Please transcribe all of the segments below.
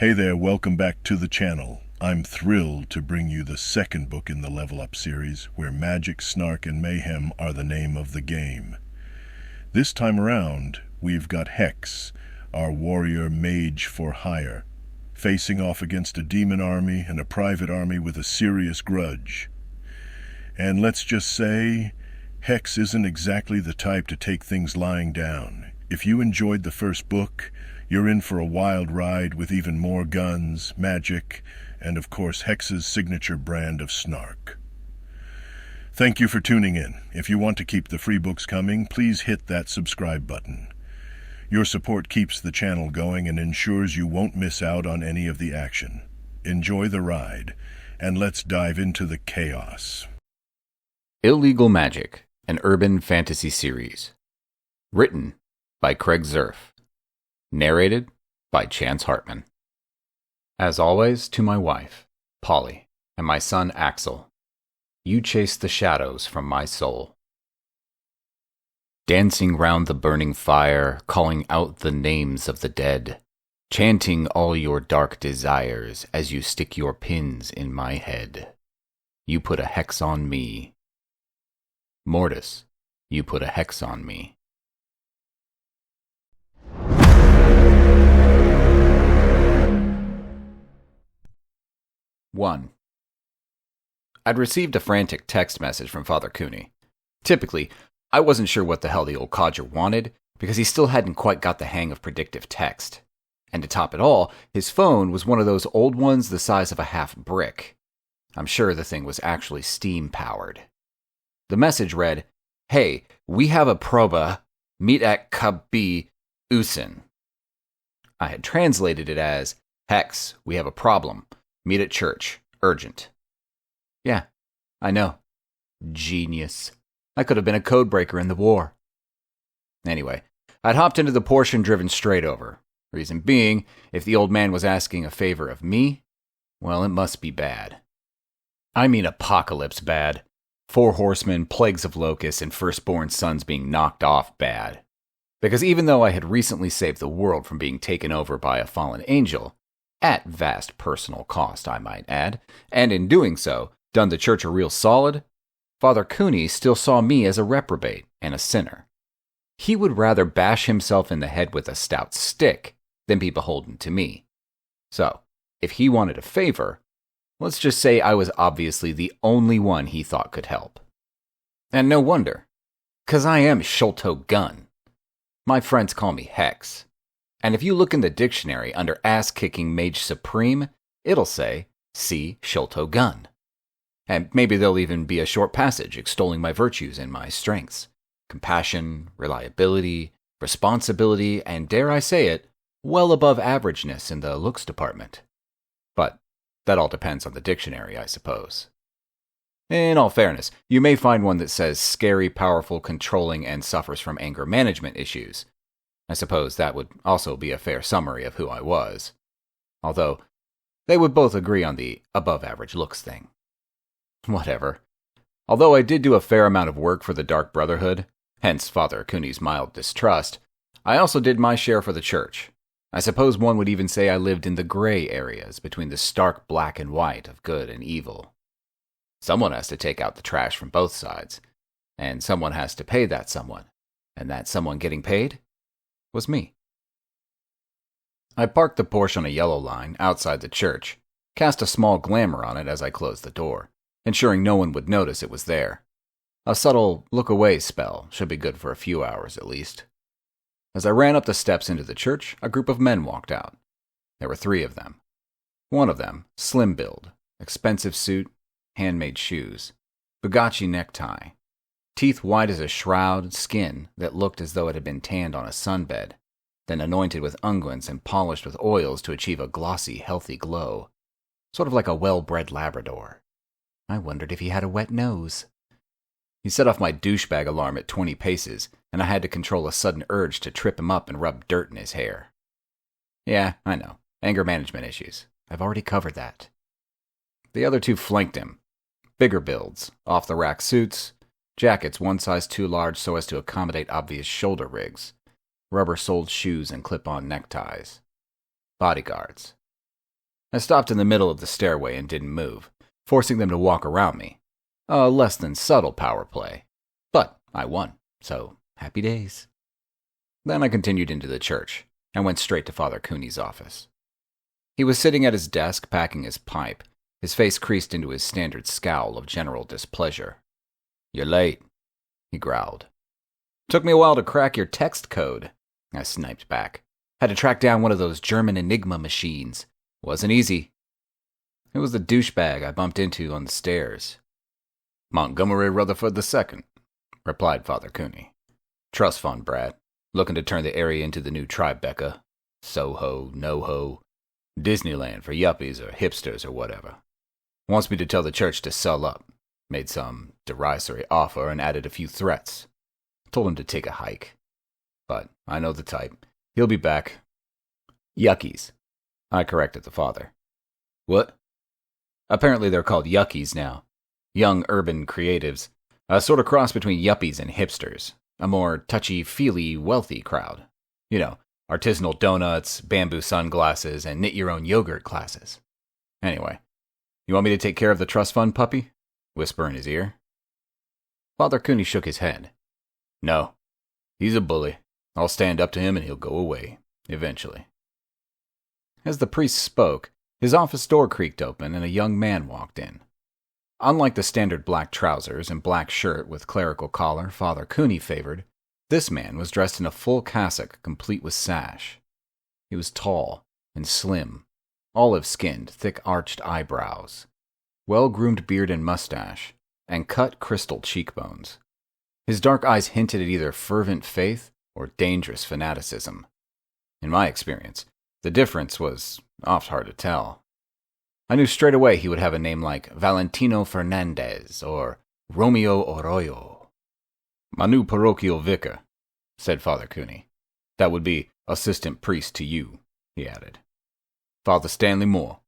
Hey there, welcome back to the channel. I'm thrilled to bring you the second book in the Level Up series, where magic, snark, and mayhem are the name of the game. This time around, we've got Hex, our warrior mage for hire, facing off against a demon army and a private army with a serious grudge. And let's just say, Hex isn't exactly the type to take things lying down. If you enjoyed the first book, you're in for a wild ride with even more guns, magic, and of course Hex's signature brand of snark. Thank you for tuning in. If you want to keep the free books coming, please hit that subscribe button. Your support keeps the channel going and ensures you won't miss out on any of the action. Enjoy the ride, and let's dive into the chaos. Illegal Magic, an urban fantasy series. Written by Craig Zerf. Narrated by Chance Hartman. As always, to my wife, Polly, and my son, Axel, you chase the shadows from my soul. Dancing round the burning fire, calling out the names of the dead, chanting all your dark desires as you stick your pins in my head. You put a hex on me. Mortis, you put a hex on me. One. I'd received a frantic text message from Father Cooney. Typically, I wasn't sure what the hell the old codger wanted, because he still hadn't quite got the hang of predictive text. And to top it all, his phone was one of those old ones the size of a half brick. I'm sure the thing was actually steam-powered. The message read, "Hey, we have a proba. Meet at Cub B. Usin." I had translated it as, "Hex, we have a problem. Meet at church. Urgent." Yeah, I know. Genius. I could have been a codebreaker in the war. Anyway, I'd hopped into the Porsche and driven straight over. Reason being, if the old man was asking a favor of me, well, it must be bad. I mean apocalypse bad. 4 horsemen, plagues of locusts, and firstborn sons being knocked off bad. Because even though I had recently saved the world from being taken over by a fallen angel, at vast personal cost, I might add, and in doing so, done the church a real solid, Father Cooney still saw me as a reprobate and a sinner. He would rather bash himself in the head with a stout stick than be beholden to me. So, if he wanted a favor, let's just say I was obviously the only one he thought could help. And no wonder, 'cause I am Sholto Gunn. My friends call me Hex. And if you look in the dictionary under ass-kicking mage supreme, it'll say, see Sholto Gunn. And maybe there'll even be a short passage extolling my virtues and my strengths. Compassion, reliability, responsibility, and dare I say it, well above averageness in the looks department. But that all depends on the dictionary, I suppose. In all fairness, you may find one that says scary, powerful, controlling, and suffers from anger management issues. I suppose that would also be a fair summary of who I was. Although, they would both agree on the above-average looks thing. Whatever. Although I did do a fair amount of work for the Dark Brotherhood, hence Father Cooney's mild distrust, I also did my share for the church. I suppose one would even say I lived in the gray areas between the stark black and white of good and evil. Someone has to take out the trash from both sides, and someone has to pay that someone, and that someone getting paid was me. I parked the Porsche on a yellow line outside the church, cast a small glamour on it as I closed the door, ensuring no one would notice it was there. A subtle look-away spell should be good for a few hours at least. As I ran up the steps into the church, a group of men walked out. There were 3 of them. One of them, slim build, expensive suit, handmade shoes, Bugatti necktie, teeth white as a shroud, skin that looked as though it had been tanned on a sunbed, then anointed with unguents and polished with oils to achieve a glossy, healthy glow. Sort of like a well-bred Labrador. I wondered if he had a wet nose. He set off my douchebag alarm at 20 paces, and I had to control a sudden urge to trip him up and rub dirt in his hair. Yeah, I know. Anger management issues. I've already covered that. The other 2 flanked him. Bigger builds, off-the-rack suits, jackets one size too large so as to accommodate obvious shoulder rigs, rubber-soled shoes and clip-on neckties. Bodyguards. I stopped in the middle of the stairway and didn't move, forcing them to walk around me. A less than subtle power play. But I won, so happy days. Then I continued into the church and went straight to Father Cooney's office. He was sitting at his desk packing his pipe, his face creased into his standard scowl of general displeasure. "You're late," he growled. "Took me a while to crack your text code," I sniped back. "Had to track down one of those German Enigma machines. Wasn't easy." It was the douchebag I bumped into on the stairs. "Montgomery Rutherford II," replied Father Cooney. "Trust fund brat, looking to turn the area into the new Tribeca. Soho, NoHo, Disneyland for yuppies or hipsters or whatever. Wants me to tell the church to sell up. Made some derisory offer and added a few threats. Told him to take a hike. But I know the type. He'll be back." "Yuckies," I corrected the father. "What?" "Apparently they're called yuckies now. Young urban creatives. A sort of cross between yuppies and hipsters. A more touchy-feely, wealthy crowd. You know, artisanal donuts, bamboo sunglasses, and knit-your-own yogurt classes. Anyway, you want me to take care of the trust fund puppy?" Whisper in his ear. Father Cooney shook his head. "No. He's a bully. I'll stand up to him and he'll go away. Eventually." As the priest spoke, his office door creaked open and a young man walked in. Unlike the standard black trousers and black shirt with clerical collar Father Cooney favored, this man was dressed in a full cassock complete with sash. He was tall and slim, olive-skinned, thick-arched eyebrows, well-groomed beard and mustache, and cut crystal cheekbones. His dark eyes hinted at either fervent faith or dangerous fanaticism. In my experience, the difference was oft hard to tell. I knew straight away he would have a name like Valentino Fernandez or Romeo Arroyo. "My new parochial vicar," said Father Cooney. "That would be assistant priest to you," he added. "Father Stanley Moore."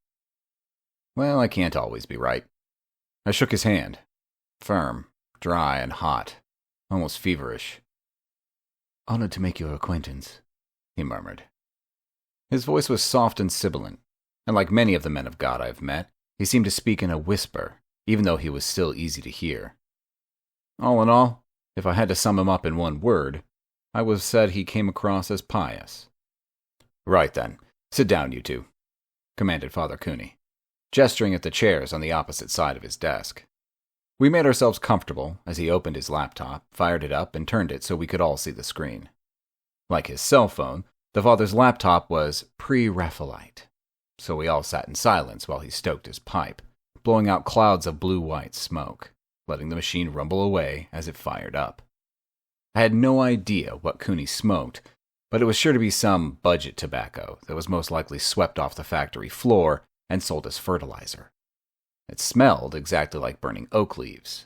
Well, I can't always be right. I shook his hand. Firm, dry, and hot. Almost feverish. "Honored to make your acquaintance," he murmured. His voice was soft and sibilant, and like many of the men of God I've met, he seemed to speak in a whisper, even though he was still easy to hear. All in all, if I had to sum him up in one word, I would have said he came across as pious. "Right then, sit down, you two," commanded Father Cooney, gesturing at the chairs on the opposite side of his desk. We made ourselves comfortable as he opened his laptop, fired it up, and turned it so we could all see the screen. Like his cell phone, the father's laptop was pre-Raphaelite, so we all sat in silence while he stoked his pipe, blowing out clouds of blue-white smoke, letting the machine rumble away as it fired up. I had no idea what Cooney smoked, but it was sure to be some budget tobacco that was most likely swept off the factory floor and sold as fertilizer. It smelled exactly like burning oak leaves.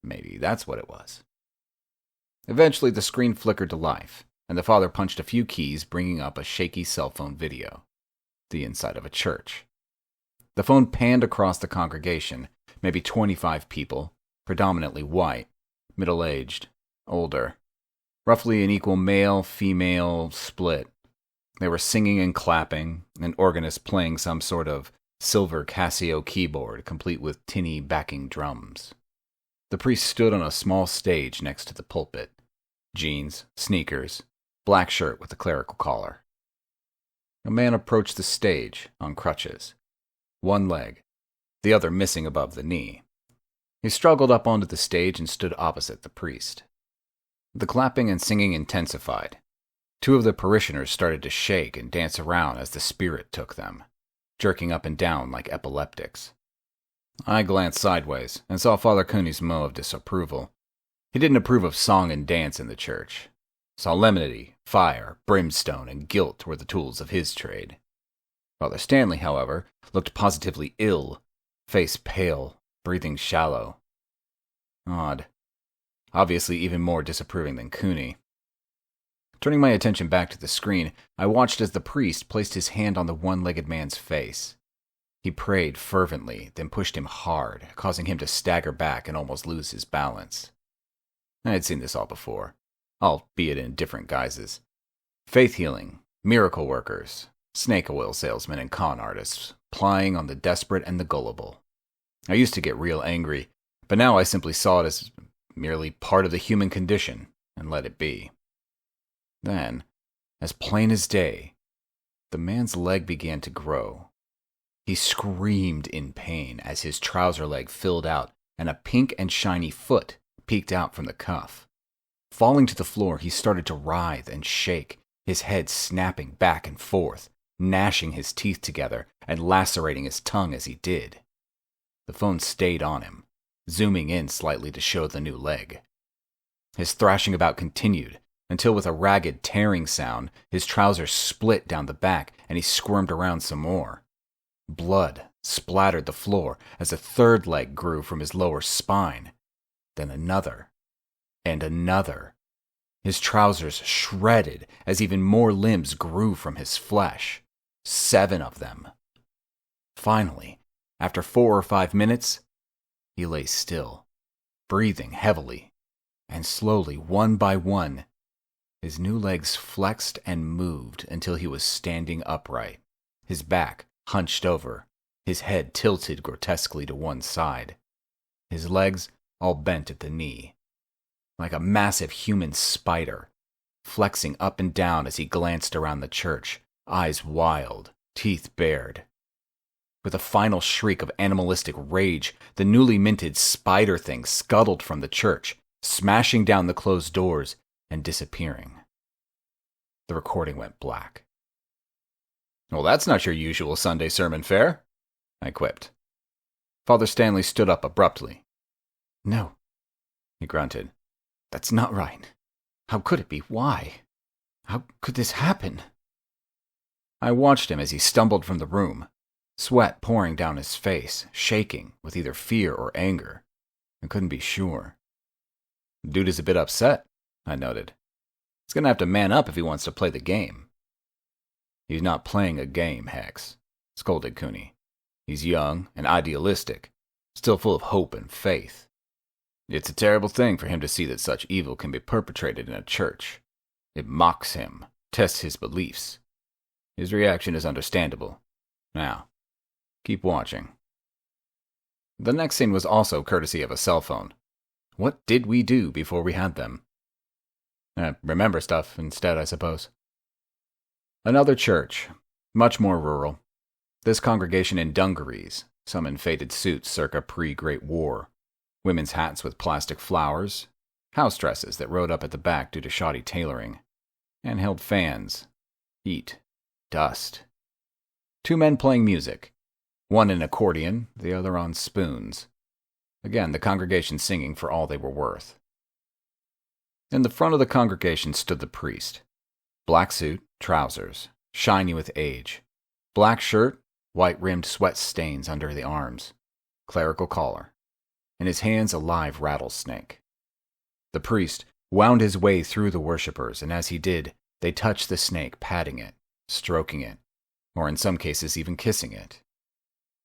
Maybe that's what it was. Eventually, the screen flickered to life, and the father punched a few keys, bringing up a shaky cell phone video. The inside of a church. The phone panned across the congregation, maybe 25 people, predominantly white, middle-aged, older, roughly an equal male-female split. They were singing and clapping, an organist playing some sort of silver Casio keyboard, complete with tinny backing drums. The priest stood on a small stage next to the pulpit. Jeans, sneakers, black shirt with a clerical collar. A man approached the stage on crutches, one leg, the other missing above the knee. He struggled up onto the stage and stood opposite the priest. The clapping and singing intensified. Two of the parishioners started to shake and dance around as the spirit took them, jerking up and down like epileptics. I glanced sideways and saw Father Cooney's mow of disapproval. He didn't approve of song and dance in the church. Solemnity, fire, brimstone, and guilt were the tools of his trade. Father Stanley, however, looked positively ill, face pale, breathing shallow. Odd. Obviously even more disapproving than Cooney. Turning my attention back to the screen, I watched as the priest placed his hand on the one-legged man's face. He prayed fervently, then pushed him hard, causing him to stagger back and almost lose his balance. I had seen this all before, albeit in different guises. Faith healing, miracle workers, snake oil salesmen and con artists, plying on the desperate and the gullible. I used to get real angry, but now I simply saw it as merely part of the human condition and let it be. Then, as plain as day, the man's leg began to grow. He screamed in pain as his trouser leg filled out and a pink and shiny foot peeked out from the cuff. Falling to the floor, he started to writhe and shake, his head snapping back and forth, gnashing his teeth together and lacerating his tongue as he did. The phone stayed on him, zooming in slightly to show the new leg. His thrashing about continued, until with a ragged tearing sound, his trousers split down the back and he squirmed around some more. Blood splattered the floor as a third leg grew from his lower spine. Then another, and another. His trousers shredded as even more limbs grew from his flesh. 7 of them. Finally, after 4 or 5 minutes, he lay still, breathing heavily, and slowly, one by one, his new legs flexed and moved until he was standing upright, his back hunched over, his head tilted grotesquely to one side, his legs all bent at the knee, like a massive human spider, flexing up and down as he glanced around the church, eyes wild, teeth bared. With a final shriek of animalistic rage, the newly minted spider thing scuttled from the church, smashing down the closed doors and disappearing. The recording went black. "Well, that's not your usual Sunday sermon fare," I quipped. Father Stanley stood up abruptly. "No," he grunted. "That's not right. How could it be? Why? How could this happen?" I watched him as he stumbled from the room, sweat pouring down his face, shaking with either fear or anger. I couldn't be sure. "Dude is a bit upset," I noted. "He's going to have to man up if he wants to play the game." "He's not playing a game, Hex," scolded Cooney. "He's young and idealistic, still full of hope and faith. It's a terrible thing for him to see that such evil can be perpetrated in a church. It mocks him, tests his beliefs. His reaction is understandable. Now, keep watching." The next scene was also courtesy of a cell phone. What did we do before we had them? Remember stuff instead, I suppose. Another church, much more rural. This congregation in dungarees, some in faded suits circa pre-Great War, women's hats with plastic flowers, house dresses that rode up at the back due to shoddy tailoring, handheld fans, heat, dust. 2 men playing music, one in accordion, the other on spoons. Again, the congregation singing for all they were worth. In the front of the congregation stood the priest. Black suit, trousers, shiny with age. Black shirt, white-rimmed sweat stains under the arms. Clerical collar. In his hands a live rattlesnake. The priest wound his way through the worshippers, and as he did, they touched the snake, patting it, stroking it, or in some cases even kissing it.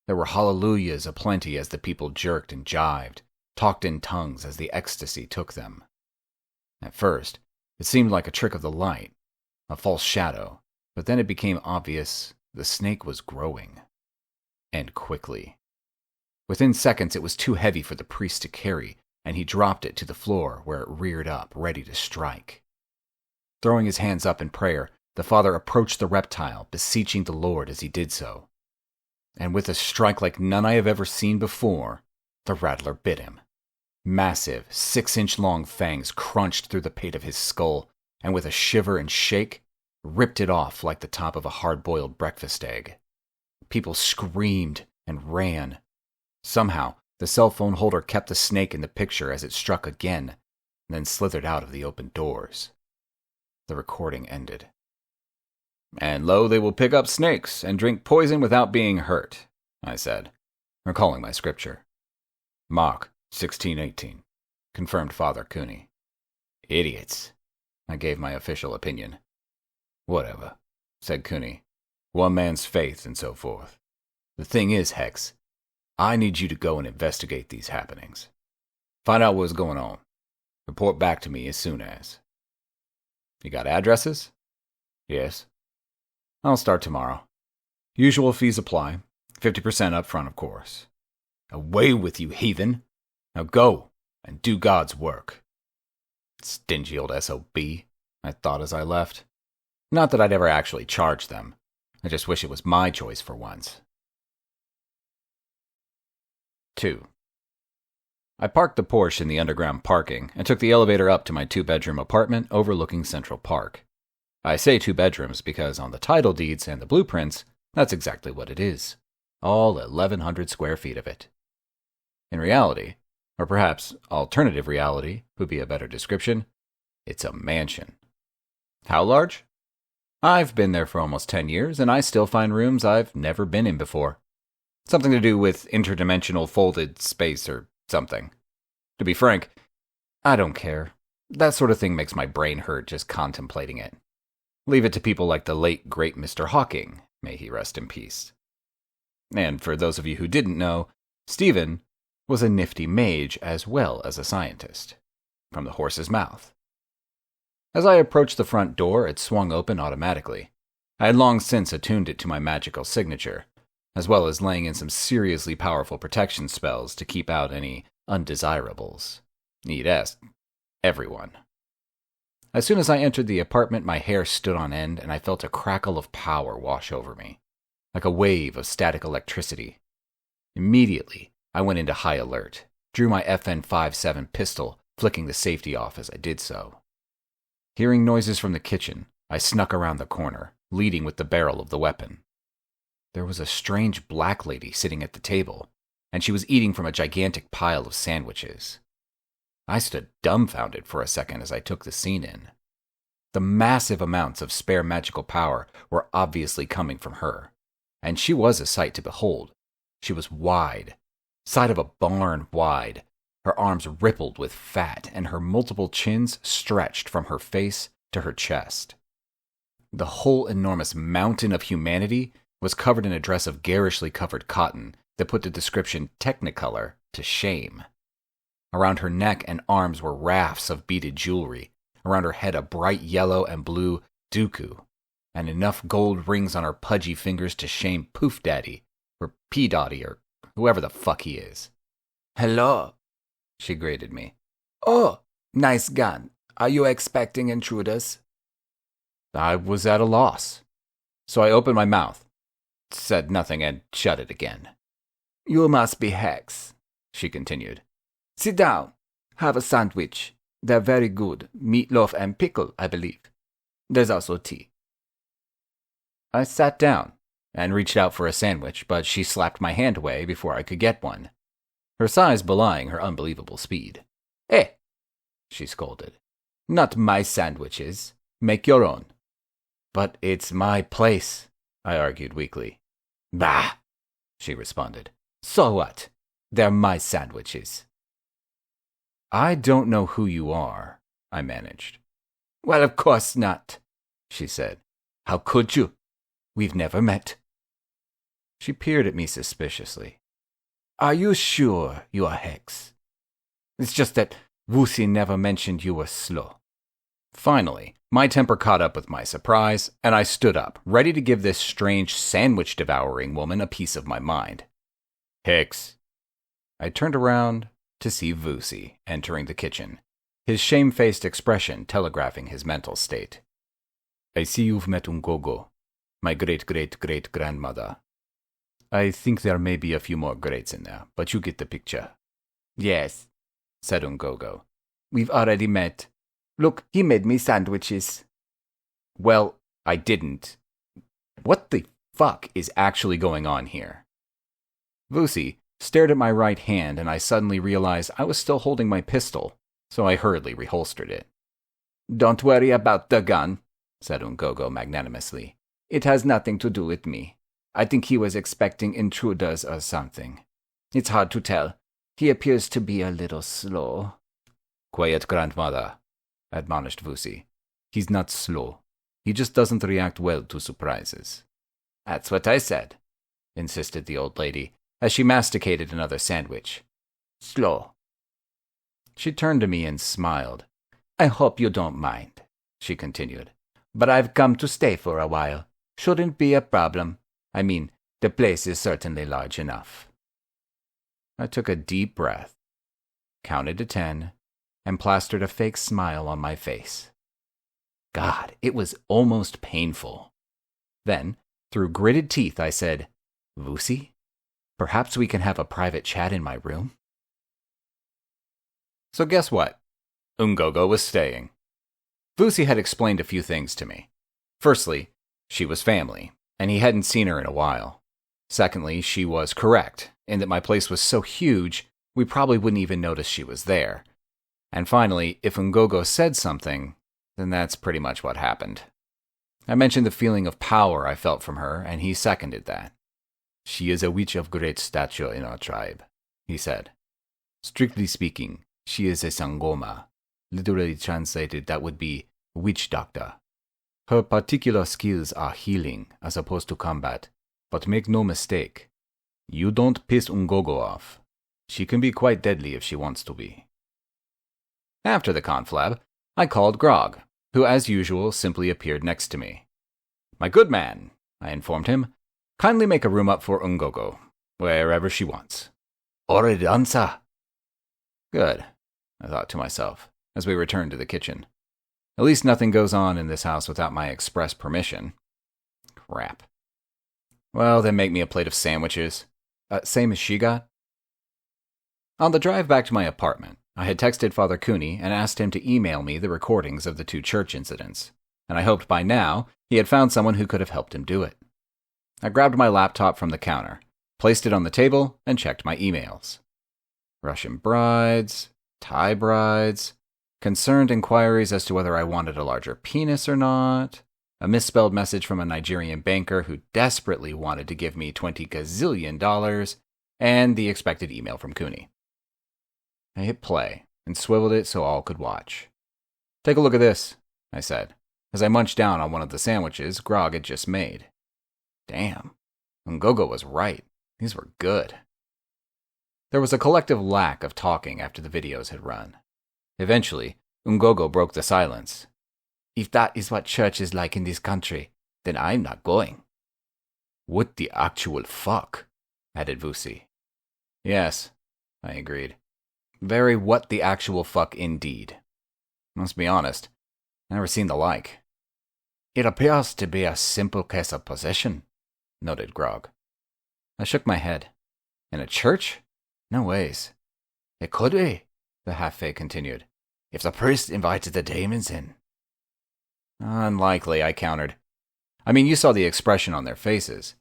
There were hallelujahs aplenty as the people jerked and jived, talked in tongues as the ecstasy took them. At first, it seemed like a trick of the light, a false shadow, but then it became obvious the snake was growing. And quickly. Within seconds, it was too heavy for the priest to carry, and he dropped it to the floor where it reared up, ready to strike. Throwing his hands up in prayer, the father approached the reptile, beseeching the Lord as he did so. And with a strike like none I have ever seen before, the rattler bit him. Massive, 6-inch-long fangs crunched through the pate of his skull, and with a shiver and shake, ripped it off like the top of a hard-boiled breakfast egg. People screamed and ran. Somehow, the cell phone holder kept the snake in the picture as it struck again, and then slithered out of the open doors. The recording ended. "And lo, they will pick up snakes and drink poison without being hurt," I said, recalling my scripture. "Mark 16:18, confirmed Father Cooney. "Idiots," I gave my official opinion. "Whatever," said Cooney. "One man's faith and so forth. The thing is, Hex, I need you to go and investigate these happenings. Find out what's going on. Report back to me as soon as." "You got addresses?" "Yes." I'll start tomorrow. Usual fees apply. 50% up front, of course. Away with you, heathen! Now go and do God's work. Stingy old S.O.B., I thought as I left. Not that I'd ever actually charge them. I just wish it was my choice for once. 2. I parked the Porsche in the underground parking and took the elevator up to my 2-bedroom apartment overlooking Central Park. I say 2 bedrooms because on the title deeds and the blueprints, that's exactly what it is. All 1,100 square feet of it. In reality, or perhaps alternative reality would be a better description, it's a mansion. How large? I've been there for almost 10 years, and I still find rooms I've never been in before. Something to do with interdimensional folded space or something. To be frank, I don't care. That sort of thing makes my brain hurt just contemplating it. Leave it to people like the late, great Mr. Hawking, may he rest in peace. And for those of you who didn't know, Stephen was a nifty mage as well as a scientist. From the horse's mouth. As I approached the front door, it swung open automatically. I had long since attuned it to my magical signature, as well as laying in some seriously powerful protection spells to keep out any undesirables. Need ask everyone. As soon as I entered the apartment, my hair stood on end and I felt a crackle of power wash over me, like a wave of static electricity. Immediately, I went into high alert, drew my FN-57 pistol, flicking the safety off as I did so. Hearing noises from the kitchen, I snuck around the corner, leading with the barrel of the weapon. There was a strange black lady sitting at the table, and she was eating from a gigantic pile of sandwiches. I stood dumbfounded for a second as I took the scene in. The massive amounts of spare magical power were obviously coming from her, and she was a sight to behold. She was wide, side of a barn wide. Her arms rippled with fat, and her multiple chins stretched from her face to her chest. The whole enormous mountain of humanity was covered in a dress of garishly covered cotton that put the description Technicolor to shame. Around her neck and arms were rafts of beaded jewelry, around her head a bright yellow and blue duku, and enough gold rings on her pudgy fingers to shame Poof Daddy, or P. Dotty, or whoever the fuck he is. "Hello," she greeted me. "Oh, nice gun. Are you expecting intruders?" I was at a loss. So I opened my mouth, said nothing, and shut it again. "You must be Hex," she continued. "Sit down. Have a sandwich. They're very good. Meatloaf and pickle, I believe. There's also tea." I sat down and reached out for a sandwich, but she slapped my hand away before I could get one. Her size belying her unbelievable speed. "Eh," she scolded. "Not my sandwiches. Make your own." "But it's my place," I argued weakly. "Bah," she responded. "So what? They're my sandwiches." "I don't know who you are," I managed. "Well, of course not," she said. "How could you? We've never met." She peered at me suspiciously. "Are you sure you are Hex? It's just that Vusi never mentioned you were slow." Finally, my temper caught up with my surprise, and I stood up, ready to give this strange sandwich-devouring woman a piece of my mind. "Hex." I turned around to see Vusi entering the kitchen, his shamefaced expression telegraphing his mental state. "I see you've met Ungogo, my great-great-great-grandmother. I think there may be a few more greats in there, but you get the picture." "Yes," said Ungogo. "We've already met. Look, he made me sandwiches." "Well, I didn't. What the fuck is actually going on here?" Vusi stared at my right hand, and I suddenly realized I was still holding my pistol, so I hurriedly reholstered it. "Don't worry about the gun," said Ungogo magnanimously. "It has nothing to do with me. I think he was expecting intruders or something. It's hard to tell. He appears to be a little slow." "Quiet, grandmother," admonished Vusi. "He's not slow. He just doesn't react well to surprises." "That's what I said," insisted the old lady, as she masticated another sandwich. "Slow." She turned to me and smiled. "I hope you don't mind," she continued, "but I've come to stay for a while. Shouldn't be a problem. I mean, the place is certainly large enough. I took a deep breath, counted to 10, and plastered a fake smile on my face. God, it was almost painful. Then, through gritted teeth, I said, Vusi, perhaps we can have a private chat in my room? So guess what? Ngogo was staying. Vusi had explained a few things to me. Firstly, she was family, and he hadn't seen her in a while. Secondly, she was correct, in that my place was so huge, we probably wouldn't even notice she was there. And finally, if Ngogo said something, then that's pretty much what happened. I mentioned the feeling of power I felt from her, and he seconded that. She is a witch of great stature in our tribe, he said. Strictly speaking, she is a sangoma. Literally translated, that would be witch doctor. Her particular skills are healing as opposed to combat, but make no mistake, you don't piss Ngogo off. She can be quite deadly if she wants to be. After the conflab, I called Grog, who as usual simply appeared next to me. My good man, I informed him, kindly make a room up for Ngogo, wherever she wants. Already done, sir. Good, I thought to myself, as we returned to the kitchen. At least nothing goes on in this house without my express permission. Crap. Well, then make me a plate of sandwiches. Same as she got? On the drive back to my apartment, I had texted Father Cooney and asked him to email me the recordings of the 2 church incidents, and I hoped by now he had found someone who could have helped him do it. I grabbed my laptop from the counter, placed it on the table, and checked my emails. Russian brides, Thai brides, concerned inquiries as to whether I wanted a larger penis or not, a misspelled message from a Nigerian banker who desperately wanted to give me $20 gazillion, and the expected email from Cooney. I hit play and swiveled it so all could watch. Take a look at this, I said, as I munched down on one of the sandwiches Grog had just made. Damn, Ngogo was right. These were good. There was a collective lack of talking after the videos had run. Eventually, Ngogo broke the silence. If that is what church is like in this country, then I'm not going. What the actual fuck? Added Vusi. Yes, I agreed. Very what the actual fuck indeed. Must be honest, never seen the like. It appears to be a simple case of possession, noted Grog. I shook my head. In a church? No ways. It could be, the half-fake continued, if the priest invited the demons in. Unlikely, I countered. I mean, you saw the expression on their faces.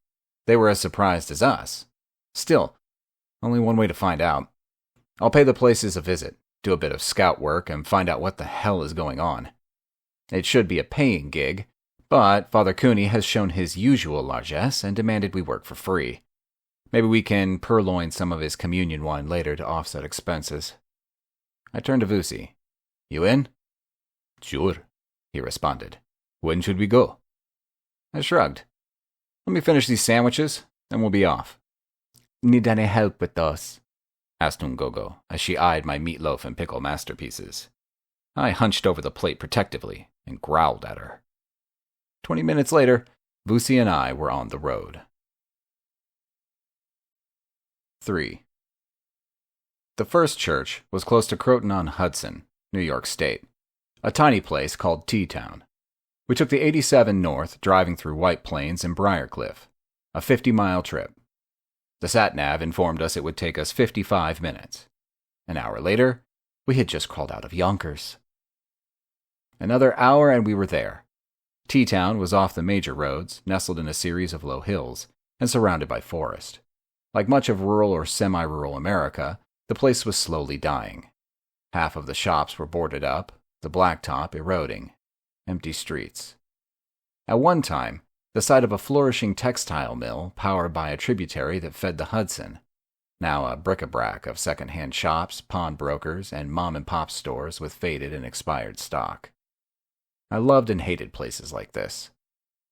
They were as surprised as us. Still, only one way to find out. I'll pay the places a visit, do a bit of scout work, and find out what the hell is going on. It should be a paying gig, but Father Cooney has shown his usual largesse and demanded we work for free. Maybe we can purloin some of his communion wine later to offset expenses. I turned to Vusi. You in? Sure, he responded. When should we go? I shrugged. Let me finish these sandwiches, then we'll be off. Need any help with those? Asked Ngogo, as she eyed my meatloaf and pickle masterpieces. I hunched over the plate protectively and growled at her. 20 minutes later, Vusi and I were on the road. 3. The first church was close to Croton-on-Hudson, New York State, a tiny place called T-Town. We took the 87 north, driving through White Plains and Briarcliff, a 50-mile trip. The sat-nav informed us it would take us 55 minutes. An hour later, we had just crawled out of Yonkers. Another hour and we were there. T-Town was off the major roads, nestled in a series of low hills, and surrounded by forest. Like much of rural or semi-rural America, the place was slowly dying. Half of the shops were boarded up, the blacktop eroding. Empty streets. At one time, the site of a flourishing textile mill powered by a tributary that fed the Hudson, now a bric-a-brac of second-hand shops, pawnbrokers, and mom-and-pop stores with faded and expired stock. I loved and hated places like this.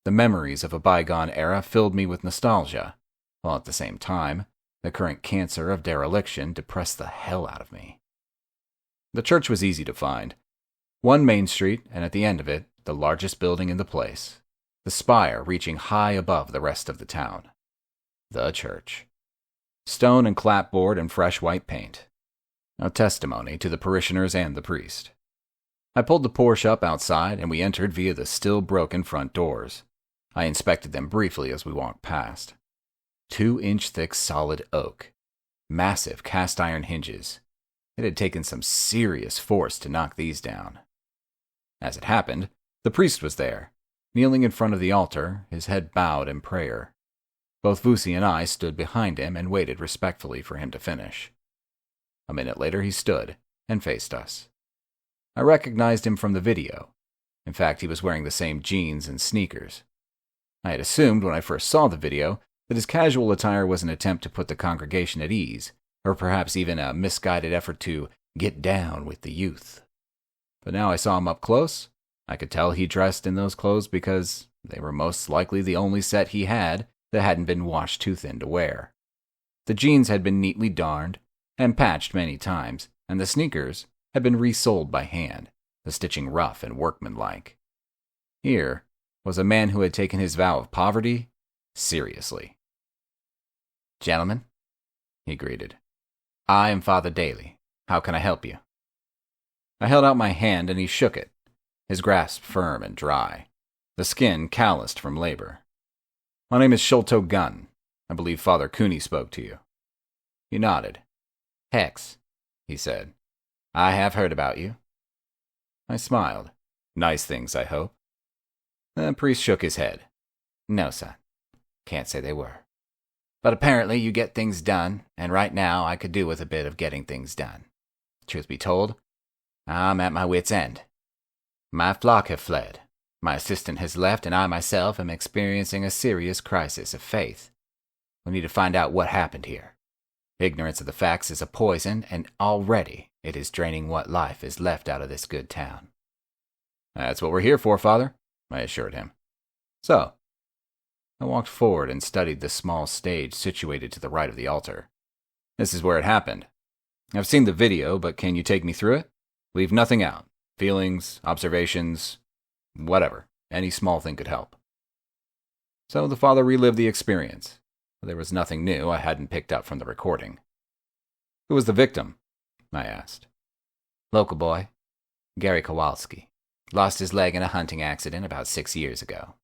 The memories of a bygone era filled me with nostalgia, while at the same time, the current cancer of dereliction depressed the hell out of me. The church was easy to find. One main street, and at the end of it, the largest building in the place. the spire reaching high above the rest of the town. The church. Stone and clapboard and fresh white paint. A testimony to the parishioners and the priest. I pulled the Porsche up outside, and we entered via the still broken front doors. I inspected them briefly as we walked past. 2-inch thick solid oak. Massive cast iron hinges. It had taken some serious force to knock these down. As it happened, the priest was there, kneeling in front of the altar, his head bowed in prayer. Both Vusi and I stood behind him and waited respectfully for him to finish. A minute later he stood and faced us. I recognized him from the video. In fact, he was wearing the same jeans and sneakers. I had assumed when I first saw the video that his casual attire was an attempt to put the congregation at ease, or perhaps even a misguided effort to get down with the youth. But now I saw him up close. I could tell he dressed in those clothes because they were most likely the only set he had that hadn't been washed too thin to wear. The jeans had been neatly darned and patched many times, and the sneakers had been resoled by hand, the stitching rough and workmanlike. Here was a man who had taken his vow of poverty seriously. "Gentlemen," he greeted, "I am Father Daly. How can I help you?" I held out my hand and he shook it, his grasp firm and dry, the skin calloused from labor. "My name is Sholto Gunn. I believe Father Cooney spoke to you." He nodded. "Hex," he said. "I have heard about you." I smiled. "Nice things, I hope." The priest shook his head. "No, son. Can't say they were. But apparently you get things done, and right now I could do with a bit of getting things done. Truth be told, I'm at my wit's end. My flock have fled. My assistant has left, and I myself am experiencing a serious crisis of faith. We need to find out what happened here. Ignorance of the facts is a poison, and already it is draining what life is left out of this good town." "That's what we're here for, Father," I assured him. "So," I walked forward and studied the small stage situated to the right of the altar. "This is where it happened. I've seen the video, but can you take me through it? Leave nothing out. Feelings, observations, whatever. Any small thing could help." So the father relived the experience. There was nothing new I hadn't picked up from the recording. "Who was the victim?" I asked. "Local boy, Gary Kowalski. Lost his leg in a hunting accident about 6 years ago."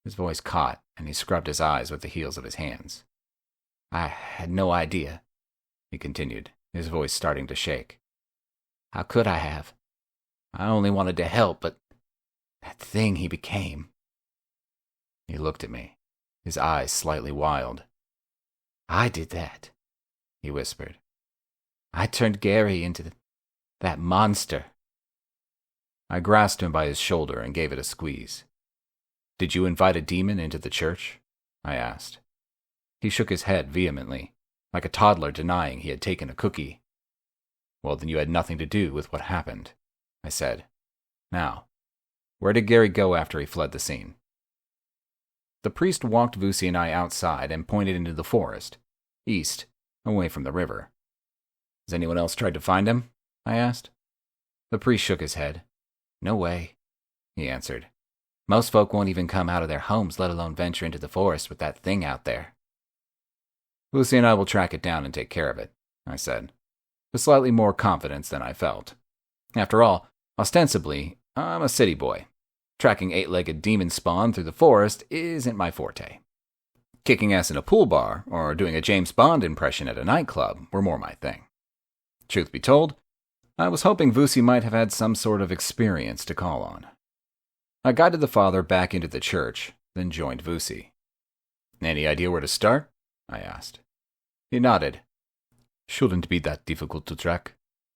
His voice caught, and he scrubbed his eyes with the heels of his hands. "I had no idea," he continued, his voice starting to shake. "How could I have? I only wanted to help, but that thing he became." He looked at me, his eyes slightly wild. "I did that," he whispered. "I turned Gary into that monster." I grasped him by his shoulder and gave it a squeeze. "Did you invite a demon into the church?" I asked. He shook his head vehemently, like a toddler denying he had taken a cookie. "Well, then you had nothing to do with what happened," I said. "Now, where did Gary go after he fled the scene?" The priest walked Vusi and I outside and pointed into the forest, east, away from the river. "Has anyone else tried to find him?" I asked. The priest shook his head. "No way," he answered. "Most folk won't even come out of their homes, let alone venture into the forest with that thing out there." "Vusi and I will track it down and take care of it," I said, with slightly more confidence than I felt. After all, ostensibly, I'm a city boy. Tracking 8-legged demon spawn through the forest isn't my forte. Kicking ass in a pool bar or doing a James Bond impression at a nightclub were more my thing. Truth be told, I was hoping Vusi might have had some sort of experience to call on. I guided the father back into the church, then joined Vusi. "Any idea where to start?" I asked. He nodded. "Shouldn't be that difficult to track.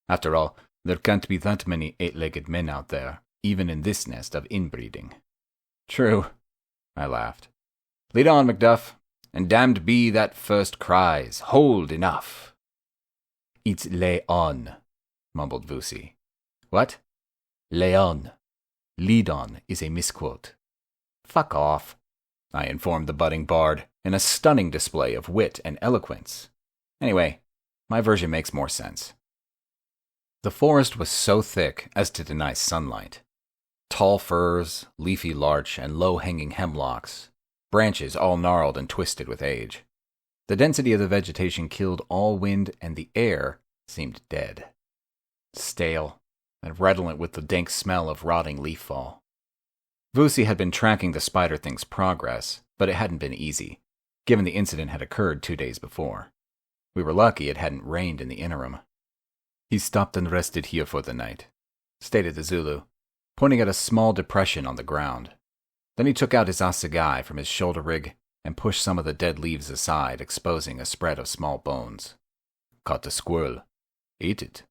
After all, there can't be that many 8-legged men out there, even in this nest of inbreeding." "True," I laughed. "Lead on, Macduff, and damned be that first cries, 'Hold, enough!'" "It's lay on," mumbled Vusi. "What?" "Lay on. Lead on is a misquote." "Fuck off," I informed the budding bard in a stunning display of wit and eloquence. Anyway, my version makes more sense. The forest was so thick as to deny sunlight. Tall firs, leafy larch, and low-hanging hemlocks, branches all gnarled and twisted with age. The density of the vegetation killed all wind, and the air seemed dead. Stale, and redolent with the dank smell of rotting leaf fall. Vusi had been tracking the spider thing's progress, but it hadn't been easy, given the incident had occurred 2 days before. We were lucky it hadn't rained in the interim. "He stopped and rested here for the night," stated the Zulu, pointing at a small depression on the ground. Then he took out his assegai from his shoulder rig and pushed some of the dead leaves aside, exposing a spread of small bones. "Caught a squirrel. Ate it."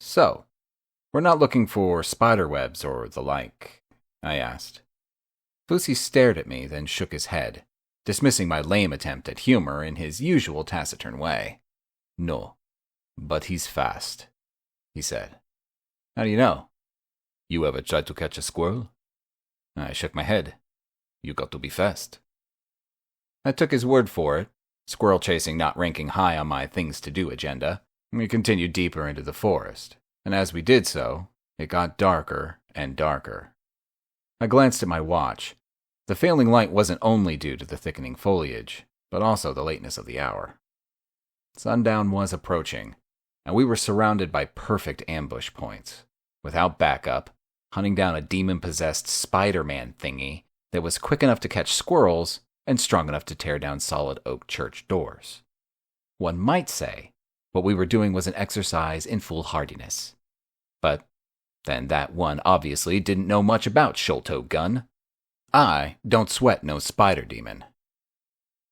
"So, we're not looking for spider webs or the like?" I asked. Vusi stared at me, then shook his head, dismissing my lame attempt at humor in his usual taciturn way. "No, but he's fast," he said. "How do you know?" "You ever tried to catch a squirrel?" I shook my head. "You got to be fast." I took his word for it, squirrel chasing not ranking high on my things-to-do agenda. We continued deeper into the forest, and as we did so, it got darker and darker. I glanced at my watch. The failing light wasn't only due to the thickening foliage, but also the lateness of the hour. Sundown was approaching, and we were surrounded by perfect ambush points, without backup, hunting down a demon-possessed Spider-Man thingy that was quick enough to catch squirrels and strong enough to tear down solid oak church doors. One might say what we were doing was an exercise in foolhardiness. But then that one obviously didn't know much about Sholto Gunn. I don't sweat no spider demon.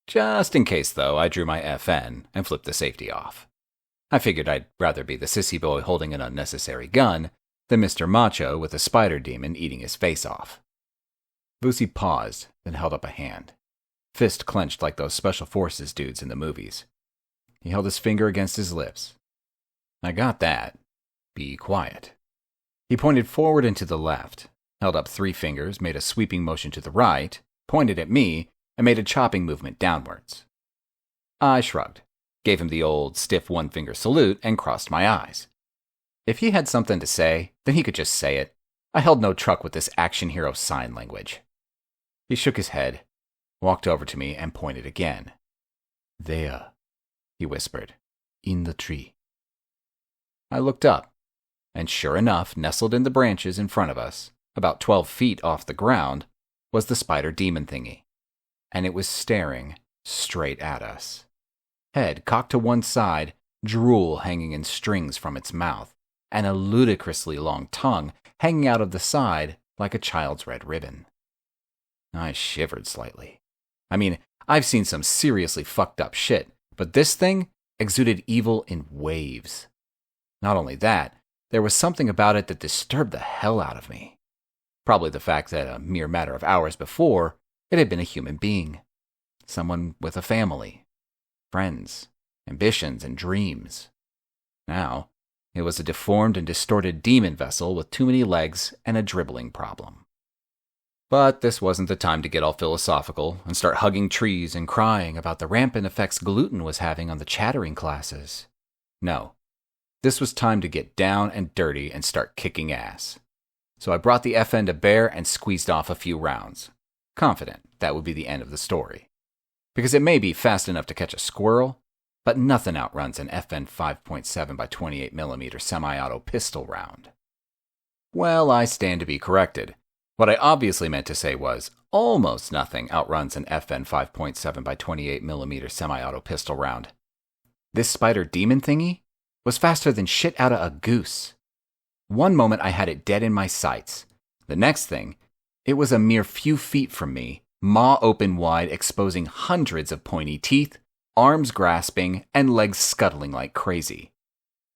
Just in case, though, I drew my FN and flipped the safety off. I figured I'd rather be the sissy boy holding an unnecessary gun than Mr. Macho with a spider demon eating his face off. Vusi paused, then held up a hand, fist clenched like those special forces dudes in the movies. He held his finger against his lips. "I got that. Be quiet." He pointed forward and to the left, held up 3 fingers, made a sweeping motion to the right, pointed at me, and made a chopping movement downwards. I shrugged, gave him the old stiff one-finger salute, and crossed my eyes. If he had something to say, then he could just say it. I held no truck with this action hero sign language. He shook his head, walked over to me, and pointed again. "There," he whispered, "in the tree." I looked up, and sure enough, nestled in the branches in front of us, about 12 feet off the ground, was the spider demon thingy, and it was staring straight at us. Head cocked to one side, drool hanging in strings from its mouth, and a ludicrously long tongue hanging out of the side like a child's red ribbon. I shivered slightly. I mean, I've seen some seriously fucked up shit, but this thing exuded evil in waves. Not only that, there was something about it that disturbed the hell out of me. Probably the fact that a mere matter of hours before, it had been a human being. Someone with a family, friends, ambitions, and dreams. Now, it was a deformed and distorted demon vessel with too many legs and a dribbling problem. But this wasn't the time to get all philosophical and start hugging trees and crying about the rampant effects gluten was having on the chattering classes. No. This was time to get down and dirty and start kicking ass. So I brought the FN to bear and squeezed off a few rounds, confident that would be the end of the story. Because it may be fast enough to catch a squirrel, but nothing outruns an FN 5.7 by 28mm semi-auto pistol round. Well, I stand to be corrected. What I obviously meant to say was, almost nothing outruns an FN 5.7 by 28mm semi-auto pistol round. This spider demon thingy was faster than shit out of a goose. One moment I had it dead in my sights. The next thing, it was a mere few feet from me, maw open wide, exposing hundreds of pointy teeth, arms grasping, and legs scuttling like crazy.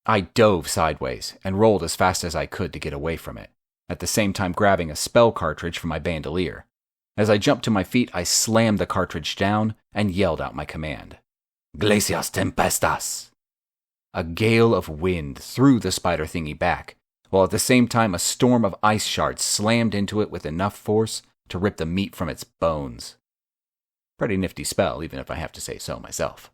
I dove sideways and rolled as fast as I could to get away from it, at the same time grabbing a spell cartridge from my bandolier. As I jumped to my feet, I slammed the cartridge down and yelled out my command. "Glacias tempestas!" A gale of wind threw the spider thingy back, while at the same time a storm of ice shards slammed into it with enough force to rip the meat from its bones. Pretty nifty spell, even if I have to say so myself.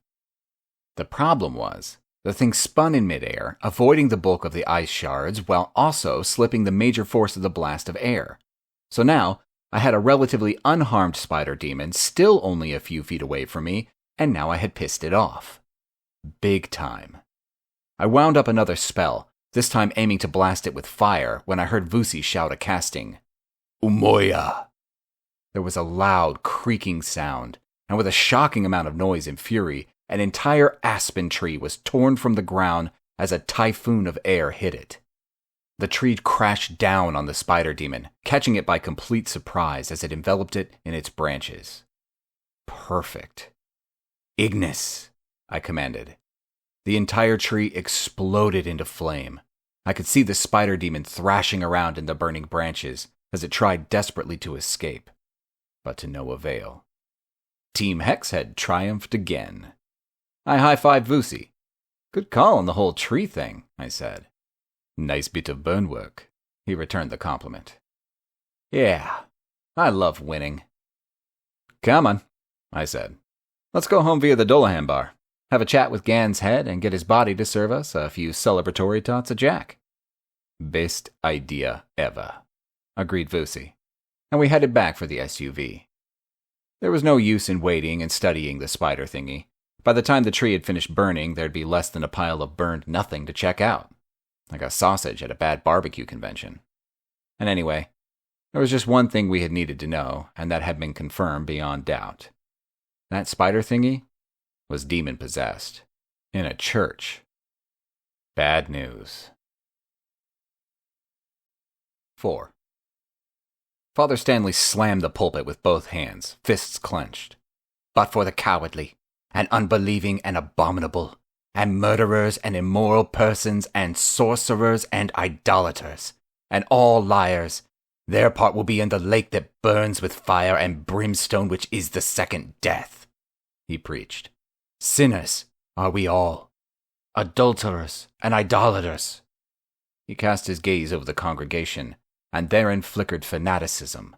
The problem was The thing spun in midair, avoiding the bulk of the ice shards while also slipping the major force of the blast of air. So now, I had a relatively unharmed spider demon still only a few feet away from me, and now I had pissed it off. Big time. I wound up another spell, this time aiming to blast it with fire, when I heard Vusi shout a casting. Umoya! There was a loud, creaking sound, and with a shocking amount of noise and fury, an entire aspen tree was torn from the ground as a typhoon of air hit it. The tree crashed down on the spider demon, catching it by complete surprise as it enveloped it in its branches. Perfect. Ignis, I commanded. The entire tree exploded into flame. I could see the spider demon thrashing around in the burning branches as it tried desperately to escape, but to no avail. Team Hex had triumphed again. I high-fived Vusi. Good call on the whole tree thing, I said. Nice bit of burn work, he returned the compliment. Yeah, I love winning. Come on, I said. Let's go home via the Dullahan bar, have a chat with Gan's head, and get his body to serve us a few celebratory tots of Jack. Best idea ever, agreed Vusi, and we headed back for the SUV. There was no use in waiting and studying the spider thingy. By the time the tree had finished burning, there'd be less than a pile of burned nothing to check out, like a sausage at a bad barbecue convention. And anyway, there was just one thing we had needed to know, and that had been confirmed beyond doubt. That spider thingy was demon-possessed, in a church. Bad news. 4. Father Stanley slammed the pulpit with both hands, fists clenched. But for the cowardly, and unbelieving and abominable, and murderers and immoral persons, and sorcerers and idolaters, and all liars, their part will be in the lake that burns with fire and brimstone, which is the second death, he preached. Sinners are we all, adulterers and idolaters. He cast his gaze over the congregation, and therein flickered fanaticism,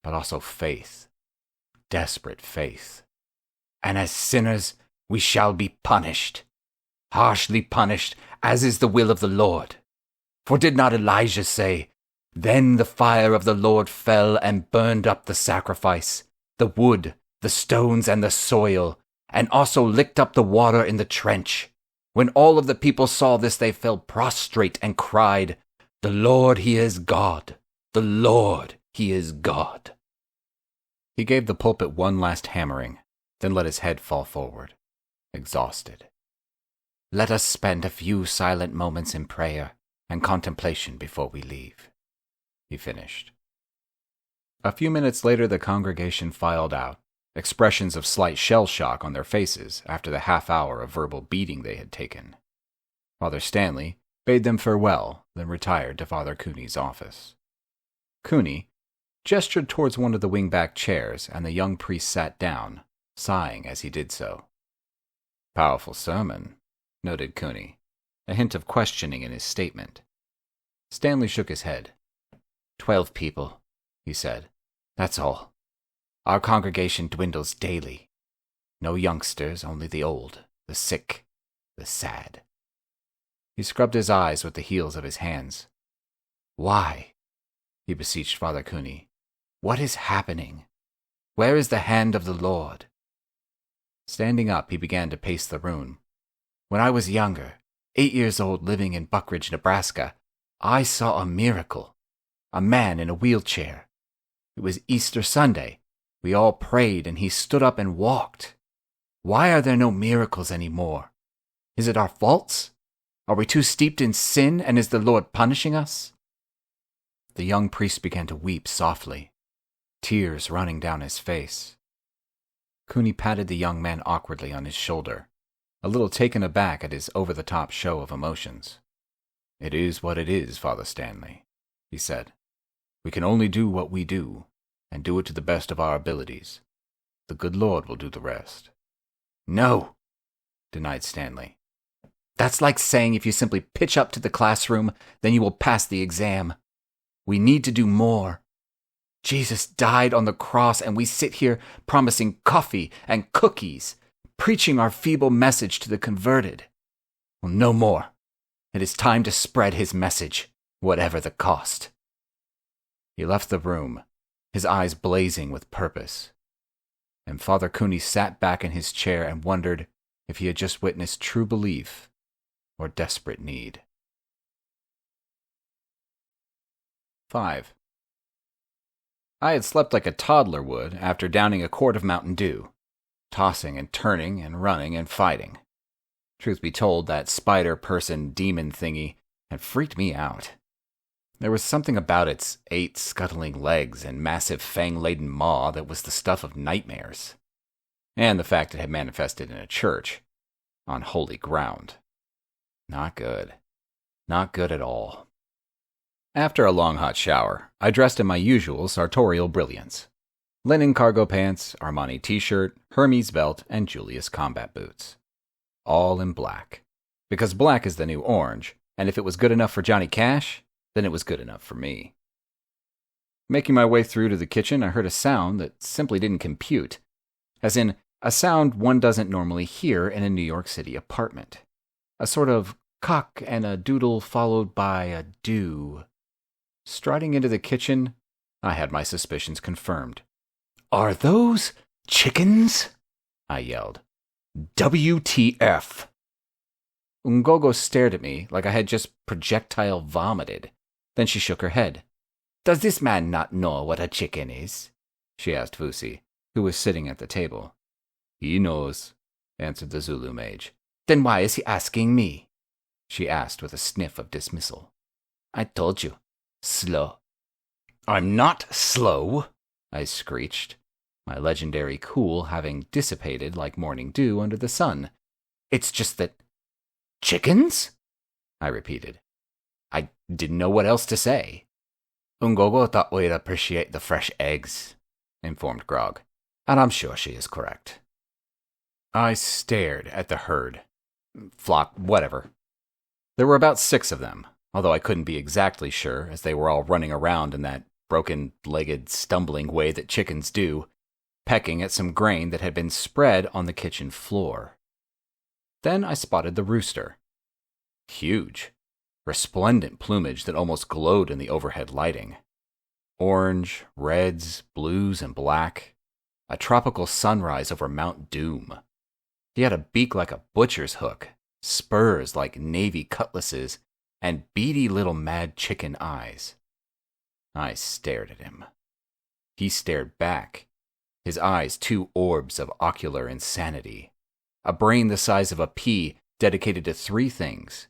but also faith, desperate faith. And as sinners we shall be punished, harshly punished, as is the will of the Lord. For did not Elijah say, Then the fire of the Lord fell and burned up the sacrifice, the wood, the stones, and the soil, and also licked up the water in the trench. When all of the people saw this, they fell prostrate and cried, The Lord, he is God. The Lord, he is God. He gave the pulpit one last hammering, then let his head fall forward, exhausted. Let us spend a few silent moments in prayer and contemplation before we leave, he finished. A few minutes later, the congregation filed out, expressions of slight shell shock on their faces after the half-hour of verbal beating they had taken. Father Stanley bade them farewell, then retired to Father Cooney's office. Cooney gestured towards one of the wing-back chairs, and the young priest sat down, sighing as he did so. Powerful sermon, noted Cooney, a hint of questioning in his statement. Stanley shook his head. 12 people, he said. That's all. Our congregation dwindles daily. No youngsters, only the old, the sick, the sad. He scrubbed his eyes with the heels of his hands. Why? He beseeched Father Cooney. What is happening? Where is the hand of the Lord? Standing up, he began to pace the room. When I was younger, 8 years old, living in Buckridge, Nebraska, I saw a miracle. A man in a wheelchair. It was Easter Sunday. We all prayed, and he stood up and walked. Why are there no miracles anymore? Is it our faults? Are we too steeped in sin, and is the Lord punishing us? The young priest began to weep softly, tears running down his face. Cooney patted the young man awkwardly on his shoulder, a little taken aback at his over-the-top show of emotions. It is what it is, Father Stanley, he said. We can only do what we do, and do it to the best of our abilities. The good Lord will do the rest. No, denied Stanley. That's like saying if you simply pitch up to the classroom, then you will pass the exam. We need to do more. Jesus died on the cross, and we sit here promising coffee and cookies, preaching our feeble message to the converted. Well, no more. It is time to spread his message, whatever the cost. He left the room, his eyes blazing with purpose. And Father Cooney sat back in his chair and wondered if he had just witnessed true belief or desperate need. 5. I had slept like a toddler would after downing a quart of Mountain Dew, tossing and turning and running and fighting. Truth be told, that spider-person-demon thingy had freaked me out. There was something about its 8 scuttling legs and massive fang-laden maw that was the stuff of nightmares. And the fact it had manifested in a church, on holy ground. Not good. Not good at all. After a long hot shower, I dressed in my usual sartorial brilliance. Linen cargo pants, Armani t-shirt, Hermes belt, and Julius combat boots. All in black. Because black is the new orange, and if it was good enough for Johnny Cash, then it was good enough for me. Making my way through to the kitchen, I heard a sound that simply didn't compute. As in, a sound one doesn't normally hear in a New York City apartment. A sort of cock and a doodle followed by a do. Striding into the kitchen, I had my suspicions confirmed. "Are those chickens?" I yelled. "WTF!" Ungogo stared at me like I had just projectile vomited. Then she shook her head. "Does this man not know what a chicken is?" she asked Vusi, who was sitting at the table. "He knows," answered the Zulu mage. "Then why is he asking me?" she asked with a sniff of dismissal. "I told you. Slow." "I'm not slow," I screeched, my legendary cool having dissipated like morning dew under the sun. "It's just that—" "Chickens?" I repeated. I didn't know what else to say. "Ungogo thought we'd appreciate the fresh eggs," informed Grog, "and I'm sure she is correct." I stared at the herd. Flock, whatever. There were about 6 of them, although I couldn't be exactly sure, as they were all running around in that broken-legged, stumbling way that chickens do, pecking at some grain that had been spread on the kitchen floor. Then I spotted the rooster. Huge, resplendent plumage that almost glowed in the overhead lighting. Orange, reds, blues, and black. A tropical sunrise over Mount Doom. He had a beak like a butcher's hook, spurs like navy cutlasses, and beady little mad chicken eyes. I stared at him. He stared back, his eyes 2 orbs of ocular insanity. A brain the size of a pea dedicated to 3 things: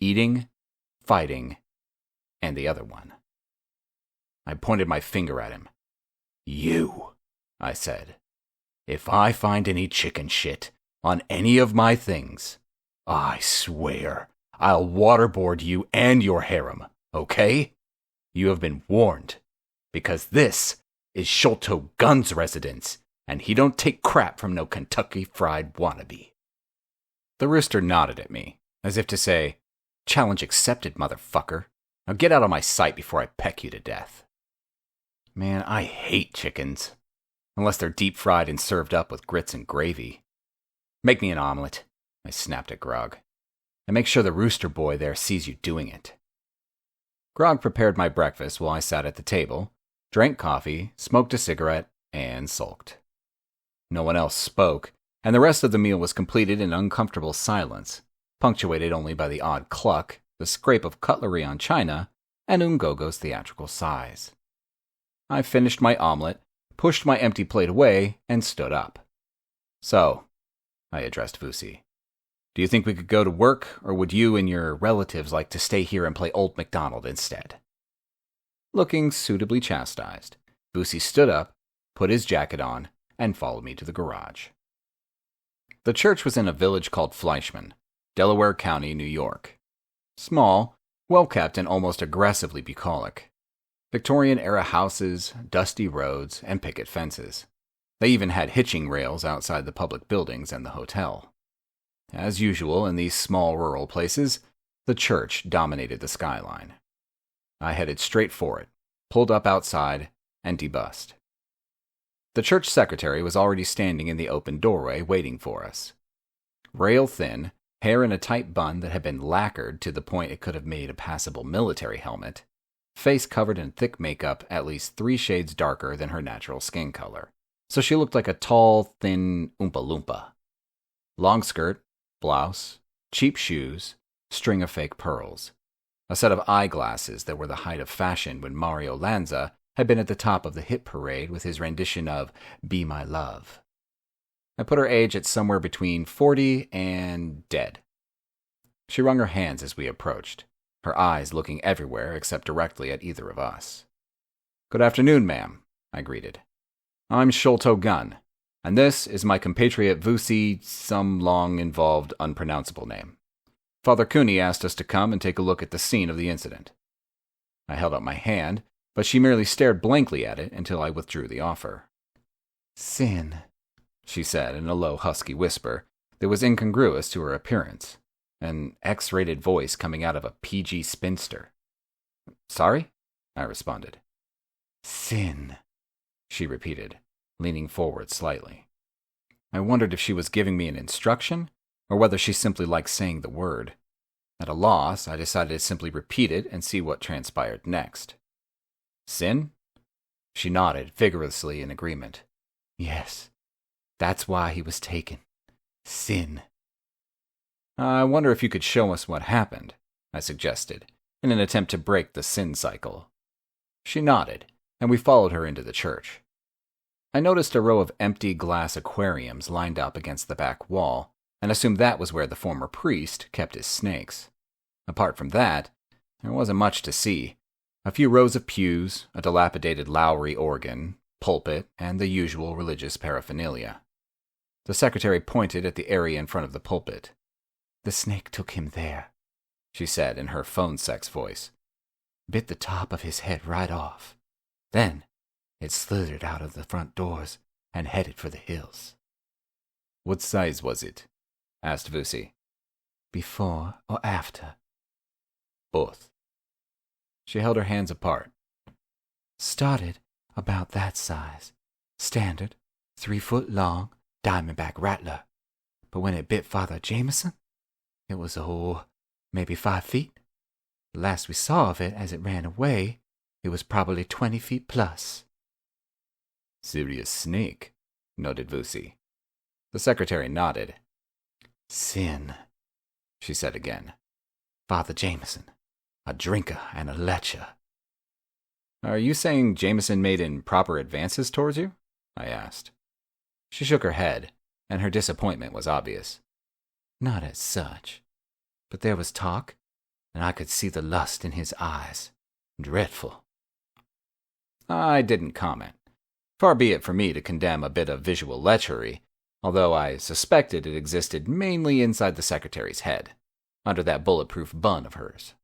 eating, fighting, and the other one. I pointed my finger at him. "You," I said. "If I find any chicken shit on any of my things, I swear I'll waterboard you and your harem, okay? You have been warned, because this is Sholto Gunn's residence, and he don't take crap from no Kentucky Fried wannabe." The rooster nodded at me, as if to say, "Challenge accepted, motherfucker. Now get out of my sight before I peck you to death." Man, I hate chickens. Unless they're deep-fried and served up with grits and gravy. "Make me an omelet," I snapped at Grog. "And make sure the rooster boy there sees you doing it." Grog prepared my breakfast while I sat at the table, drank coffee, smoked a cigarette, and sulked. No one else spoke, and the rest of the meal was completed in uncomfortable silence, punctuated only by the odd cluck, the scrape of cutlery on china, and Ungogo's theatrical sighs. I finished my omelet, pushed my empty plate away, and stood up. "So," I addressed Vusi, "do you think we could go to work, or would you and your relatives like to stay here and play Old MacDonald instead?" Looking suitably chastised, Vusi stood up, put his jacket on, and followed me to the garage. The church was in a village called Fleischman, Delaware County, New York. Small, well-kept, and almost aggressively bucolic. Victorian-era houses, dusty roads, and picket fences. They even had hitching rails outside the public buildings and the hotel. As usual in these small rural places, the church dominated the skyline. I headed straight for it, pulled up outside, and debussed. The church secretary was already standing in the open doorway waiting for us. Rail-thin, hair in a tight bun that had been lacquered to the point it could have made a passable military helmet, face covered in thick makeup at least 3 shades darker than her natural skin color, so she looked like a tall, thin Oompa Loompa. Long skirt, blouse, cheap shoes, string of fake pearls, a set of eyeglasses that were the height of fashion when Mario Lanza had been at the top of the hit parade with his rendition of Be My Love. I put her age at somewhere between 40 and dead. She wrung her hands as we approached, her eyes looking everywhere except directly at either of us. "Good afternoon, ma'am," I greeted. "I'm Sholto Gunn, and this is my compatriot Vusi, some long-involved, unpronounceable name. Father Cooney asked us to come and take a look at the scene of the incident." I held out my hand, but she merely stared blankly at it until I withdrew the offer. "Sin," she said in a low, husky whisper that was incongruous to her appearance, an X-rated voice coming out of a PG spinster. "Sorry?" I responded. "Sin," she repeated, leaning forward slightly. I wondered if she was giving me an instruction, or whether she simply liked saying the word. At a loss, I decided to simply repeat it and see what transpired next. "Sin?" She nodded vigorously in agreement. "Yes, that's why he was taken. Sin." "I wonder if you could show us what happened," I suggested, in an attempt to break the sin cycle. She nodded, and we followed her into the church. I noticed a row of empty glass aquariums lined up against the back wall, and assumed that was where the former priest kept his snakes. Apart from that, there wasn't much to see. A few rows of pews, a dilapidated Lowry organ, pulpit, and the usual religious paraphernalia. The secretary pointed at the area in front of the pulpit. "The snake took him there," she said in her phone sex voice. "Bit the top of his head right off. Then it slithered out of the front doors and headed for the hills." "What size was it?" asked Vusi. "Before or after?" "Both." She held her hands apart. "Started about that size. Standard, 3 foot long, diamondback rattler. But when it bit Father Jameson, it was, maybe 5 feet. The last we saw of it as it ran away, it was probably 20 feet plus." "Serious snake," noted Vusi. The secretary nodded. "Sin," she said again. "Father Jameson, a drinker and a lecher." "Are you saying Jameson made improper advances towards you?" I asked. She shook her head, and her disappointment was obvious. "Not as such. But there was talk, and I could see the lust in his eyes. Dreadful." I didn't comment. Far be it for me to condemn a bit of visual lechery, although I suspected it existed mainly inside the secretary's head, under that bulletproof bun of hers.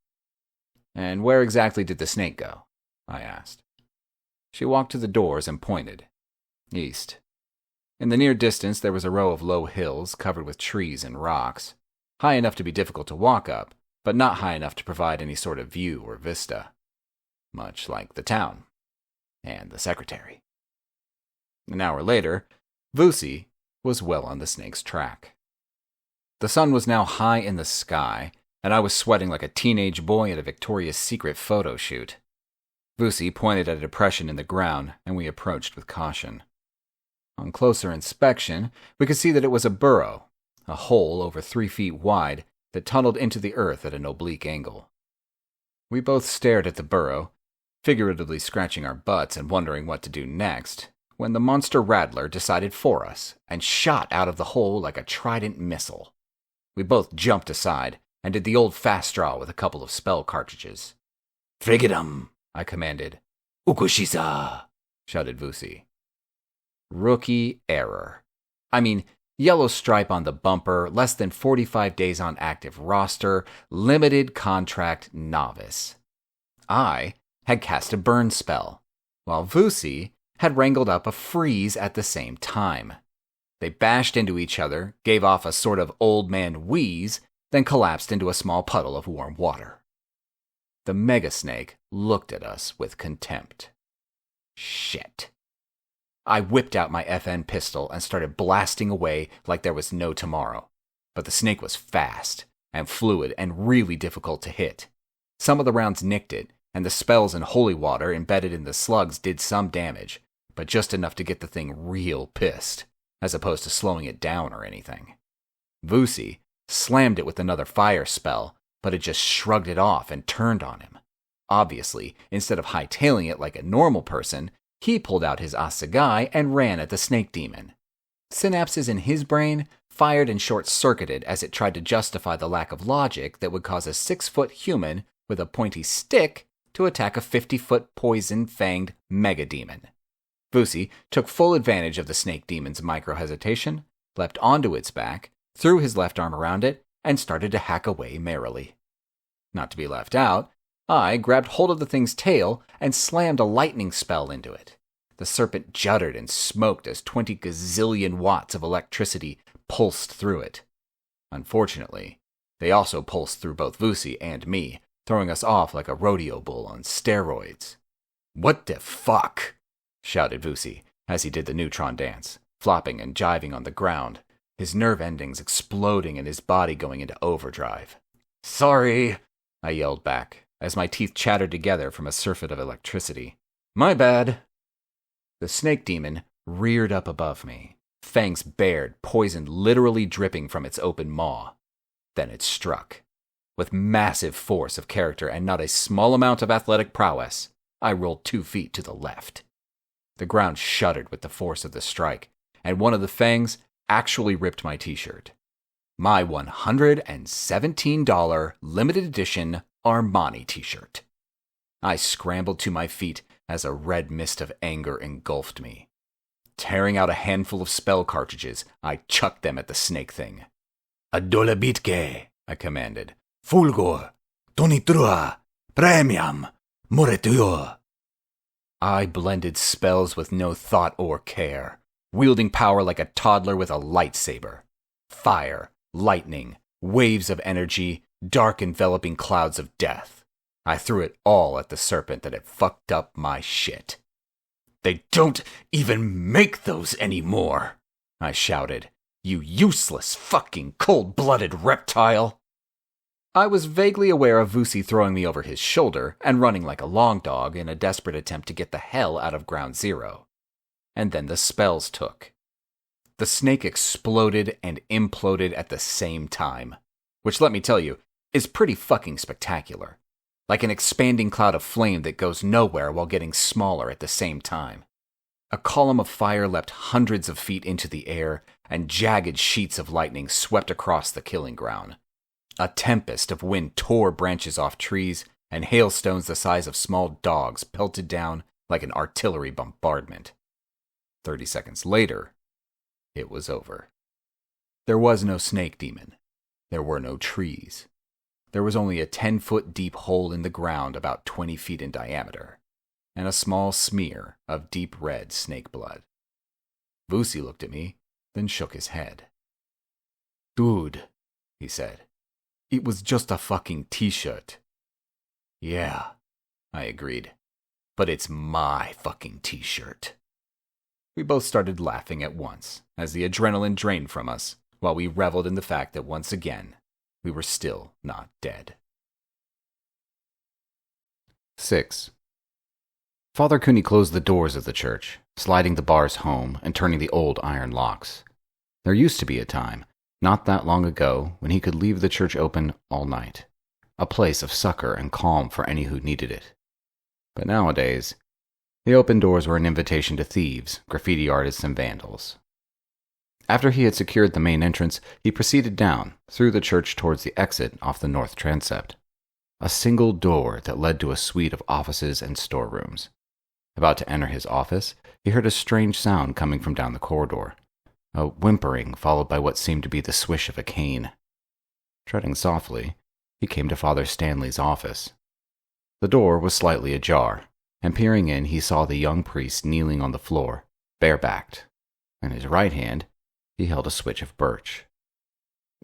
"And where exactly did the snake go?" I asked. She walked to the doors and pointed. East. In the near distance there was a row of low hills covered with trees and rocks, high enough to be difficult to walk up, but not high enough to provide any sort of view or vista. Much like the town. And the secretary. An hour later, Vusi was well on the snake's track. The sun was now high in the sky, and I was sweating like a teenage boy at a Victoria's Secret photo shoot. Vusi pointed at a depression in the ground, and we approached with caution. On closer inspection, we could see that it was a burrow, a hole over 3 feet wide that tunneled into the earth at an oblique angle. We both stared at the burrow, figuratively scratching our butts and wondering what to do next, when the monster rattler decided for us and shot out of the hole like a trident missile. We both jumped aside and did the old fast draw with a couple of spell cartridges. "Frigidum," I commanded. "Ukushisa," shouted Vusi. Rookie error. I mean, yellow stripe on the bumper, less than 45 days on active roster, limited contract novice. I had cast a burn spell, while Vusi had wrangled up a freeze at the same time. They bashed into each other, gave off a sort of old man wheeze, then collapsed into a small puddle of warm water. The mega snake looked at us with contempt. Shit. I whipped out my FN pistol and started blasting away like there was no tomorrow. but the snake was fast and fluid and really difficult to hit. Some of the rounds nicked it, and the spells and holy water embedded in the slugs did some damage, but just enough to get the thing real pissed, as opposed to slowing it down or anything. Vusi slammed it with another fire spell, but it just shrugged it off and turned on him. Obviously, instead of hightailing it like a normal person, he pulled out his assegai and ran at the snake demon. Synapses in his brain fired and short-circuited as it tried to justify the lack of logic that would cause a 6-foot human with a pointy stick to attack a 50-foot poison-fanged mega-demon. Vusi took full advantage of the snake demon's micro-hesitation, leapt onto its back, threw his left arm around it, and started to hack away merrily. Not to be left out, I grabbed hold of the thing's tail and slammed a lightning spell into it. The serpent juddered and smoked as 20 gazillion watts of electricity pulsed through it. Unfortunately, they also pulsed through both Vusi and me, throwing us off like a rodeo bull on steroids. "What the fuck?" shouted Vusi as he did the neutron dance, flopping and jiving on the ground, his nerve endings exploding and his body going into overdrive. "Sorry," I yelled back, as my teeth chattered together from a surfeit of electricity. "My bad." The snake demon reared up above me, fangs bared, poison literally dripping from its open maw. Then it struck. With massive force of character and not a small amount of athletic prowess, I rolled 2 feet to the left. The ground shuddered with the force of the strike, and one of the fangs actually ripped my t-shirt. My $117 limited edition Armani t-shirt. I scrambled to my feet as a red mist of anger engulfed me. Tearing out a handful of spell cartridges, I chucked them at the snake thing. "Adolabitke," I commanded. "Fulgor, tonitrua, premium, moretuo." I blended spells with no thought or care, wielding power like a toddler with a lightsaber. Fire, lightning, waves of energy, dark enveloping clouds of death. I threw it all at the serpent that had fucked up my shit. "They don't even make those anymore," I shouted. "You useless fucking cold-blooded reptile!" I was vaguely aware of Vusi throwing me over his shoulder and running like a long dog in a desperate attempt to get the hell out of Ground Zero. And then the spells took. The snake exploded and imploded at the same time, which, let me tell you, is pretty fucking spectacular. Like an expanding cloud of flame that goes nowhere while getting smaller at the same time. A column of fire leapt hundreds of feet into the air, and jagged sheets of lightning swept across the killing ground. A tempest of wind tore branches off trees, and hailstones the size of small dogs pelted down like an artillery bombardment. 30 seconds later, it was over. There was no snake demon. There were no trees. There was only a 10-foot deep hole in the ground about 20 feet in diameter, and a small smear of deep red snake blood. Vusi looked at me, then shook his head. "Dude," he said, "it was just a fucking t-shirt." "Yeah," I agreed, "but it's my fucking t-shirt." We both started laughing at once as the adrenaline drained from us, while we reveled in the fact that once again, we were still not dead. 6. Father Cooney closed the doors of the church, sliding the bars home and turning the old iron locks. There used to be a time, not that long ago, when he could leave the church open all night, a place of succor and calm for any who needed it. But nowadays, the open doors were an invitation to thieves, graffiti artists, and vandals. After he had secured the main entrance, he proceeded down, through the church towards the exit off the north transept. A single door that led to a suite of offices and storerooms. About to enter his office, he heard a strange sound coming from down the corridor. A whimpering followed by what seemed to be the swish of a cane. Treading softly, he came to Father Stanley's office. The door was slightly ajar, and peering in he saw the young priest kneeling on the floor, barebacked. In his right hand, he held a switch of birch.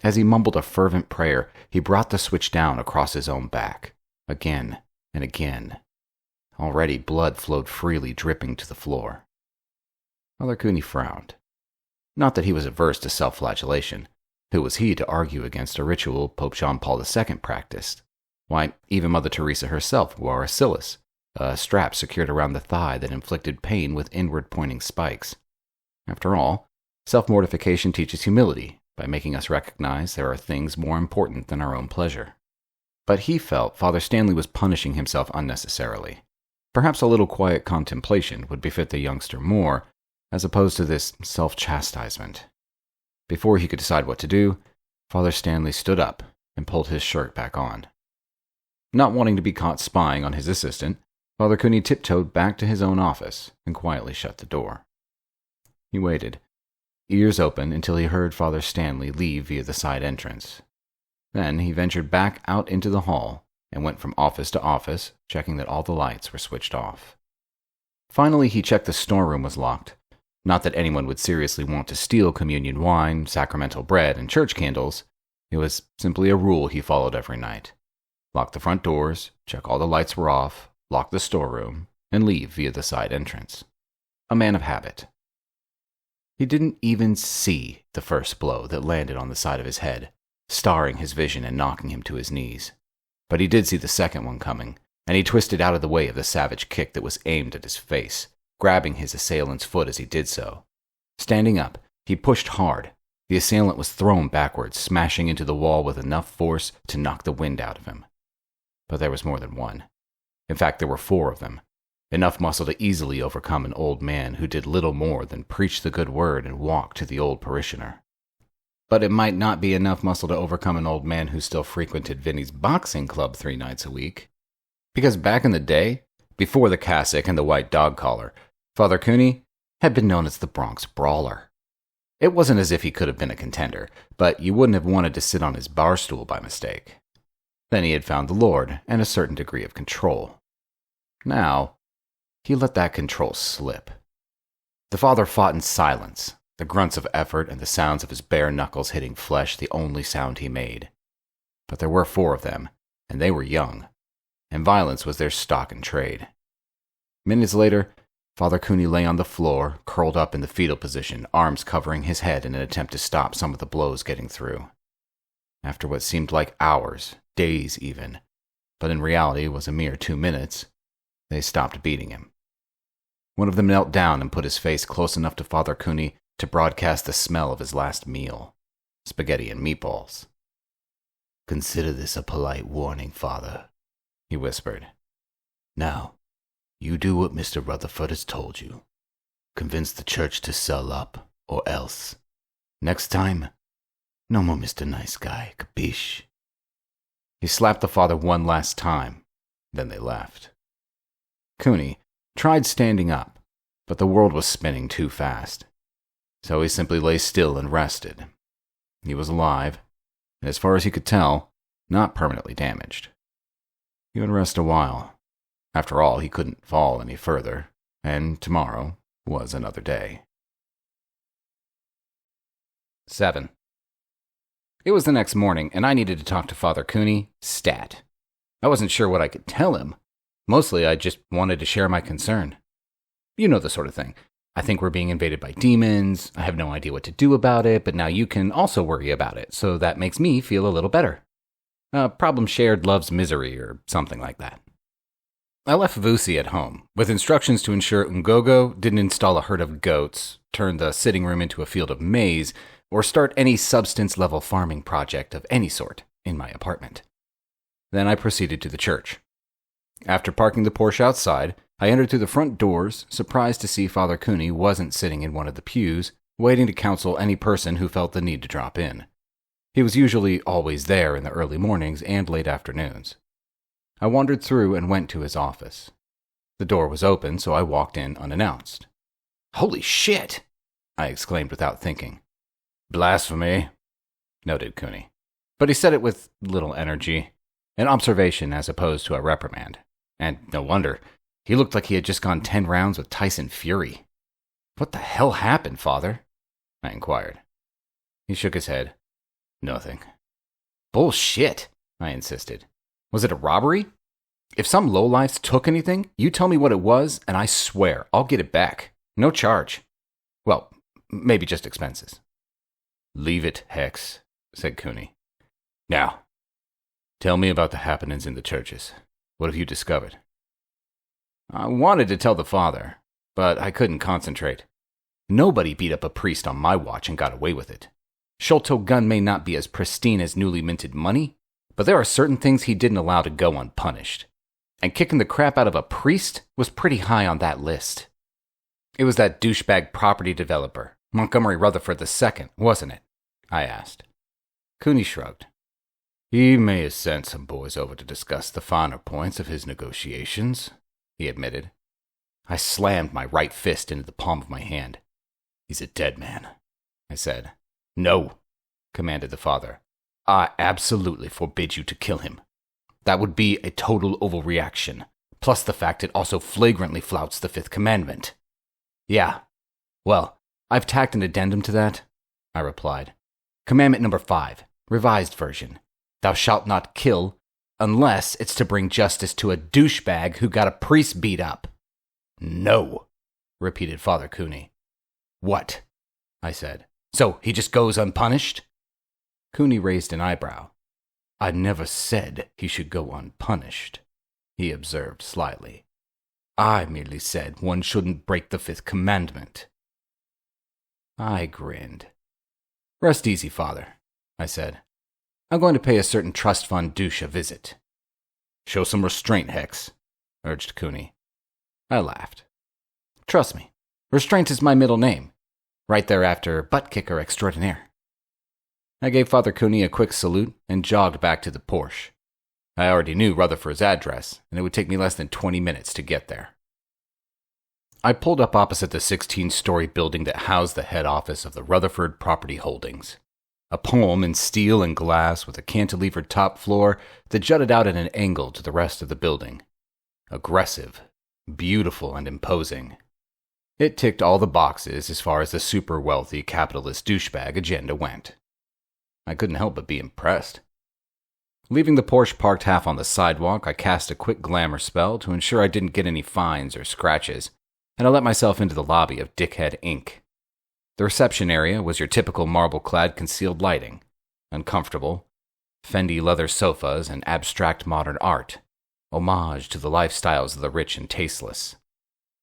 As he mumbled a fervent prayer, he brought the switch down across his own back, again and again. Already blood flowed freely, dripping to the floor. Father Cooney frowned. Not that he was averse to self-flagellation. Who was he to argue against a ritual Pope John Paul II practiced? Why, even Mother Teresa herself wore a cilice, a strap secured around the thigh that inflicted pain with inward-pointing spikes. After all, self-mortification teaches humility by making us recognize there are things more important than our own pleasure. But he felt Father Stanley was punishing himself unnecessarily. Perhaps a little quiet contemplation would befit the youngster more, as opposed to this self-chastisement. Before he could decide what to do, Father Stanley stood up and pulled his shirt back on. Not wanting to be caught spying on his assistant, Father Cooney tiptoed back to his own office and quietly shut the door. He waited, ears open until he heard Father Stanley leave via the side entrance. Then he ventured back out into the hall and went from office to office, checking that all the lights were switched off. Finally, he checked the storeroom was locked. Not that anyone would seriously want to steal communion wine, sacramental bread, and church candles. It was simply a rule he followed every night. Lock the front doors, check all the lights were off, lock the storeroom, and leave via the side entrance. A man of habit. He didn't even see the first blow that landed on the side of his head, starring his vision and knocking him to his knees. But he did see the second one coming, and he twisted out of the way of the savage kick that was aimed at his face, grabbing his assailant's foot as he did so. Standing up, he pushed hard. The assailant was thrown backwards, smashing into the wall with enough force to knock the wind out of him. But there was more than one. In fact, there were 4 of them. Enough muscle to easily overcome an old man who did little more than preach the good word and walk to the old parishioner. But it might not be enough muscle to overcome an old man who still frequented Vinny's boxing club 3 nights a week. Because back in the day, before the cassock and the white dog collar, Father Cooney had been known as the Bronx Brawler. It wasn't as if he could have been a contender, but you wouldn't have wanted to sit on his bar stool by mistake. Then he had found the Lord and a certain degree of control. Now, he let that control slip. The father fought in silence, the grunts of effort and the sounds of his bare knuckles hitting flesh the only sound he made. But there were 4 of them, and they were young, and violence was their stock in trade. Minutes later, Father Cooney lay on the floor, curled up in the fetal position, arms covering his head in an attempt to stop some of the blows getting through. After what seemed like hours, days even, but in reality was a mere 2 minutes, they stopped beating him. One of them knelt down and put his face close enough to Father Cooney to broadcast the smell of his last meal, spaghetti and meatballs. "Consider this a polite warning, Father," he whispered. "Now, you do what Mr. Rutherford has told you. Convince the church to sell up, or else. Next time, no more Mr. Nice Guy, capiche?" He slapped the father one last time, then they left. Cooney tried standing up, but the world was spinning too fast. So he simply lay still and rested. He was alive, and as far as he could tell, not permanently damaged. He would rest a while. After all, he couldn't fall any further, and tomorrow was another day. 7. It was the next morning, and I needed to talk to Father Cooney, stat. I wasn't sure what I could tell him. Mostly, I just wanted to share my concern. You know the sort of thing. I think we're being invaded by demons. I have no idea what to do about it, but now you can also worry about it, so that makes me feel a little better. Problem shared loves misery, or something like that. I left Vusi at home, with instructions to ensure Ngogo didn't install a herd of goats, turn the sitting room into a field of maize, or start any substance-level farming project of any sort in my apartment. Then I proceeded to the church. After parking the Porsche outside, I entered through the front doors, surprised to see Father Cooney wasn't sitting in one of the pews, waiting to counsel any person who felt the need to drop in. He was usually always there in the early mornings and late afternoons. I wandered through and went to his office. The door was open, so I walked in unannounced. "Holy shit!" I exclaimed without thinking. "Blasphemy," noted Cooney. But he said it with little energy, an observation as opposed to a reprimand. And no wonder. He looked like he had just gone 10 rounds with Tyson Fury. "What the hell happened, Father?" I inquired. He shook his head. "Nothing." "Bullshit," I insisted. "Was it a robbery? If some lowlifes took anything, you tell me what it was, and I swear I'll get it back. No charge. Well, maybe just expenses." "Leave it, Hex. said Cooney. Now, tell me about the happenings in the churches. What have you discovered? I wanted to tell the father, but I couldn't concentrate. Nobody beat up a priest on my watch and got away with it. Sholto Gunn may not be as pristine as newly minted money, but there are certain things he didn't allow to go unpunished. And kicking the crap out of a priest was pretty high on that list. It was that douchebag property developer, Montgomery Rutherford II, wasn't it? I asked. Cooney shrugged. He may have sent some boys over to discuss the finer points of his negotiations, he admitted. I slammed my right fist into the palm of my hand. He's a dead man, I said. No, commanded the father. I absolutely forbid you to kill him. That would be a total overreaction, plus the fact it also flagrantly flouts the fifth commandment. Yeah, well, I've tacked an addendum to that, I replied. Commandment number 5, revised version. Thou shalt not kill unless it's to bring justice to a douchebag who got a priest beat up. No, repeated Father Cooney. What? I said. So he just goes unpunished? Cooney raised an eyebrow. I never said he should go unpunished, he observed slyly. I merely said one shouldn't break the fifth commandment. I grinned. Rest easy, Father, I said. I'm going to pay a certain trust fund douche a visit. Show some restraint, Hex, urged Cooney. I laughed. Trust me, restraint is my middle name, right there after butt kicker extraordinaire. I gave Father Cooney a quick salute and jogged back to the Porsche. I already knew Rutherford's address, and it would take me less than 20 minutes to get there. I pulled up opposite the 16-story building that housed the head office of the Rutherford Property Holdings. A poem in steel and glass with a cantilevered top floor that jutted out at an angle to the rest of the building. Aggressive, beautiful, and imposing. It ticked all the boxes as far as the super-wealthy capitalist douchebag agenda went. I couldn't help but be impressed. Leaving the Porsche parked half on the sidewalk, I cast a quick glamour spell to ensure I didn't get any fines or scratches, and I let myself into the lobby of Dickhead Inc. The reception area was your typical marble-clad concealed lighting, uncomfortable, Fendi leather sofas and abstract modern art, homage to the lifestyles of the rich and tasteless.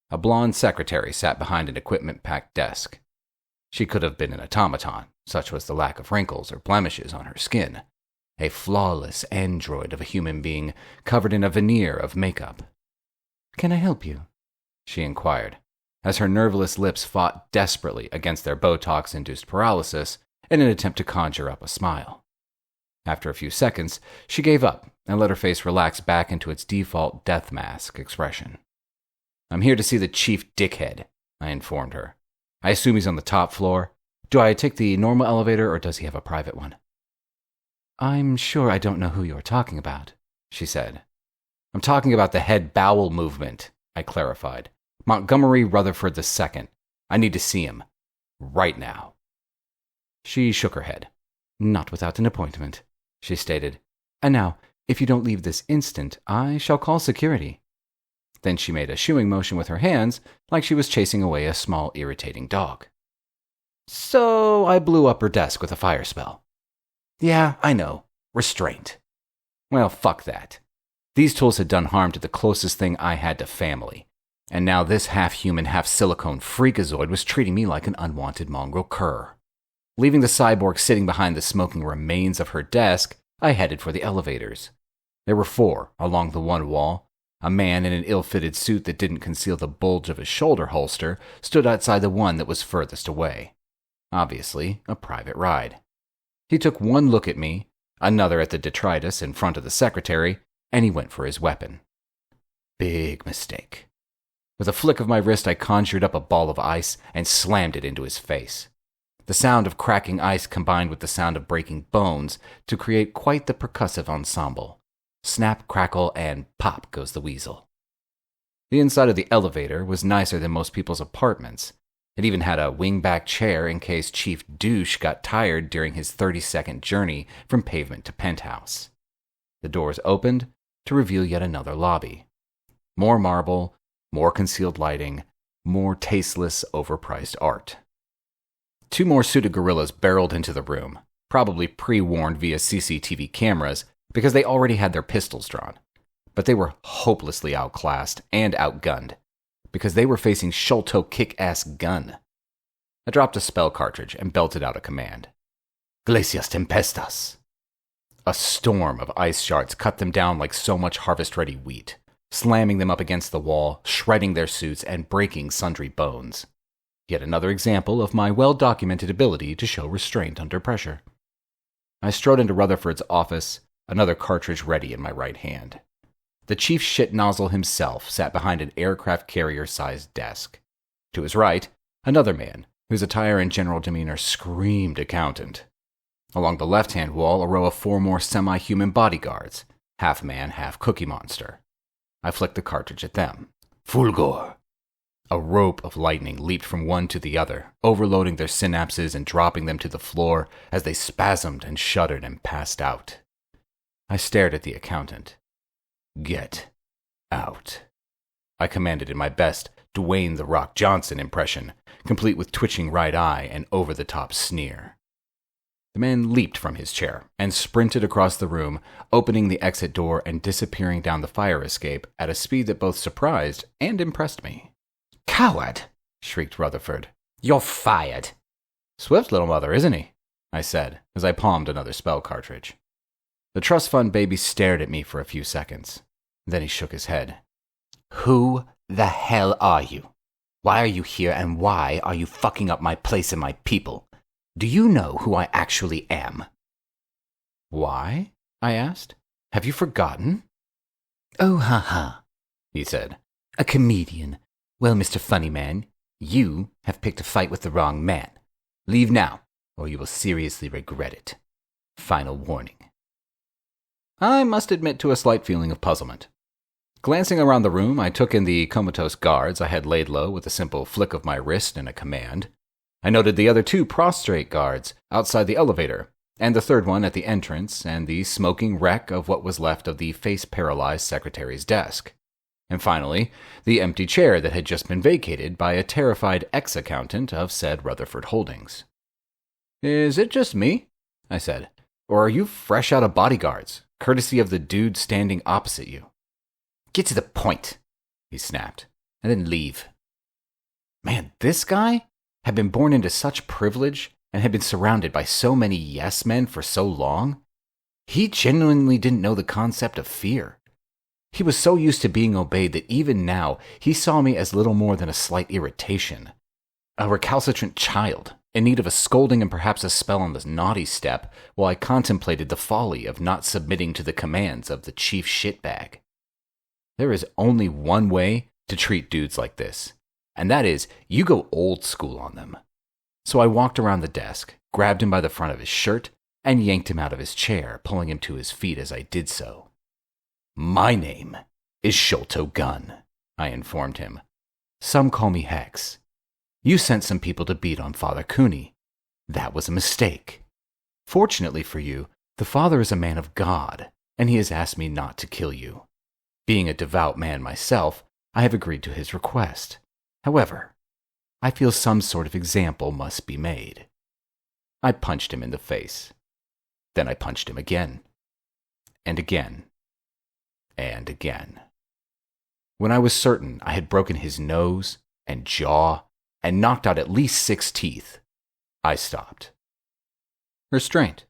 A blonde secretary sat behind an equipment-packed desk. She could have been an automaton, such was the lack of wrinkles or blemishes on her skin, a flawless android of a human being covered in a veneer of makeup. "Can I help you?" she inquired, as her nerveless lips fought desperately against their Botox-induced paralysis in an attempt to conjure up a smile. After a few seconds, she gave up and let her face relax back into its default death mask expression. "I'm here to see the chief dickhead," I informed her. "I assume he's on the top floor. Do I take the normal elevator or does he have a private one?" "I'm sure I don't know who you're talking about," she said. "I'm talking about the head bowel movement," I clarified. "Montgomery Rutherford II. I need to see him. Right now." She shook her head. "Not without an appointment," she stated. "And now, if you don't leave this instant, I shall call security." Then she made a shooing motion with her hands, like she was chasing away a small, irritating dog. So I blew up her desk with a fire spell. Yeah, I know. Restraint. Well, fuck that. These tools had done harm to the closest thing I had to family, and now this half-human, half-silicone freakazoid was treating me like an unwanted mongrel cur. Leaving the cyborg sitting behind the smoking remains of her desk, I headed for the elevators. There were 4 along the one wall. A man in an ill-fitted suit that didn't conceal the bulge of his shoulder holster stood outside the one that was furthest away. Obviously, a private ride. He took one look at me, another at the detritus in front of the secretary, and he went for his weapon. Big mistake. With a flick of my wrist, I conjured up a ball of ice and slammed it into his face. The sound of cracking ice combined with the sound of breaking bones to create quite the percussive ensemble. Snap, crackle, and pop goes the weasel. The inside of the elevator was nicer than most people's apartments. It even had a wing-back chair in case Chief Douche got tired during his 30-second journey from pavement to penthouse. The doors opened to reveal yet another lobby. More marble, more concealed lighting, more tasteless, overpriced art. 2 more suited gorillas barreled into the room, probably pre-warned via CCTV cameras because they already had their pistols drawn. But they were hopelessly outclassed and outgunned because they were facing Sholto Kick-Ass Gunn. I dropped a spell cartridge and belted out a command. Glacias tempestas. A storm of ice shards cut them down like so much harvest-ready wheat, slamming them up against the wall, shredding their suits, and breaking sundry bones. Yet another example of my well-documented ability to show restraint under pressure. I strode into Rutherford's office, another cartridge ready in my right hand. The chief shit nozzle himself sat behind an aircraft carrier-sized desk. To his right, another man, whose attire and general demeanor screamed accountant. Along the left-hand wall, a row of 4 more semi-human bodyguards, half man, half cookie monster. I flicked the cartridge at them. Fulgor! A rope of lightning leaped from one to the other, overloading their synapses and dropping them to the floor as they spasmed and shuddered and passed out. I stared at the accountant. Get out. I commanded in my best Dwayne "The Rock" Johnson impression, complete with twitching right eye and over-the-top sneer. The man leaped from his chair and sprinted across the room, opening the exit door and disappearing down the fire escape at a speed that both surprised and impressed me. Coward! Shrieked Rutherford. You're fired! Swift little mother, isn't he? I said, as I palmed another spell cartridge. The trust fund baby stared at me for a few seconds. Then he shook his head. Who the hell are you? Why are you here, and why are you fucking up my place and my people? Do you know who I actually am? Why? I asked. Have you forgotten? Oh, ha, he said. A comedian. Well, Mr. Funny Man, you have picked a fight with the wrong man. Leave now, or you will seriously regret it. Final warning. I must admit to a slight feeling of puzzlement. Glancing around the room, I took in the comatose guards I had laid low with a simple flick of my wrist and a command. I noted the other 2 prostrate guards outside the elevator, and the third one at the entrance, and the smoking wreck of what was left of the face-paralyzed secretary's desk. And finally, the empty chair that had just been vacated by a terrified ex-accountant of said Rutherford Holdings. Is it just me? I said. Or are you fresh out of bodyguards, courtesy of the dude standing opposite you? Get to the point, he snapped, and then leave. Man, this guy had been born into such privilege and had been surrounded by so many yes men for so long. He genuinely didn't know the concept of fear. He was so used to being obeyed that even now he saw me as little more than a slight irritation. A recalcitrant child, in need of a scolding and perhaps a spell on the naughty step, while I contemplated the folly of not submitting to the commands of the chief shitbag. There is only one way to treat dudes like this, and that is you go old school on them. So I walked around the desk, grabbed him by the front of his shirt, and yanked him out of his chair, pulling him to his feet as I did so. My name is Sholto Gunn, I informed him. Some call me Hex. You sent some people to beat on Father Cooney. That was a mistake. Fortunately for you, the Father is a man of God, and he has asked me not to kill you. Being a devout man myself, I have agreed to his request. However, I feel some sort of example must be made. I punched him in the face. Then I punched him again. And again. And again. When I was certain I had broken his nose and jaw and knocked out at least 6 teeth, I stopped. Restraint.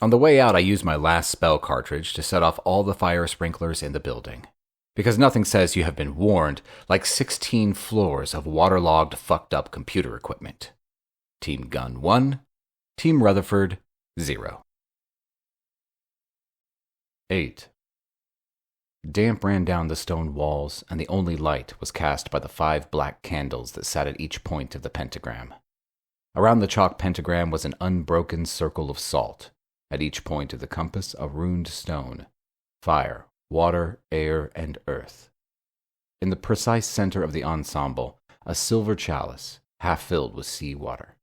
On the way out, I used my last spell cartridge to set off all the fire sprinklers in the building, because nothing says you have been warned like 16 floors of waterlogged, fucked-up computer equipment. Team Gunn 1, Team Rutherford 0. 8. Damp ran down the stone walls, and the only light was cast by the 5 black candles that sat at each point of the pentagram. Around the chalk pentagram was an unbroken circle of salt. At each point of the compass, a runed stone. Fire, water, air, and earth. In the precise center of the ensemble, a silver chalice, half filled with sea water.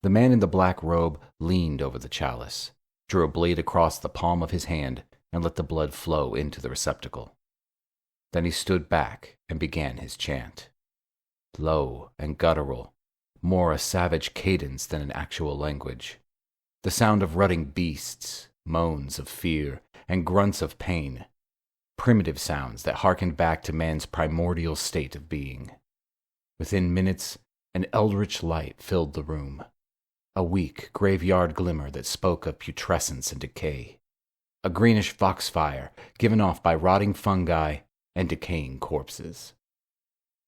The man in the black robe leaned over the chalice, drew a blade across the palm of his hand, and let the blood flow into the receptacle. Then he stood back and began his chant. Low and guttural, more a savage cadence than an actual language. The sound of rutting beasts, moans of fear, and grunts of pain. Primitive sounds that harkened back to man's primordial state of being. Within minutes, an eldritch light filled the room. A weak graveyard glimmer that spoke of putrescence and decay. A greenish foxfire given off by rotting fungi and decaying corpses.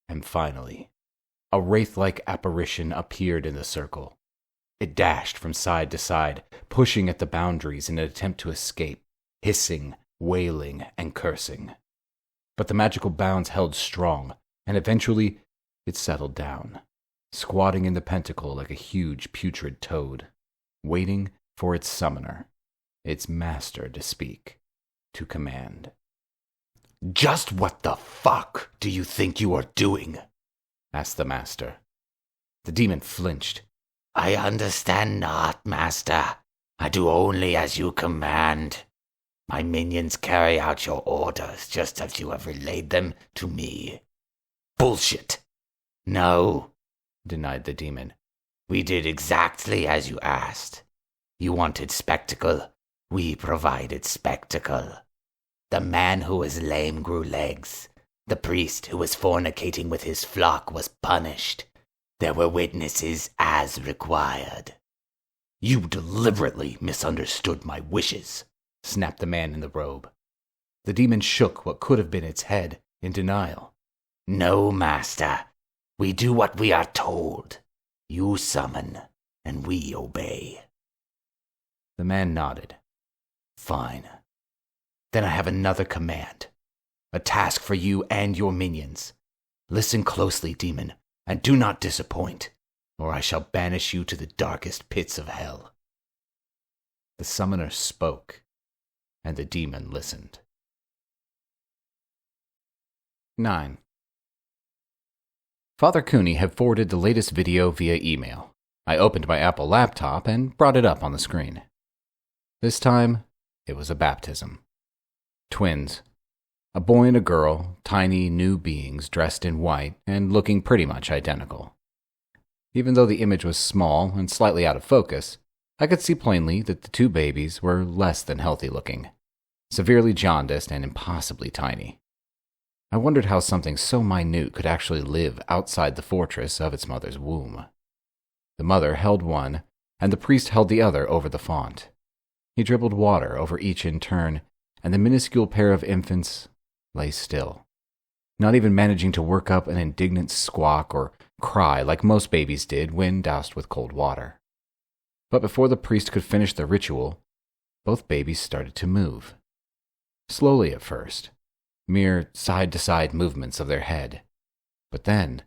And finally, a wraith-like apparition appeared in the circle. It dashed from side to side, pushing at the boundaries in an attempt to escape, hissing, wailing, and cursing. But the magical bounds held strong, and eventually it settled down, squatting in the pentacle like a huge putrid toad, waiting for its summoner, its master, to speak, to command. "Just what the fuck do you think you are doing?" asked the master. The demon flinched. "I understand not, master. I do only as you command. My minions carry out your orders just as you have relayed them to me." "Bullshit." "No," denied the demon. "We did exactly as you asked. You wanted spectacle. We provided spectacle. The man who was lame grew legs. The priest who was fornicating with his flock was punished. There were witnesses as required." "You deliberately misunderstood my wishes," snapped the man in the robe. The demon shook what could have been its head in denial. "No, master. We do what we are told. You summon, and we obey." The man nodded. "Fine. Then I have another command. A task for you and your minions. Listen closely, demon, and do not disappoint, or I shall banish you to the darkest pits of hell." The summoner spoke, and the demon listened. 9. Father Cooney had forwarded the latest video via email. I opened my Apple laptop and brought it up on the screen. This time, it was a baptism. Twins. A boy and a girl, tiny new beings dressed in white and looking pretty much identical. Even though the image was small and slightly out of focus, I could see plainly that the two babies were less than healthy looking, severely jaundiced and impossibly tiny. I wondered how something so minute could actually live outside the fortress of its mother's womb. The mother held one, and the priest held the other over the font. He dribbled water over each in turn, and the minuscule pair of infants lay still, not even managing to work up an indignant squawk or cry like most babies did when doused with cold water. But before the priest could finish the ritual, both babies started to move. Slowly at first, mere side-to-side movements of their head. But then,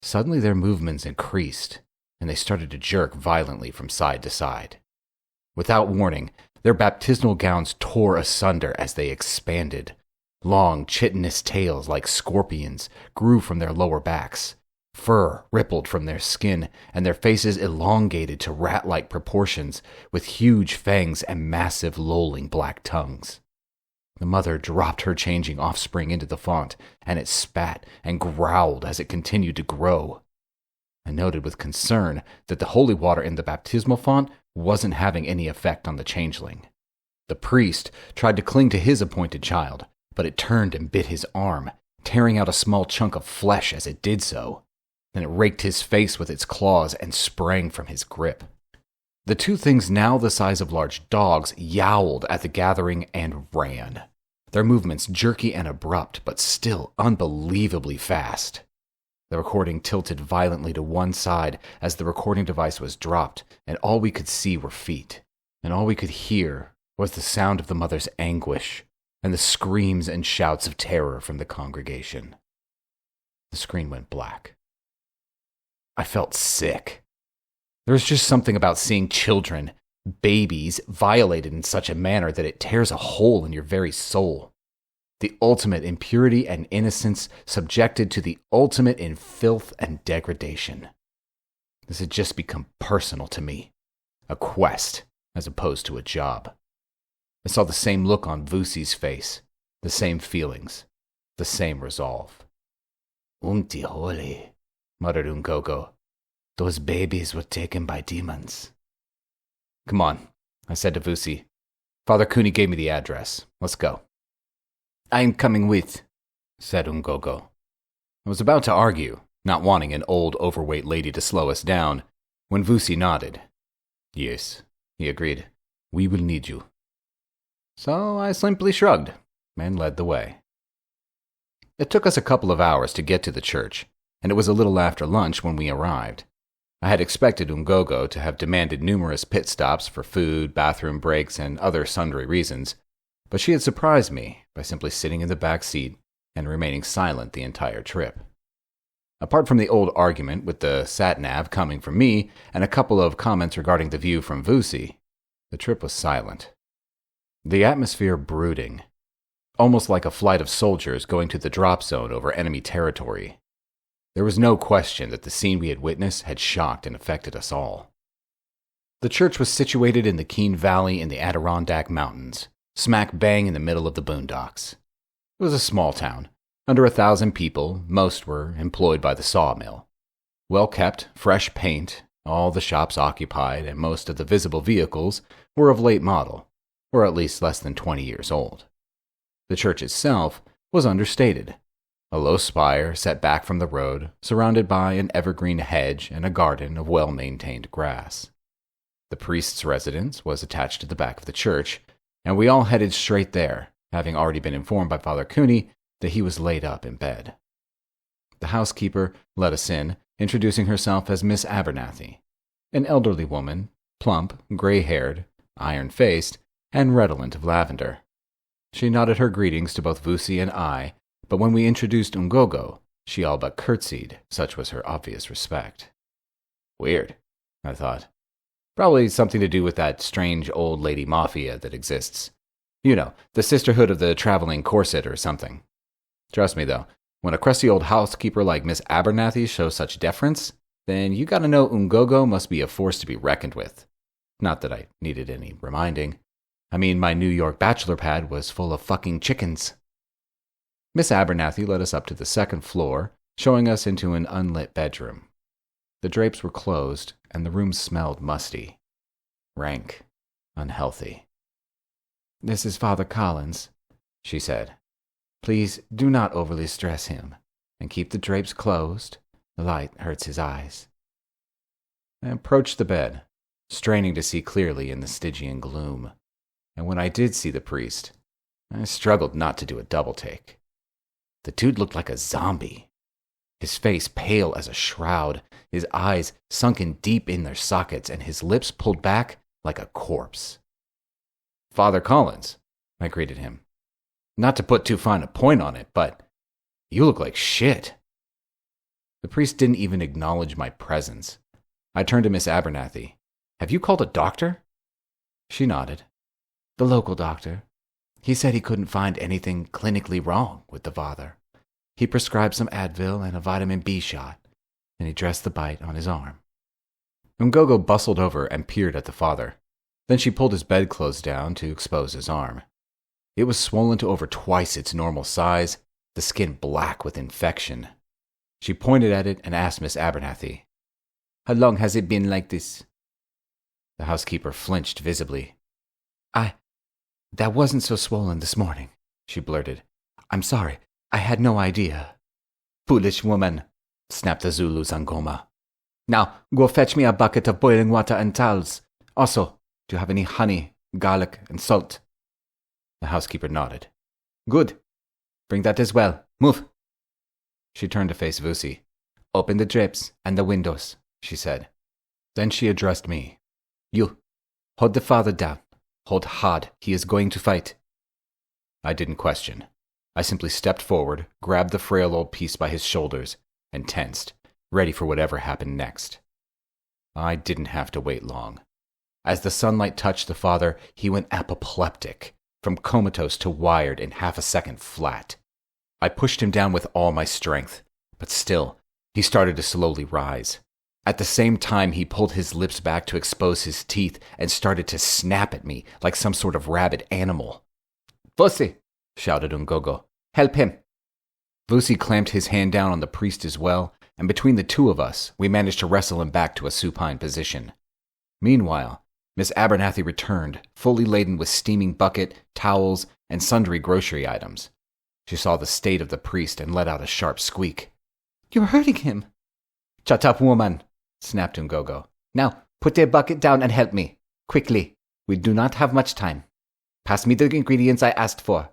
suddenly their movements increased, and they started to jerk violently from side to side. Without warning, their baptismal gowns tore asunder as they expanded. Long, chitinous tails like scorpions grew from their lower backs. Fur rippled from their skin, and their faces elongated to rat-like proportions, with huge fangs and massive, lolling black tongues. The mother dropped her changing offspring into the font, and it spat and growled as it continued to grow. I noted with concern that the holy water in the baptismal font wasn't having any effect on the changeling. The priest tried to cling to his appointed child, but it turned and bit his arm, tearing out a small chunk of flesh as it did so. Then it raked his face with its claws and sprang from his grip. The two things, now the size of large dogs, yowled at the gathering and ran. Their movements jerky and abrupt, but still unbelievably fast. The recording tilted violently to one side as the recording device was dropped, and all we could see were feet. And all we could hear was the sound of the mother's anguish and the screams and shouts of terror from the congregation. The screen went black. I felt sick. There was just something about seeing children, babies, violated in such a manner that it tears a hole in your very soul. The ultimate in purity and innocence subjected to the ultimate in filth and degradation. This had just become personal to me, a quest as opposed to a job. I saw the same look on Vusi's face, the same feelings, the same resolve. "Umti holy," muttered Ungogo. "Those babies were taken by demons." Come on, I said to Vusi. Father Cooney gave me the address. Let's go. I am coming with, said Ngogo. I was about to argue, not wanting an old, overweight lady to slow us down, when Vusi nodded. Yes, he agreed. We will need you. So I simply shrugged and led the way. It took us a couple of hours to get to the church, and it was a little after lunch when we arrived. I had expected Ngogo to have demanded numerous pit stops for food, bathroom breaks, and other sundry reasons, but she had surprised me by simply sitting in the back seat and remaining silent the entire trip. Apart from the old argument with the sat-nav coming from me and a couple of comments regarding the view from Vusi, the trip was silent. The atmosphere brooding, almost like a flight of soldiers going to the drop zone over enemy territory. There was no question that the scene we had witnessed had shocked and affected us all. The church was situated in the Keene Valley in the Adirondack Mountains, smack bang in the middle of the boondocks. It was a small town, under 1,000 people. Most were employed by the sawmill. Well kept, fresh paint, all the shops occupied, and most of the visible vehicles were of late model, or at least less than 20 years old. The church itself was understated. A low spire set back from the road, surrounded by an evergreen hedge and a garden of well-maintained grass. The priest's residence was attached to the back of the church, and we all headed straight there, having already been informed by Father Cooney that he was laid up in bed. The housekeeper let us in, introducing herself as Miss Abernathy, an elderly woman, plump, gray-haired, iron-faced, and redolent of lavender. She nodded her greetings to both Vusi and I, but when we introduced Ngogo, she all but curtsied, such was her obvious respect. Weird, I thought. Probably something to do with that strange old lady mafia that exists. You know, the Sisterhood of the Traveling Corset or something. Trust me, though, when a crusty old housekeeper like Miss Abernathy shows such deference, then you gotta know Ngogo must be a force to be reckoned with. Not that I needed any reminding. I mean, my New York bachelor pad was full of fucking chickens. Miss Abernathy led us up to the second floor, showing us into an unlit bedroom. The drapes were closed, and the room smelled musty. Rank. Unhealthy. This is Father Collins, she said. Please do not overly stress him, and keep the drapes closed. The light hurts his eyes. I approached the bed, straining to see clearly in the Stygian gloom, and when I did see the priest, I struggled not to do a double take. The dude looked like a zombie. His face pale as a shroud, his eyes sunken deep in their sockets, and his lips pulled back like a corpse. Father Collins, I greeted him. Not to put too fine a point on it, but you look like shit. The priest didn't even acknowledge my presence. I turned to Miss Abernathy. Have you called a doctor? She nodded. The local doctor. He said he couldn't find anything clinically wrong with the father. He prescribed some Advil and a vitamin B shot, and he dressed the bite on his arm. Ngogo bustled over and peered at the father. Then she pulled his bedclothes down to expose his arm. It was swollen to over twice its normal size, the skin black with infection. She pointed at it and asked Miss Abernathy, How long has it been like this? The housekeeper flinched visibly. That wasn't so swollen this morning, she blurted. I'm sorry, I had no idea. Foolish woman, snapped the Zulu Zangoma. Now, go fetch me a bucket of boiling water and towels. Also, do you have any honey, garlic, and salt? The housekeeper nodded. Good. Bring that as well. Move. She turned to face Vusi. Open the drapes and the windows, she said. Then she addressed me. You, hold the father down. Hold hard. He is going to fight. I didn't question. I simply stepped forward, grabbed the frail old piece by his shoulders, and tensed, ready for whatever happened next. I didn't have to wait long. As the sunlight touched the father, he went apoplectic, from comatose to wired in half a second flat. I pushed him down with all my strength, but still, he started to slowly rise. At the same time, he pulled his lips back to expose his teeth and started to snap at me like some sort of rabid animal. Vusi, shouted Ngogo. Help him. Vusi clamped his hand down on the priest as well, and between the two of us, we managed to wrestle him back to a supine position. Meanwhile, Miss Abernathy returned, fully laden with steaming bucket, towels, and sundry grocery items. She saw the state of the priest and let out a sharp squeak. "You're hurting him." "Shut up, woman," snapped Ngogo. "Now, put the bucket down and help me. Quickly. We do not have much time. Pass me the ingredients I asked for."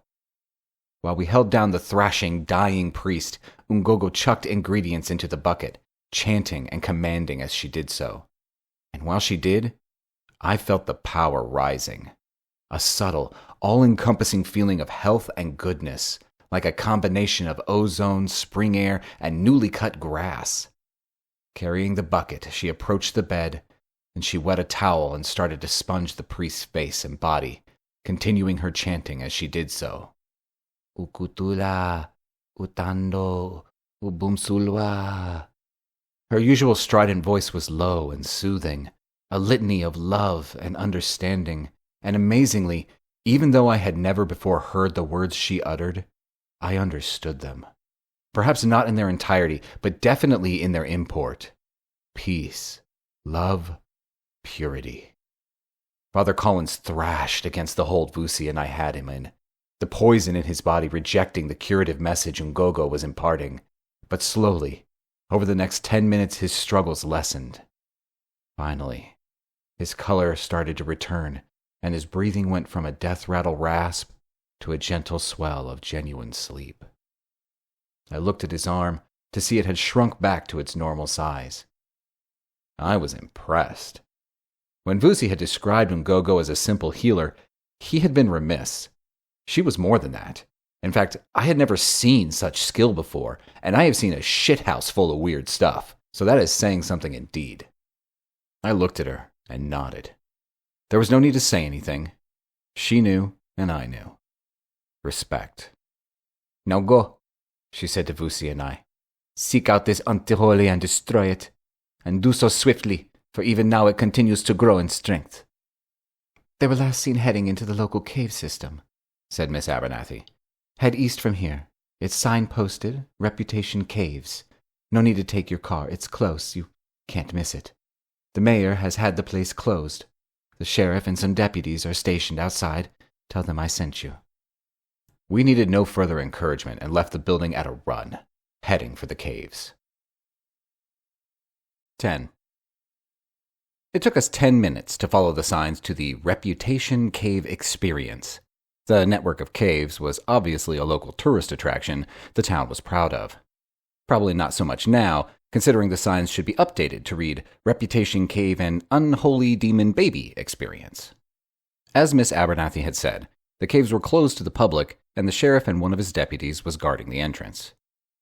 While we held down the thrashing, dying priest, Ngogo chucked ingredients into the bucket, chanting and commanding as she did so. And while she did, I felt the power rising. A subtle, all-encompassing feeling of health and goodness, like a combination of ozone, spring air, and newly cut grass. Carrying the bucket, she approached the bed, and she wet a towel and started to sponge the priest's face and body, continuing her chanting as she did so. "Ukutula, utando, ubumsulwa." Her usual strident voice was low and soothing, a litany of love and understanding, and amazingly, even though I had never before heard the words she uttered, I understood them. Perhaps not in their entirety, but definitely in their import. Peace, love, purity. Father Collins thrashed against the hold Vusi and I had him in, the poison in his body rejecting the curative message Ngogo was imparting. But slowly, over the next 10 minutes, his struggles lessened. Finally, his color started to return, and his breathing went from a death-rattle rasp to a gentle swell of genuine sleep. I looked at his arm to see it had shrunk back to its normal size. I was impressed. When Vusi had described Ngogo as a simple healer, he had been remiss. She was more than that. In fact, I had never seen such skill before, and I have seen a shithouse full of weird stuff, so that is saying something indeed. I looked at her and nodded. There was no need to say anything. She knew, and I knew. Respect. "Now go," she said to Vusi and I. "Seek out this antiholy and destroy it, and do so swiftly, for even now it continues to grow in strength." "They were last seen heading into the local cave system," said Miss Abernathy. "Head east from here. It's signposted, Reputation Caves. No need to take your car. It's close. You can't miss it. The mayor has had the place closed. The sheriff and some deputies are stationed outside. Tell them I sent you." We needed no further encouragement and left the building at a run, heading for the caves. 10. It took us 10 minutes to follow the signs to the Reputation Cave Experience. The network of caves was obviously a local tourist attraction the town was proud of. Probably not so much now, considering the signs should be updated to read Reputation Cave and Unholy Demon Baby Experience. As Miss Abernathy had said, the caves were closed to the public, and the sheriff and one of his deputies was guarding the entrance.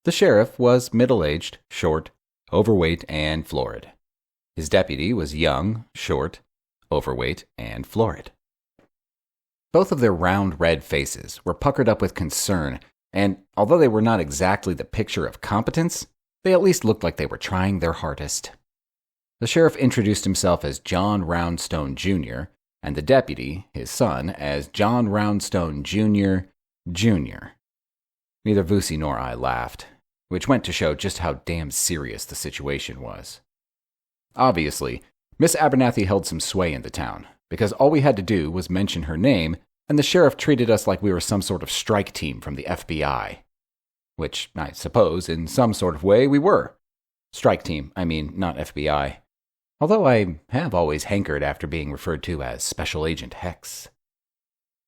The sheriff was middle-aged, short, overweight, and florid. His deputy was young, short, overweight, and florid. Both of their round red faces were puckered up with concern, and although they were not exactly the picture of competence, they at least looked like they were trying their hardest. The sheriff introduced himself as John Roundstone, Jr., and the deputy, his son, as John Roundstone, Jr., Jr. Neither Vusi nor I laughed, which went to show just how damn serious the situation was. Obviously, Miss Abernathy held some sway in the town, because all we had to do was mention her name, and the sheriff treated us like we were some sort of strike team from the FBI. Which, I suppose, in some sort of way, we were. Strike team, I mean, not FBI. Although I have always hankered after being referred to as Special Agent Hex.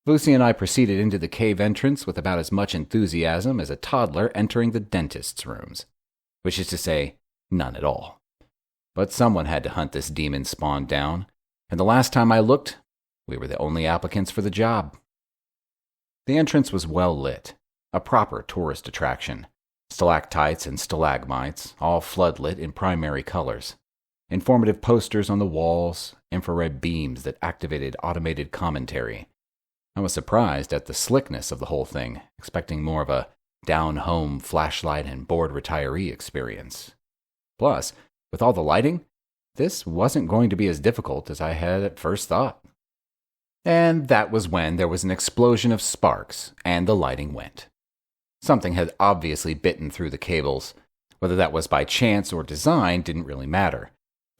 Vusi and I proceeded into the cave entrance with about as much enthusiasm as a toddler entering the dentist's rooms. Which is to say, none at all. But someone had to hunt this demon spawn down, and the last time I looked, we were the only applicants for the job. The entrance was well lit, a proper tourist attraction. Stalactites and stalagmites, all floodlit in primary colors. Informative posters on the walls, infrared beams that activated automated commentary. I was surprised at the slickness of the whole thing, expecting more of a down-home flashlight and bored retiree experience. Plus, with all the lighting, this wasn't going to be as difficult as I had at first thought. And that was when there was an explosion of sparks, and the lighting went. Something had obviously bitten through the cables. Whether that was by chance or design didn't really matter.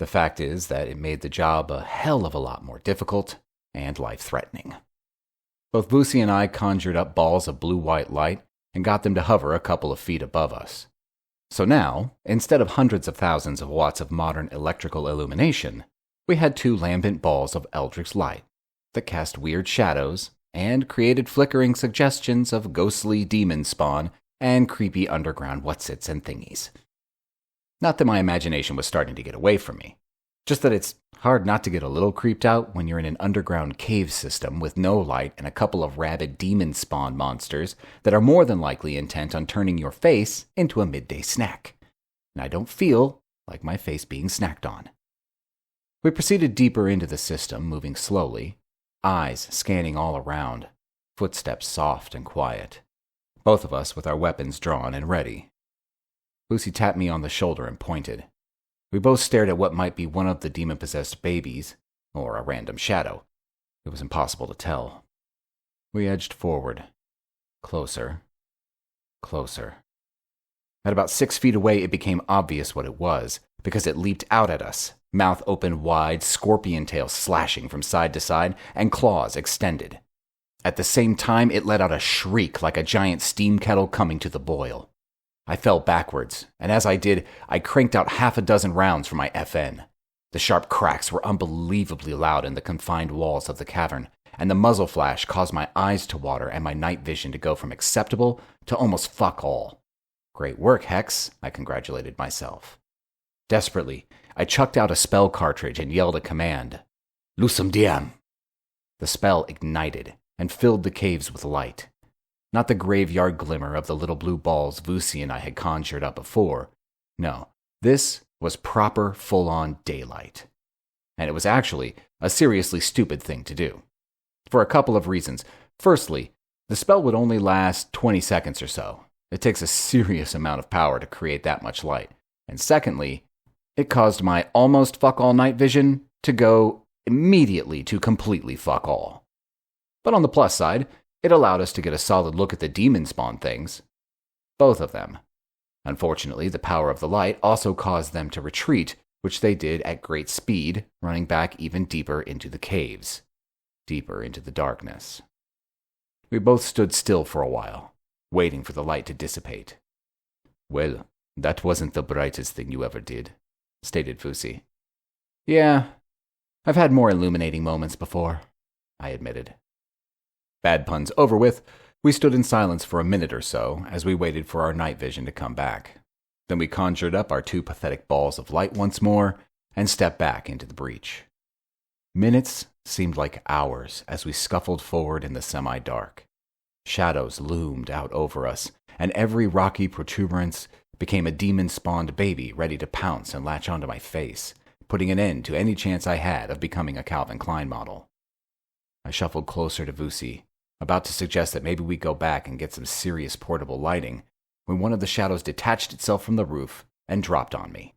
The fact is that it made the job a hell of a lot more difficult and life-threatening. Both Vusi and I conjured up balls of blue-white light and got them to hover a couple of feet above us. So now, instead of hundreds of thousands of watts of modern electrical illumination, we had 2 lambent balls of eldritch light that cast weird shadows and created flickering suggestions of ghostly demon spawn and creepy underground whatsits and thingies. Not that my imagination was starting to get away from me, just that it's hard not to get a little creeped out when you're in an underground cave system with no light and a couple of rabid demon spawn monsters that are more than likely intent on turning your face into a midday snack. And I don't feel like my face being snacked on. We proceeded deeper into the system, moving slowly, eyes scanning all around, footsteps soft and quiet, both of us with our weapons drawn and ready. Lucy tapped me on the shoulder and pointed. We both stared at what might be one of the demon-possessed babies, or a random shadow. It was impossible to tell. We edged forward. Closer. Closer. At about 6 feet away, it became obvious what it was, because it leaped out at us, mouth open wide, scorpion tail slashing from side to side, and claws extended. At the same time, it let out a shriek like a giant steam kettle coming to the boil. I fell backwards, and as I did, I cranked out 6 rounds from my FN. The sharp cracks were unbelievably loud in the confined walls of the cavern, and the muzzle flash caused my eyes to water and my night vision to go from acceptable to almost fuck all. Great work, Hex, I congratulated myself. Desperately, I chucked out a spell cartridge and yelled a command. Lusum diem. The spell ignited and filled the caves with light. Not the graveyard glimmer of the little blue balls Vusi and I had conjured up before. No, this was proper, full-on daylight. And it was actually a seriously stupid thing to do. For a couple of reasons. Firstly, the spell would only last 20 seconds or so. It takes a serious amount of power to create that much light. And secondly, it caused my almost fuck-all night vision to go immediately to completely fuck-all. But on the plus side, it allowed us to get a solid look at the demon spawn things. Both of them. Unfortunately, the power of the light also caused them to retreat, which they did at great speed, running back even deeper into the caves. Deeper into the darkness. We both stood still for a while, waiting for the light to dissipate. Well, that wasn't the brightest thing you ever did, stated Vusi. Yeah, I've had more illuminating moments before, I admitted. Bad puns over with, we stood in silence for a minute or so as we waited for our night vision to come back. Then we conjured up our 2 pathetic balls of light once more and stepped back into the breach. Minutes seemed like hours as we scuffled forward in the semi-dark. Shadows loomed out over us, and every rocky protuberance became a demon-spawned baby ready to pounce and latch onto my face, putting an end to any chance I had of becoming a Calvin Klein model. I shuffled closer to Vusi, about to suggest that maybe we go back and get some serious portable lighting, when one of the shadows detached itself from the roof and dropped on me.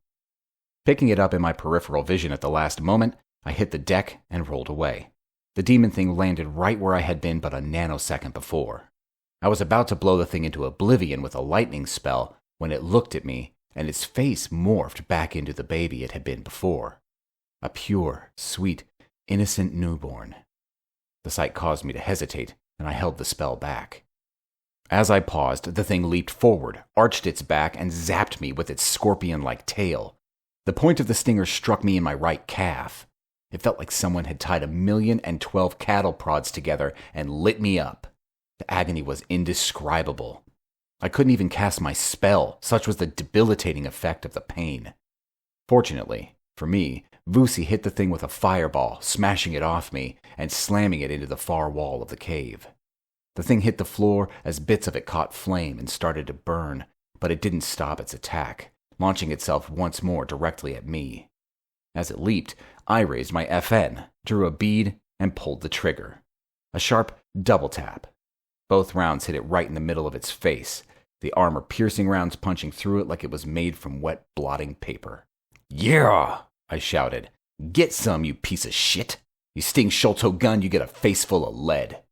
Picking it up in my peripheral vision at the last moment, I hit the deck and rolled away. The demon thing landed right where I had been but a nanosecond before. I was about to blow the thing into oblivion with a lightning spell when it looked at me, and its face morphed back into the baby it had been before. A pure, sweet, innocent newborn. The sight caused me to hesitate, and I held the spell back. As I paused, the thing leaped forward, arched its back, and zapped me with its scorpion-like tail. The point of the stinger struck me in my right calf. It felt like someone had tied 1,012 cattle prods together and lit me up. The agony was indescribable. I couldn't even cast my spell, such was the debilitating effect of the pain. Fortunately, for me, Vusi hit the thing with a fireball, smashing it off me and slamming it into the far wall of the cave. The thing hit the floor as bits of it caught flame and started to burn, but it didn't stop its attack, launching itself once more directly at me. As it leaped, I raised my FN, drew a bead, and pulled the trigger. A sharp double tap. Both rounds hit it right in the middle of its face, the armor-piercing rounds punching through it like it was made from wet blotting paper. Yeah! I shouted. Get some, you piece of shit! You sting Sholto Gunn, you get a face full of lead.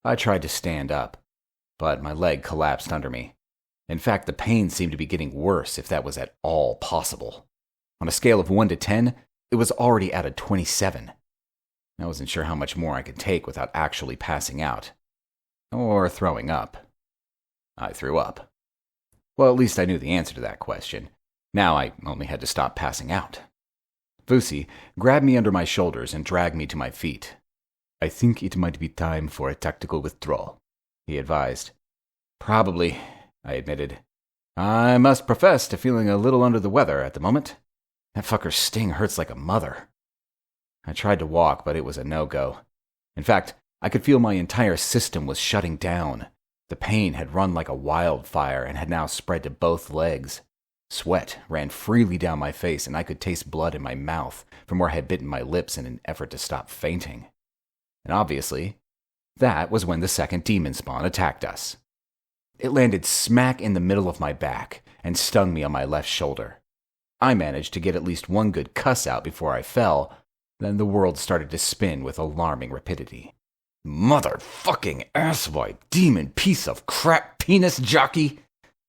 I tried to stand up, but my leg collapsed under me. In fact, the pain seemed to be getting worse, if that was at all possible. On a scale of 1 to 10, it was already at a 27. I wasn't sure how much more I could take without actually passing out. Or throwing up. I threw up. Well, at least I knew the answer to that question. Now I only had to stop passing out. Vusi grabbed me under my shoulders and dragged me to my feet. I think it might be time for a tactical withdrawal, he advised. Probably, I admitted. I must profess to feeling a little under the weather at the moment. That fucker's sting hurts like a mother. I tried to walk, but it was a no-go. In fact, I could feel my entire system was shutting down. The pain had run like a wildfire and had now spread to both legs. Sweat ran freely down my face, and I could taste blood in my mouth from where I had bitten my lips in an effort to stop fainting. And obviously, that was when the second demon spawn attacked us. It landed smack in the middle of my back and stung me on my left shoulder. I managed to get at least one good cuss out before I fell. Then the world started to spin with alarming rapidity. "Motherfucking asswipe, demon piece of crap penis jockey!"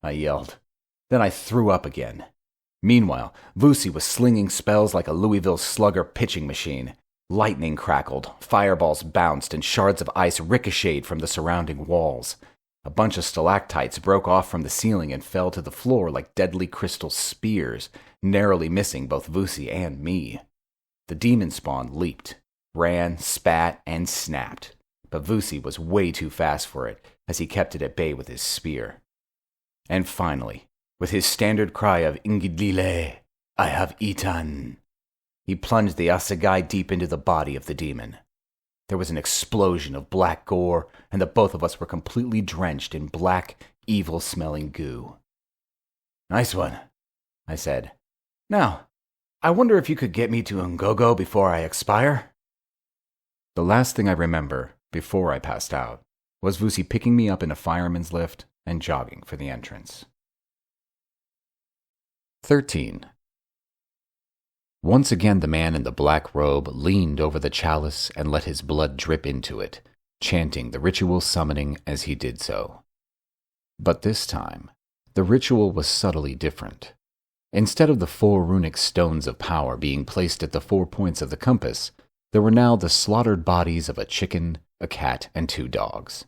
I yelled. Then I threw up again. Meanwhile, Vusi was slinging spells like a Louisville Slugger pitching machine. Lightning crackled, fireballs bounced, and shards of ice ricocheted from the surrounding walls. A bunch of stalactites broke off from the ceiling and fell to the floor like deadly crystal spears, narrowly missing both Vusi and me. The demon spawn leaped, ran, spat, and snapped, but Vusi was way too fast for it as he kept it at bay with his spear. And finally, with his standard cry of "Ingidile, I have eaten," he plunged the assegai deep into the body of the demon. There was an explosion of black gore, and the both of us were completely drenched in black, evil-smelling goo. "Nice one," I said. "Now, I wonder if you could get me to Ngogo before I expire?" The last thing I remember, before I passed out, was Vusi picking me up in a fireman's lift and jogging for the entrance. 13. Once again the man in the black robe leaned over the chalice and let his blood drip into it, chanting the ritual summoning as he did so. But this time, the ritual was subtly different. Instead of the 4 runic stones of power being placed at the 4 points of the compass, there were now the slaughtered bodies of a chicken, a cat, and 2 dogs.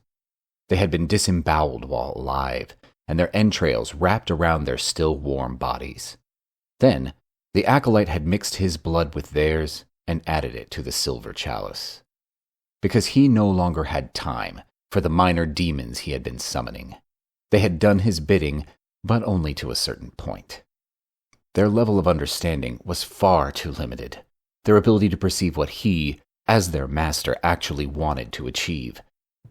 They had been disemboweled while alive, and their entrails wrapped around their still warm bodies. Then, the acolyte had mixed his blood with theirs and added it to the silver chalice. Because he no longer had time for the minor demons he had been summoning. They had done his bidding, but only to a certain point. Their level of understanding was far too limited. Their ability to perceive what he, as their master, actually wanted to achieve.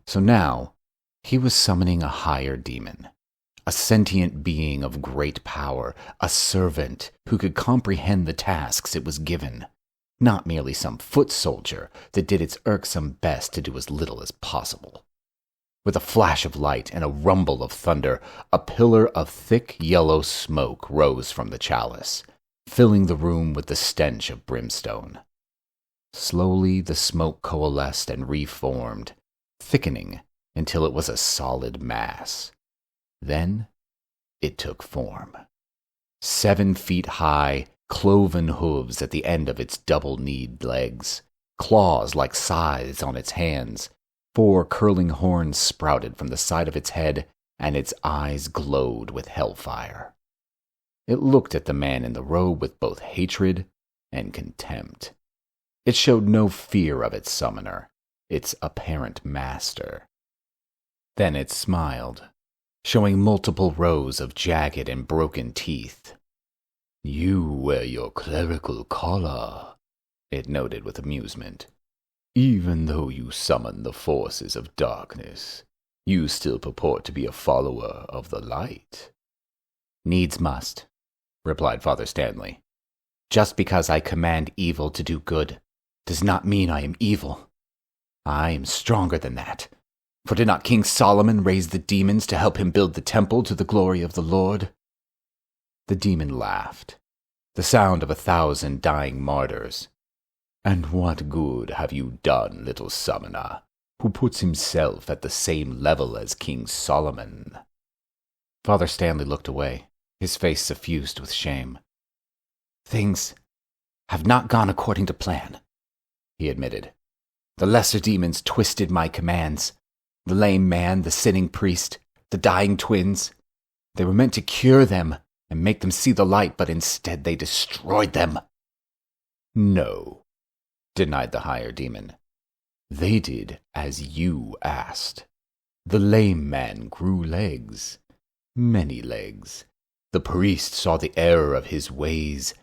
So now, he was summoning a higher demon. A sentient being of great power, a servant who could comprehend the tasks it was given. Not merely some foot soldier that did its irksome best to do as little as possible. With a flash of light and a rumble of thunder, a pillar of thick yellow smoke rose from the chalice, filling the room with the stench of brimstone. Slowly the smoke coalesced and reformed, thickening until it was a solid mass. Then it took form. 7 feet high, cloven hooves at the end of its double-kneed legs, claws like scythes on its hands, 4 curling horns sprouted from the side of its head, and its eyes glowed with hellfire. It looked at the man in the robe with both hatred and contempt. It showed no fear of its summoner, its apparent master. Then it smiled, showing multiple rows of jagged and broken teeth. "You wear your clerical collar," it noted with amusement. "Even though you summon the forces of darkness, you still purport to be a follower of the light." "Needs must," replied Father Stanley. "Just because I command evil to do good does not mean I am evil. I am stronger than that. For did not King Solomon raise the demons to help him build the temple to the glory of the Lord?" The demon laughed, the sound of 1,000 dying martyrs. "And what good have you done, little summoner, who puts himself at the same level as King Solomon?" Father Stanley looked away, his face suffused with shame. Things have not gone according to plan, he admitted. The lesser demons twisted my commands. The lame man, the sinning priest, the dying twins. They were meant to cure them and make them see the light, but instead they destroyed them. No, denied the higher demon. They did as you asked. The lame man grew legs, many legs. The priest saw the error of his ways,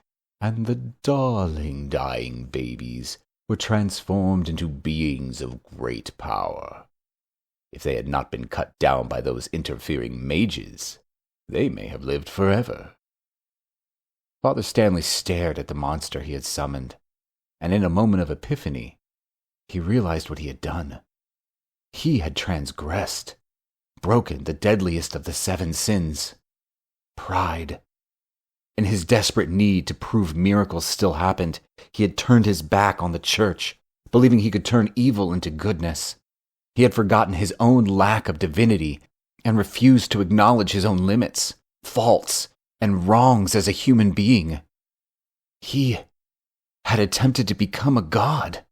and the darling dying babies were transformed into beings of great power. If they had not been cut down by those interfering mages, they may have lived forever. Father Stanley stared at the monster he had summoned, and in a moment of epiphany, he realized what he had done. He had transgressed, broken the deadliest of the 7 sins, pride. In his desperate need to prove miracles still happened, he had turned his back on the church, believing he could turn evil into goodness. He had forgotten his own lack of divinity and refused to acknowledge his own limits, faults, and wrongs as a human being. He had attempted to become a god.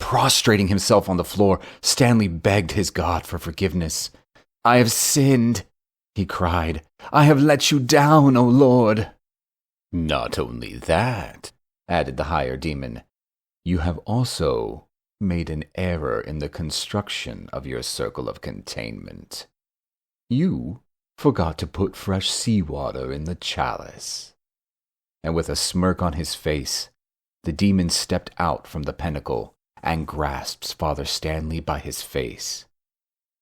Prostrating himself on the floor, Stanley begged his God for forgiveness. "I have sinned," he cried. "I have let you down, O Lord." "Not only that," added the higher demon, "you have also made an error in the construction of your circle of containment. You forgot to put fresh seawater in the chalice." And with a smirk on his face, the demon stepped out from the pinnacle and grasped Father Stanley by his face.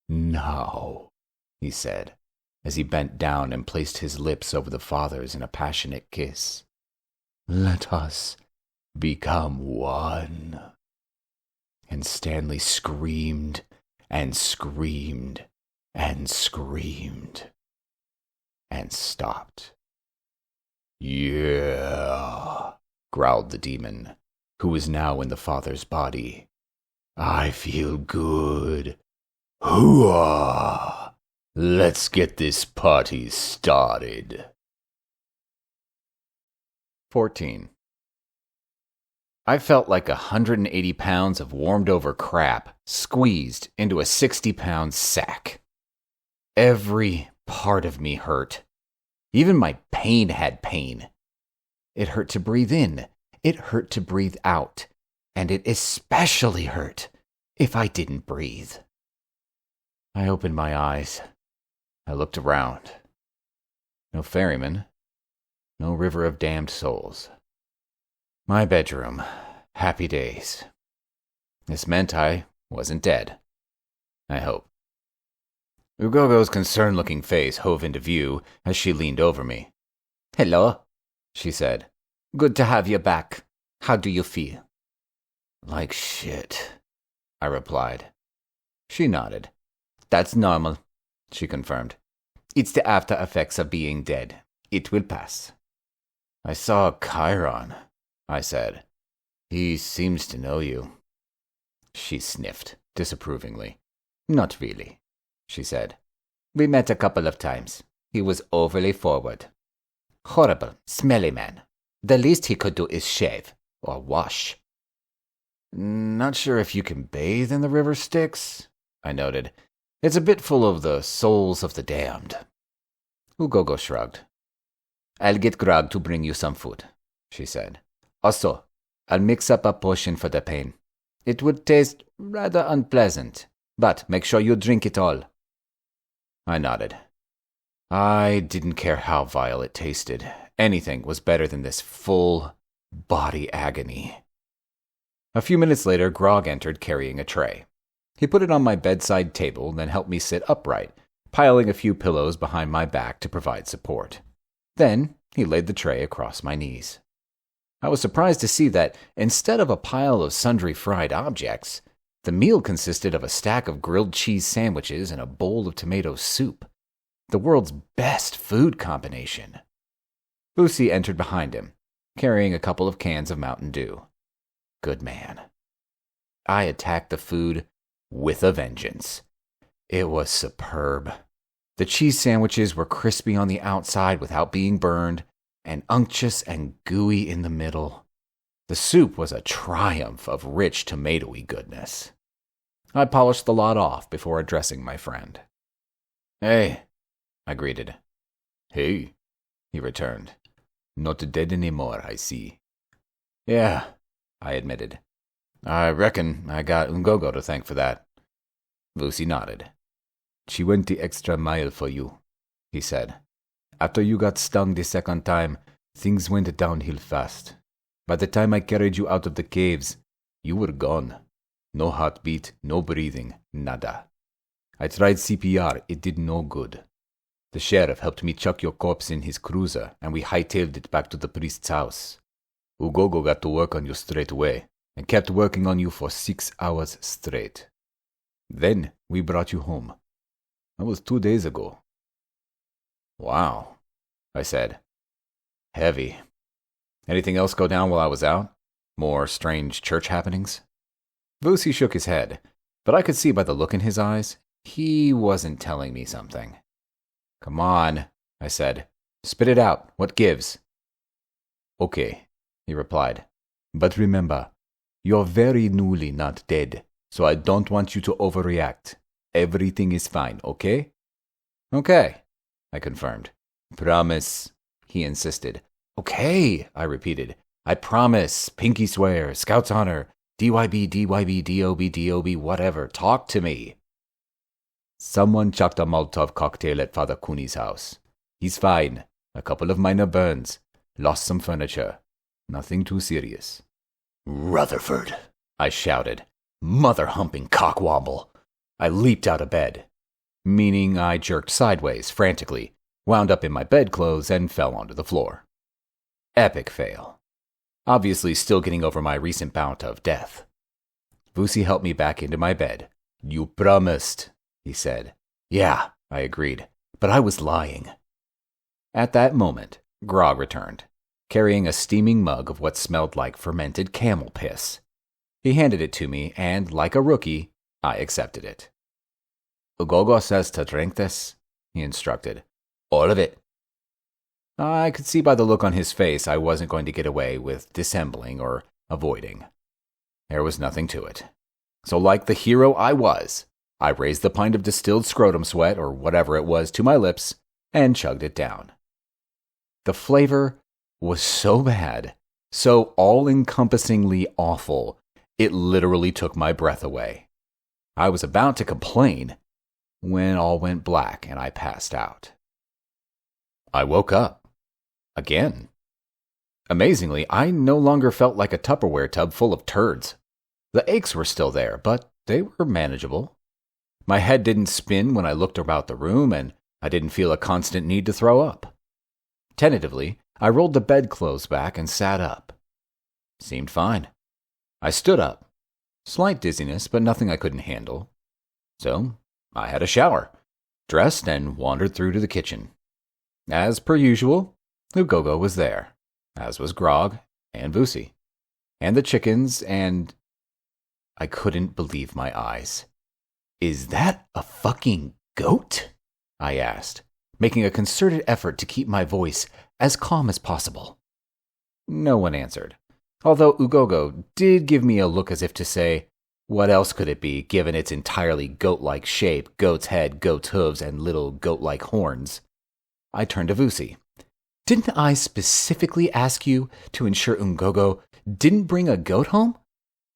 "Now," he said, as he bent down and placed his lips over the Father's in a passionate kiss, "let us become one." And Stanley screamed and screamed and screamed and stopped. "Yeah," growled the demon, who was now in the Father's body. "I feel good. Hooah! Let's get this party started." 14. I felt like 180 pounds of warmed-over crap squeezed into a 60-pound sack. Every part of me hurt. Even my pain had pain. It hurt to breathe in. It hurt to breathe out. And it especially hurt if I didn't breathe. I opened my eyes. I looked around. No ferryman. No river of damned souls. My bedroom. Happy days. This meant I wasn't dead. I hope. Ugogo's concerned-looking face hove into view as she leaned over me. "Hello," she said. "Good to have you back. How do you feel?" "Like shit," I replied. She nodded. "That's normal," she confirmed. "It's the after effects of being dead. It will pass." "I saw Chiron," I said. "He seems to know you." She sniffed disapprovingly. "Not really," she said. "We met a couple of times. He was overly forward. Horrible, smelly man. The least he could do is shave or wash." "Not sure if you can bathe in the river Styx," I noted. "It's a bit full of the souls of the damned." Ugogo shrugged. "I'll get Grog to bring you some food," she said. "Also, I'll mix up a potion for the pain. It would taste rather unpleasant, but make sure you drink it all." I nodded. I didn't care how vile it tasted. Anything was better than this full body agony. A few minutes later, Grog entered carrying a tray. He put it on my bedside table, then helped me sit upright, piling a few pillows behind my back to provide support. Then he laid the tray across my knees. I was surprised to see that, instead of a pile of sundry fried objects, the meal consisted of a stack of grilled cheese sandwiches and a bowl of tomato soup. The world's best food combination. Vusi entered behind him, carrying a couple of cans of Mountain Dew. Good man. I attacked the food with a vengeance. It was superb. The cheese sandwiches were crispy on the outside without being burned. and unctuous and gooey in the middle. The soup was a triumph of rich tomatoey goodness. I polished the lot off before addressing my friend. "Hey," I greeted. "Hey," he returned. "Not dead anymore, I see." "Yeah," I admitted. "I reckon I got Ungogo to thank for that." Vusi nodded. "She went the extra mile for you," he said. "After you got stung the second time, things went downhill fast. By the time I carried you out of the caves, you were gone. No heartbeat, no breathing, nada. I tried CPR, it did no good. The sheriff helped me chuck your corpse in his cruiser, and we hightailed it back to the priest's house. Ugogo got to work on you straight away, and kept working on you for 6 hours straight. Then we brought you home. That was 2 days ago." "Wow," I said. "Heavy. Anything else go down while I was out? More strange church happenings?" Vusi shook his head, but I could see by the look in his eyes, he wasn't telling me something. "Come on," I said. "Spit it out. What gives?" "Okay," he replied. "But remember, you're very newly not dead, so I don't want you to overreact. Everything is fine, okay?" "Okay," I confirmed. "Promise," he insisted. "Okay," I repeated. "I promise. Pinky swear. Scout's honor. DYB, DYB, DOB, DOB, whatever. Talk to me." "Someone chucked a Molotov cocktail at Father Cooney's house. He's fine. A couple of minor burns. Lost some furniture. Nothing too serious." "Rutherford," I shouted. "Mother-humping cockwomble." I leaped out of bed, meaning I jerked sideways frantically, wound up in my bedclothes, and fell onto the floor. Epic fail. Obviously still getting over my recent bout of death. Vusi helped me back into my bed. "You promised," he said. "Yeah," I agreed, but I was lying. At that moment, Grog returned, carrying a steaming mug of what smelled like fermented camel piss. He handed it to me, and like a rookie, I accepted it. "Ugogo says to drink this," he instructed. "All of it." I could see by the look on his face I wasn't going to get away with dissembling or avoiding. There was nothing to it. So like the hero I was, I raised the pint of distilled scrotum sweat, or whatever it was, to my lips and chugged it down. The flavor was so bad, so all-encompassingly awful, it literally took my breath away. I was about to complain when all went black and I passed out. I woke up. Again. Amazingly, I no longer felt like a Tupperware tub full of turds. The aches were still there, but they were manageable. My head didn't spin when I looked about the room, and I didn't feel a constant need to throw up. Tentatively, I rolled the bedclothes back and sat up. Seemed fine. I stood up. Slight dizziness, but nothing I couldn't handle. So, I had a shower, dressed, and wandered through to the kitchen. As per usual, Ugogo was there, as was Grog and Vusi, and the chickens, and I couldn't believe my eyes. "Is that a fucking goat?" I asked, making a concerted effort to keep my voice as calm as possible. No one answered, although Ugogo did give me a look as if to say, what else could it be, given its entirely goat-like shape, goat's head, goat's hooves, and little goat-like horns? I turned to Vusi. "Didn't I specifically ask you to ensure Ungogo didn't bring a goat home?"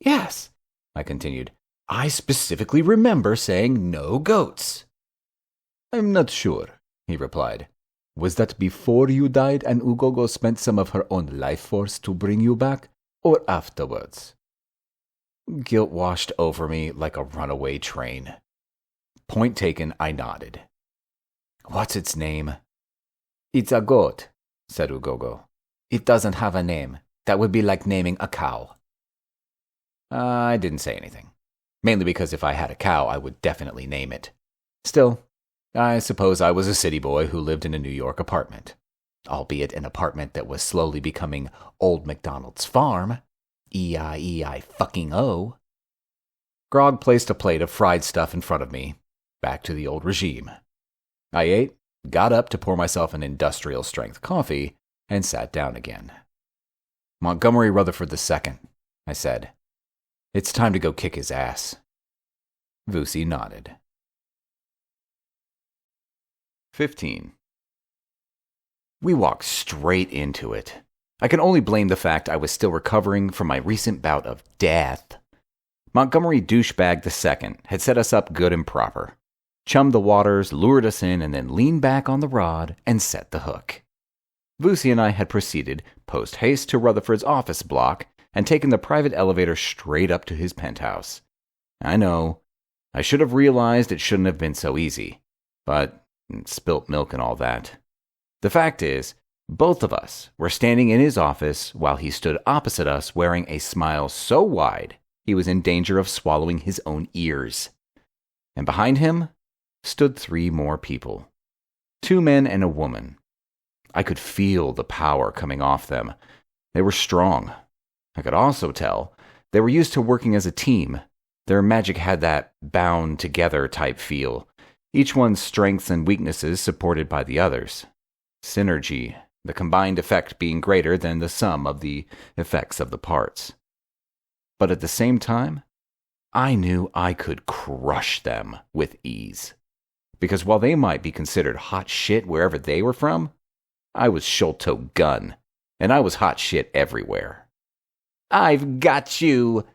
"Yes," I continued. "I specifically remember saying no goats." "I'm not sure," he replied. "Was that before you died and Ugogo spent some of her own life force to bring you back, or afterwards?" Guilt washed over me like a runaway train. Point taken, I nodded. "What's its name?" "It's a goat," said Ugogo. "It doesn't have a name. That would be like naming a cow." I didn't say anything, mainly because if I had a cow, I would definitely name it. Still, I suppose I was a city boy who lived in a New York apartment, albeit an apartment that was slowly becoming Old MacDonald's farm. E-I-E-I fucking O. Grog placed a plate of fried stuff in front of me, back to the old regime. I ate, got up to pour myself an industrial-strength coffee, and sat down again. Montgomery Rutherford II, I said. It's time to go kick his ass. Vusi nodded. 15. We walked straight into it. I can only blame the fact I was still recovering from my recent bout of death. Montgomery Douchebag II had set us up good and proper. Chummed the waters, lured us in, and then leaned back on the rod and set the hook. Vusi and I had proceeded post-haste to Rutherford's office block and taken the private elevator straight up to his penthouse. I know, I should have realized it shouldn't have been so easy, but spilt milk and all that. The fact is, both of us were standing in his office while he stood opposite us wearing a smile so wide he was in danger of swallowing his own ears. And behind him stood 3 more people. 2 men and a woman. I could feel the power coming off them. They were strong. I could also tell they were used to working as a team. Their magic had that bound together type feel, each one's strengths and weaknesses supported by the others. Synergy, the combined effect being greater than the sum of the effects of the parts. But at the same time, I knew I could crush them with ease. Because while they might be considered hot shit wherever they were from, I was Sholto Gunn, and I was hot shit everywhere. "I've got you,"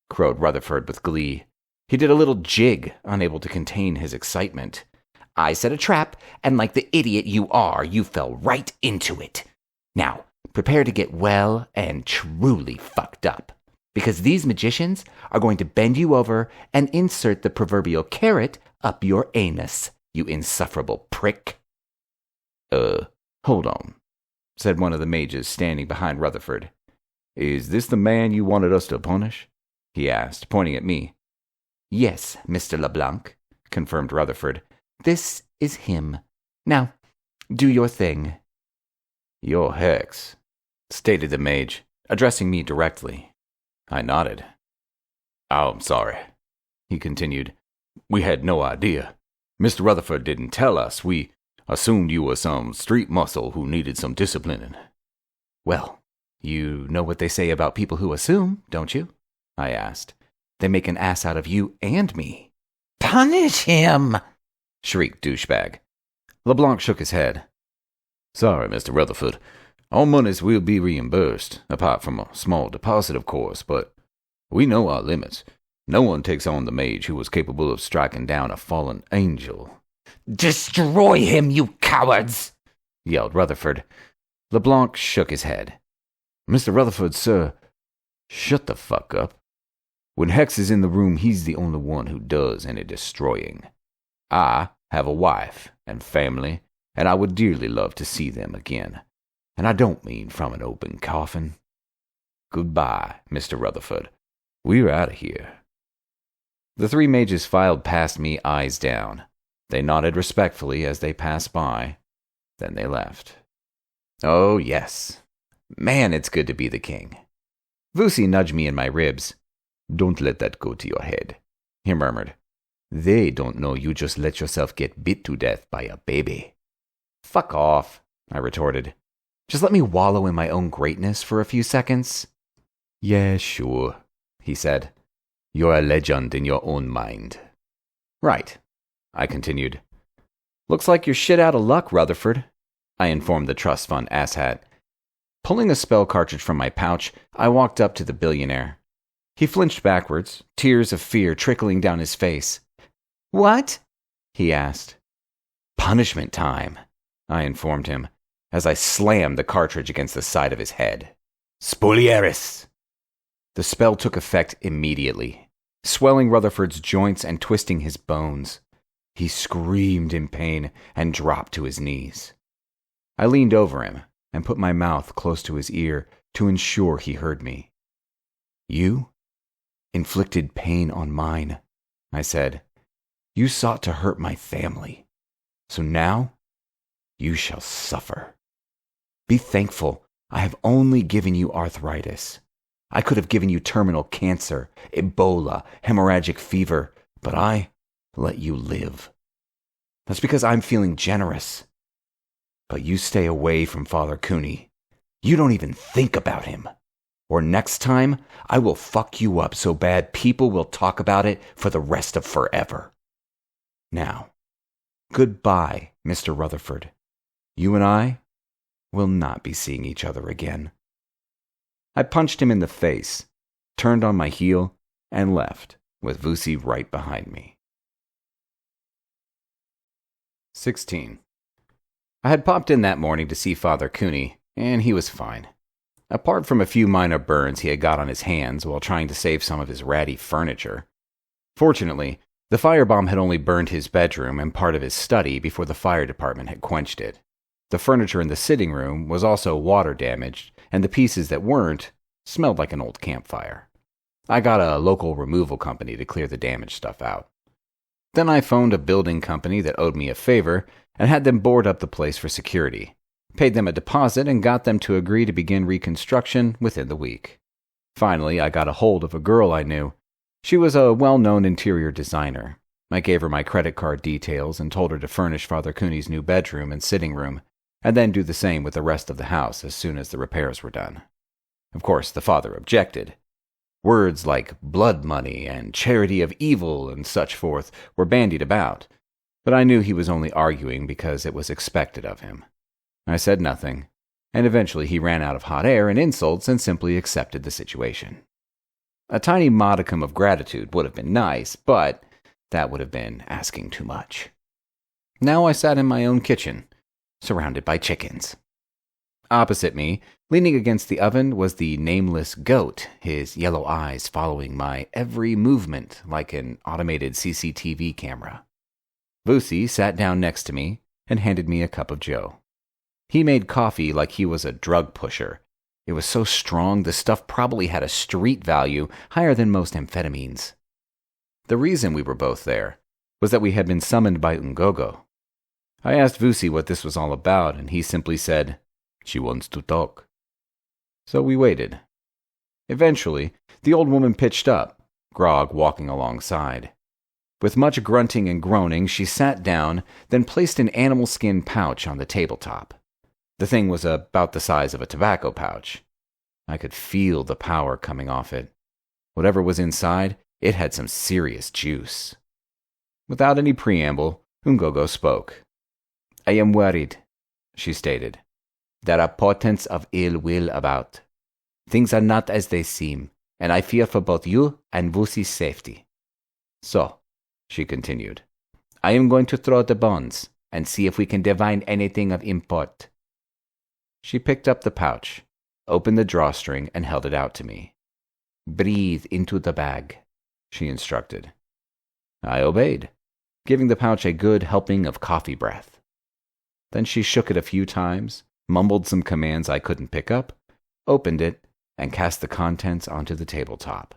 crowed Rutherford with glee. He did a little jig, unable to contain his excitement. "I set a trap, and like the idiot you are, you fell right into it. Now, prepare to get well and truly fucked up, because these magicians are going to bend you over and insert the proverbial carrot up your anus, you insufferable prick." Hold on," said one of the mages standing behind Rutherford. "Is this the man you wanted us to punish?" he asked, pointing at me. "Yes, Mr. LeBlanc," confirmed Rutherford. "This is him. Now, do your thing." "Your hex," stated the mage, addressing me directly. I nodded. "Oh, I'm sorry," he continued. "We had no idea. Mr. Rutherford didn't tell us. We assumed you were some street muscle who needed some disciplining." "Well, you know what they say about people who assume, don't you?" I asked. "They make an ass out of you and me." "Punish him!" shrieked Douchebag. LeBlanc shook his head. "Sorry, Mr. Rutherford. All monies will be reimbursed, apart from a small deposit, of course, but we know our limits. No one takes on the mage who was capable of striking down a fallen angel." "Destroy him, you cowards!" yelled Rutherford. LeBlanc shook his head. "Mr. Rutherford, sir, shut the fuck up. When Hex is in the room, he's the only one who does any destroying. I have a wife and family, and I would dearly love to see them again. And I don't mean from an open coffin. Goodbye, Mr. Rutherford. We're out of here." The 3 mages filed past me, eyes down. They nodded respectfully as they passed by. Then they left. Oh, yes. Man, it's good to be the king. Vusi nudged me in my ribs. "Don't let that go to your head," he murmured. "They don't know you just let yourself get bit to death by a baby." "Fuck off," I retorted. "Just let me wallow in my own greatness for a few seconds." "Yeah, sure," he said. "You're a legend in your own mind." "Right," I continued. "Looks like you're shit out of luck, Rutherford," I informed the trust fund asshat. Pulling a spell cartridge from my pouch, I walked up to the billionaire. He flinched backwards, tears of fear trickling down his face. "What?" he asked. "Punishment time," I informed him, as I slammed the cartridge against the side of his head. "Spoliaris!" The spell took effect immediately, swelling Rutherford's joints and twisting his bones. He screamed in pain and dropped to his knees. I leaned over him and put my mouth close to his ear to ensure he heard me. "You inflicted pain on mine," I said. "You sought to hurt my family. So now you shall suffer. Be thankful I have only given you arthritis. I could have given you terminal cancer, Ebola, hemorrhagic fever, but I let you live. That's because I'm feeling generous. But you stay away from Father Cooney. You don't even think about him. Or next time, I will fuck you up so bad people will talk about it for the rest of forever. Now, goodbye, Mr. Rutherford. You and I will not be seeing each other again. I punched him in the face, turned on my heel, and left, with Vusi right behind me. 16. I had popped in that morning to see Father Cooney, and he was fine. Apart from a few minor burns he had got on his hands while trying to save some of his ratty furniture. Fortunately, the firebomb had only burned his bedroom and part of his study before the fire department had quenched it. The furniture in the sitting room was also water damaged, and the pieces that weren't smelled like an old campfire. I got a local removal company to clear the damaged stuff out. Then I phoned a building company that owed me a favor and had them board up the place for security, paid them a deposit, and got them to agree to begin reconstruction within the week. Finally, I got a hold of a girl I knew. She was a well-known interior designer. I gave her my credit card details and told her to furnish Father Cooney's new bedroom and sitting room, and then do the same with the rest of the house as soon as the repairs were done. Of course, the father objected. Words like blood money and charity of evil and such forth were bandied about, but I knew he was only arguing because it was expected of him. I said nothing, and eventually he ran out of hot air and insults and simply accepted the situation. A tiny modicum of gratitude would have been nice, but that would have been asking too much. Now I sat in my own kitchen, surrounded by chickens. Opposite me, leaning against the oven, was the nameless goat, his yellow eyes following my every movement like an automated CCTV camera. Vusi sat down next to me and handed me a cup of joe. He made coffee like he was a drug pusher. It was so strong the stuff probably had a street value higher than most amphetamines. The reason we were both there was that we had been summoned by Ngogo. I asked Vusi what this was all about, and he simply said, "She wants to talk." So we waited. Eventually, the old woman pitched up, Grog walking alongside. With much grunting and groaning, she sat down, then placed an animal skin pouch on the tabletop. The thing was about the size of a tobacco pouch. I could feel the power coming off it. Whatever was inside, it had some serious juice. Without any preamble, Ngogo spoke. "I am worried," she stated. "There are portents of ill will about. Things are not as they seem, and I fear for both you and Vusi's safety. So," she continued, "I am going to throw the bones and see if we can divine anything of import." She picked up the pouch, opened the drawstring, and held it out to me. "Breathe into the bag," she instructed. I obeyed, giving the pouch a good helping of coffee breath. Then she shook it a few times, mumbled some commands I couldn't pick up, opened it, and cast the contents onto the tabletop.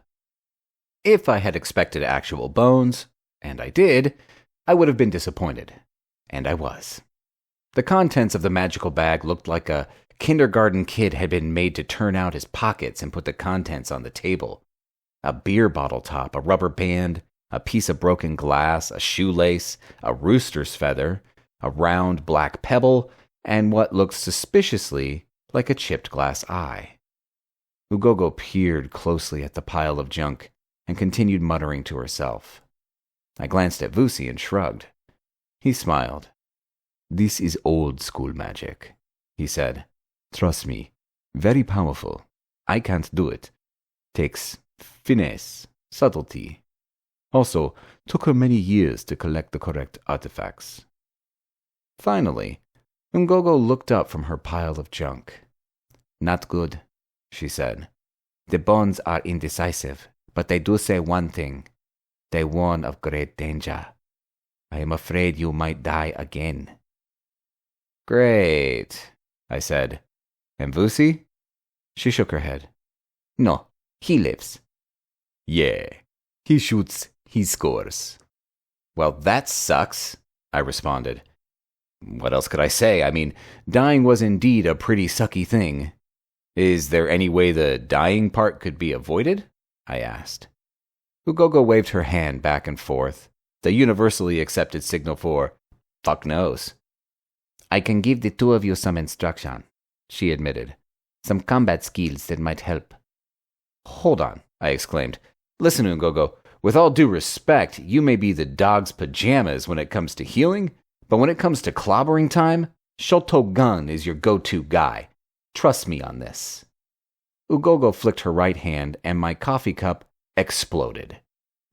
If I had expected actual bones, and I did, I would have been disappointed. And I was. The contents of the magical bag looked like a kindergarten kid had been made to turn out his pockets and put the contents on the table. A beer bottle top, a rubber band, a piece of broken glass, a shoelace, a rooster's feather, a round black pebble, and what looked suspiciously like a chipped glass eye. Ngogo peered closely at the pile of junk and continued muttering to herself. I glanced at Vusi and shrugged. He smiled. "This is old-school magic," he said. "Trust me, very powerful. I can't do it. Takes finesse, subtlety. Also, took her many years to collect the correct artifacts." Finally, Ngogo looked up from her pile of junk. "Not good," she said. "The bones are indecisive, but they do say one thing. They warn of great danger. I am afraid you might die again." "Great," I said. "And Vusi?" She shook her head. "No, he lives." "Yeah, he shoots, he scores." "Well, that sucks," I responded. What else could I say? I mean, dying was indeed a pretty sucky thing. "Is there any way the dying part could be avoided?" I asked. Ngogo waved her hand back and forth, the universally accepted signal for "fuck knows." "I can give the two of you some instruction," she admitted. Some combat skills that might help. Hold on, I exclaimed. Listen, Ungogo, with all due respect, you may be the dog's pajamas when it comes to healing, but when it comes to clobbering time, Sholto Gunn is your go-to guy. Trust me on this. Ugogo flicked her right hand, and my coffee cup exploded.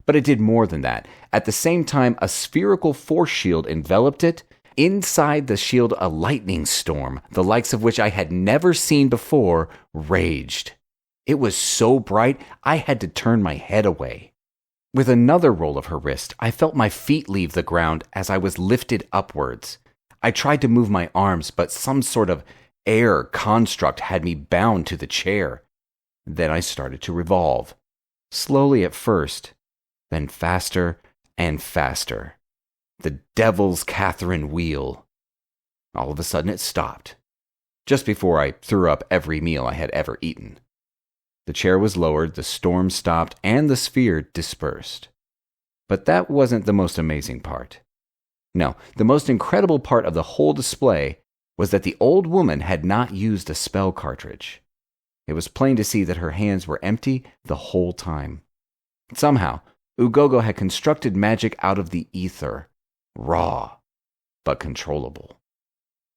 But it did more than that. At the same time, a spherical force shield enveloped it. Inside the shield, a lightning storm, the likes of which I had never seen before, raged. It was so bright, I had to turn my head away. With another roll of her wrist, I felt my feet leave the ground as I was lifted upwards. I tried to move my arms, but some sort of air construct had me bound to the chair. Then I started to revolve. Slowly at first, then faster and faster. The devil's Catherine wheel. All of a sudden it stopped, just before I threw up every meal I had ever eaten. The chair was lowered, the storm stopped, and the sphere dispersed. But that wasn't the most amazing part. No, the most incredible part of the whole display was that the old woman had not used a spell cartridge. It was plain to see that her hands were empty the whole time. Somehow, Ugogo had constructed magic out of the ether, raw, but controllable.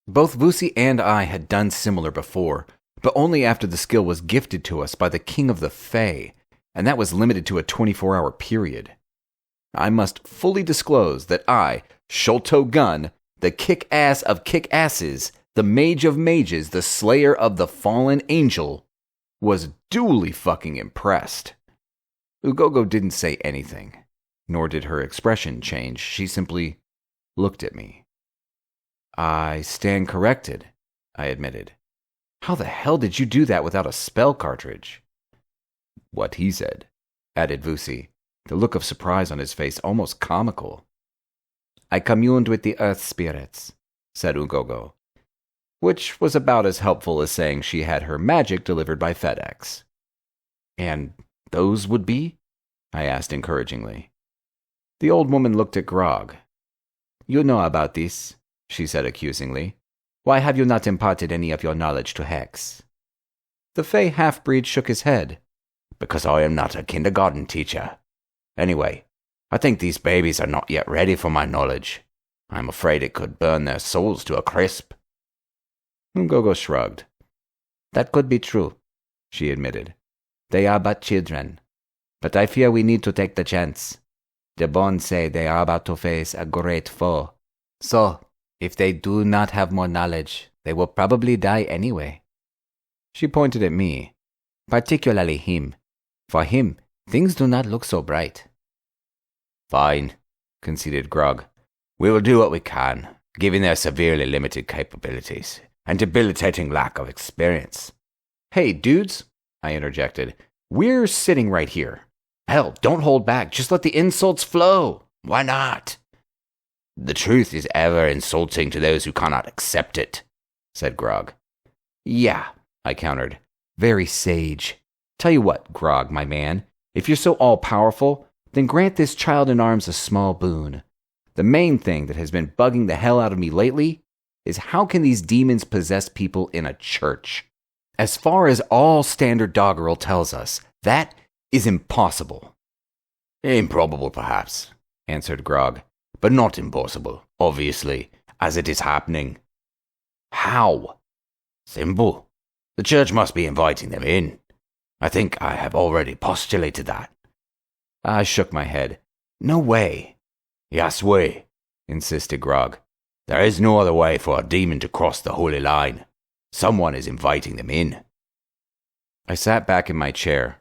Both Vusi and I had done similar before, but only after the skill was gifted to us by the King of the Fae, and that was limited to a 24-hour period. I must fully disclose that I, Sholto Gunn, the kick-ass of kick-asses, the mage of mages, the slayer of the fallen angel, was duly fucking impressed. Ugogo didn't say anything, nor did her expression change. She simply looked at me. I stand corrected, I admitted. How the hell did you do that without a spell cartridge? What he said, added Vusi, the look of surprise on his face almost comical. I communed with the earth spirits, said Ugogo, which was about as helpful as saying she had her magic delivered by FedEx. And those would be? I asked encouragingly. The old woman looked at Grog. You know about this, she said accusingly. Why have you not imparted any of your knowledge to Hex? The Fey half-breed shook his head. Because I am not a kindergarten teacher. Anyway, I think these babies are not yet ready for my knowledge. I'm afraid it could burn their souls to a crisp. Ugogo shrugged. That could be true, she admitted. They are but children. But I fear we need to take the chance. The bones say they are about to face a great foe. So, if they do not have more knowledge, they will probably die anyway. She pointed at me, particularly him. For him, things do not look so bright. Fine, conceded Grog. We will do what we can, given their severely limited capabilities and debilitating lack of experience. Hey, dudes, I interjected. We're sitting right here. Hell, don't hold back. Just let the insults flow. Why not? The truth is ever insulting to those who cannot accept it, said Grog. Yeah, I countered. Very sage. Tell you what, Grog, my man, if you're so all-powerful, then grant this child in arms a small boon. The main thing that has been bugging the hell out of me lately is how can these demons possess people in a church? As far as all standard doggerel tells us, that is impossible. Improbable, perhaps, answered Grog, but not impossible, obviously, as it is happening. How? Simple. The church must be inviting them in. I think I have already postulated that. I shook my head. No way. Yes way, insisted Grog. There is no other way for a demon to cross the holy line. Someone is inviting them in. I sat back in my chair.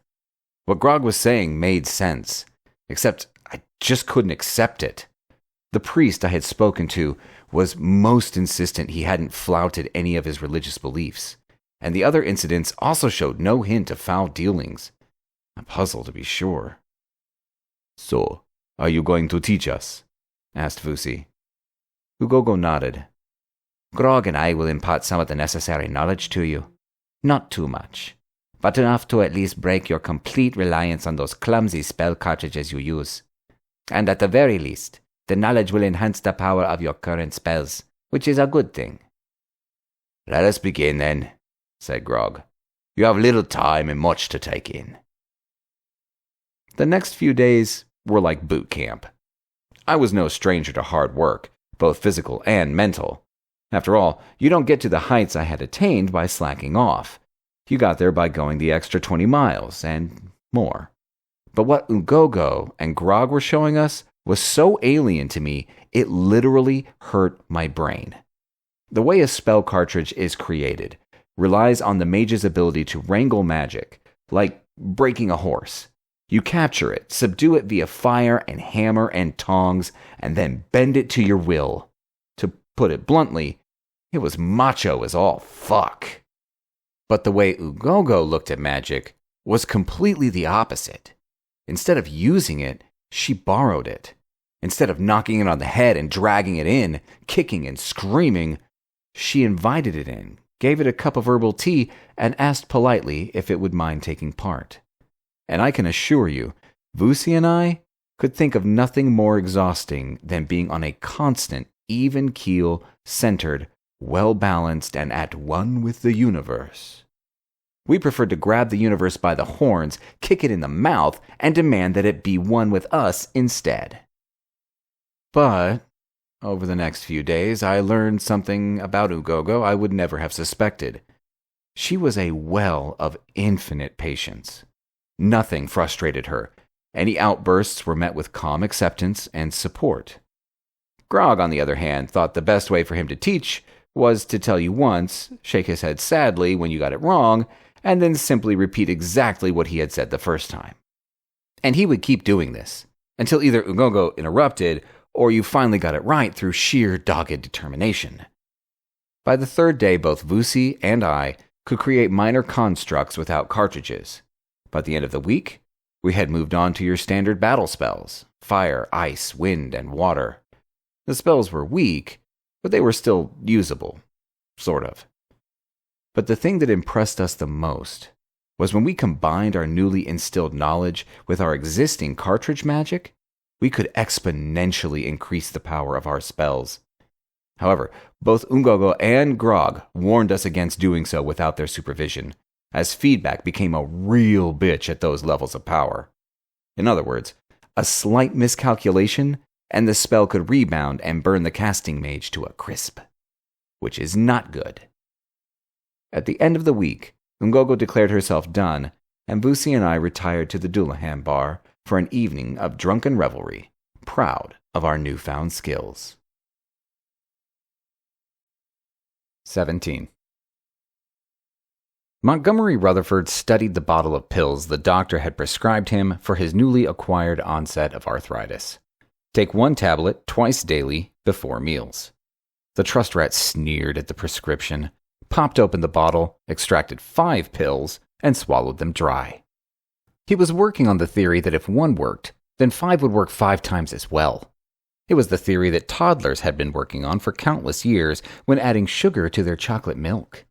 What Grog was saying made sense, except I just couldn't accept it. The priest I had spoken to was most insistent he hadn't flouted any of his religious beliefs, and the other incidents also showed no hint of foul dealings. A puzzle, to be sure. So, are you going to teach us? Asked Vusi. Ugogo nodded. Grog and I will impart some of the necessary knowledge to you. Not too much, but enough to at least break your complete reliance on those clumsy spell cartridges you use. And at the very least, the knowledge will enhance the power of your current spells, which is a good thing. Let us begin then, said Grog. You have little time and much to take in. The next few days were like boot camp. I was no stranger to hard work, both physical and mental. After all, you don't get to the heights I had attained by slacking off. You got there by going the extra 20 miles and more. But what Ungogo and Grog were showing us was so alien to me, it literally hurt my brain. The way a spell cartridge is created relies on the mage's ability to wrangle magic, like breaking a horse. You capture it, subdue it via fire and hammer and tongs, and then bend it to your will. To put it bluntly, it was macho as all fuck. But the way Ungogo looked at magic was completely the opposite. Instead of using it, she borrowed it. Instead of knocking it on the head and dragging it in, kicking and screaming, she invited it in, gave it a cup of herbal tea, and asked politely if it would mind taking part. And I can assure you, Vusi and I could think of nothing more exhausting than being on a constant, even keel, centered, well-balanced, and at one with the universe. We preferred to grab the universe by the horns, kick it in the mouth, and demand that it be one with us instead. But over the next few days, I learned something about Ungogo I would never have suspected. She was a well of infinite patience. Nothing frustrated her. Any outbursts were met with calm acceptance and support. Grog, on the other hand, thought the best way for him to teach was to tell you once, shake his head sadly when you got it wrong, and then simply repeat exactly what he had said the first time. And he would keep doing this, until either Ungogo interrupted, or you finally got it right through sheer dogged determination. By the third day, both Vusi and I could create minor constructs without cartridges. By the end of the week, we had moved on to your standard battle spells: fire, ice, wind, and water. The spells were weak, but they were still usable, sort of. But the thing that impressed us the most was when we combined our newly instilled knowledge with our existing cartridge magic, we could exponentially increase the power of our spells. However, both Ungogo and Grog warned us against doing so without their supervision, as feedback became a real bitch at those levels of power. In other words, a slight miscalculation and the spell could rebound and burn the casting mage to a crisp, which is not good. At the end of the week, Ungogo declared herself done, and Vusi and I retired to the Dullahan bar for an evening of drunken revelry, proud of our newfound skills. 17. Montgomery Rutherford studied the bottle of pills the doctor had prescribed him for his newly acquired onset of arthritis. Take 1 tablet twice daily before meals. The trust rat sneered at the prescription, popped open the bottle, extracted 5 pills, and swallowed them dry. He was working on the theory that if 1 worked, then 5 would work 5 times as well. It was the theory that toddlers had been working on for countless years when adding sugar to their chocolate milk.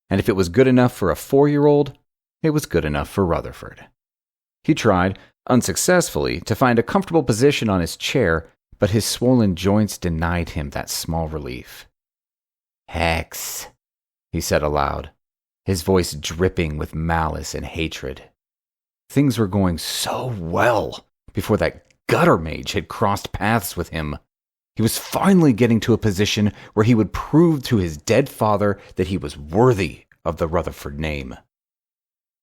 And if it was good enough for a 4-year-old, it was good enough for Rutherford. He tried, unsuccessfully, to find a comfortable position on his chair, but his swollen joints denied him that small relief. "Hex," he said aloud, his voice dripping with malice and hatred. Things were going so well before that gutter mage had crossed paths with him. He was finally getting to a position where he would prove to his dead father that he was worthy of the Rutherford name.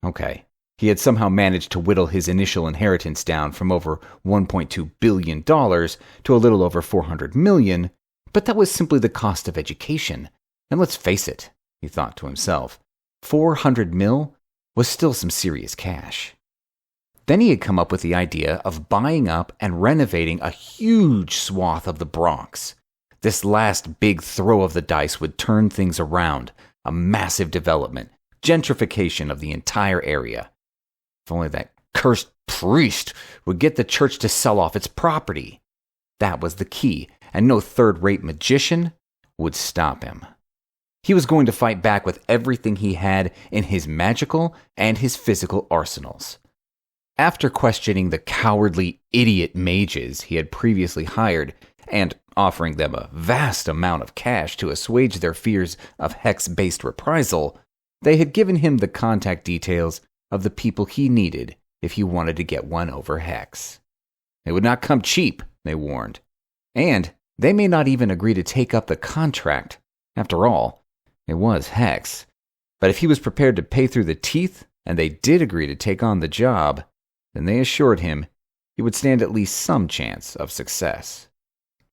Okay, he had somehow managed to whittle his initial inheritance down from over $1.2 billion to a little over $400 million, but that was simply the cost of education. And let's face it, he thought to himself, 400 mil was still some serious cash. Then he had come up with the idea of buying up and renovating a huge swath of the Bronx. This last big throw of the dice would turn things around, a massive development, gentrification of the entire area. If only that cursed priest would get the church to sell off its property. That was the key, and no third-rate magician would stop him. He was going to fight back with everything he had in his magical and his physical arsenals. After questioning the cowardly idiot mages he had previously hired and offering them a vast amount of cash to assuage their fears of hex-based reprisal, They had given him the contact details of the people he needed if he wanted to get one over Hex. It would not come cheap, they warned. And they may not even agree to take up the contract. After all, it was Hex. But if he was prepared to pay through the teeth, and they did agree to take on the job, then they assured him he would stand at least some chance of success.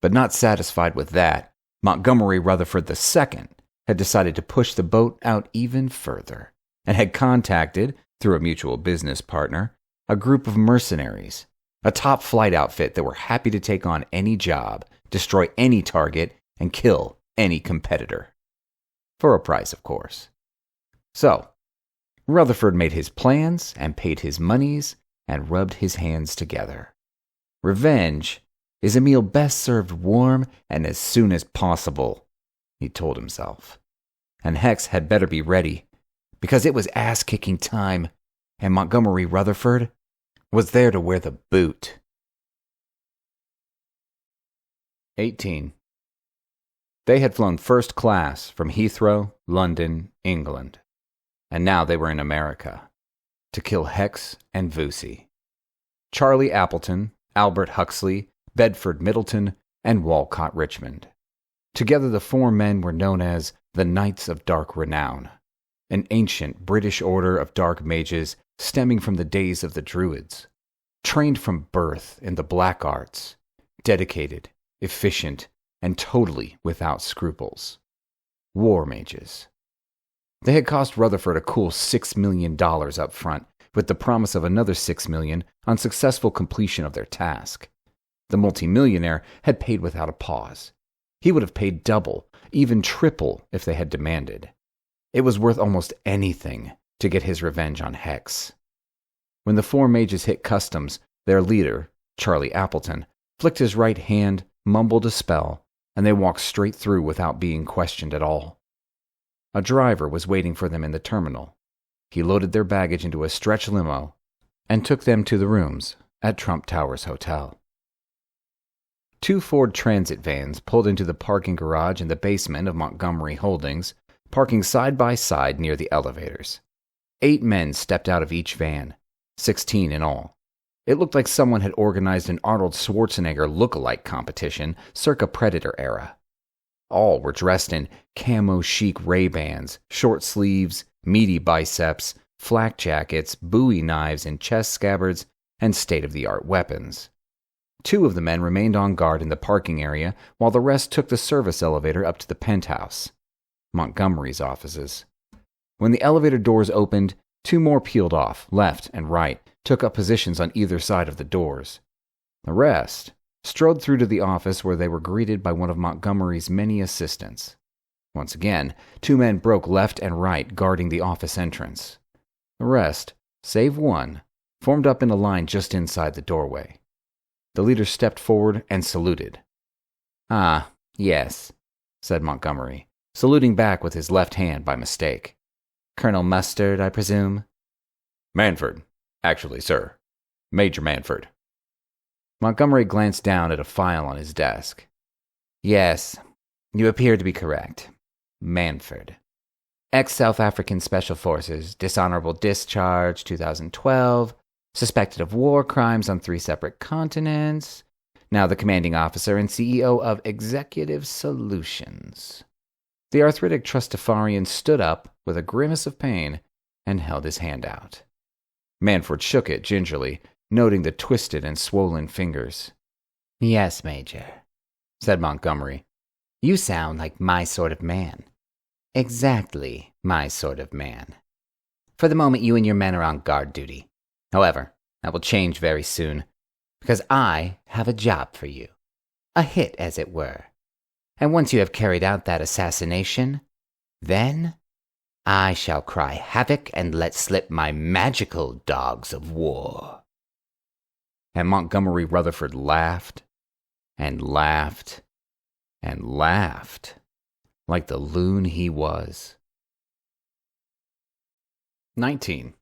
But not satisfied with that, Montgomery Rutherford II had decided to push the boat out even further, and had contacted, through a mutual business partner, a group of mercenaries, a top flight outfit that were happy to take on any job, destroy any target, and kill any competitor. For a price, of course. So, Rutherford made his plans and paid his monies and rubbed his hands together. Revenge is a meal best served warm and as soon as possible, he told himself. And Hex had better be ready, because it was ass-kicking time, and Montgomery Rutherford was there to wear the boot. 18. They had flown first class from Heathrow, London, England. And now they were in America, to kill Hex and Vusi. Charlie Appleton, Albert Huxley, Bedford Middleton, and Walcott Richmond. Together the four men were known as the Knights of Dark Renown, an ancient British order of dark mages stemming from the days of the Druids, trained from birth in the black arts, dedicated, efficient, and totally without scruples. War mages. They had cost Rutherford a cool $6 million up front, with the promise of another $6 million on successful completion of their task. The multimillionaire had paid without a pause. He would have paid double, even triple, if they had demanded. It was worth almost anything to get his revenge on Hex. When the four mages hit customs, their leader, Charlie Appleton, flicked his right hand, mumbled a spell, and they walked straight through without being questioned at all. A driver was waiting for them in the terminal. He loaded their baggage into a stretch limo and took them to the rooms at Trump Towers Hotel. 2 Ford Transit vans pulled into the parking garage in the basement of Montgomery Holdings, parking side by side near the elevators. 8 men stepped out of each van, 16 in all. It looked like someone had organized an Arnold Schwarzenegger look-alike competition circa Predator era. All were dressed in camo chic Ray-Bans, short sleeves, meaty biceps, flak jackets, Bowie knives in chest scabbards, and state-of-the-art weapons. 2 of the men remained on guard in the parking area, while the rest took the service elevator up to the penthouse, Montgomery's offices. When the elevator doors opened, 2 more peeled off, left and right, took up positions on either side of the doors. The rest strode through to the office where they were greeted by one of Montgomery's many assistants. Once again, 2 men broke left and right, guarding the office entrance. The rest, save one, formed up in a line just inside the doorway. The leader stepped forward and saluted. "Ah, yes," said Montgomery, saluting back with his left hand by mistake. "Colonel Mustard, I presume?" "Manford. Actually, sir. Major Manford." Montgomery glanced down at a file on his desk. "Yes, you appear to be correct. Manford. Ex-South African Special Forces, dishonorable discharge, 2012, suspected of war crimes on 3 separate continents, now the commanding officer and CEO of Executive Solutions." The arthritic Trustafarian stood up with a grimace of pain and held his hand out. Manford shook it gingerly, noting the twisted and swollen fingers. "Yes, Major," said Montgomery. "You sound like my sort of man. Exactly my sort of man. For the moment, you and your men are on guard duty. However, that will change very soon, because I have a job for you. A hit, as it were. And once you have carried out that assassination, then I shall cry havoc and let slip my magical dogs of war." And Montgomery Rutherford laughed and laughed and laughed like the loon he was. 19.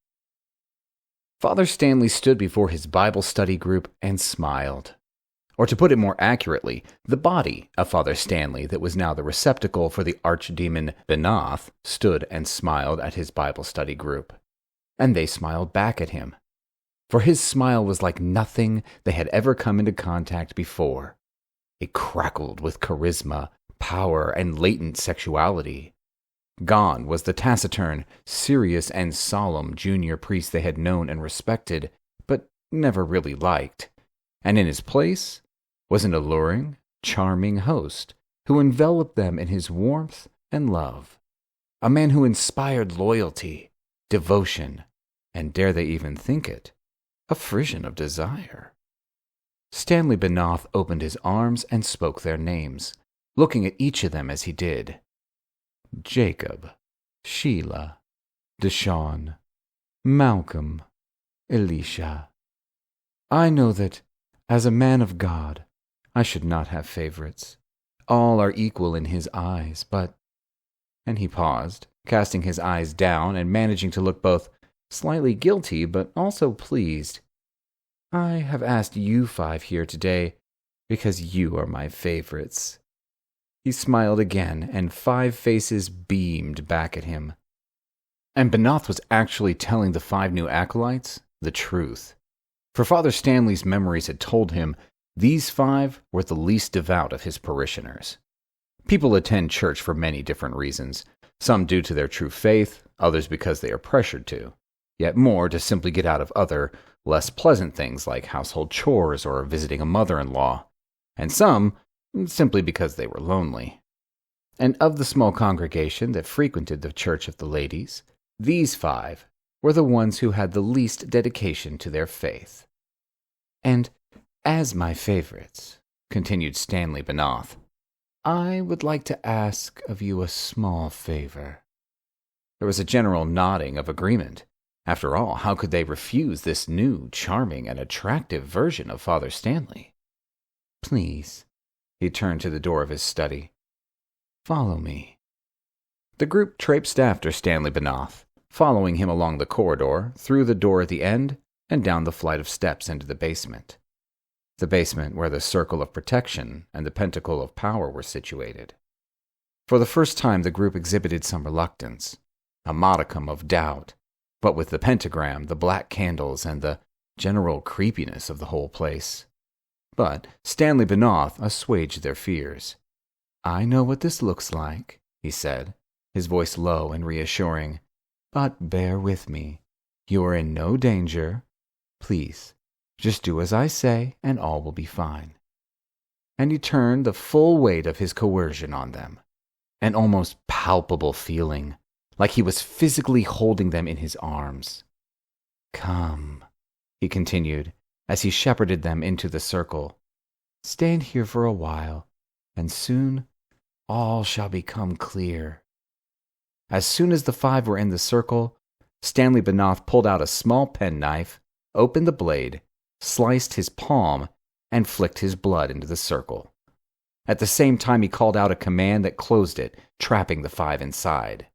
Father Stanley stood before his Bible study group and smiled. Or to put it more accurately, the body of Father Stanley that was now the receptacle for the archdemon Benoth stood and smiled at his Bible study group. And they smiled back at him. For his smile was like nothing they had ever come into contact before. It crackled with charisma, power, and latent sexuality. Gone was the taciturn, serious, and solemn junior priest they had known and respected, but never really liked. And in his place was an alluring, charming host who enveloped them in his warmth and love. A man who inspired loyalty, devotion, and dare they even think it, a frisson of desire. Stanley Benoth opened his arms and spoke their names, looking at each of them as he did. Jacob, Sheila, Deshawn, Malcolm, Elisha. I know that, as a man of God, I should not have favorites. All are equal in his eyes, but... And he paused, casting his eyes down and managing to look both slightly guilty but also pleased. I have asked you 5 here today because you are my favorites. He smiled again, and 5 faces beamed back at him. And Benoth was actually telling the 5 new acolytes the truth. For Father Stanley's memories had told him these 5 were the least devout of his parishioners. People attend church for many different reasons, some due to their true faith, others because they are pressured to, yet more to simply get out of other, less pleasant things like household chores or visiting a mother-in-law, and some simply because they were lonely. And of the small congregation that frequented the Church of the Ladies, these 5 were the ones who had the least dedication to their faith. And as my favorites, continued Stanley Benoth, I would like to ask of you a small favor. There was a general nodding of agreement. After all, how could they refuse this new, charming, and attractive version of Father Stanley? Please, he turned to the door of his study. Follow me. The group traipsed after Stanley Benoth, following him along the corridor, through the door at the end, and down the flight of steps into the basement. The basement where the circle of protection and the pentacle of power were situated. For the first time the group exhibited some reluctance, a modicum of doubt, but with the pentagram, the black candles, and the general creepiness of the whole place. But Stanley Benoth assuaged their fears. I know what this looks like, he said, his voice low and reassuring, but bear with me. You are in no danger. Please, just do as I say, and all will be fine. And he turned the full weight of his coercion on them, an almost palpable feeling, like he was physically holding them in his arms. Come, he continued, as he shepherded them into the circle. Stand here for a while, and soon all shall become clear. As soon as the 5 were in the circle, Stanley Benoth pulled out a small penknife, opened the blade, sliced his palm, and flicked his blood into the circle. At the same time he called out a command that closed it, trapping the 5 inside.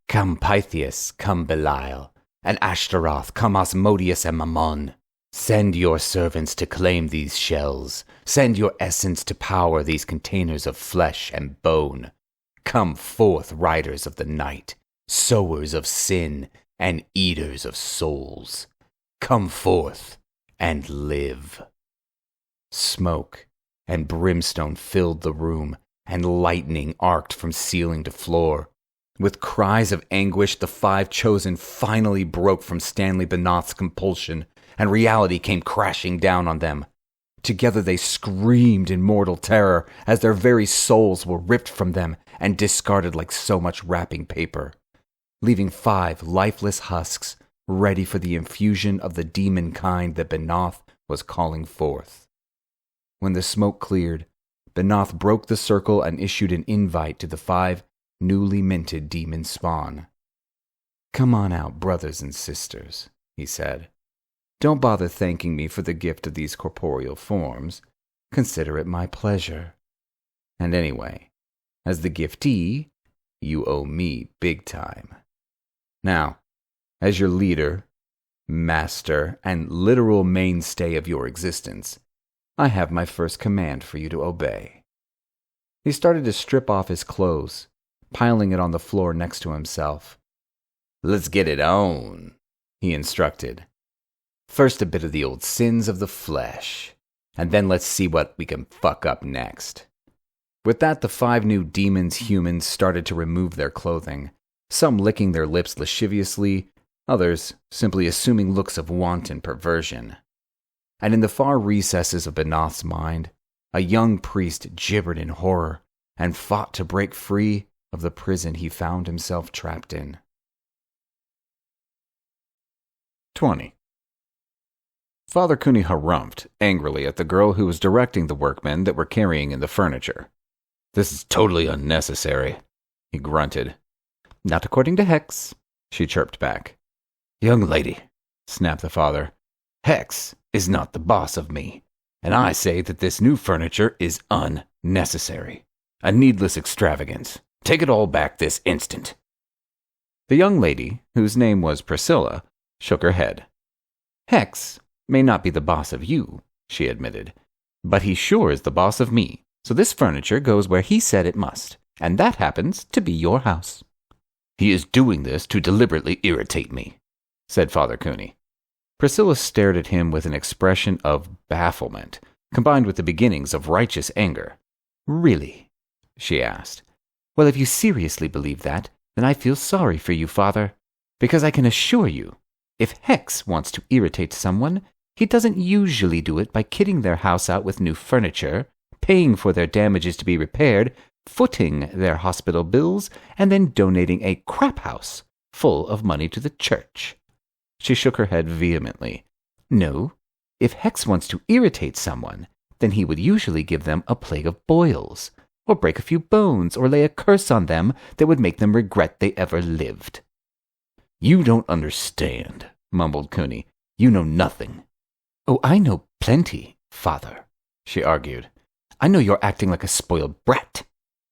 Come Pythias, come Belial, and Ashtaroth, come Asmodeus and Mammon. Send your servants to claim these shells. Send your essence to power these containers of flesh and bone. Come forth, riders of the night, sowers of sin, and eaters of souls. Come forth and live. Smoke and brimstone filled the room, and lightning arced from ceiling to floor. With cries of anguish, the 5 chosen finally broke from Stanley Benoth's compulsion, and reality came crashing down on them. Together they screamed in mortal terror as their very souls were ripped from them and discarded like so much wrapping paper, leaving 5 lifeless husks ready for the infusion of the demon kind that Benoth was calling forth. When the smoke cleared, Benoth broke the circle and issued an invite to the 5 newly minted demon spawn. Come on out, brothers and sisters, he said. Don't bother thanking me for the gift of these corporeal forms. Consider it my pleasure. And anyway, as the giftee, you owe me big time. Now, as your leader, master, and literal mainstay of your existence, I have my first command for you to obey." He started to strip off his clothes, piling it on the floor next to himself. "Let's get it on," he instructed. "First a bit of the old sins of the flesh, and then let's see what we can fuck up next." With that, the 5 new demons-humans started to remove their clothing, some licking their lips lasciviously, others simply assuming looks of wanton perversion. And in the far recesses of Benoth's mind, a young priest gibbered in horror and fought to break free of the prison he found himself trapped in. 20. Father Cooney harumphed angrily at the girl who was directing the workmen that were carrying in the furniture. "This is totally unnecessary," he grunted. "Not according to Hex," she chirped back. "Young lady," snapped the father, "Hex is not the boss of me, and I say that this new furniture is unnecessary. A needless extravagance. Take it all back this instant." The young lady, whose name was Priscilla, shook her head. "Hex may not be the boss of you," she admitted, "but he sure is the boss of me, so this furniture goes where he said it must, and that happens to be your house." "He is doing this to deliberately irritate me," said Father Cooney. Priscilla stared at him with an expression of bafflement, combined with the beginnings of righteous anger. "Really?" she asked. "Well, if you seriously believe that, then I feel sorry for you, Father, because I can assure you, if Hex wants to irritate someone, he doesn't usually do it by kitting their house out with new furniture, paying for their damages to be repaired, footing their hospital bills, and then donating a crap house full of money to the church." She shook her head vehemently. "No, if Hex wants to irritate someone, then he would usually give them a plague of boils, or break a few bones, or lay a curse on them that would make them regret they ever lived." "You don't understand," mumbled Cooney. "You know nothing." "Oh, I know plenty, Father," she argued. "I know you're acting like a spoiled brat.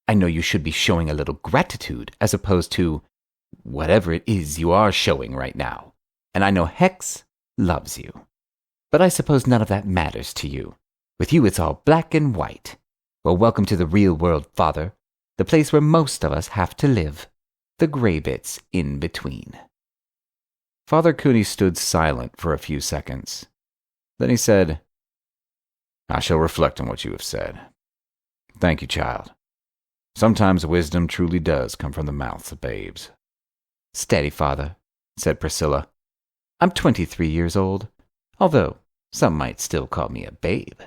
I know you should be showing a little gratitude as opposed to whatever it is you are showing right now. And I know Hex loves you. But I suppose none of that matters to you. With you it's all black and white. Well, welcome to the real world, Father, the place where most of us have to live, the gray bits in between." Father Cooney stood silent for a few seconds. Then he said, "I shall reflect on what you have said. Thank you, child. Sometimes wisdom truly does come from the mouths of babes." "Steady, Father," said Priscilla. "I'm 23 years old, although some might still call me a babe."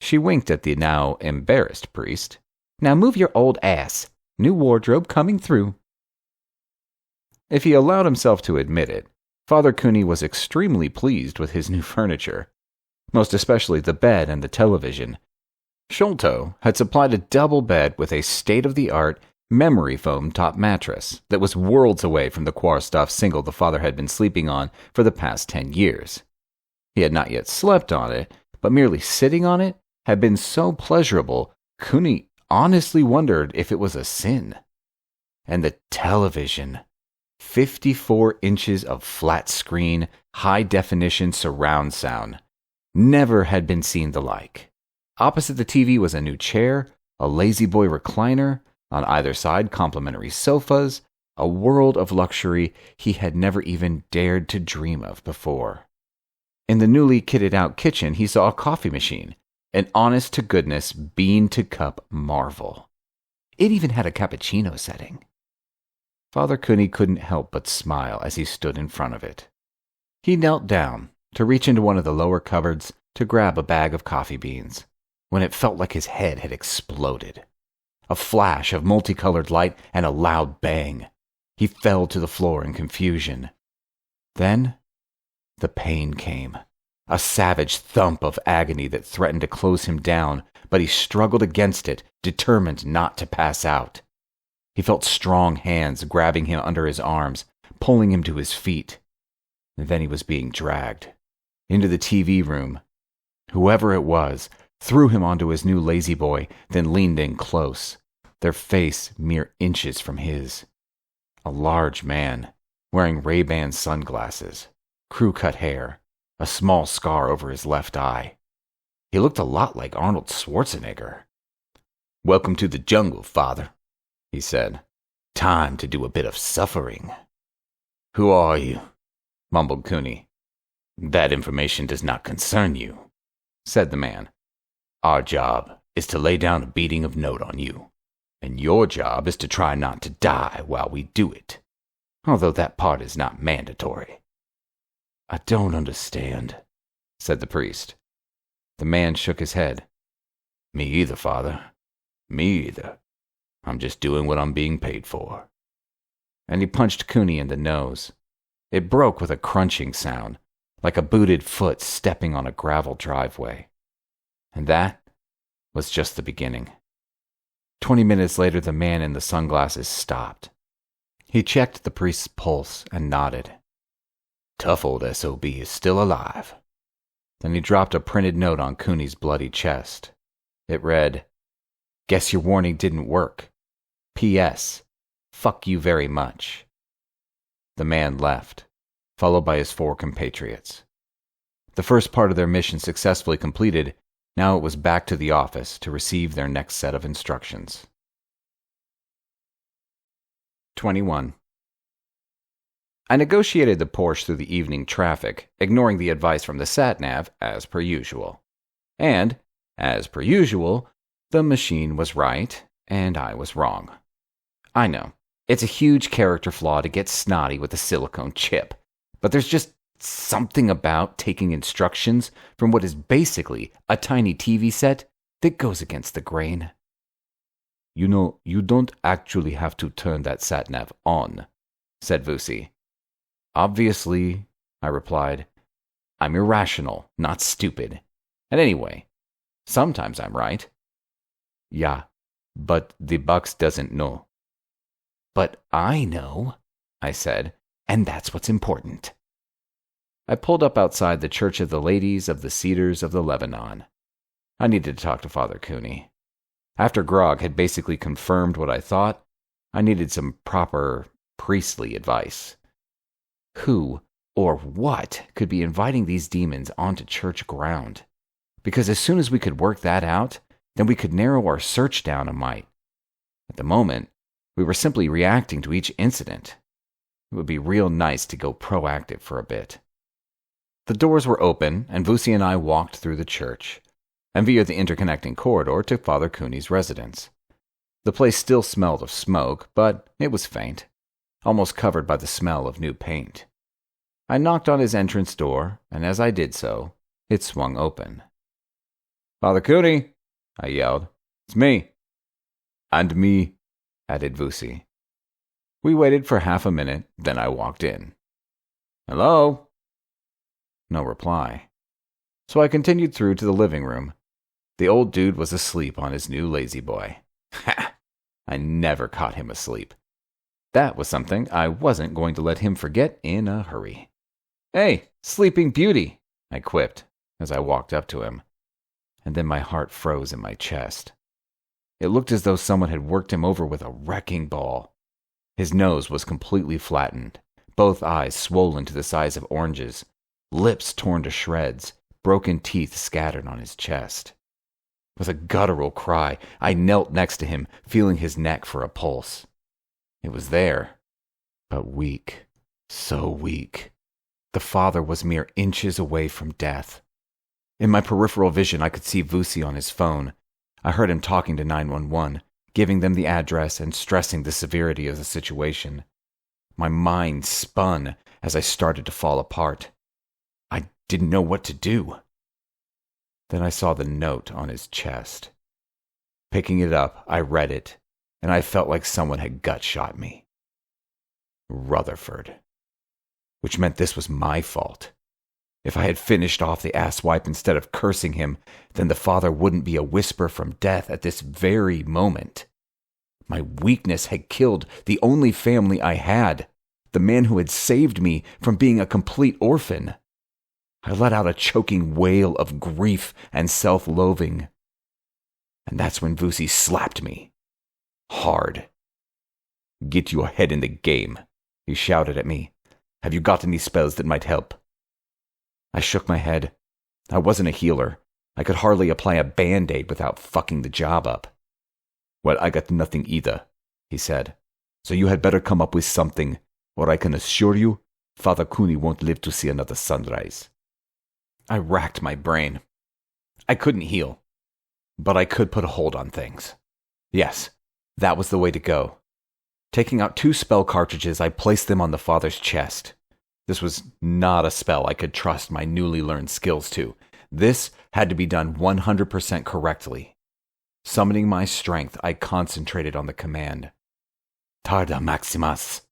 She winked at the now embarrassed priest. "Now move your old ass. New wardrobe coming through." If he allowed himself to admit it, Father Cooney was extremely pleased with his new furniture, most especially the bed and the television. Sholto had supplied a double bed with a state-of-the-art memory foam top mattress that was worlds away from the Quarstoff single the father had been sleeping on for the past 10 years. He had not yet slept on it, but merely sitting on it had been so pleasurable, Cooney honestly wondered if it was a sin. And the television. 54 inches of flat screen, high-definition surround sound. Never had been seen the like. Opposite the TV was a new chair, a lazy boy recliner, on either side complimentary sofas, a world of luxury he had never even dared to dream of before. In the newly kitted-out kitchen, he saw a coffee machine, an honest-to-goodness, bean-to-cup marvel. It even had a cappuccino setting. Father Cooney couldn't help but smile as he stood in front of it. He knelt down to reach into one of the lower cupboards to grab a bag of coffee beans, when it felt like his head had exploded. A flash of multicolored light and a loud bang. He fell to the floor in confusion. Then, the pain came. A savage thump of agony that threatened to close him down, but he struggled against it, determined not to pass out. He felt strong hands grabbing him under his arms, pulling him to his feet. And then he was being dragged into the TV room. Whoever it was threw him onto his new lazy boy, then leaned in close, their face mere inches from his. A large man, wearing Ray-Ban sunglasses, crew-cut hair, a small scar over his left eye. He looked a lot like Arnold Schwarzenegger. "Welcome to the jungle, Father," he said. "Time to do a bit of suffering." "Who are you?" mumbled Cooney. "That information does not concern you," said the man. "Our job is to lay down a beating of note on you, and your job is to try not to die while we do it, although that part is not mandatory." "I don't understand," said the priest. The man shook his head. "Me either, Father. Me either. I'm just doing what I'm being paid for." And he punched Cooney in the nose. It broke with a crunching sound, like a booted foot stepping on a gravel driveway. And that was just the beginning. 20 minutes later, the man in the sunglasses stopped. He checked the priest's pulse and nodded. "Tough old SOB is still alive." Then he dropped a printed note on Cooney's bloody chest. It read, "Guess your warning didn't work. P.S. Fuck you very much." The man left, followed by his 4 compatriots. The first part of their mission successfully completed, now it was back to the office to receive their next set of instructions. 21. I negotiated the Porsche through the evening traffic, ignoring the advice from the sat-nav, as per usual. And, as per usual, the machine was right, and I was wrong. I know, it's a huge character flaw to get snotty with a silicone chip, but there's just something about taking instructions from what is basically a tiny TV set that goes against the grain. "You know, you don't actually have to turn that sat-nav on," said Vusi. "Obviously," I replied. "I'm irrational, not stupid. And anyway, sometimes I'm right." "Yeah, but the box doesn't know." "But I know," I said, "and that's what's important." I pulled up outside the Church of the Ladies of the Cedars of the Lebanon. I needed to talk to Father Cooney. After Grog had basically confirmed what I thought, I needed some proper priestly advice. Who or what could be inviting these demons onto church ground? Because as soon as we could work that out, then we could narrow our search down a mite. At the moment, we were simply reacting to each incident. It would be real nice to go proactive for a bit. The doors were open, and Vusi and I walked through the church, and via the interconnecting corridor to Father Cooney's residence. The place still smelled of smoke, but it was faint, almost covered by the smell of new paint. I knocked on his entrance door, and as I did so, it swung open. "Father Cooney," I yelled. "It's me." "And me," added Vusi. We waited for half a minute, then I walked in. "Hello?" No reply. So I continued through to the living room. The old dude was asleep on his new lazy boy. Ha! I never caught him asleep. That was something I wasn't going to let him forget in a hurry. "Hey, Sleeping Beauty," I quipped as I walked up to him. And then my heart froze in my chest. It looked as though someone had worked him over with a wrecking ball. His nose was completely flattened, both eyes swollen to the size of oranges, lips torn to shreds, broken teeth scattered on his chest. With a guttural cry, I knelt next to him, feeling his neck for a pulse. It was there, but weak, so weak. The father was mere inches away from death. In my peripheral vision, I could see Vusi on his phone. I heard him talking to 911, giving them the address and stressing the severity of the situation. My mind spun as I started to fall apart. I didn't know what to do. Then I saw the note on his chest. Picking it up, I read it, and I felt like someone had gut-shot me. Rutherford. Which meant this was my fault. If I had finished off the asswipe instead of cursing him, then the father wouldn't be a whisper from death at this very moment. My weakness had killed the only family I had, the man who had saved me from being a complete orphan. I let out a choking wail of grief and self-loathing. And that's when Vusi slapped me. Hard. "Get your head in the game," he shouted at me. "Have you got any spells that might help?" I shook my head. I wasn't a healer. I could hardly apply a Band-Aid without fucking the job up. Well, I got nothing either, he said. So you had better come up with something, or I can assure you, Father Cooney won't live to see another sunrise. I racked my brain. I couldn't heal, but I could put a hold on things. Yes, that was the way to go. Taking out 2 spell cartridges, I placed them on the father's chest. This was not a spell I could trust my newly learned skills to. This had to be done 100% correctly. Summoning my strength, I concentrated on the command. Tarda Maximus.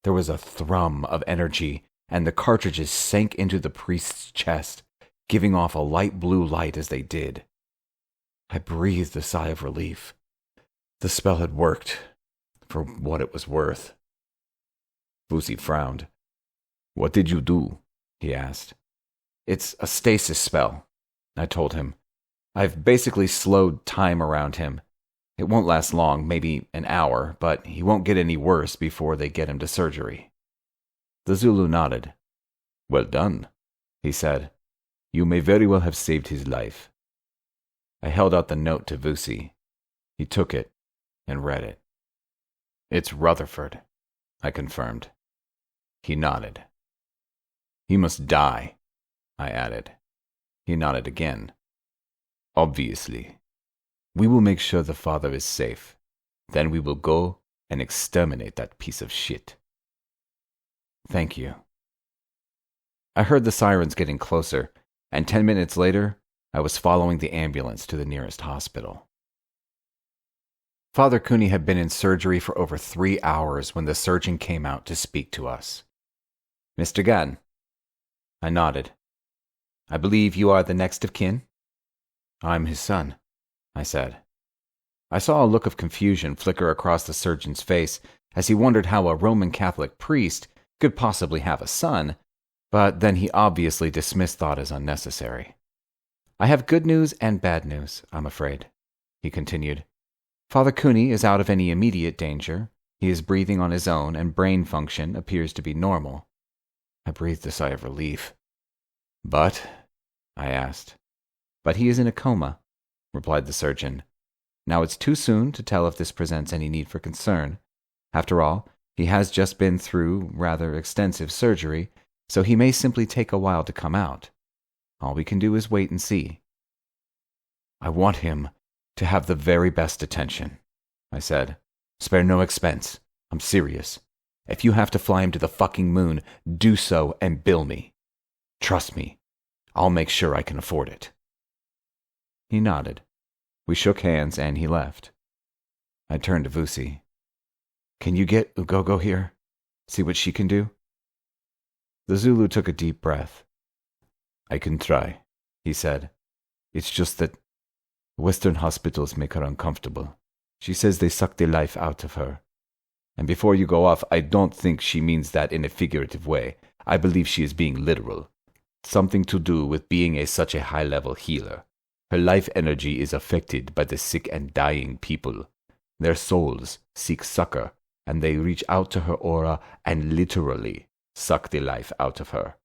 There was a thrum of energy, and the cartridges sank into the priest's chest, giving off a light blue light as they did. I breathed a sigh of relief. The spell had worked, for what it was worth. Vusi frowned. What did you do? He asked. It's a stasis spell, I told him. I've basically slowed time around him. It won't last long, maybe an hour, but he won't get any worse before they get him to surgery. The Zulu nodded. Well done, he said. You may very well have saved his life. I held out the note to Vusi. He took it and read it. It's Rutherford, I confirmed. He nodded. He must die, I added. He nodded again. Obviously. We will make sure the father is safe. Then we will go and exterminate that piece of shit. Thank you. I heard the sirens getting closer, and 10 minutes later, I was following the ambulance to the nearest hospital. Father Cooney had been in surgery for over 3 hours when the surgeon came out to speak to us. Mr. Gunn. I nodded. I believe you are the next of kin? I'm his son, I said. I saw a look of confusion flicker across the surgeon's face as he wondered how a Roman Catholic priest could possibly have a son, but then he obviously dismissed thought as unnecessary. I have good news and bad news, I'm afraid, he continued. Father Cooney is out of any immediate danger. He is breathing on his own, and brain function appears to be normal. I breathed a sigh of relief. But, I asked. But he is in a coma, replied the surgeon. Now it's too soon to tell if this presents any need for concern. After all, he has just been through rather extensive surgery, so he may simply take a while to come out. All we can do is wait and see. I want him to have the very best attention, I said. Spare no expense. I'm serious. If you have to fly him to the fucking moon, do so and bill me. Trust me, I'll make sure I can afford it. He nodded. We shook hands and he left. I turned to Vusi. Can you get Ugogo here? See what she can do? The Zulu took a deep breath. I can try, he said. It's just that Western hospitals make her uncomfortable. She says they suck the life out of her. And before you go off, I don't think she means that in a figurative way. I believe she is being literal. Something to do with being such a high-level healer. Her life energy is affected by the sick and dying people. Their souls seek succor, and they reach out to her aura and literally suck the life out of her.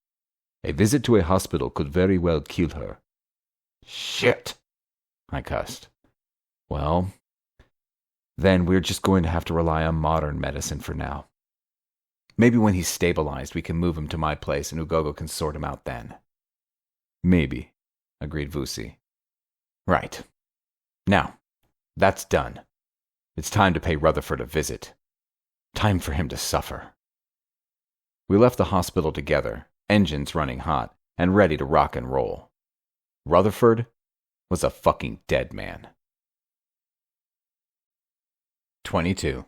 A visit to a hospital could very well kill her. Shit, I cussed. Well, then we're just going to have to rely on modern medicine for now. Maybe when he's stabilized, we can move him to my place and Ugogo can sort him out then. Maybe, agreed Vusi. Right. Now, that's done. It's time to pay Rutherford a visit. Time for him to suffer. We left the hospital together, engines running hot, and ready to rock and roll. Rutherford was a fucking dead man. 22.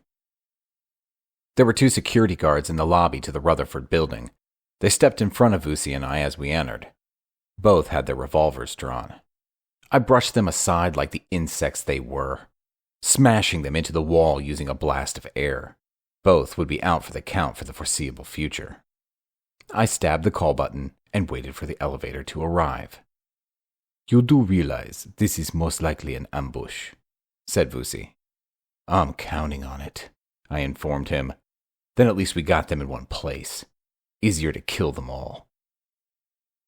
There were 2 security guards in the lobby to the Rutherford building. They stepped in front of Vusi and I as we entered. Both had their revolvers drawn. I brushed them aside like the insects they were, smashing them into the wall using a blast of air. Both would be out for the count for the foreseeable future. I stabbed the call button and waited for the elevator to arrive. You do realize this is most likely an ambush, said Vusi. I'm counting on it, I informed him. Then at least we got them in one place. Easier to kill them all.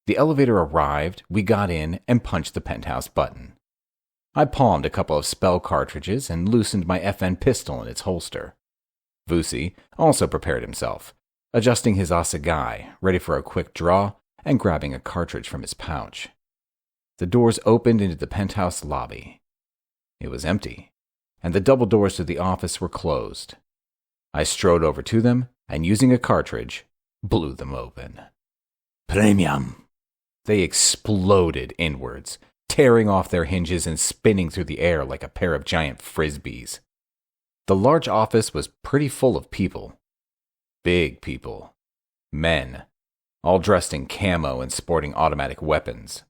The elevator arrived, we got in, and punched the penthouse button. I palmed a couple of spell cartridges and loosened my FN pistol in its holster. Vusi also prepared himself, adjusting his assegai, ready for a quick draw, and grabbing a cartridge from his pouch. The doors opened into the penthouse lobby. It was empty, and the double doors to the office were closed. I strode over to them, and using a cartridge, blew them open. Premium! They exploded inwards, tearing off their hinges and spinning through the air like a pair of giant frisbees. The large office was pretty full of people. Big people. Men. All dressed in camo and sporting automatic weapons.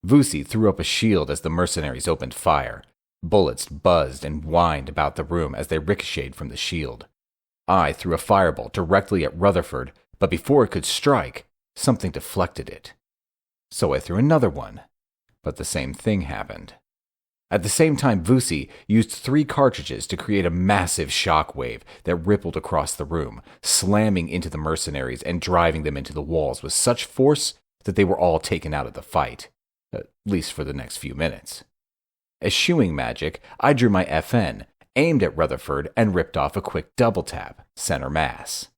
Vusi threw up a shield as the mercenaries opened fire. Bullets buzzed and whined about the room as they ricocheted from the shield. I threw a fireball directly at Rutherford, but before it could strike, something deflected it. So I threw another one, but the same thing happened. At the same time, Vusi used 3 cartridges to create a massive shockwave that rippled across the room, slamming into the mercenaries and driving them into the walls with such force that they were all taken out of the fight, at least for the next few minutes. Eschewing magic, I drew my FN, aimed at Rutherford, and ripped off a quick double tap, center mass.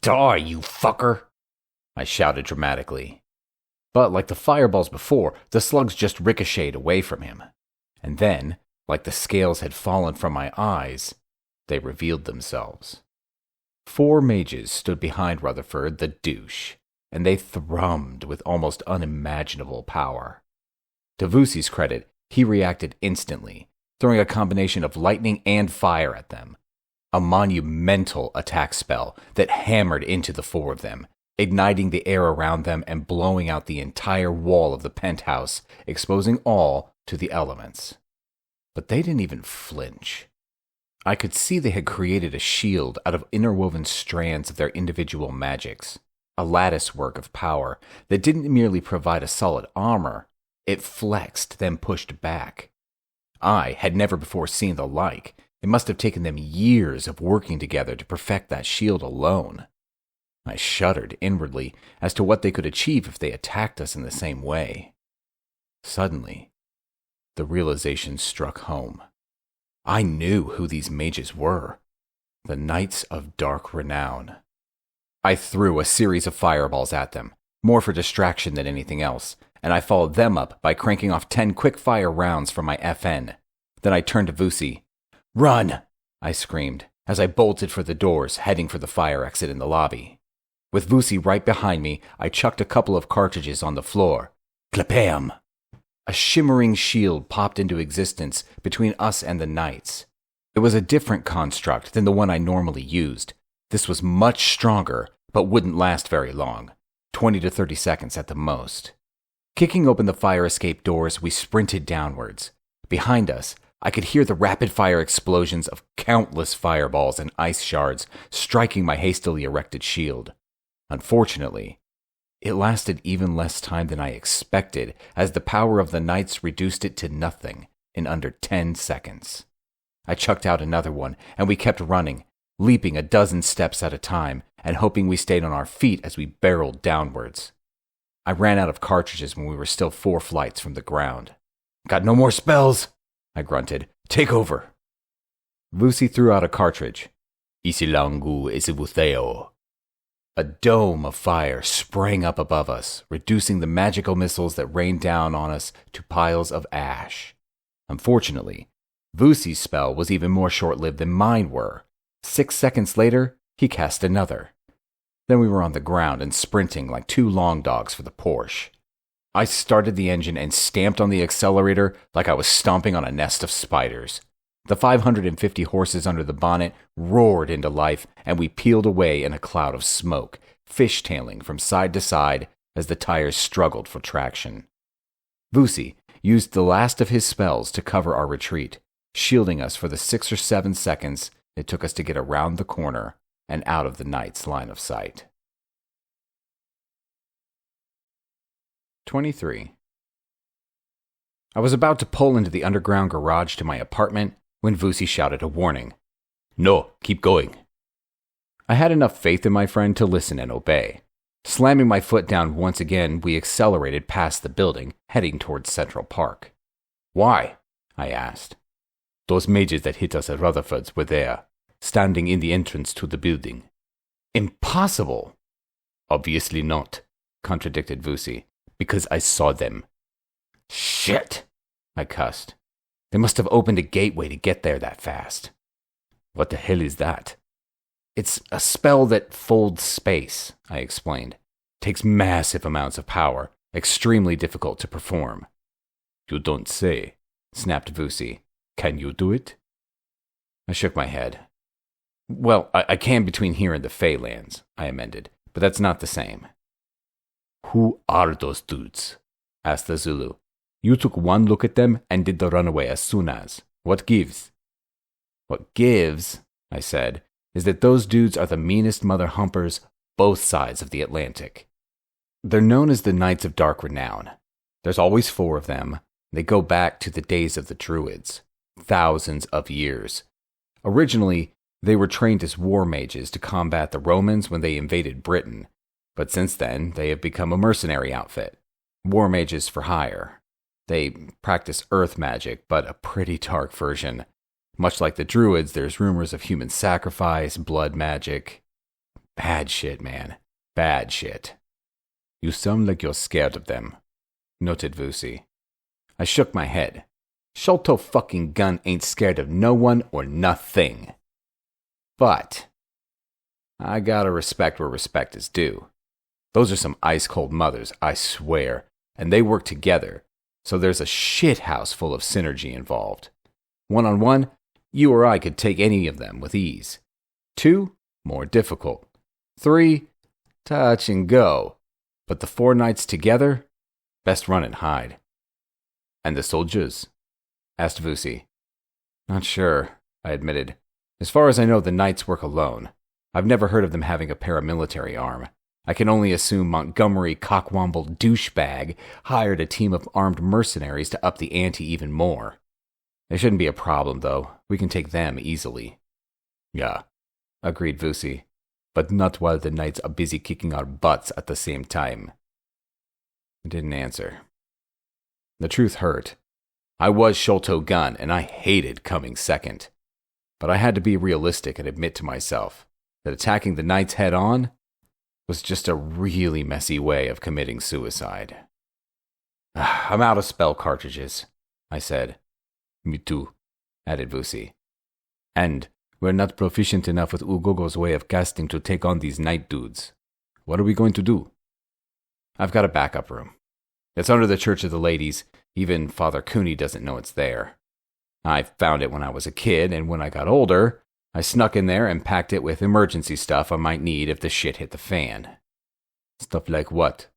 Die, you fucker! I shouted dramatically. But like the fireballs before, the slugs just ricocheted away from him. And then, like the scales had fallen from my eyes, they revealed themselves. 4 mages stood behind Rutherford, the douche, and they thrummed with almost unimaginable power. To Vusi's credit, he reacted instantly, throwing a combination of lightning and fire at them. A monumental attack spell that hammered into the 4 of them, igniting the air around them and blowing out the entire wall of the penthouse, exposing all to the elements. But they didn't even flinch. I could see they had created a shield out of interwoven strands of their individual magics, a lattice work of power that didn't merely provide a solid armor, it flexed, then pushed back. I had never before seen the like. It must have taken them years of working together to perfect that shield alone. I shuddered inwardly as to what they could achieve if they attacked us in the same way. Suddenly, the realization struck home. I knew who these mages were. The Knights of Dark Renown. I threw a series of fireballs at them, more for distraction than anything else, and I followed them up by cranking off 10 quick-fire rounds from my FN. Then I turned to Vusi. "Run!" I screamed, as I bolted for the doors, heading for the fire exit in the lobby. With Vusi right behind me, I chucked a couple of cartridges on the floor. Clapam! A shimmering shield popped into existence between us and the knights. It was a different construct than the one I normally used. This was much stronger, but wouldn't last very long. 20 to 30 seconds at the most. Kicking open the fire escape doors, we sprinted downwards. Behind us, I could hear the rapid-fire explosions of countless fireballs and ice shards striking my hastily erected shield. Unfortunately, it lasted even less time than I expected, as the power of the knights reduced it to nothing in under 10 seconds. I chucked out another one, and we kept running, leaping a dozen steps at a time, and hoping we stayed on our feet as we barreled downwards. I ran out of cartridges when we were still 4 flights from the ground. "Got no more spells," I grunted. "Take over." Vusi threw out a cartridge. "Isilangu isibuteo." A dome of fire sprang up above us, reducing the magical missiles that rained down on us to piles of ash. Unfortunately, Vusi's spell was even more short-lived than mine were. 6 seconds later, he cast another. Then we were on the ground and sprinting like 2 long dogs for the Porsche. I started the engine and stamped on the accelerator like I was stomping on a nest of spiders. The 550 horses under the bonnet roared into life, and we peeled away in a cloud of smoke, fishtailing from side to side as the tires struggled for traction. Vusi used the last of his spells to cover our retreat, shielding us for the 6 or 7 seconds it took us to get around the corner and out of the knight's line of sight. 23. I was about to pull into the underground garage to my apartment when Vusi shouted a warning. "No, keep going." I had enough faith in my friend to listen and obey. Slamming my foot down once again, we accelerated past the building, heading towards Central Park. "Why?" I asked. "Those mages that hit us at Rutherford's were there, standing in the entrance to the building." "Impossible!" "Obviously not," contradicted Vusi, "because I saw them." "Shit!" I cussed. "They must have opened a gateway to get there that fast." "What the hell is that?" "It's a spell that folds space," I explained. "Takes massive amounts of power, extremely difficult to perform." "You don't say," snapped Vusi. "Can you do it?" I shook my head. "Well, I can between here and the Feylands," I amended, "but that's not the same." "Who are those dudes?" asked the Zulu. "You took one look at them and did the runaway as soon as. What gives?" "What gives," I said, "is that those dudes are the meanest mother humpers both sides of the Atlantic. They're known as the Knights of Dark Renown. There's always 4 of them. They go back to the days of the Druids, thousands of years. Originally, they were trained as war mages to combat the Romans when they invaded Britain, but since then, they have become a mercenary outfit. War mages for hire. They practice earth magic, but a pretty dark version. Much like the Druids, there's rumors of human sacrifice, blood magic. Bad shit, man. Bad shit." "You sound like you're scared of them," noted Vusi. I shook my head. Sholto fucking Gunn ain't scared of no one or nothing. But I gotta respect where respect is due. Those are some ice-cold mothers, I swear, and they work together, so there's a shithouse full of synergy involved. One-on-one, you or I could take any of them with ease. 2, more difficult. 3, touch and go. But the 4 knights together, best run and hide. "And the soldiers?" asked Vusi. "Not sure," I admitted. "As far as I know, the knights work alone. I've never heard of them having a paramilitary arm. I can only assume Montgomery cockwomble douchebag hired a team of armed mercenaries to up the ante even more. They shouldn't be a problem, though. We can take them easily." "Yeah," agreed Vusi, "but not while the knights are busy kicking our butts at the same time." I didn't answer. The truth hurt. I was Sholto Gunn, and I hated coming second. But I had to be realistic and admit to myself that attacking the knights head-on was just a really messy way of committing suicide. "I'm out of spell cartridges," I said. "Me too," added Vusi. "And we're not proficient enough with Ugogo's way of casting to take on these night dudes. What are we going to do?" "I've got a backup room. It's under the Church of the Ladies. Even Father Cooney doesn't know it's there. I found it when I was a kid, and when I got older, I snuck in there and packed it with emergency stuff I might need if the shit hit the fan." "Stuff like what?"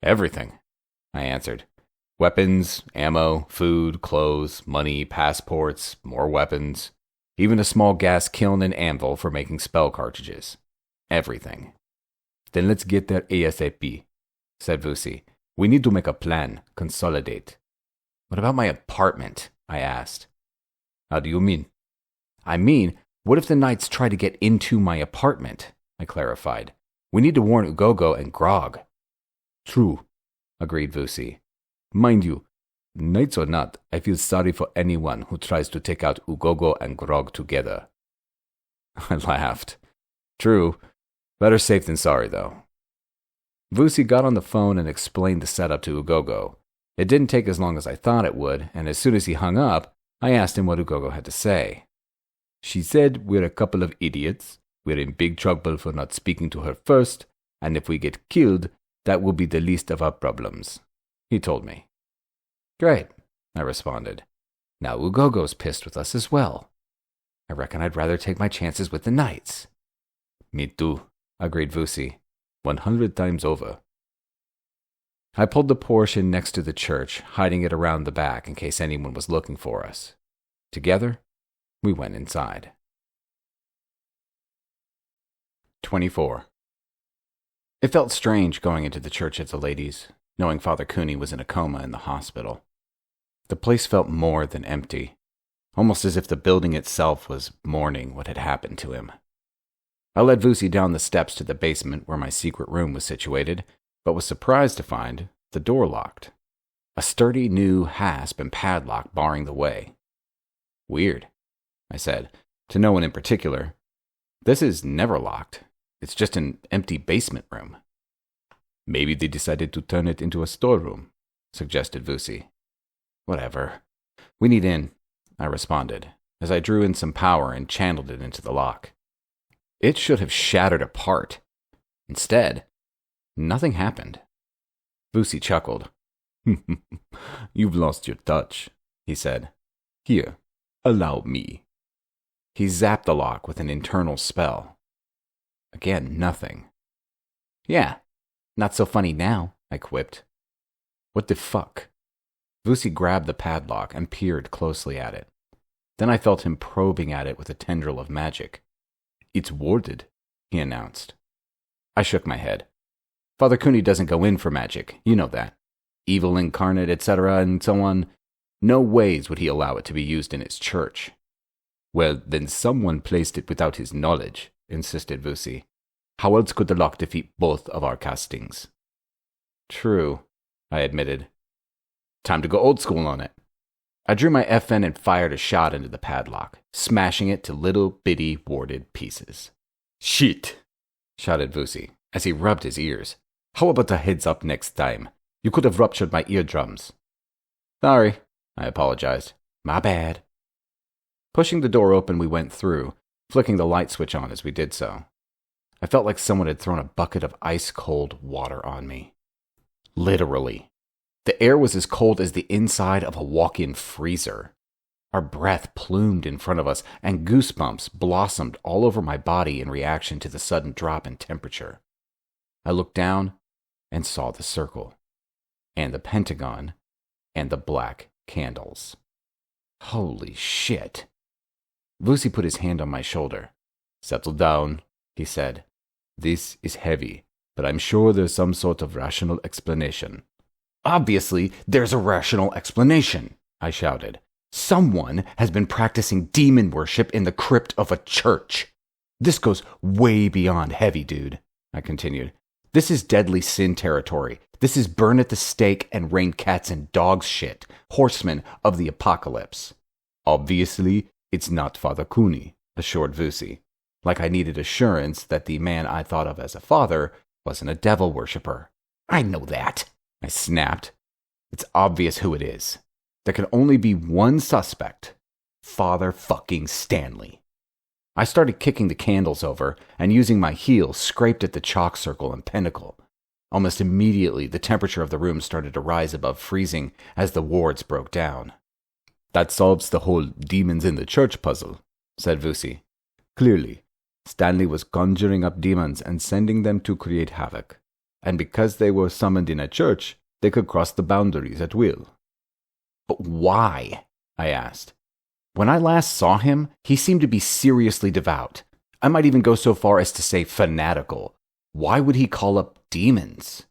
"Everything," I answered. "Weapons, ammo, food, clothes, money, passports, more weapons. Even a small gas kiln and anvil for making spell cartridges. Everything." "Then let's get there ASAP," said Vusi. "We need to make a plan, consolidate." "What about my apartment?" I asked. "How do you mean?" "I mean, what if the knights try to get into my apartment?" I clarified. "We need to warn Ugogo and Grog." "True," agreed Vusi. "Mind you, knights or not, I feel sorry for anyone who tries to take out Ugogo and Grog together." I laughed. True. Better safe than sorry, though. Vusi got on the phone and explained the setup to Ugogo. It didn't take as long as I thought it would, and as soon as he hung up, I asked him what Ugogo had to say. "She said we're a couple of idiots, we're in big trouble for not speaking to her first, and if we get killed, that will be the least of our problems," he told me. "Great," I responded. "Now Ugogo's pissed with us as well. I reckon I'd rather take my chances with the knights." "Me too," agreed Vusi. 100 times over. I pulled the Porsche in next to the church, hiding it around the back in case anyone was looking for us. Together, we went inside. 24. It felt strange going into the Church of the Ladies, knowing Father Cooney was in a coma in the hospital. The place felt more than empty, almost as if the building itself was mourning what had happened to him. I led Vusi down the steps to the basement where my secret room was situated, but was surprised to find the door locked. A sturdy new hasp and padlock barring the way. Weird, I said, to no one in particular. This is never locked. It's just an empty basement room. Maybe they decided to turn it into a storeroom, suggested Vusi. Whatever. We need in, I responded, as I drew in some power and channeled it into the lock. It should have shattered apart. Instead, nothing happened. Vusi chuckled. You've lost your touch, he said. Here, allow me. He zapped the lock with an internal spell. Again, nothing. Yeah, not so funny now, I quipped. What the fuck? Vusi grabbed the padlock and peered closely at it. Then I felt him probing at it with a tendril of magic. It's warded, he announced. I shook my head. Father Cooney doesn't go in for magic, you know that. Evil incarnate, etc., and so on. No ways would he allow it to be used in his church. Well, then someone placed it without his knowledge, insisted Vusi. How else could the lock defeat both of our castings? True, I admitted. Time to go old school on it. I drew my FN and fired a shot into the padlock, smashing it to little bitty warded pieces. Shit, shouted Vusi, as he rubbed his ears. How about a heads up next time? You could have ruptured my eardrums. Sorry, I apologized. My bad. Pushing the door open, we went through, flicking the light switch on as we did so. I felt like someone had thrown a bucket of ice-cold water on me. Literally. The air was as cold as the inside of a walk-in freezer. Our breath plumed in front of us, and goosebumps blossomed all over my body in reaction to the sudden drop in temperature. I looked down and saw the circle, and the pentagon, and the black candles. Holy shit. Vusi put his hand on my shoulder. Settle down, he said. This is heavy, but I'm sure there's some sort of rational explanation. Obviously, there's a rational explanation, I shouted. Someone has been practicing demon worship in the crypt of a church. This goes way beyond heavy, dude, I continued. This is deadly sin territory. This is burn at the stake and rain cats and dogs shit, horsemen of the apocalypse. Obviously, it's not Father Cooney, assured Vusi, like I needed assurance that the man I thought of as a father wasn't a devil worshipper. I know that, I snapped. It's obvious who it is. There can only be one suspect. Father fucking Stanley. I started kicking the candles over and using my heel scraped at the chalk circle and pentacle. Almost immediately, the temperature of the room started to rise above freezing as the wards broke down. That solves the whole demons in the church puzzle, said Vusi. Clearly, Stanley was conjuring up demons and sending them to create havoc. And because they were summoned in a church, they could cross the boundaries at will. But why? I asked. When I last saw him, he seemed to be seriously devout. I might even go so far as to say fanatical. Why would he call up demons?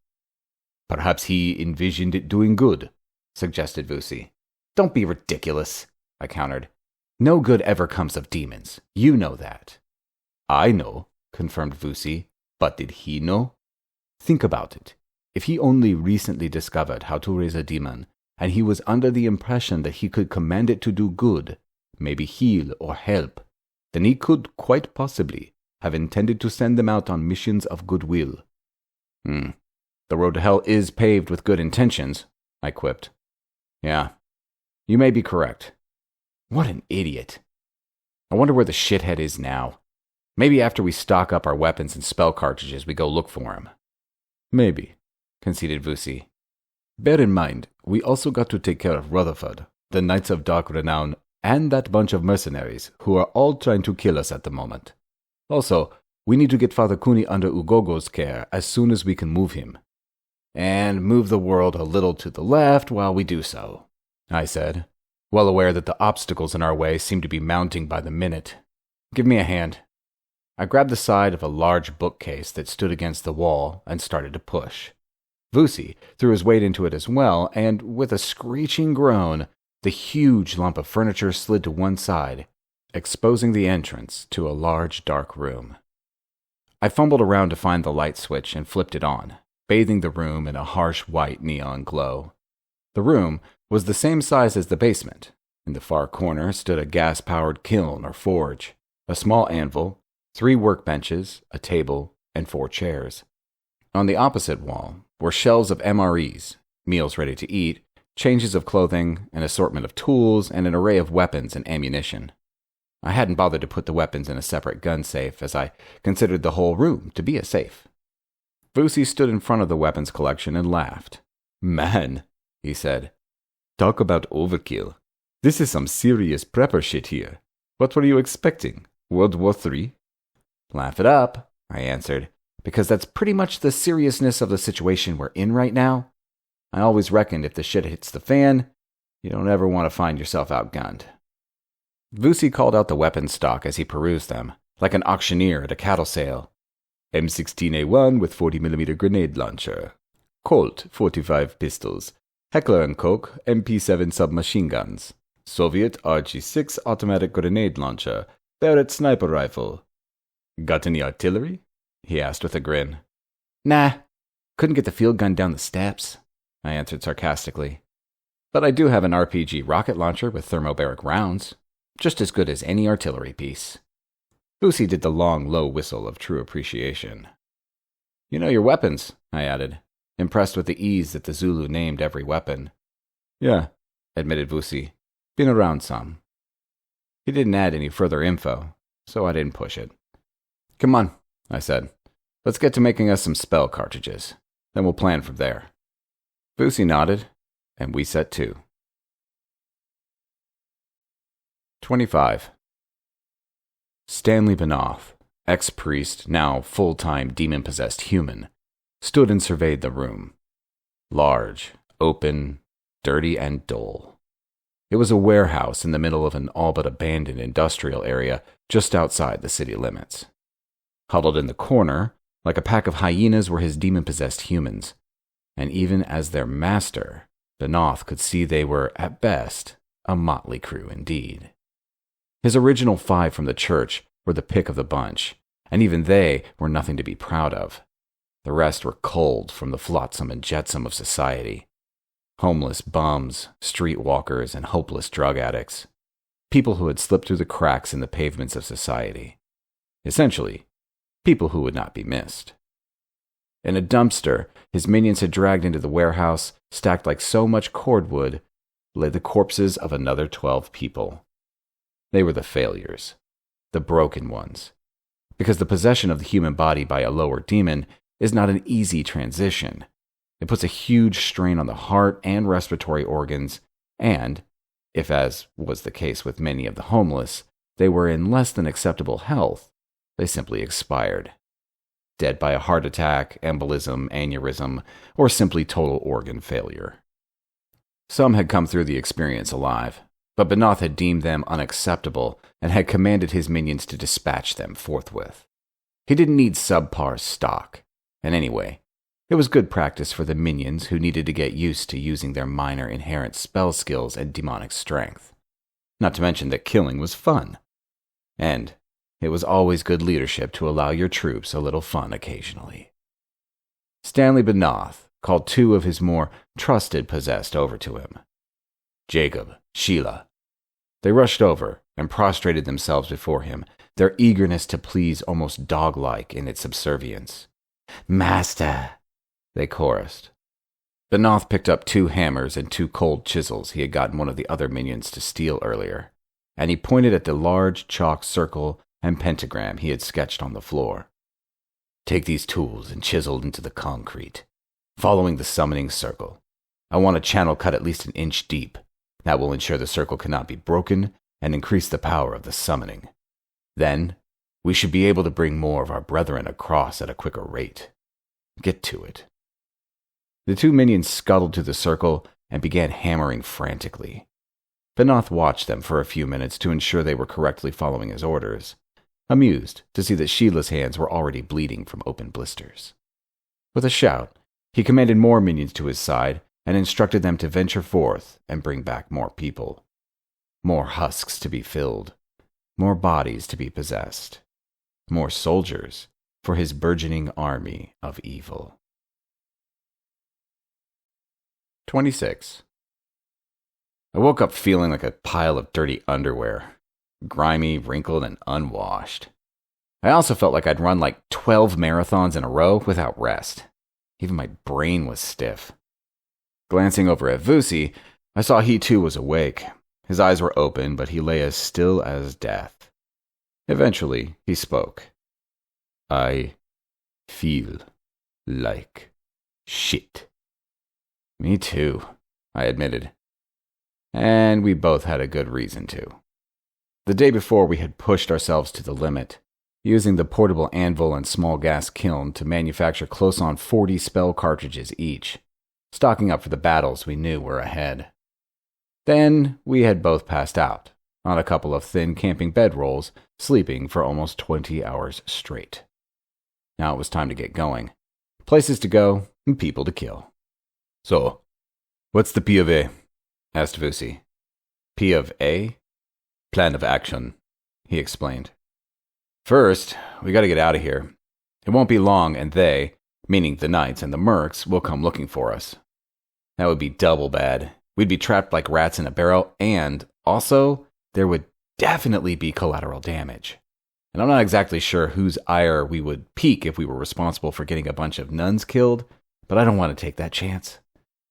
Perhaps he envisioned it doing good, suggested Vusi. Don't be ridiculous, I countered. No good ever comes of demons. You know that. I know, confirmed Vusi. But did he know? Think about it. If he only recently discovered how to raise a demon, and he was under the impression that he could command it to do good, maybe heal or help, then he could quite possibly have intended to send them out on missions of goodwill. The road to hell is paved with good intentions, I quipped. Yeah, you may be correct. What an idiot. I wonder where the shithead is now. Maybe after we stock up our weapons and spell cartridges, we go look for him. Maybe, conceded Vusi. Bear in mind, we also got to take care of Rutherford, the Knights of Dark Renown, and that bunch of mercenaries who are all trying to kill us at the moment. Also, we need to get Father Cooney under Ugogo's care as soon as we can move him. And move the world a little to the left while we do so, I said, well aware that the obstacles in our way seemed to be mounting by the minute. Give me a hand. I grabbed the side of a large bookcase that stood against the wall and started to push. Vusi threw his weight into it as well, and with a screeching groan, the huge lump of furniture slid to one side, exposing the entrance to a large dark room. I fumbled around to find the light switch and flipped it on, bathing the room in a harsh white neon glow. The room was the same size as the basement. In the far corner stood a gas-powered kiln or forge, a small anvil, 3 workbenches, a table, and 4 chairs. On the opposite wall were shelves of MREs, meals ready to eat, changes of clothing, an assortment of tools, and an array of weapons and ammunition. I hadn't bothered to put the weapons in a separate gun safe, as I considered the whole room to be a safe. Vusi stood in front of the weapons collection and laughed. "Man," he said, "talk about overkill. This is some serious prepper shit here. What were you expecting? World War III? "Laugh it up," I answered, "because that's pretty much the seriousness of the situation we're in right now. I always reckoned if the shit hits the fan, you don't ever want to find yourself outgunned." Vusi called out the weapon stock as he perused them, like an auctioneer at a cattle sale. M16A1 with 40mm grenade launcher. Colt 45 pistols. Heckler & Koch MP7 submachine guns. Soviet RG6 automatic grenade launcher. Barrett sniper rifle. "Got any artillery?" he asked with a grin. "Nah, couldn't get the field gun down the steps," I answered sarcastically. "But I do have an RPG rocket launcher with thermobaric rounds. Just as good as any artillery piece." Vusi did the long, low whistle of true appreciation. "You know your weapons," I added, impressed with the ease that the Zulu named every weapon. "Yeah," admitted Vusi. "Been around some." He didn't add any further info, so I didn't push it. "Come on," I said. "Let's get to making us some spell cartridges. Then we'll plan from there." Vusi nodded, and we set to. 25. Stanley Benoth, ex-priest, now full-time demon-possessed human, stood and surveyed the room. Large, open, dirty, and dull. It was a warehouse in the middle of an all-but-abandoned industrial area just outside the city limits. Huddled in the corner, like a pack of hyenas, were his demon-possessed humans, and even as their master, Benoth could see they were, at best, a motley crew indeed. His original 5 from the church were the pick of the bunch, and even they were nothing to be proud of. The rest were culled from the flotsam and jetsam of society. Homeless bums, streetwalkers, and hopeless drug addicts. People who had slipped through the cracks in the pavements of society. Essentially, people who would not be missed. In a dumpster, his minions had dragged into the warehouse, stacked like so much cordwood, lay the corpses of another 12 people. They were the failures, the broken ones, because the possession of the human body by a lower demon is not an easy transition. It puts a huge strain on the heart and respiratory organs, and, if as was the case with many of the homeless, they were in less than acceptable health, they simply expired. Dead by a heart attack, embolism, aneurysm, or simply total organ failure. Some had come through the experience alive, but Benoth had deemed them unacceptable and had commanded his minions to dispatch them forthwith. He didn't need subpar stock, and anyway, it was good practice for the minions who needed to get used to using their minor inherent spell skills and demonic strength. Not to mention that killing was fun. And it was always good leadership to allow your troops a little fun occasionally. Stanley Benoth called 2 of his more trusted possessed over to him. Jacob, Sheila. They rushed over and prostrated themselves before him, their eagerness to please almost dog-like in its subservience. "Master," they chorused. Benoth picked up 2 hammers and 2 cold chisels he had gotten one of the other minions to steal earlier, and he pointed at the large chalk circle and pentagram he had sketched on the floor. "Take these tools and chisel into the concrete, following the summoning circle. I want a channel cut at least an inch deep. That will ensure the circle cannot be broken and increase the power of the summoning. Then, we should be able to bring more of our brethren across at a quicker rate. Get to it." The 2 minions scuttled to the circle and began hammering frantically. Benoth watched them for a few minutes to ensure they were correctly following his orders, amused to see that Sheila's hands were already bleeding from open blisters. With a shout, he commanded more minions to his side and instructed them to venture forth and bring back more people. More husks to be filled, more bodies to be possessed, more soldiers for his burgeoning army of evil. 26. I woke up feeling like a pile of dirty underwear, grimy, wrinkled, and unwashed. I also felt like I'd run like 12 marathons in a row without rest. Even my brain was stiff. Glancing over at Vusi, I saw he too was awake. His eyes were open, but he lay as still as death. Eventually, he spoke. I feel like shit. Me too, I admitted. And we both had a good reason to. The day before, we had pushed ourselves to the limit, using the portable anvil and small gas kiln to manufacture close on 40 spell cartridges each, stocking up for the battles we knew were ahead. Then we had both passed out, on a couple of thin camping bedrolls, sleeping for almost 20 hours straight. Now it was time to get going. Places to go, and people to kill. So, what's the P of A? Asked Vusi. P of A? Plan of action, he explained. First, we gotta get out of here. It won't be long, and they, meaning the knights and the mercs, will come looking for us. That would be double bad. We'd be trapped like rats in a barrel, and also, there would definitely be collateral damage. And I'm not exactly sure whose ire we would pique if we were responsible for getting a bunch of nuns killed, but I don't want to take that chance.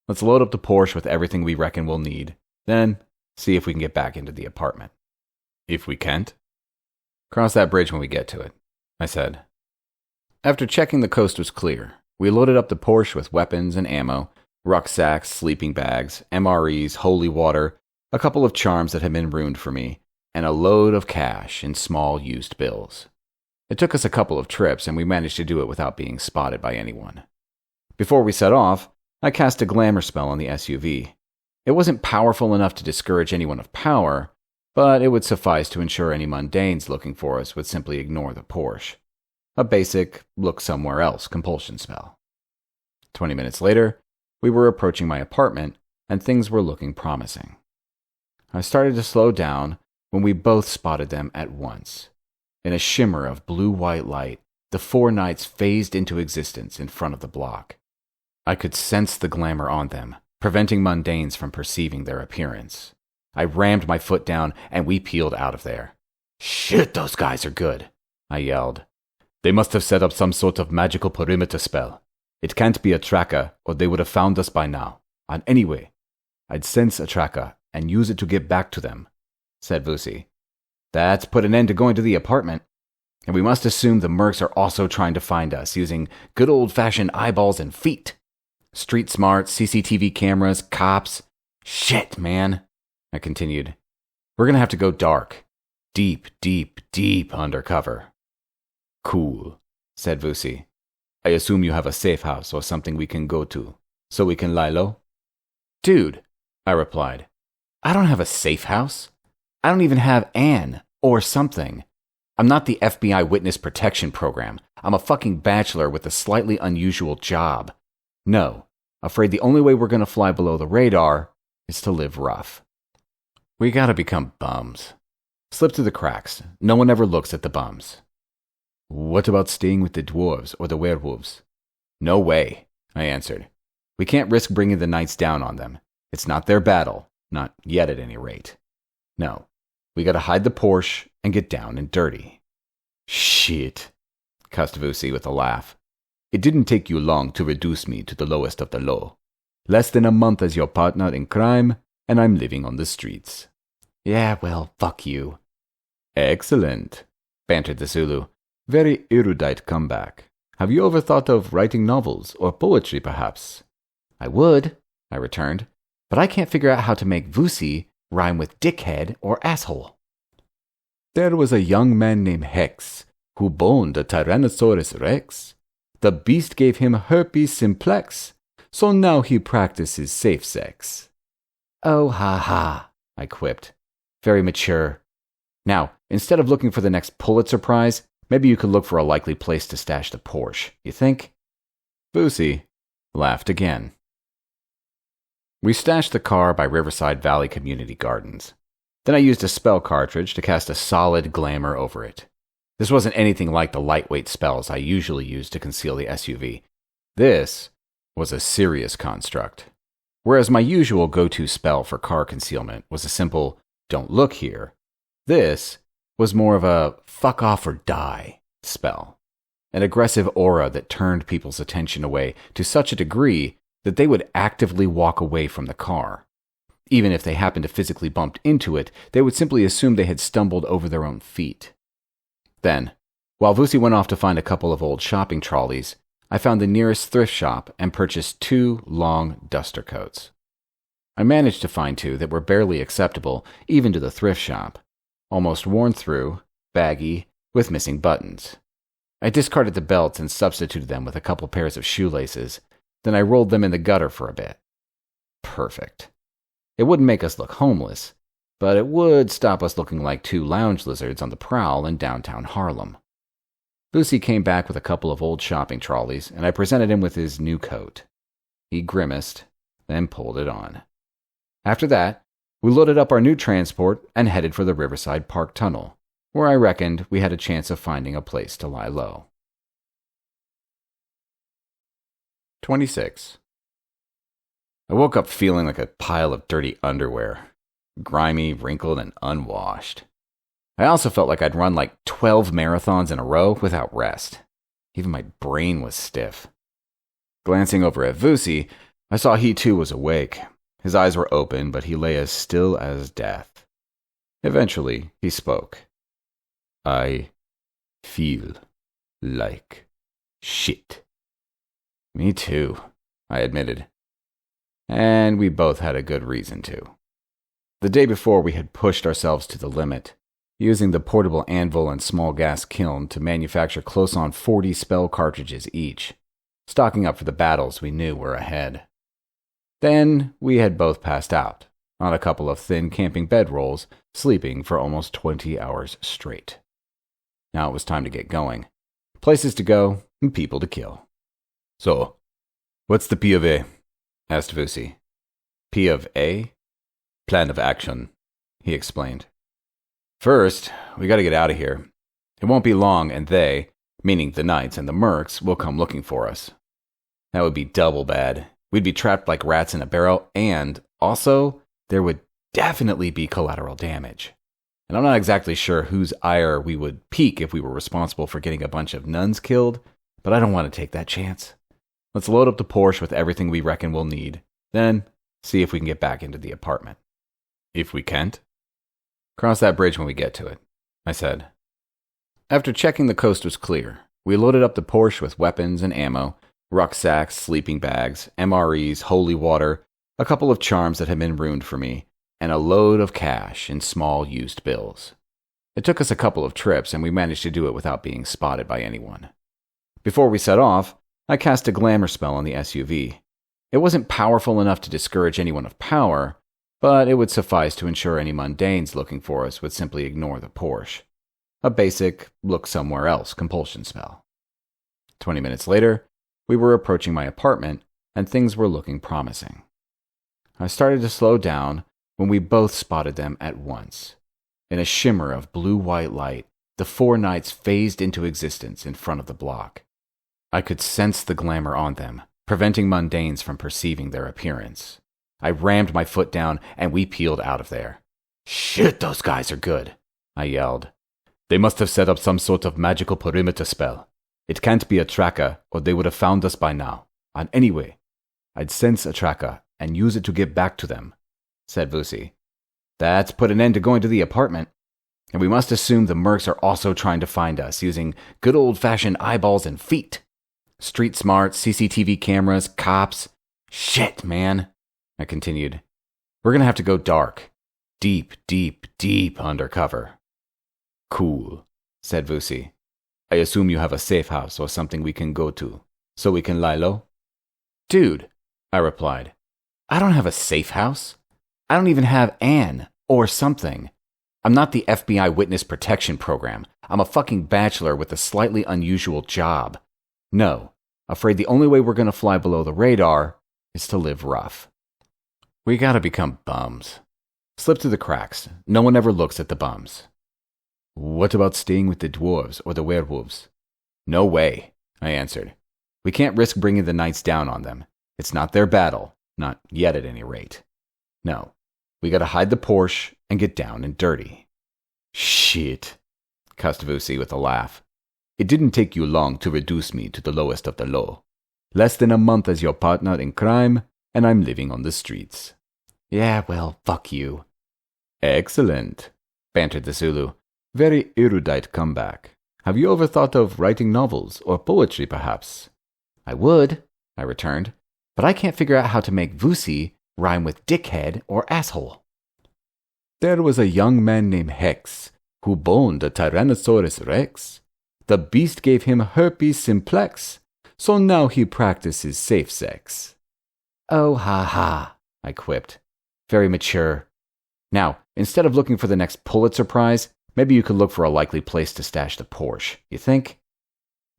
Let's load up the Porsche with everything we reckon we'll need, then see if we can get back into the apartment. If we can't, cross that bridge when we get to it, I said. After checking the coast was clear, we loaded up the Porsche with weapons and ammo, rucksacks, sleeping bags, MREs, holy water, a couple of charms that had been ruined for me, and a load of cash in small used bills. It took us a couple of trips, and we managed to do it without being spotted by anyone. Before we set off, I cast a glamour spell on the SUV. It wasn't powerful enough to discourage anyone of power, but it would suffice to ensure any mundanes looking for us would simply ignore the Porsche. A basic, look somewhere else compulsion spell. 20 minutes later, we were approaching my apartment, and things were looking promising. I started to slow down when we both spotted them at once. In a shimmer of blue-white light, the 4 knights phased into existence in front of the block. I could sense the glamour on them, preventing mundanes from perceiving their appearance. I rammed my foot down, and we peeled out of there. "Shit, those guys are good," I yelled. "They must have set up some sort of magical perimeter spell. It can't be a tracker, or they would have found us by now. And anyway, I'd sense a tracker and use it to get back to them," said Vusi. "That's put an end to going to the apartment. And we must assume the mercs are also trying to find us using good old-fashioned eyeballs and feet. Street smart, CCTV cameras, cops. Shit, man," I continued. "We're gonna have to go dark. Deep, deep, deep undercover." "Cool," said Vusi. "I assume you have a safe house or something we can go to, so we can lie low?" "Dude," I replied, "I don't have a safe house. I don't even have an or something. I'm not the FBI Witness Protection Program. I'm a fucking bachelor with a slightly unusual job. No, afraid the only way we're gonna fly below the radar is to live rough. We gotta become bums. Slip through the cracks. No one ever looks at the bums." "What about staying with the dwarves or the werewolves?" "No way," I answered. "We can't risk bringing the knights down on them. It's not their battle. Not yet, at any rate. No, we gotta hide the Porsche and get down and dirty." "Shit," cussed Vusi with a laugh. "It didn't take you long to reduce me to the lowest of the low. Less than a month as your partner in crime, and I'm living on the streets." "Yeah, well, fuck you." "Excellent," bantered the Zulu. "Very erudite comeback. Have you ever thought of writing novels or poetry, perhaps?" "I would," I returned, "but I can't figure out how to make Vusi rhyme with dickhead or asshole." "There was a young man named Hex who boned a Tyrannosaurus Rex. The beast gave him herpes simplex, so now he practices safe sex." "Oh, ha ha," I quipped. "Very mature. Now, instead of looking for the next Pulitzer Prize, maybe you could look for a likely place to stash the Porsche, you think?" Vusi laughed again. We stashed the car by Riverside Valley Community Gardens. Then I used a spell cartridge to cast a solid glamour over it. This wasn't anything like the lightweight spells I usually use to conceal the SUV. This was a serious construct. Whereas my usual go-to spell for car concealment was a simple, "don't look here," this was more of a "fuck off or die" spell. An aggressive aura that turned people's attention away to such a degree that they would actively walk away from the car. Even if they happened to physically bump into it, they would simply assume they had stumbled over their own feet. Then, while Vusi went off to find a couple of old shopping trolleys, I found the nearest thrift shop and purchased 2 long duster coats. I managed to find 2 that were barely acceptable, even to the thrift shop, almost worn through, baggy, with missing buttons. I discarded the belts and substituted them with a couple pairs of shoelaces, then I rolled them in the gutter for a bit. Perfect. It wouldn't make us look homeless, but it would stop us looking like 2 lounge lizards on the prowl in downtown Harlem. Vusi came back with a couple of old shopping trolleys, and I presented him with his new coat. He grimaced, then pulled it on. After that, we loaded up our new transport and headed for the Riverside Park Tunnel, where I reckoned we had a chance of finding a place to lie low. 26. I woke up feeling like a pile of dirty underwear, grimy, wrinkled, and unwashed. I also felt like I'd run like 12 marathons in a row without rest. Even my brain was stiff. Glancing over at Vusi, I saw he too was awake. His eyes were open, but he lay as still as death. Eventually, he spoke. "I feel like shit." "Me too," I admitted. And we both had a good reason to. The day before, we had pushed ourselves to the limit, using the portable anvil and small gas kiln to manufacture close on 40 spell cartridges each, stocking up for the battles we knew were ahead. Then we had both passed out, on a couple of thin camping bedrolls, sleeping for almost 20 hours straight. Now it was time to get going. Places to go, and people to kill. "So, what's the P of A?" asked Vusi. "P of A? Plan of action," he explained. "First, we gotta get out of here. It won't be long, and they, meaning the Knights and the Mercs, will come looking for us. That would be double bad. We'd be trapped like rats in a barrel, and also, there would definitely be collateral damage. And I'm not exactly sure whose ire we would pique if we were responsible for getting a bunch of nuns killed, but I don't want to take that chance. Let's load up the Porsche with everything we reckon we'll need, then see if we can get back into the apartment. If we can't, cross that bridge when we get to it," I said. After checking the coast was clear, we loaded up the Porsche with weapons and ammo, rucksacks, sleeping bags, MREs, holy water, a couple of charms that had been ruined for me, and a load of cash in small used bills. It took us a couple of trips, and we managed to do it without being spotted by anyone. Before we set off, I cast a glamour spell on the SUV. It wasn't powerful enough to discourage anyone of power, but it would suffice to ensure any mundanes looking for us would simply ignore the Porsche. A basic, look somewhere else compulsion spell. 20 minutes later, we were approaching my apartment, and things were looking promising. I started to slow down when we both spotted them at once. In a shimmer of blue-white light, the 4 knights phased into existence in front of the block. I could sense the glamour on them, preventing mundanes from perceiving their appearance. I rammed my foot down, and we peeled out of there. "Shit, those guys are good," I yelled. "They must have set up some sort of magical perimeter spell. It can't be a tracker, or they would have found us by now. And anyway, I'd sense a tracker and use it to get back to them," said Vusi. "That's put an end to going to the apartment. And we must assume the mercs are also trying to find us using good old-fashioned eyeballs and feet. Street smart, CCTV cameras, cops. Shit, man," I continued. "We're going to have to go dark. Deep, deep, deep undercover." "Cool," said Vusi. "I assume you have a safe house or something we can go to, so we can lie low?" "Dude," I replied, "I don't have a safe house. I don't even have an or something. I'm not the FBI Witness Protection Program. I'm a fucking bachelor with a slightly unusual job. No, afraid the only way we're going to fly below the radar is to live rough. We gotta become bums. Slip through the cracks. No one ever looks at the bums." What about staying with the dwarves or the werewolves? No way, I answered. We can't risk bringing the knights down on them. It's not their battle, not yet at any rate. No, we gotta hide the Porsche and get down and dirty. Shit, cussed Vusi with a laugh. It didn't take you long to reduce me to the lowest of the low. Less than a month as your partner in crime, and I'm living on the streets. Yeah, well, fuck you. Excellent, bantered the Zulu. Very erudite comeback. Have you ever thought of writing novels or poetry, perhaps? I would, I returned, but I can't figure out how to make Vusi rhyme with dickhead or asshole. There was a young man named Hex who boned a Tyrannosaurus Rex. The beast gave him herpes simplex, so now he practices safe sex. Oh, ha ha, I quipped. Very mature. Now, instead of looking for the next Pulitzer Prize, maybe you could look for a likely place to stash the Porsche. You think?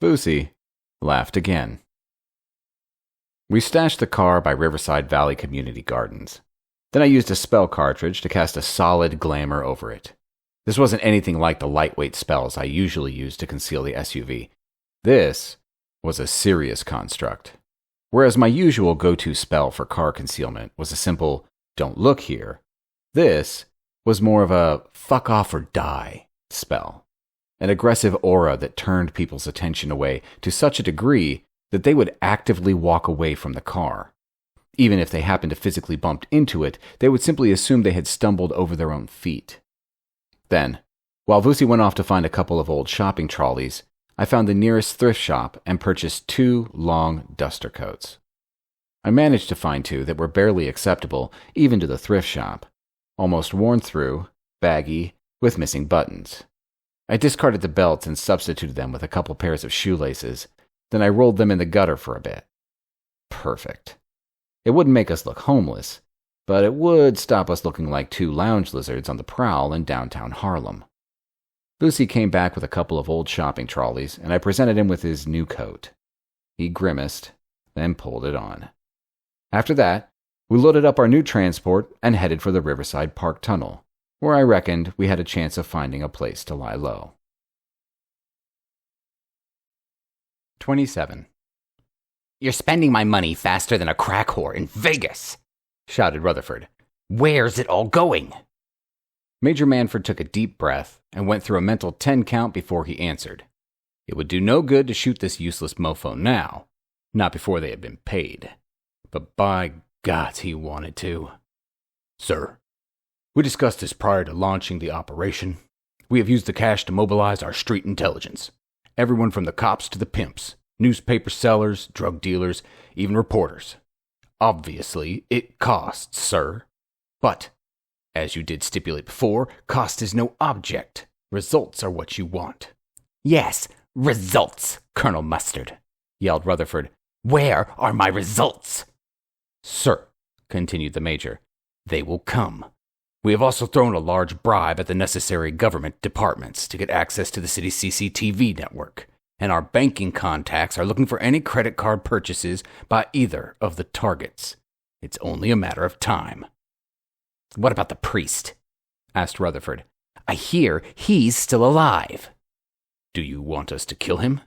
Vusi laughed again. We stashed the car by Riverside Valley Community Gardens. Then I used a spell cartridge to cast a solid glamour over it. This wasn't anything like the lightweight spells I usually use to conceal the SUV. This was a serious construct. Whereas my usual go-to spell for car concealment was a simple, don't look here, this was more of a fuck off or die spell. An aggressive aura that turned people's attention away to such a degree that they would actively walk away from the car. Even if they happened to physically bump into it, they would simply assume they had stumbled over their own feet. Then, while Vusi went off to find a couple of old shopping trolleys, I found the nearest thrift shop and purchased 2 long duster coats. I managed to find 2 that were barely acceptable, even to the thrift shop, almost worn through, baggy, with missing buttons. I discarded the belts and substituted them with a couple pairs of shoelaces. Then I rolled them in the gutter for a bit. Perfect. It wouldn't make us look homeless, but it would stop us looking like 2 lounge lizards on the prowl in downtown Harlem. Vusi came back with a couple of old shopping trolleys, and I presented him with his new coat. He grimaced, then pulled it on. After that, we loaded up our new transport and headed for the Riverside Park Tunnel, where I reckoned we had a chance of finding a place to lie low. 27. You're spending my money faster than a crack whore in Vegas, shouted Rutherford. Where's it all going? Major Manford took a deep breath and went through a mental 10 count before he answered. It would do no good to shoot this useless mofo now, not before they had been paid. But by God, he wanted to. Sir, we discussed this prior to launching the operation. We have used the cash to mobilize our street intelligence. Everyone from the cops to the pimps, newspaper sellers, drug dealers, even reporters. Obviously, it costs, sir. But, as you did stipulate before, cost is no object. Results are what you want. Yes, results, Colonel Mustard, yelled Rutherford. Where are my results? Sir, continued the Major, they will come. We have also thrown a large bribe at the necessary government departments to get access to the city's CCTV network, and our banking contacts are looking for any credit card purchases by either of the targets. It's only a matter of time. What about the priest? Asked Rutherford. I hear he's still alive. Do you want us to kill him?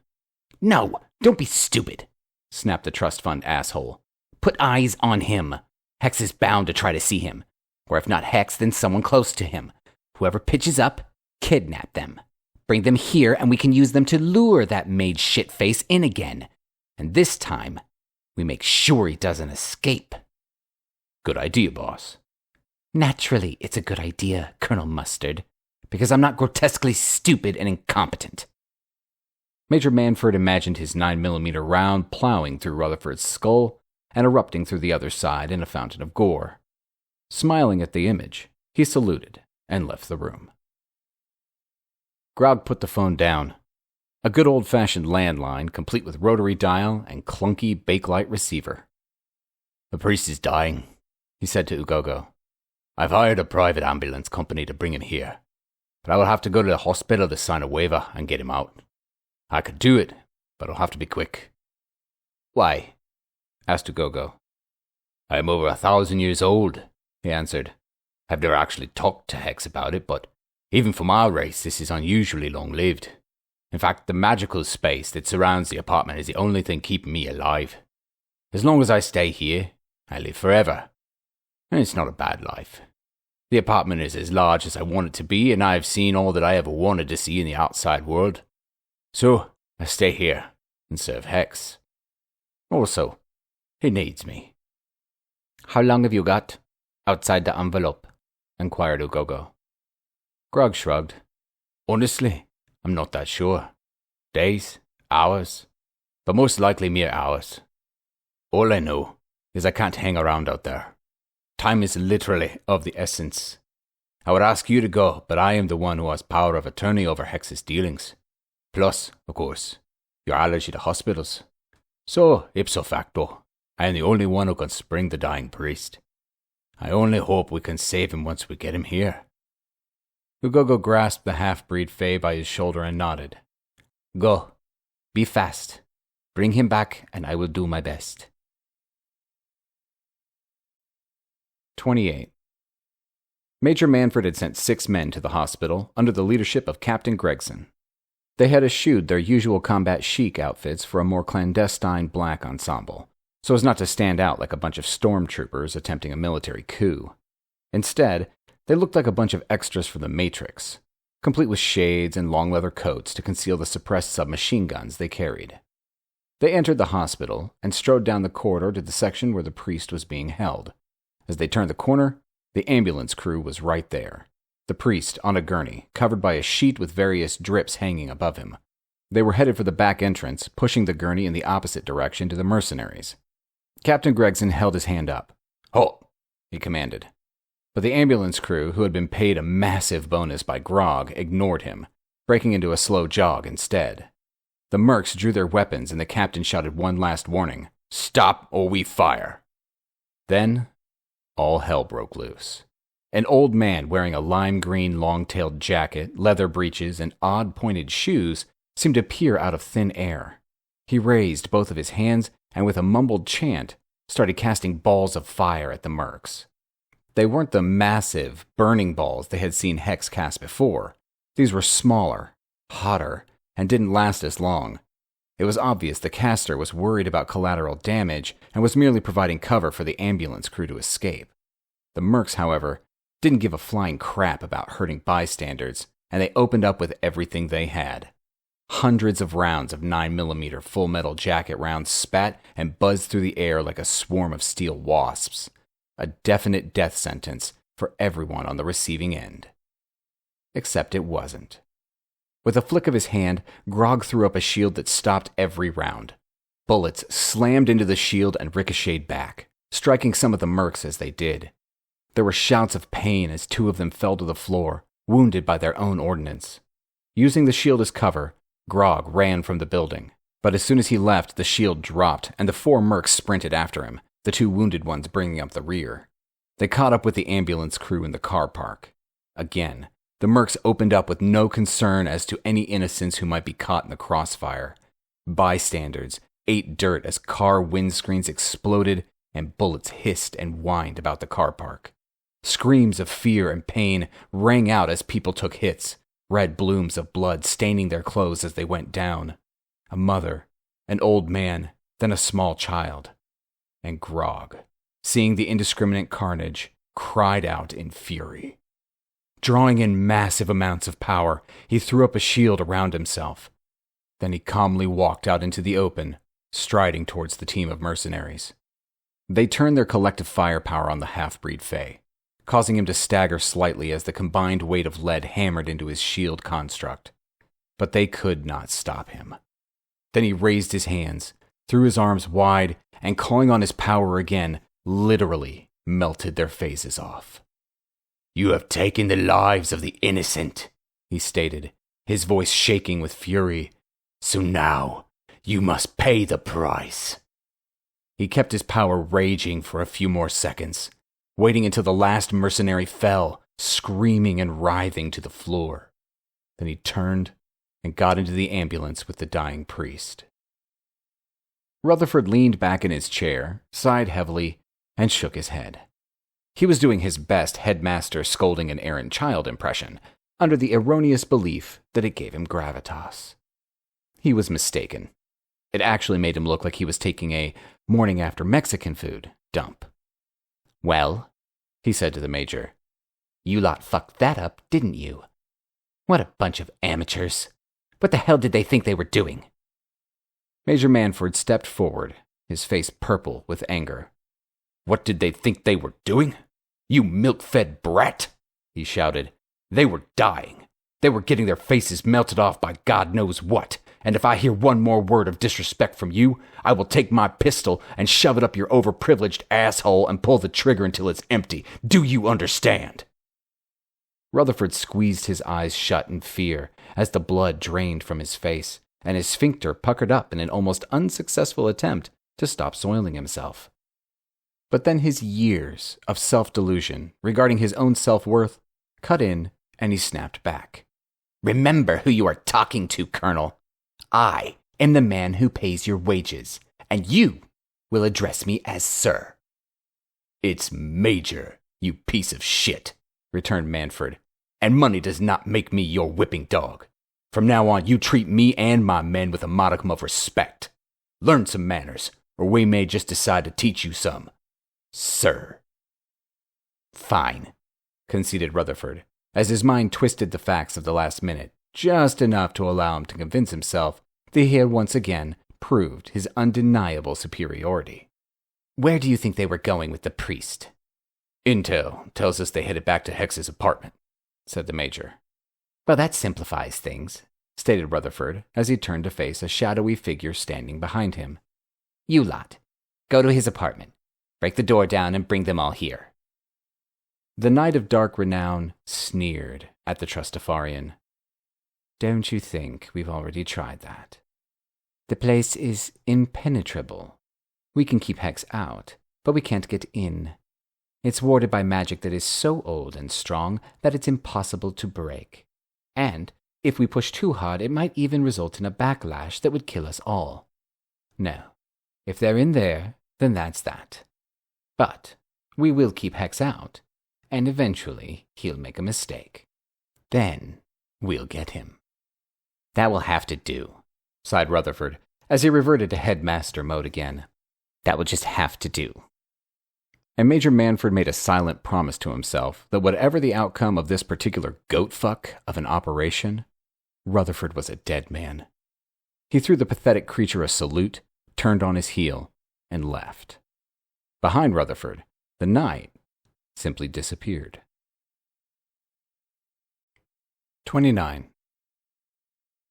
No, don't be stupid, snapped the trust fund asshole. Put eyes on him. Hex is bound to try to see him. Or if not Hex, then someone close to him. Whoever pitches up, kidnap them. Bring them here and we can use them to lure that mage shitface in again. And this time, we make sure he doesn't escape. Good idea, boss. Naturally, it's a good idea, Colonel Mustard, because I'm not grotesquely stupid and incompetent. Major Manford imagined his 9mm round plowing through Rutherford's skull and erupting through the other side in a fountain of gore. Smiling at the image, he saluted and left the room. Grog put the phone down. A good old-fashioned landline, complete with rotary dial and clunky bakelite receiver. The priest is dying, he said to Ugogo. I've hired a private ambulance company to bring him here, but I will have to go to the hospital to sign a waiver and get him out. I could do it, but it'll have to be quick. Why? Asked Ugogo. I am over 1,000 years old, he answered. I've never actually talked to Hex about it, but Even for my race, this is unusually long-lived. In fact, the magical space that surrounds the apartment is the only thing keeping me alive. As long as I stay here, I live forever. And it's not a bad life. The apartment is as large as I want it to be, and I have seen all that I ever wanted to see in the outside world. So, I stay here and serve Hex. Also, he needs me. How long have you got outside the envelope? Inquired Ugogo. Grog shrugged. Honestly, I'm not that sure. Days, hours, but most likely mere hours. All I know is I can't hang around out there. Time is literally of the essence. I would ask you to go, but I am the one who has power of attorney over Hex's dealings. Plus, of course, your allergy to hospitals. So, ipso facto, I am the only one who can spring the dying priest. I only hope we can save him once we get him here. Ugogo grasped the half-breed Fae by his shoulder and nodded. Go. Be fast. Bring him back, and I will do my best. 28. Major Manfred had sent 6 men to the hospital under the leadership of Captain Gregson. They had eschewed their usual combat chic outfits for a more clandestine black ensemble, so as not to stand out like a bunch of stormtroopers attempting a military coup. Instead, they looked like a bunch of extras from the Matrix, complete with shades and long leather coats to conceal the suppressed submachine guns they carried. They entered the hospital and strode down the corridor to the section where the priest was being held. As they turned the corner, the ambulance crew was right there. The priest on a gurney, covered by a sheet with various drips hanging above him. They were headed for the back entrance, pushing the gurney in the opposite direction to the mercenaries. Captain Gregson held his hand up. "Halt!" he commanded. But the ambulance crew, who had been paid a massive bonus by Grog, ignored him, breaking into a slow jog instead. The mercs drew their weapons and the captain shouted one last warning. "Stop or we fire!" Then, all hell broke loose. An old man wearing a lime-green long-tailed jacket, leather breeches, and odd-pointed shoes seemed to peer out of thin air. He raised both of his hands and with a mumbled chant started casting balls of fire at the mercs. They weren't the massive, burning balls they had seen Hex cast before. These were smaller, hotter, and didn't last as long. It was obvious the caster was worried about collateral damage and was merely providing cover for the ambulance crew to escape. The mercs, however, didn't give a flying crap about hurting bystanders, and they opened up with everything they had. Hundreds of rounds of 9mm full metal jacket rounds spat and buzzed through the air like a swarm of steel wasps. A definite death sentence for everyone on the receiving end. Except it wasn't. With a flick of his hand, Grog threw up a shield that stopped every round. Bullets slammed into the shield and ricocheted back, striking some of the mercs as they did. There were shouts of pain as 2 of them fell to the floor, wounded by their own ordnance. Using the shield as cover, Grog ran from the building, but as soon as he left, the shield dropped and the 4 mercs sprinted after him, the 2 wounded ones bringing up the rear. They caught up with the ambulance crew in the car park. Again, the mercs opened up with no concern as to any innocents who might be caught in the crossfire. Bystanders ate dirt as car windscreens exploded and bullets hissed and whined about the car park. Screams of fear and pain rang out as people took hits, red blooms of blood staining their clothes as they went down. A mother, an old man, then a small child. And Grog, seeing the indiscriminate carnage, cried out in fury. Drawing in massive amounts of power, he threw up a shield around himself. Then he calmly walked out into the open, striding towards the team of mercenaries. They turned their collective firepower on the half-breed Fae, causing him to stagger slightly as the combined weight of lead hammered into his shield construct. But they could not stop him. Then he raised his hands, threw his arms wide, and calling on his power again, literally melted their faces off. "You have taken the lives of the innocent," he stated, his voice shaking with fury. "So now, you must pay the price." He kept his power raging for a few more seconds, waiting until the last mercenary fell, screaming and writhing to the floor. Then he turned and got into the ambulance with the dying priest. Rutherford leaned back in his chair, sighed heavily, and shook his head. He was doing his best headmaster scolding an errant child impression, under the erroneous belief that it gave him gravitas. He was mistaken. It actually made him look like he was taking a morning after Mexican food dump. "Well," he said to the Major, "you lot fucked that up, didn't you? What a bunch of amateurs. What the hell did they think they were doing?" Major Manford stepped forward, his face purple with anger. "What did they think they were doing? You milk-fed brat!" he shouted. "They were dying. They were getting their faces melted off by God knows what. And if I hear one more word of disrespect from you, I will take my pistol and shove it up your overprivileged asshole and pull the trigger until it's empty. Do you understand?" Rutherford squeezed his eyes shut in fear as the blood drained from his face, and his sphincter puckered up in an almost unsuccessful attempt to stop soiling himself. But then his years of self-delusion regarding his own self-worth cut in, and he snapped back. "Remember who you are talking to, Colonel. I am the man who pays your wages, and you will address me as Sir." "It's Major, you piece of shit," returned Manford, "and money does not make me your whipping dog. From now on, you treat me and my men with a modicum of respect. Learn some manners, or we may just decide to teach you some. Sir." "Fine," conceded Rutherford, as his mind twisted the facts of the last minute just enough to allow him to convince himself that he had once again proved his undeniable superiority. "Where do you think they were going with the priest?" "Intel tells us they headed back to Hex's apartment," said the Major. "Well, that simplifies things," stated Rutherford as he turned to face a shadowy figure standing behind him. "You lot, go to his apartment, break the door down, and bring them all here." The Knight of Dark Renown sneered at the Trustafarian. "Don't you think we've already tried that? The place is impenetrable. We can keep Hex out, but we can't get in. It's warded by magic that is so old and strong that it's impossible to break. And if we push too hard, it might even result in a backlash that would kill us all. No, if they're in there, then that's that. But we will keep Hex out, and eventually he'll make a mistake. Then we'll get him." "That will have to do," sighed Rutherford, as he reverted to headmaster mode again. "That will just have to do." And Major Manford made a silent promise to himself that whatever the outcome of this particular goat fuck of an operation, Rutherford was a dead man. He threw the pathetic creature a salute, turned on his heel, and left. Behind Rutherford, the knight simply disappeared. 29.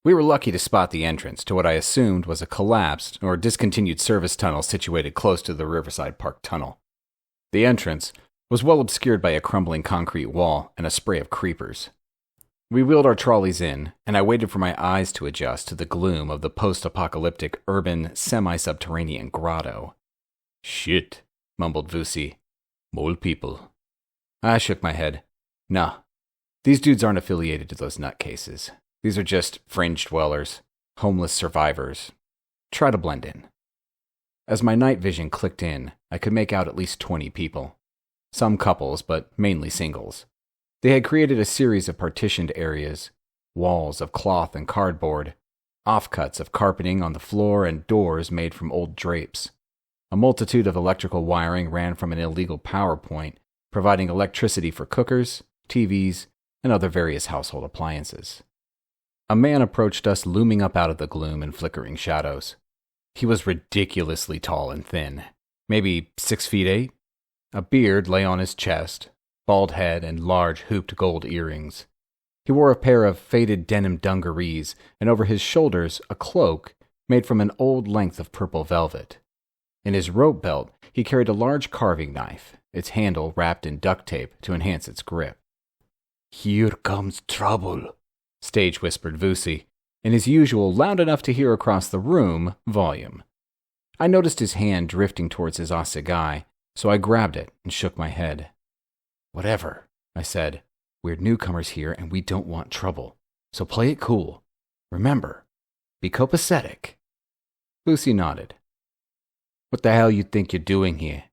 We were lucky to spot the entrance to what I assumed was a collapsed or discontinued service tunnel situated close to the Riverside Park Tunnel. The entrance was well obscured by a crumbling concrete wall and a spray of creepers. We wheeled our trolleys in, and I waited for my eyes to adjust to the gloom of the post-apocalyptic urban semi-subterranean grotto. "Shit," mumbled Vusi. "Mole people." I shook my head. Nah, these dudes aren't affiliated to those nutcases. These are just fringe dwellers, homeless survivors. Try to blend in. As my night vision clicked in, I could make out at least 20 people. Some couples, but mainly singles. They had created a series of partitioned areas, walls of cloth and cardboard, offcuts of carpeting on the floor, and doors made from old drapes. A multitude of electrical wiring ran from an illegal power point, providing electricity for cookers, TVs, and other various household appliances. A man approached us, looming up out of the gloom and flickering shadows. He was ridiculously tall and thin, maybe 6'8". A beard lay on his chest, bald head, and large hooped gold earrings. He wore a pair of faded denim dungarees, and over his shoulders a cloak made from an old length of purple velvet. In his rope belt, he carried a large carving knife, its handle wrapped in duct tape to enhance its grip. "Here comes trouble," stage whispered Vusi, in his usual loud enough to hear across the room volume. I noticed his hand drifting towards his assegai, so I grabbed it and shook my head. "Whatever," I said. "We're newcomers here and we don't want trouble, so play it cool. Remember, be copacetic." Vusi nodded. "What the hell you think you're doing here?"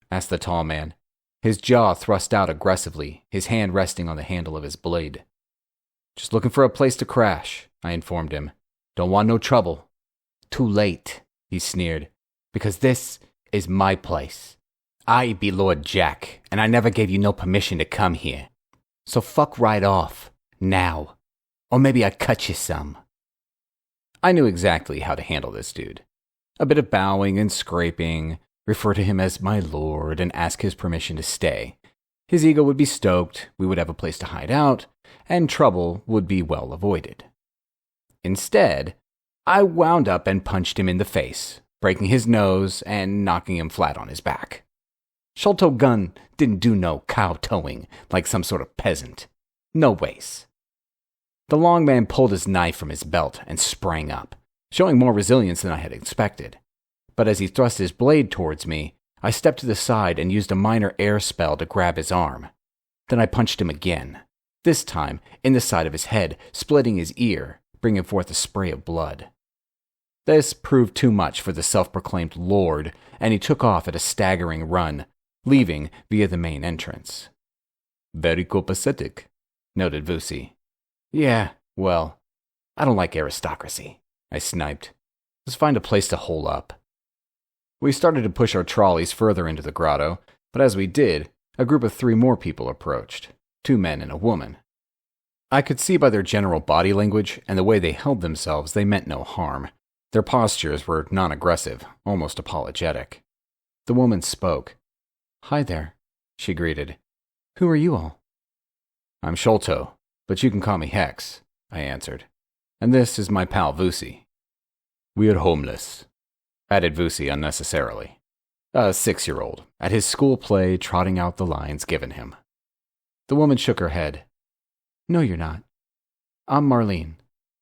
asked the tall man, his jaw thrust out aggressively, his hand resting on the handle of his blade. Just looking for a place to crash, I informed him. Don't want no trouble. Too late, he sneered, because this is my place. I be Lord Jack, and I never gave you no permission to come here. So fuck right off, now. Or maybe I cut you some. I knew exactly how to handle this dude. A bit of bowing and scraping, refer to him as my lord, and ask his permission to stay. His ego would be stoked, we would have a place to hide out, and trouble would be well avoided. Instead, I wound up and punched him in the face, breaking his nose and knocking him flat on his back. Sholto Gunn didn't do no kowtowing like some sort of peasant. No ways. The long man pulled his knife from his belt and sprang up, showing more resilience than I had expected. But as he thrust his blade towards me, I stepped to the side and used a minor air spell to grab his arm. Then I punched him again, this time in the side of his head, splitting his ear, bringing forth a spray of blood. This proved too much for the self-proclaimed lord, and he took off at a staggering run, leaving via the main entrance. Very copacetic, noted Vusi. Yeah, well, I don't like aristocracy, I sniped. Let's find a place to hole up. We started to push our trolleys further into the grotto, but as we did, a group of 3 more people approached, 2 men and a woman. I could see by their general body language and the way they held themselves they meant no harm. Their postures were non-aggressive, almost apologetic. The woman spoke. Hi there, she greeted. Who are you all? I'm Sholto, but you can call me Hex, I answered. And this is my pal Vusi. We're homeless, added Vusi unnecessarily. A 6-year-old, at his school play trotting out the lines given him. The woman shook her head. No, you're not. I'm Marlene.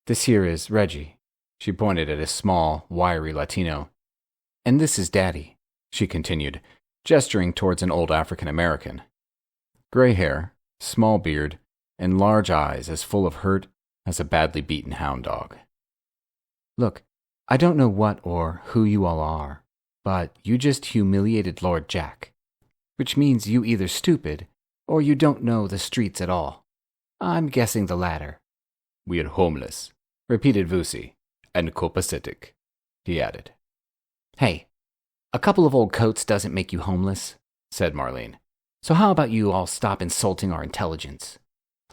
This here is Reggie. She pointed at a small, wiry Latino. And this is Daddy, she continued, gesturing towards an old African-American. Gray hair, small beard, and large eyes as full of hurt as a badly beaten hound dog. Look, I don't know what or who you all are, but you just humiliated Lord Jack, which means you either stupid or you don't know the streets at all. I'm guessing the latter. We're homeless, repeated Vusi, and copacetic, he added. Hey, a couple of old coats doesn't make you homeless, said Marlene. So how about you all stop insulting our intelligence?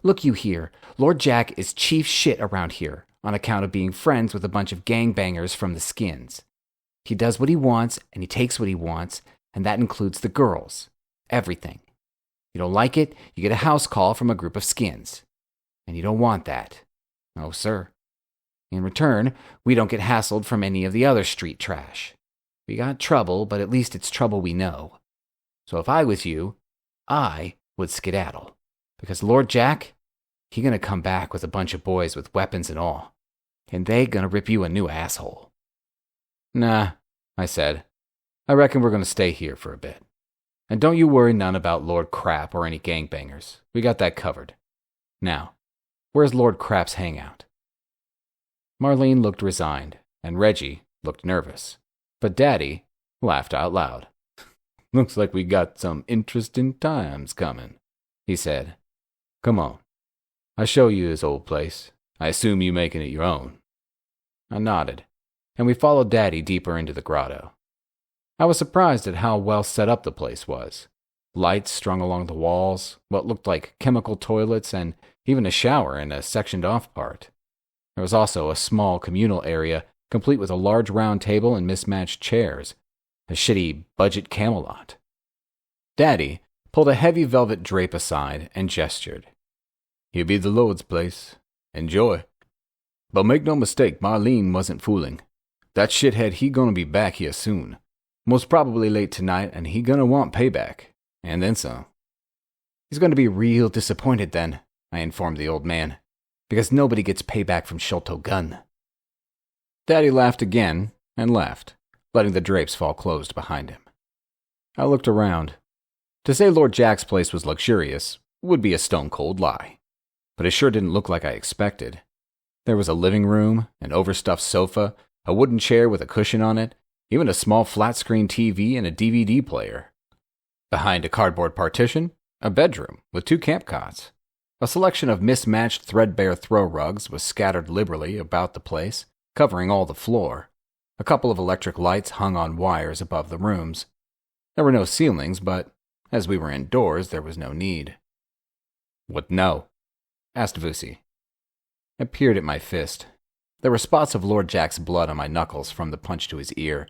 Look you here, Lord Jack is chief shit around here on account of being friends with a bunch of gangbangers from the Skins. He does what he wants and he takes what he wants, and that includes the girls. Everything. You don't like it, you get a house call from a group of Skins. And you don't want that. No, sir. In return, we don't get hassled from any of the other street trash. We got trouble, but at least it's trouble we know. So if I was you, I would skedaddle. Because Lord Jack, he gonna come back with a bunch of boys with weapons and all. And they gonna rip you a new asshole. Nah, I said. I reckon we're gonna stay here for a bit. And don't you worry none about Lord Crap or any gangbangers. We got that covered. Now, where's Lord Crap's hangout? Marlene looked resigned, and Reggie looked nervous. But Daddy laughed out loud. Looks like we got some interesting times coming, he said. Come on. I'll show you his old place. I assume you making it your own. I nodded, and we followed Daddy deeper into the grotto. I was surprised at how well set up the place was. Lights strung along the walls, what looked like chemical toilets, and even a shower in a sectioned-off part. There was also a small communal area, complete with a large round table and mismatched chairs. A shitty budget Camelot. Daddy pulled a heavy velvet drape aside and gestured. Here be the Lord's place. Enjoy. But make no mistake, Marlene wasn't fooling. That shithead, he gonna be back here soon. Most probably late tonight, and he gonna want payback. And then some. He's gonna be real disappointed then, I informed the old man, because nobody gets payback from Sholto Gunn. Daddy laughed again and left, letting the drapes fall closed behind him. I looked around. To say Lord Jack's place was luxurious would be a stone-cold lie, but it sure didn't look like I expected. There was a living room, an overstuffed sofa, a wooden chair with a cushion on it, even a small flat-screen TV and a DVD player. Behind a cardboard partition, a bedroom with 2 camp cots. A selection of mismatched threadbare throw rugs was scattered liberally about the place, covering all the floor. A couple of electric lights hung on wires above the rooms. There were no ceilings, but as we were indoors, there was no need. "What now?" asked Vusi. I peered at my fist. There were spots of Lord Jack's blood on my knuckles from the punch to his ear.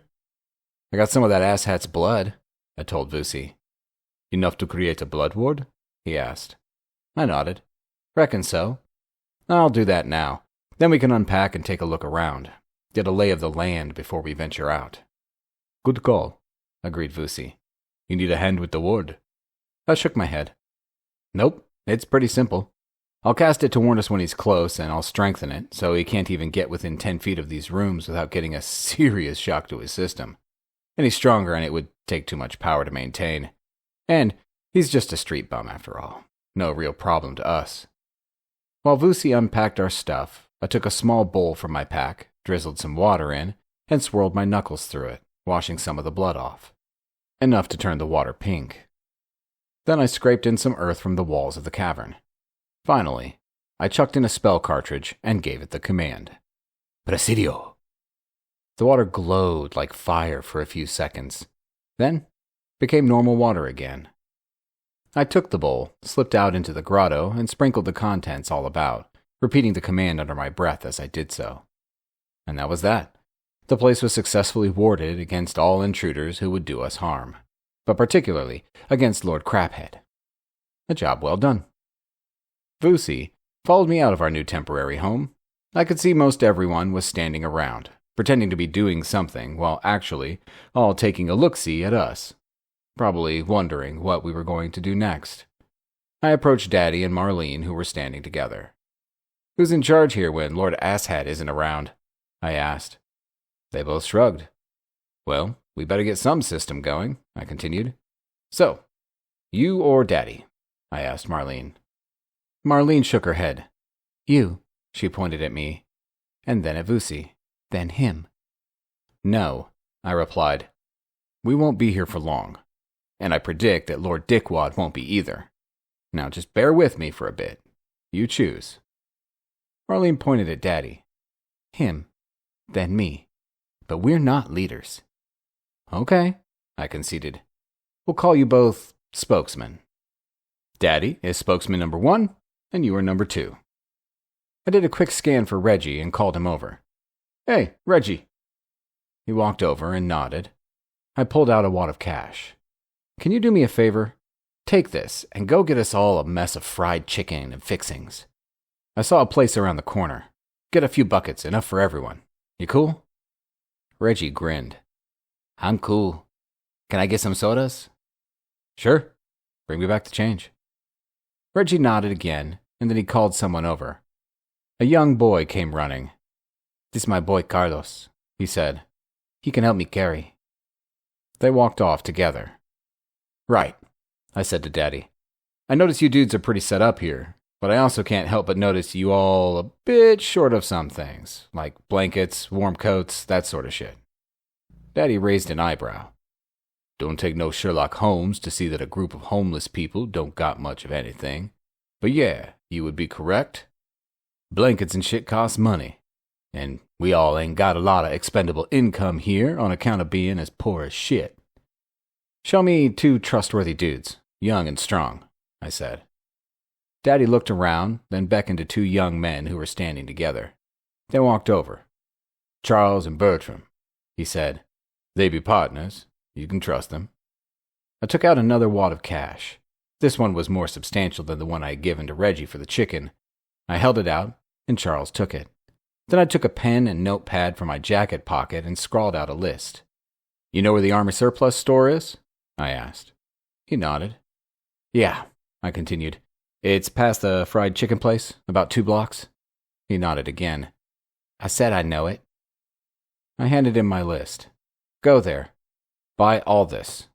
"I got some of that asshat's blood," I told Vusi. "Enough to create a blood ward?" he asked. I nodded. "Reckon so. I'll do that now. Then we can unpack and take a look around. Get a lay of the land before we venture out." "Good call," agreed Vusi. "You need a hand with the ward?" I shook my head. "Nope, it's pretty simple. I'll cast it to warn us when he's close, and I'll strengthen it so he can't even get within 10 feet of these rooms without getting a serious shock to his system. Any stronger and it would take too much power to maintain. And he's just a street bum after all. No real problem to us." While Vusi unpacked our stuff, I took a small bowl from my pack, drizzled some water in, and swirled my knuckles through it, washing some of the blood off. Enough to turn the water pink. Then I scraped in some earth from the walls of the cavern. Finally, I chucked in a spell cartridge and gave it the command. "Presidio." The water glowed like fire for a few seconds, then became normal water again. I took the bowl, slipped out into the grotto, and sprinkled the contents all about, repeating the command under my breath as I did so. And that was that. The place was successfully warded against all intruders who would do us harm, but particularly against Lord Crabhead. A job well done. Vusi followed me out of our new temporary home. I could see most everyone was standing around, pretending to be doing something, while actually all taking a look-see at us, probably wondering what we were going to do next. I approached Daddy and Marlene, who were standing together. "Who's in charge here when Lord Asshat isn't around?" I asked. They both shrugged. "Well, we better get some system going," I continued. "So, you or Daddy?" I asked Marlene. Marlene shook her head. "You," she pointed at me, and then at Vusi, then him. "No," I replied. "We won't be here for long, and I predict that Lord Dickwad won't be either. Now just bear with me for a bit. You choose." Marlene pointed at Daddy. "Him, then me. But we're not leaders." "Okay," I conceded. "We'll call you both spokesmen. Daddy is spokesman number 1, and you are number 2. I did a quick scan for Reggie and called him over. "Hey, Reggie." He walked over and nodded. I pulled out a wad of cash. "Can you do me a favor? Take this and go get us all a mess of fried chicken and fixings. I saw a place around the corner. Get a few buckets, enough for everyone. You cool?" Reggie grinned. "I'm cool. Can I get some sodas?" "Sure. Bring me back the change." Reggie nodded again, and then he called someone over. A young boy came running. "This is my boy Carlos," he said. "He can help me carry." They walked off together. "Right," I said to Daddy. "I notice you dudes are pretty set up here, but I also can't help but notice you all a bit short of some things, like blankets, warm coats, that sort of shit." Daddy raised an eyebrow. "Don't take no Sherlock Holmes to see that a group of homeless people don't got much of anything. But yeah, you would be correct. Blankets and shit cost money, and we all ain't got a lot of expendable income here on account of being as poor as shit." "Show me 2 trustworthy dudes, young and strong," I said. Daddy looked around, then beckoned to 2 young men who were standing together. They walked over. "Charles and Bertram," he said. "They be partners. You can trust them." I took out another wad of cash. This one was more substantial than the one I had given to Reggie for the chicken. I held it out, and Charles took it. Then I took a pen and notepad from my jacket pocket and scrawled out a list. "You know where the Army Surplus store is?" I asked. He nodded. "Yeah," I continued. "It's past the fried chicken place, about 2 blocks. He nodded again. "I said I know it." I handed him my list. "Go there. Buy all this.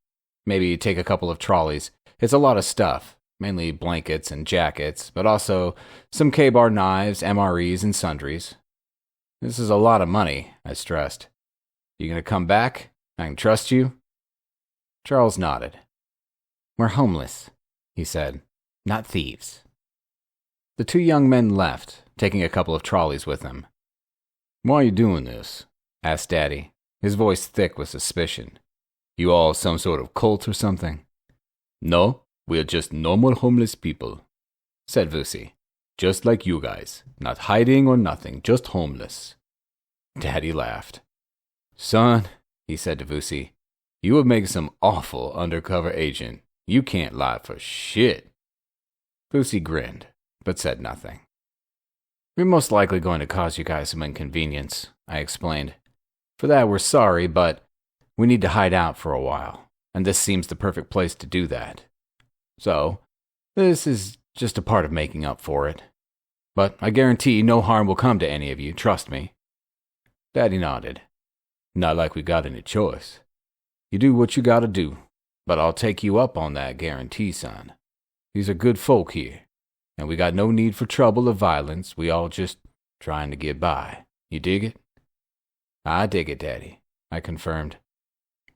Maybe take a couple of trolleys. It's a lot of stuff, mainly blankets and jackets, but also some K-bar knives, MREs, and sundries." "This is a lot of money," I stressed. "You gonna come back? I can trust you?" Charles nodded. "We're homeless," he said. "Not thieves." The two young men left, taking a couple of trolleys with them. "Why are you doing this?" asked Daddy, his voice thick with suspicion. "You all some sort of cult or something?" "No, we're just normal homeless people," said Vusi. "Just like you guys. Not hiding or nothing, just homeless." Daddy laughed. "Son," he said to Vusi, "you would make some awful undercover agent. You can't lie for shit." Vusi grinned, but said nothing. "We're most likely going to cause you guys some inconvenience," I explained. "For that, we're sorry, but we need to hide out for a while, and this seems the perfect place to do that. So, this is just a part of making up for it. But I guarantee no harm will come to any of you, trust me." Daddy nodded. "Not like we got any choice. You do what you gotta do, but I'll take you up on that guarantee, son. These are good folk here, and we got no need for trouble or violence. We all just trying to get by. You dig it?" "I dig it, Daddy," I confirmed.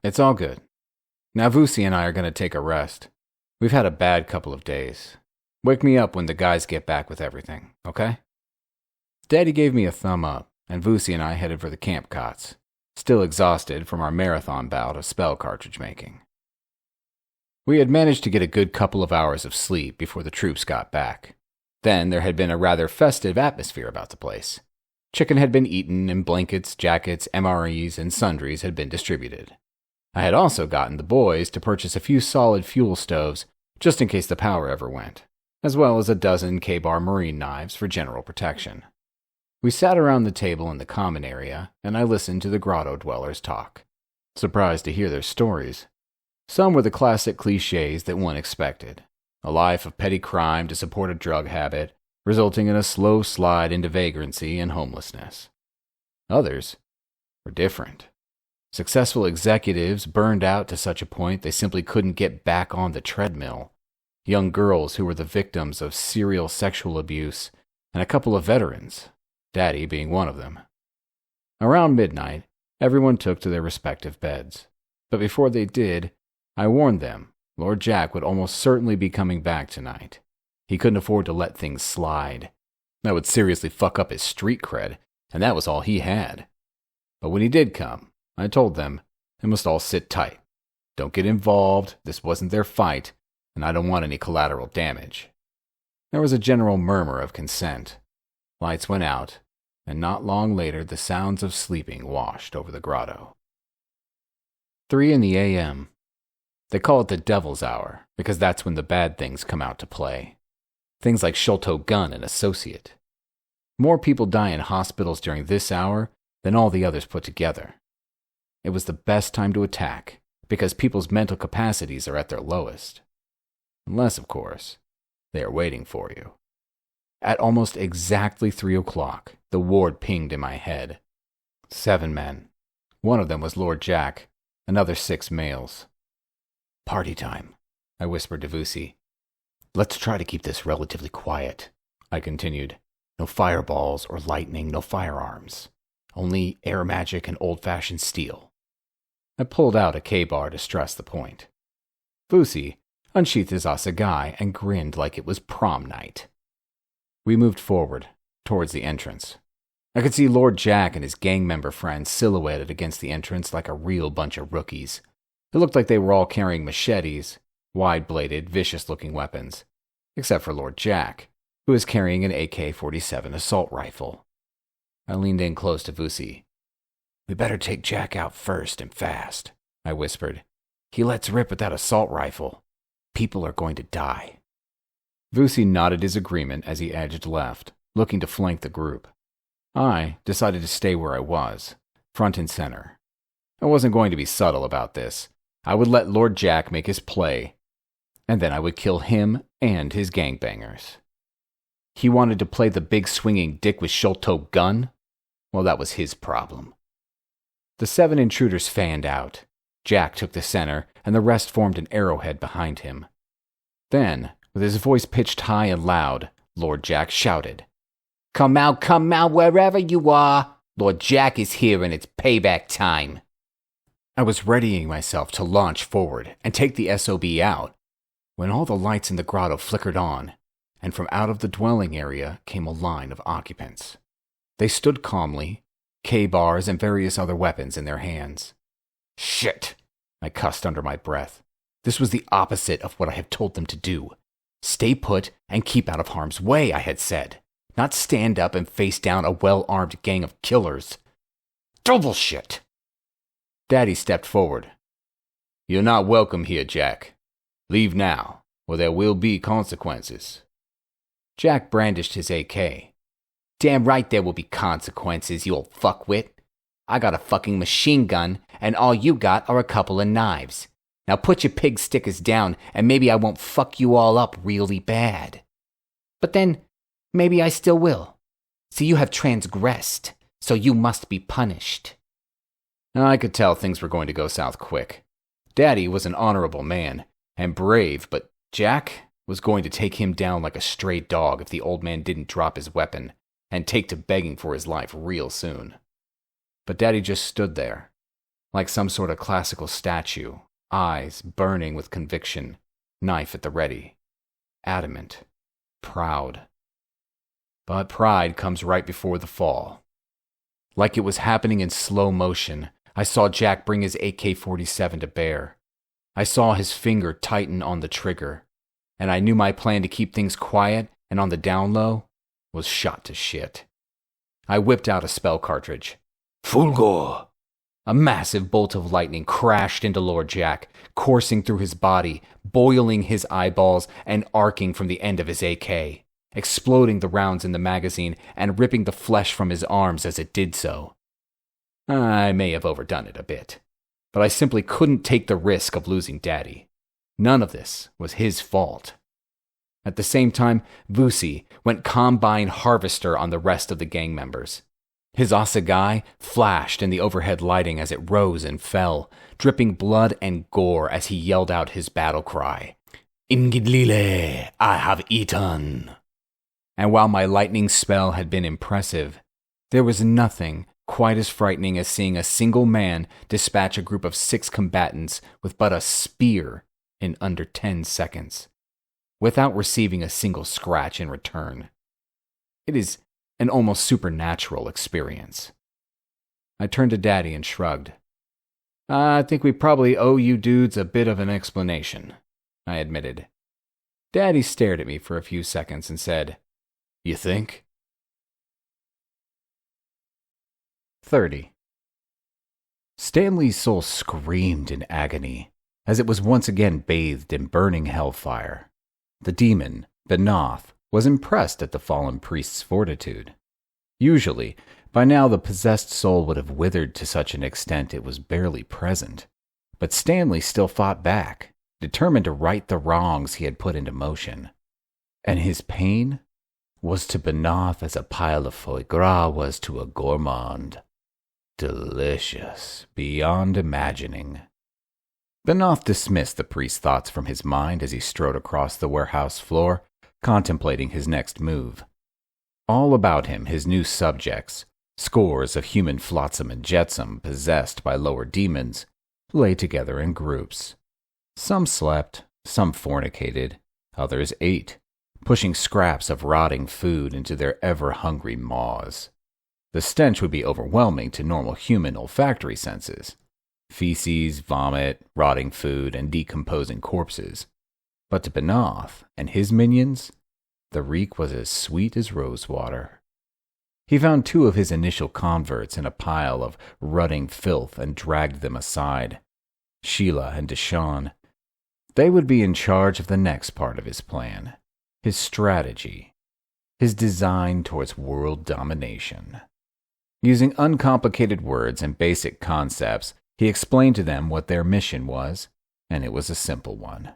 "It's all good. Now Vusi and I are going to take a rest. We've had a bad couple of days. Wake me up when the guys get back with everything, okay?" Daddy gave me a thumb up, and Vusi and I headed for the camp cots, still exhausted from our marathon bout of spell cartridge making. We had managed to get a good couple of hours of sleep before the troops got back. Then there had been a rather festive atmosphere about the place. Chicken had been eaten, and blankets, jackets, MREs, and sundries had been distributed. I had also gotten the boys to purchase a few solid fuel stoves just in case the power ever went, as well as a dozen K-bar marine knives for general protection. We sat around the table in the common area, and I listened to the grotto dwellers talk. Surprised to hear their stories. Some were the classic cliches that one expected. A life of petty crime to support a drug habit, resulting in a slow slide into vagrancy and homelessness. Others were different. Successful executives burned out to such a point they simply couldn't get back on the treadmill. Young girls who were the victims of serial sexual abuse, and a couple of veterans, Daddy being one of them. Around midnight, everyone took to their respective beds. But before they did, I warned them Lord Jack would almost certainly be coming back tonight. He couldn't afford to let things slide. That would seriously fuck up his street cred, and that was all he had. But when he did come, I told them they must all sit tight. Don't get involved, this wasn't their fight, and I don't want any collateral damage. There was a general murmur of consent. Lights went out, and not long later the sounds of sleeping washed over the grotto. 3 a.m. They call it the Devil's Hour, because that's when the bad things come out to play. Things like Sholto Gunn and Associate. More people die in hospitals during this hour than all the others put together. It was the best time to attack, because people's mental capacities are at their lowest. Unless, of course, they are waiting for you. At almost exactly 3 o'clock, the ward pinged in my head. 7 men. One of them was Lord Jack, another 6 males. "Party time," I whispered to Vusi. "Let's try to keep this relatively quiet," I continued. "No fireballs or lightning, no firearms. Only air magic and old-fashioned steel." I pulled out a K-bar to stress the point. Vusi unsheathed his assegai and grinned like it was prom night. We moved forward, towards the entrance. I could see Lord Jack and his gang member friends silhouetted against the entrance like a real bunch of rookies. It looked like they were all carrying machetes, wide-bladed, vicious-looking weapons, except for Lord Jack, who was carrying an AK-47 assault rifle. I leaned in close to Vusi. "We better take Jack out first and fast," I whispered. "He lets rip with that assault rifle. People are going to die." Vusi nodded his agreement as he edged left, looking to flank the group. I decided to stay where I was, front and center. I wasn't going to be subtle about this. I would let Lord Jack make his play, and then I would kill him and his gangbangers. He wanted to play the big swinging dick with Sholto Gunn? Well, that was his problem. The 7 intruders fanned out. Jack took the center, and the rest formed an arrowhead behind him. Then, with his voice pitched high and loud, Lord Jack shouted, come out, wherever you are! Lord Jack is here, and it's payback time!" I was readying myself to launch forward and take the SOB out, when all the lights in the grotto flickered on, and from out of the dwelling area came a line of occupants. They stood calmly, K-bars and various other weapons in their hands. Shit! I cussed under my breath. This was the opposite of what I had told them to do. Stay put and keep out of harm's way, I had said. Not stand up and face down a well-armed gang of killers. Double shit! Daddy stepped forward. You're not welcome here, Jack. Leave now, or there will be consequences. Jack brandished his AK. Damn right there will be consequences, you old fuckwit. I got a fucking machine gun, and all you got are a couple of knives. Now put your pig stickers down, and maybe I won't fuck you all up really bad. But then, maybe I still will. See, you have transgressed, so you must be punished. I could tell things were going to go south quick. Daddy was an honorable man, and brave, but Jack was going to take him down like a stray dog if the old man didn't drop his weapon and take to begging for his life real soon. But Daddy just stood there, like some sort of classical statue, eyes burning with conviction, knife at the ready, adamant, proud. But pride comes right before the fall. Like it was happening in slow motion, I saw Jack bring his AK-47 to bear. I saw his finger tighten on the trigger, and I knew my plan to keep things quiet and on the down low was shot to shit. I whipped out a spell cartridge. Fulgor! A massive bolt of lightning crashed into Lord Jack, coursing through his body, boiling his eyeballs, and arcing from the end of his AK, exploding the rounds in the magazine and ripping the flesh from his arms as it did so. I may have overdone it a bit, but I simply couldn't take the risk of losing Daddy. None of this was his fault. At the same time, Vusi went combine harvester on the rest of the gang members. His assegai flashed in the overhead lighting as it rose and fell, dripping blood and gore as he yelled out his battle cry. Ingidlile, I have eaten. And while my lightning spell had been impressive, there was nothing quite as frightening as seeing a single man dispatch a group of 6 combatants with but a spear in under 10 seconds, without receiving a single scratch in return. It is an almost supernatural experience. I turned to Daddy and shrugged. I think we probably owe you dudes a bit of an explanation, I admitted. Daddy stared at me for a few seconds and said, You think? 30. Stanley's soul screamed in agony as it was once again bathed in burning hellfire. The demon, Benoth, was impressed at the fallen priest's fortitude. Usually, by now the possessed soul would have withered to such an extent it was barely present. But Stanley still fought back, determined to right the wrongs he had put into motion. And his pain was to Benoth as a pile of foie gras was to a gourmand. Delicious, beyond imagining. Benoth dismissed the priest's thoughts from his mind as he strode across the warehouse floor, contemplating his next move. All about him, his new subjects, scores of human flotsam and jetsam possessed by lower demons, lay together in groups. Some slept, some fornicated, others ate, pushing scraps of rotting food into their ever-hungry maws. The stench would be overwhelming to normal human olfactory senses. Feces, vomit, rotting food, and decomposing corpses. But to Benoth and his minions, the reek was as sweet as rosewater. He found 2 of his initial converts in a pile of rutting filth and dragged them aside. Sheila and Deshawn. They would be in charge of the next part of his plan, his strategy, his design towards world domination. Using uncomplicated words and basic concepts, he explained to them what their mission was, and it was a simple one.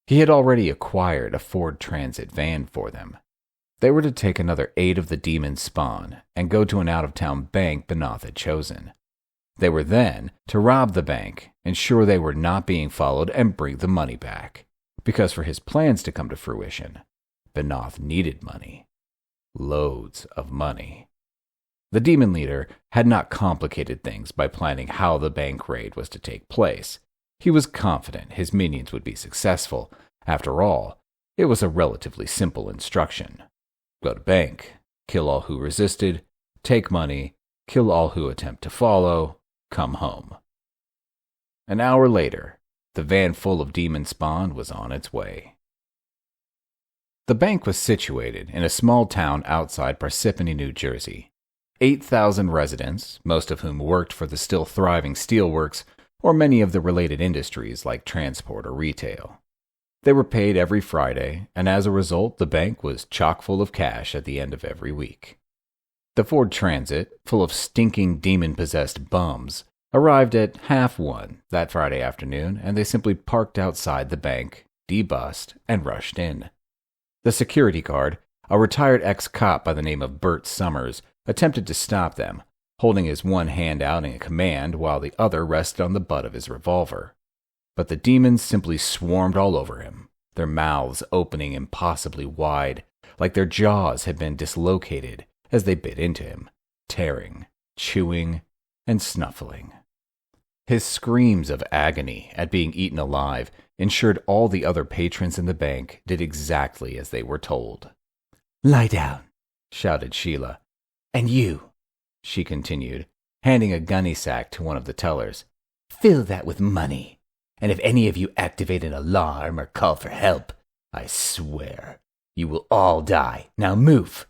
He had already acquired a Ford Transit van for them. They were to take another 8 of the demon spawn and go to an out-of-town bank Benoth had chosen. They were then to rob the bank, ensure they were not being followed, and bring the money back. Because for his plans to come to fruition, Benoth needed money. Loads of money. The demon leader had not complicated things by planning how the bank raid was to take place. He was confident his minions would be successful. After all, It was a relatively simple instruction. Go to bank, kill all who resisted, take money, kill all who attempt to follow, come home. An hour later, the van full of demon spawn was on its way. The bank was situated in a small town outside Parsippany, New Jersey. 8,000 residents, most of whom worked for the still thriving steelworks or many of the related industries like transport or retail. They were paid every Friday, and as a result, the bank was chock full of cash at the end of every week. The Ford Transit, full of stinking demon-possessed bums, arrived at 1:30 that Friday afternoon, and they simply parked outside the bank, debussed, and rushed in. The security guard, a retired ex-cop by the name of Bert Summers, attempted to stop them, holding his one hand out in command while the other rested on the butt of his revolver. But the demons simply swarmed all over him, their mouths opening impossibly wide, like their jaws had been dislocated as they bit into him, tearing, chewing, and snuffling. His screams of agony at being eaten alive ensured all the other patrons in the bank did exactly as they were told. "Lie down," shouted Sheila. "And you," she continued, handing a gunny sack to one of the tellers, "fill that with money. And if any of you activate an alarm or call for help, I swear, you will all die. Now move."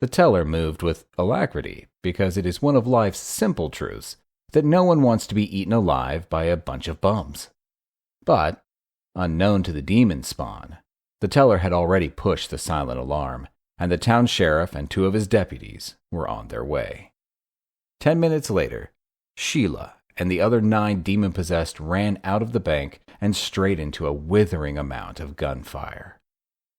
The teller moved with alacrity because it is one of life's simple truths that no one wants to be eaten alive by a bunch of bums. But, unknown to the demon spawn, the teller had already pushed the silent alarm, and the town sheriff and 2 of his deputies were on their way. 10 minutes later, Sheila and the other 9 demon-possessed ran out of the bank and straight into a withering amount of gunfire.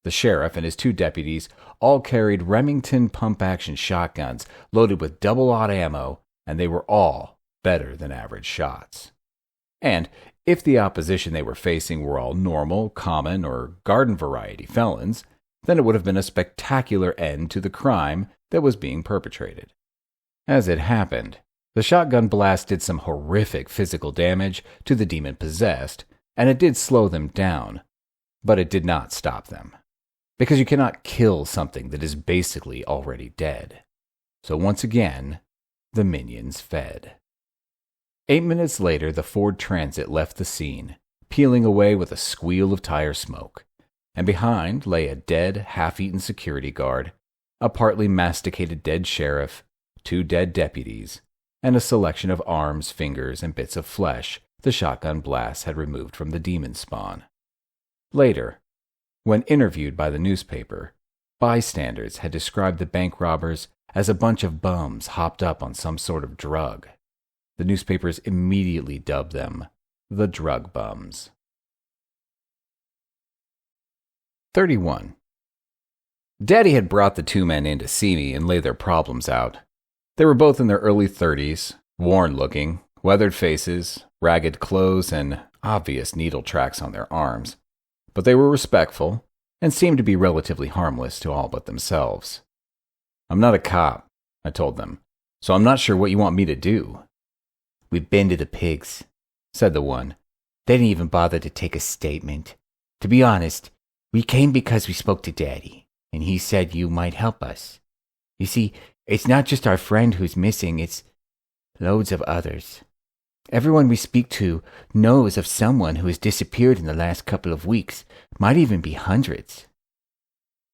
The sheriff and his 2 deputies all carried Remington pump-action shotguns loaded with double-aught ammo, and they were all better than average shots. And if the opposition they were facing were all normal, common, or garden-variety felons, then it would have been a spectacular end to the crime that was being perpetrated. As it happened, the shotgun blast did some horrific physical damage to the demon-possessed, and it did slow them down, but it did not stop them. Because you cannot kill something that is basically already dead. So once again, the minions fed. 8 minutes later, the Ford Transit left the scene, peeling away with a squeal of tire smoke, and behind lay a dead, half-eaten security guard, a partly masticated dead sheriff, 2 dead deputies, and a selection of arms, fingers, and bits of flesh the shotgun blasts had removed from the demon spawn. Later, when interviewed by the newspaper, bystanders had described the bank robbers as a bunch of bums hopped up on some sort of drug. The newspapers immediately dubbed them the drug bums. 31. Daddy had brought the 2 men in to see me and lay their problems out. They were both in their early 30s, worn-looking, weathered faces, ragged clothes, and obvious needle tracks on their arms. But they were respectful and seemed to be relatively harmless to all but themselves. "I'm not a cop," I told them, "so I'm not sure what you want me to do." "We've been to the pigs," said the one. "They didn't even bother to take a statement. To be honest, we came because we spoke to Daddy, and he said you might help us. You see, it's not just our friend who's missing, it's loads of others. Everyone we speak to knows of someone who has disappeared in the last couple of weeks, might even be hundreds."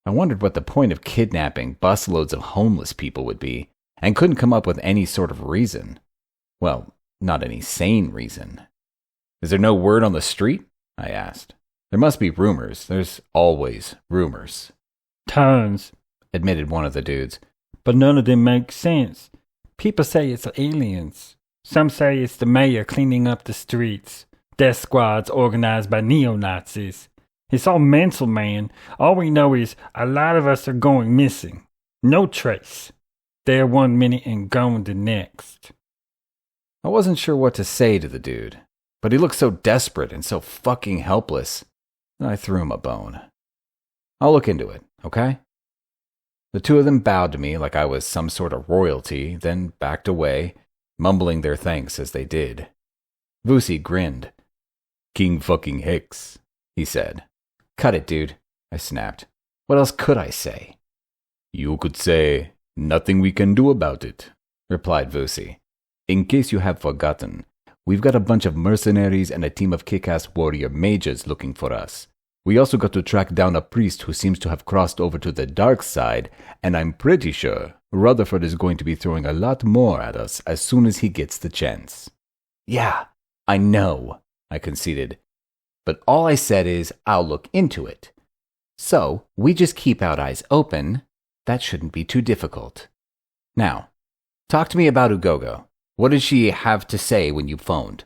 I wondered what the point of kidnapping busloads of homeless people would be, and couldn't come up with any sort of reason. Well, not any sane reason. "Is there no word on the street?" I asked. "There must be rumors. There's always rumors." "Tons," admitted one of the dudes. "but none of them make sense. People say it's aliens. Some say it's the mayor cleaning up the streets. Death squads organized by neo-Nazis. It's all mental, man. All we know is a lot of us are going missing. No trace. There 1 minute and gone the next." I wasn't sure what to say to the dude, but he looked so desperate and so fucking helpless that I threw him a bone. "I'll look into it, okay?" The 2 of them bowed to me like I was some sort of royalty, then backed away, mumbling their thanks as they did. Vusi grinned. "King fucking Hex," he said. Cut it, dude, I snapped. What else could I say? You could say, nothing we can do about it, replied Vusi. In case you have forgotten, we've got a bunch of mercenaries and a team of kick-ass warrior mages looking for us. We also got to track down a priest who seems to have crossed over to the dark side, and I'm pretty sure Rutherford is going to be throwing a lot more at us as soon as he gets the chance. Yeah, I know, I conceded. But all I said is, I'll look into it. So, we just keep our eyes open. That shouldn't be too difficult. Now, talk to me about Ugogo. What did she have to say when you phoned?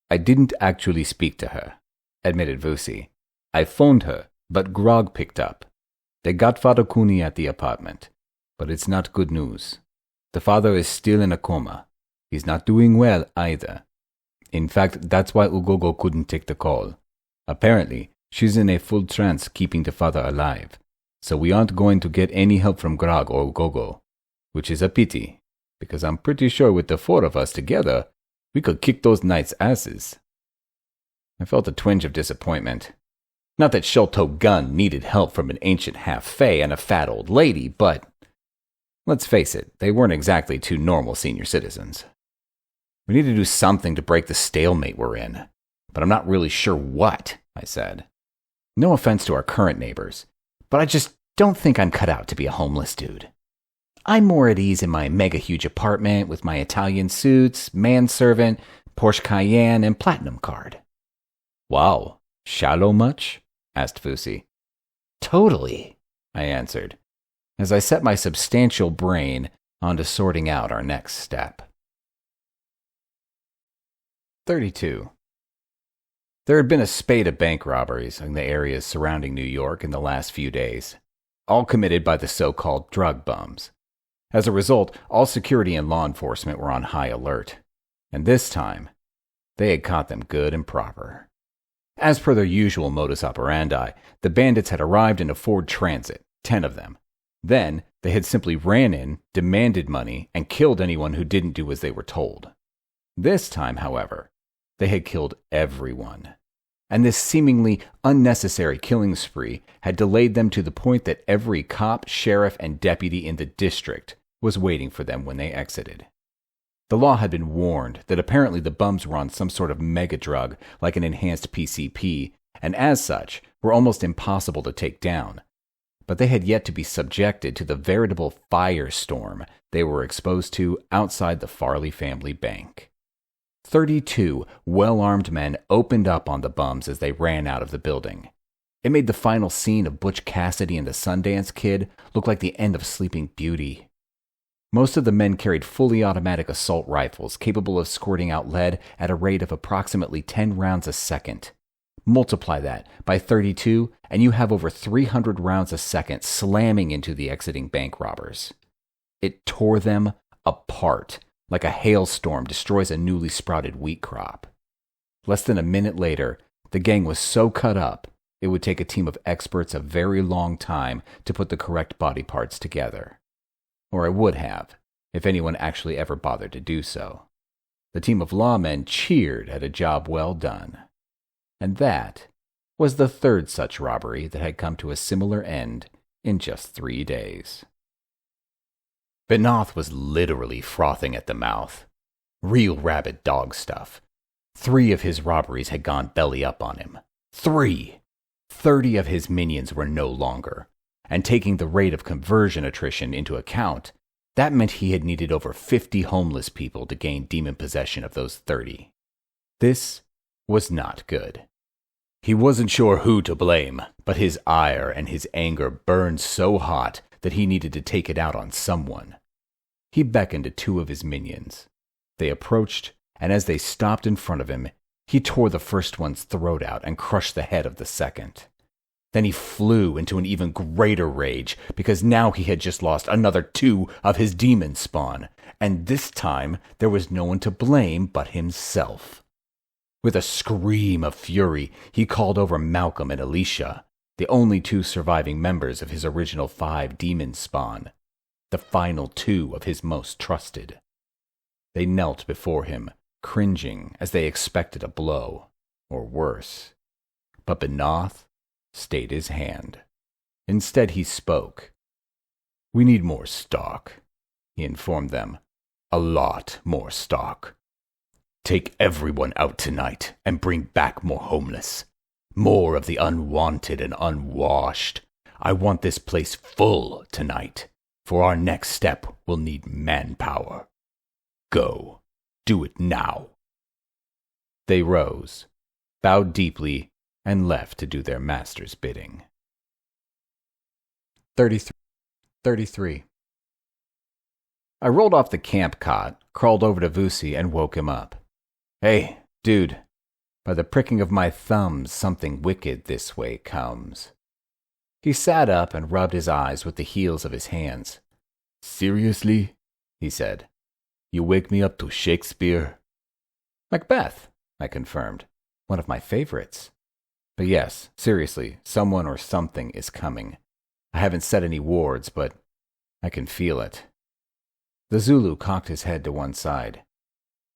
I didn't actually speak to her, admitted Vusi. I phoned her, but Grog picked up. They got Father Cooney at the apartment, but it's not good news. The father is still in a coma. He's not doing well either. In fact, that's why Ugogo couldn't take the call. Apparently, she's in a full trance keeping the father alive, so we aren't going to get any help from Grog or Ugogo, which is a pity, because I'm pretty sure with the four of us together, we could kick those knights' asses. I felt a twinge of disappointment. Not that Sholto Gunn needed help from an ancient half-fae and a fat old lady, but let's face it, they weren't exactly two normal senior citizens. We need to do something to break the stalemate we're in, but I'm not really sure what, I said. No offense to our current neighbors, but I just don't think I'm cut out to be a homeless dude. I'm more at ease in my mega-huge apartment with my Italian suits, manservant, Porsche Cayenne, and platinum card. Wow, shallow much? Asked Vusi. Totally, I answered, as I set my substantial brain onto sorting out our next step. 32. There had been a spate of bank robberies in the areas surrounding New York in the last few days, all committed by the so-called drug bums. As a result, all security and law enforcement were on high alert, and this time, they had caught them good and proper. As per their usual modus operandi, the bandits had arrived in a Ford Transit, 10 of them. Then, they had simply ran in, demanded money, and killed anyone who didn't do as they were told. This time, however, they had killed everyone. And this seemingly unnecessary killing spree had delayed them to the point that every cop, sheriff, and deputy in the district was waiting for them when they exited. The law had been warned that apparently the bums were on some sort of mega drug like an enhanced PCP, and as such were almost impossible to take down. But they had yet to be subjected to the veritable firestorm they were exposed to outside the Farley family bank. 32 well-armed men opened up on the bums as they ran out of the building. It made the final scene of Butch Cassidy and the Sundance Kid look like the end of Sleeping Beauty. Most of the men carried fully automatic assault rifles capable of squirting out lead at a rate of approximately 10 rounds a second. Multiply that by 32, and you have over 300 rounds a second slamming into the exiting bank robbers. It tore them apart, like a hailstorm destroys a newly sprouted wheat crop. Less than a minute later, the gang was so cut up, it would take a team of experts a very long time to put the correct body parts together. Or it would have, if anyone actually ever bothered to do so. The team of lawmen cheered at a job well done. And that was the third such robbery that had come to a similar end in just 3 days. Benoth was literally frothing at the mouth. Real rabid dog stuff. 3 of his robberies had gone belly up on him. 3! 30 of his minions were no longer. And taking the rate of conversion attrition into account, that meant he had needed over 50 homeless people to gain demon possession of those 30. This was not good. He wasn't sure who to blame, but his ire and his anger burned so hot that he needed to take it out on someone. He beckoned to 2 of his minions. They approached, and as they stopped in front of him, he tore the first one's throat out and crushed the head of the second. Then he flew into an even greater rage, because now he had just lost another 2 of his demon spawn, and this time there was no one to blame but himself. With a scream of fury, he called over Malcolm and Alicia, the only 2 surviving members of his original 5 demon spawn, the final 2 of his most trusted. They knelt before him, cringing as they expected a blow, or worse. But Benoth stayed his hand. Instead, he spoke. "We need more stock," he informed them. "A lot more stock. Take everyone out tonight and bring back more homeless. More of the unwanted and unwashed. I want this place full tonight. For our next step, we'll need manpower. Go. Do it now." They rose, bowed deeply, and left to do their master's bidding. 33. I rolled off the camp cot, crawled over to Vusi, and woke him up. "Hey, dude, by the pricking of my thumbs, something wicked this way comes." He sat up and rubbed his eyes with the heels of his hands. "Seriously?" he said. "You wake me up to Shakespeare?" "Macbeth," I confirmed. "One of my favorites." "But yes, seriously, someone or something is coming. I haven't said any words, but I can feel it." The Zulu cocked his head to one side.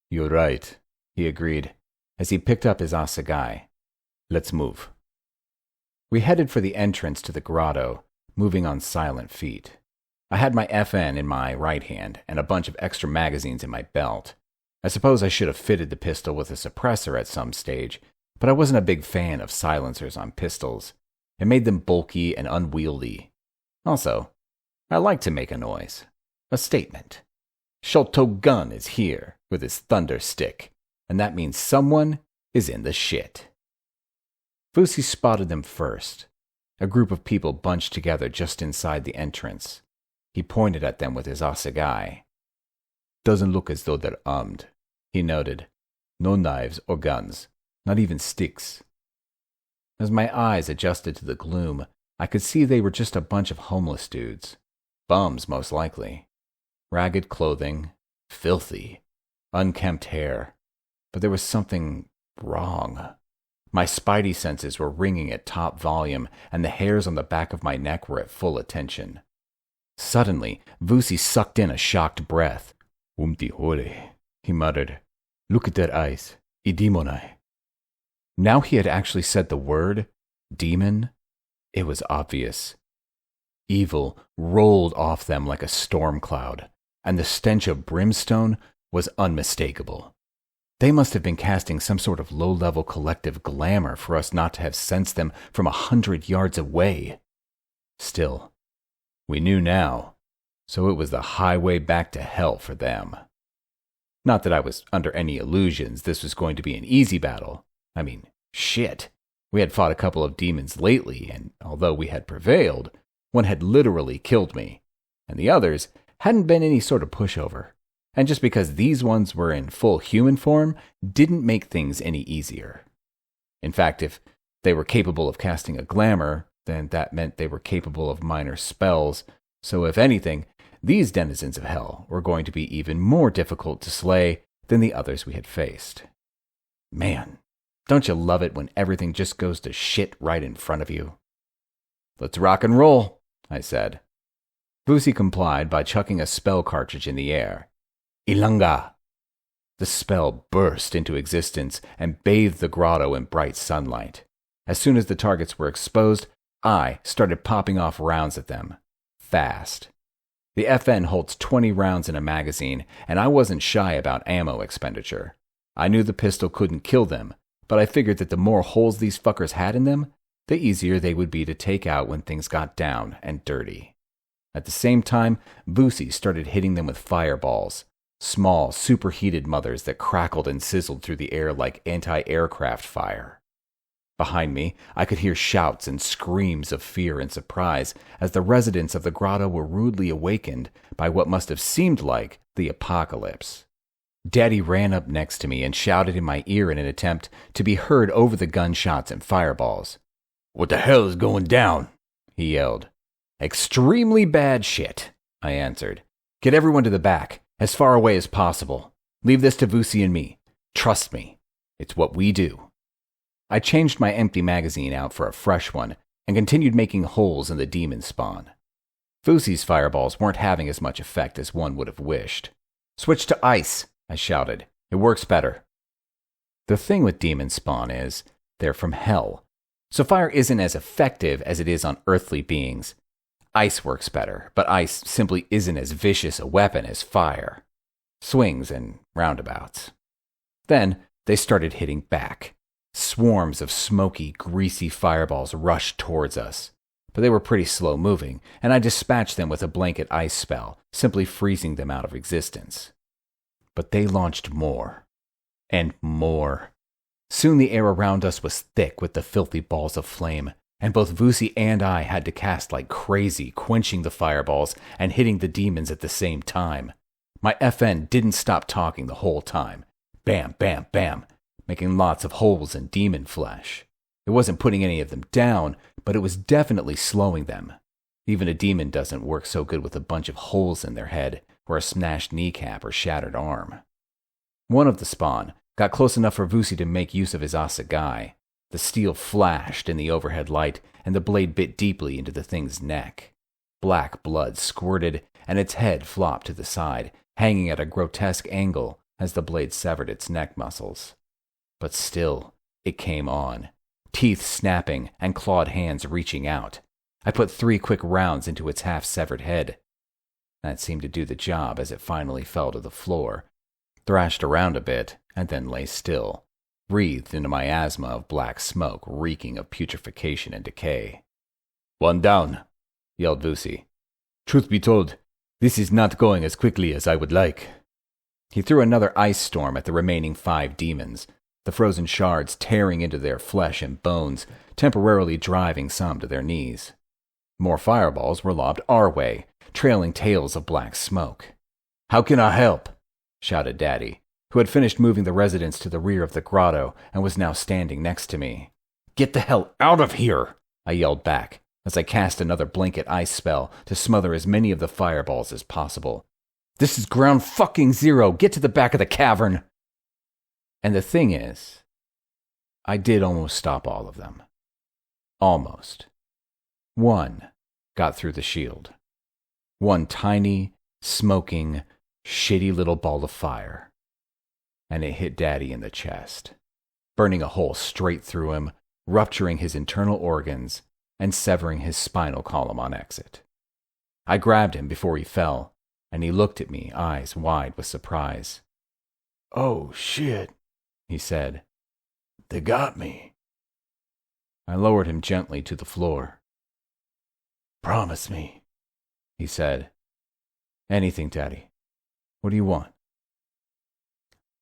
"You're right," he agreed, as he picked up his assegai. "Let's move." We headed for the entrance to the grotto, moving on silent feet. I had my FN in my right hand and a bunch of extra magazines in my belt. I suppose I should have fitted the pistol with a suppressor at some stage, but I wasn't a big fan of silencers on pistols. It made them bulky and unwieldy. Also, I like to make a noise. A statement. Sholto Gunn is here with his thunder stick, and that means someone is in the shit. Vusi spotted them first. A group of people bunched together just inside the entrance. He pointed at them with his assegai. "Doesn't look as though they're armed," he noted. "No knives or guns, not even sticks." As my eyes adjusted to the gloom, I could see they were just a bunch of homeless dudes. Bums, most likely. Ragged clothing, filthy, unkempt hair. But there was something wrong. My spidey senses were ringing at top volume, and the hairs on the back of my neck were at full attention. Suddenly, Vusi sucked in a shocked breath. "Umti hore," he muttered. "Look at their eyes. Idimonai." Now he had actually said the word, demon. It was obvious. Evil rolled off them like a storm cloud, and the stench of brimstone was unmistakable. They must have been casting some sort of low-level collective glamour for us not to have sensed them from 100 yards away. Still, we knew now, so it was the highway back to hell for them. Not that I was under any illusions this was going to be an easy battle. I mean, shit. We had fought a couple of demons lately, and although we had prevailed, one had literally killed me, and the others hadn't been any sort of pushover. And just because these ones were in full human form didn't make things any easier. In fact, if they were capable of casting a glamour, then that meant they were capable of minor spells, so if anything, these denizens of hell were going to be even more difficult to slay than the others we had faced. Man, don't you love it when everything just goes to shit right in front of you? "Let's rock and roll," I said. Vusi complied by chucking a spell cartridge in the air. Ilanga! The spell burst into existence and bathed the grotto in bright sunlight. As soon as the targets were exposed, I started popping off rounds at them. Fast. The FN holds 20 rounds in a magazine, and I wasn't shy about ammo expenditure. I knew the pistol couldn't kill them, but I figured that the more holes these fuckers had in them, the easier they would be to take out when things got down and dirty. At the same time, Vusi started hitting them with fireballs. Small, superheated mothers that crackled and sizzled through the air like anti-aircraft fire. Behind me, I could hear shouts and screams of fear and surprise as the residents of the grotto were rudely awakened by what must have seemed like the apocalypse. Daddy ran up next to me and shouted in my ear in an attempt to be heard over the gunshots and fireballs. "What the hell is going down?" he yelled. "Extremely bad shit," I answered. "Get everyone to the back. As far away as possible. Leave this to Vusi and me. Trust me. It's what we do." I changed my empty magazine out for a fresh one and continued making holes in the demon spawn. Vusi's fireballs weren't having as much effect as one would have wished. "Switch to ice," I shouted. "It works better." The thing with demon spawn is, they're from hell, So fire isn't as effective as it is on earthly beings. Ice works better, but ice simply isn't as vicious a weapon as fire. Swings and roundabouts. Then they started hitting back. Swarms of smoky, greasy fireballs rushed towards us. But they were pretty slow moving, and I dispatched them with a blanket ice spell, simply freezing them out of existence. But they launched more. And more. Soon the air around us was thick with the filthy balls of flame, and both Vusi and I had to cast like crazy, quenching the fireballs and hitting the demons at the same time. My FN didn't stop talking the whole time. Bam, bam, bam, making lots of holes in demon flesh. It wasn't putting any of them down, but it was definitely slowing them. Even a demon doesn't work so good with a bunch of holes in their head or a smashed kneecap or shattered arm. One of the spawn got close enough for Vusi to make use of his assegai. The steel flashed in the overhead light, and the blade bit deeply into the thing's neck. Black blood squirted, and its head flopped to the side, hanging at a grotesque angle as the blade severed its neck muscles. But still, it came on, teeth snapping and clawed hands reaching out. I put 3 quick rounds into its half-severed head. That seemed to do the job as it finally fell to the floor, thrashed around a bit, and then lay still, breathed into my asthma of black smoke reeking of putrefaction and decay. "One down," yelled Vusi. "Truth be told, this is not going as quickly as I would like." He threw another ice storm at the remaining 5 demons, the frozen shards tearing into their flesh and bones, temporarily driving some to their knees. More fireballs were lobbed our way, trailing tails of black smoke. "How can I help?" shouted Daddy, who had finished moving the residents to the rear of the grotto and was now standing next to me. "Get the hell out of here!" I yelled back, as I cast another blanket ice spell to smother as many of the fireballs as possible. "This is ground fucking zero! Get to the back of the cavern!" And the thing is, I did almost stop all of them. Almost. One got through the shield. One tiny, smoking, shitty little ball of fire. And it hit Daddy in the chest, burning a hole straight through him, rupturing his internal organs, and severing his spinal column on exit. I grabbed him before he fell, and he looked at me, eyes wide with surprise. "Oh, shit," he said. "They got me." I lowered him gently to the floor. "Promise me," he said. "Anything, Daddy. What do you want?"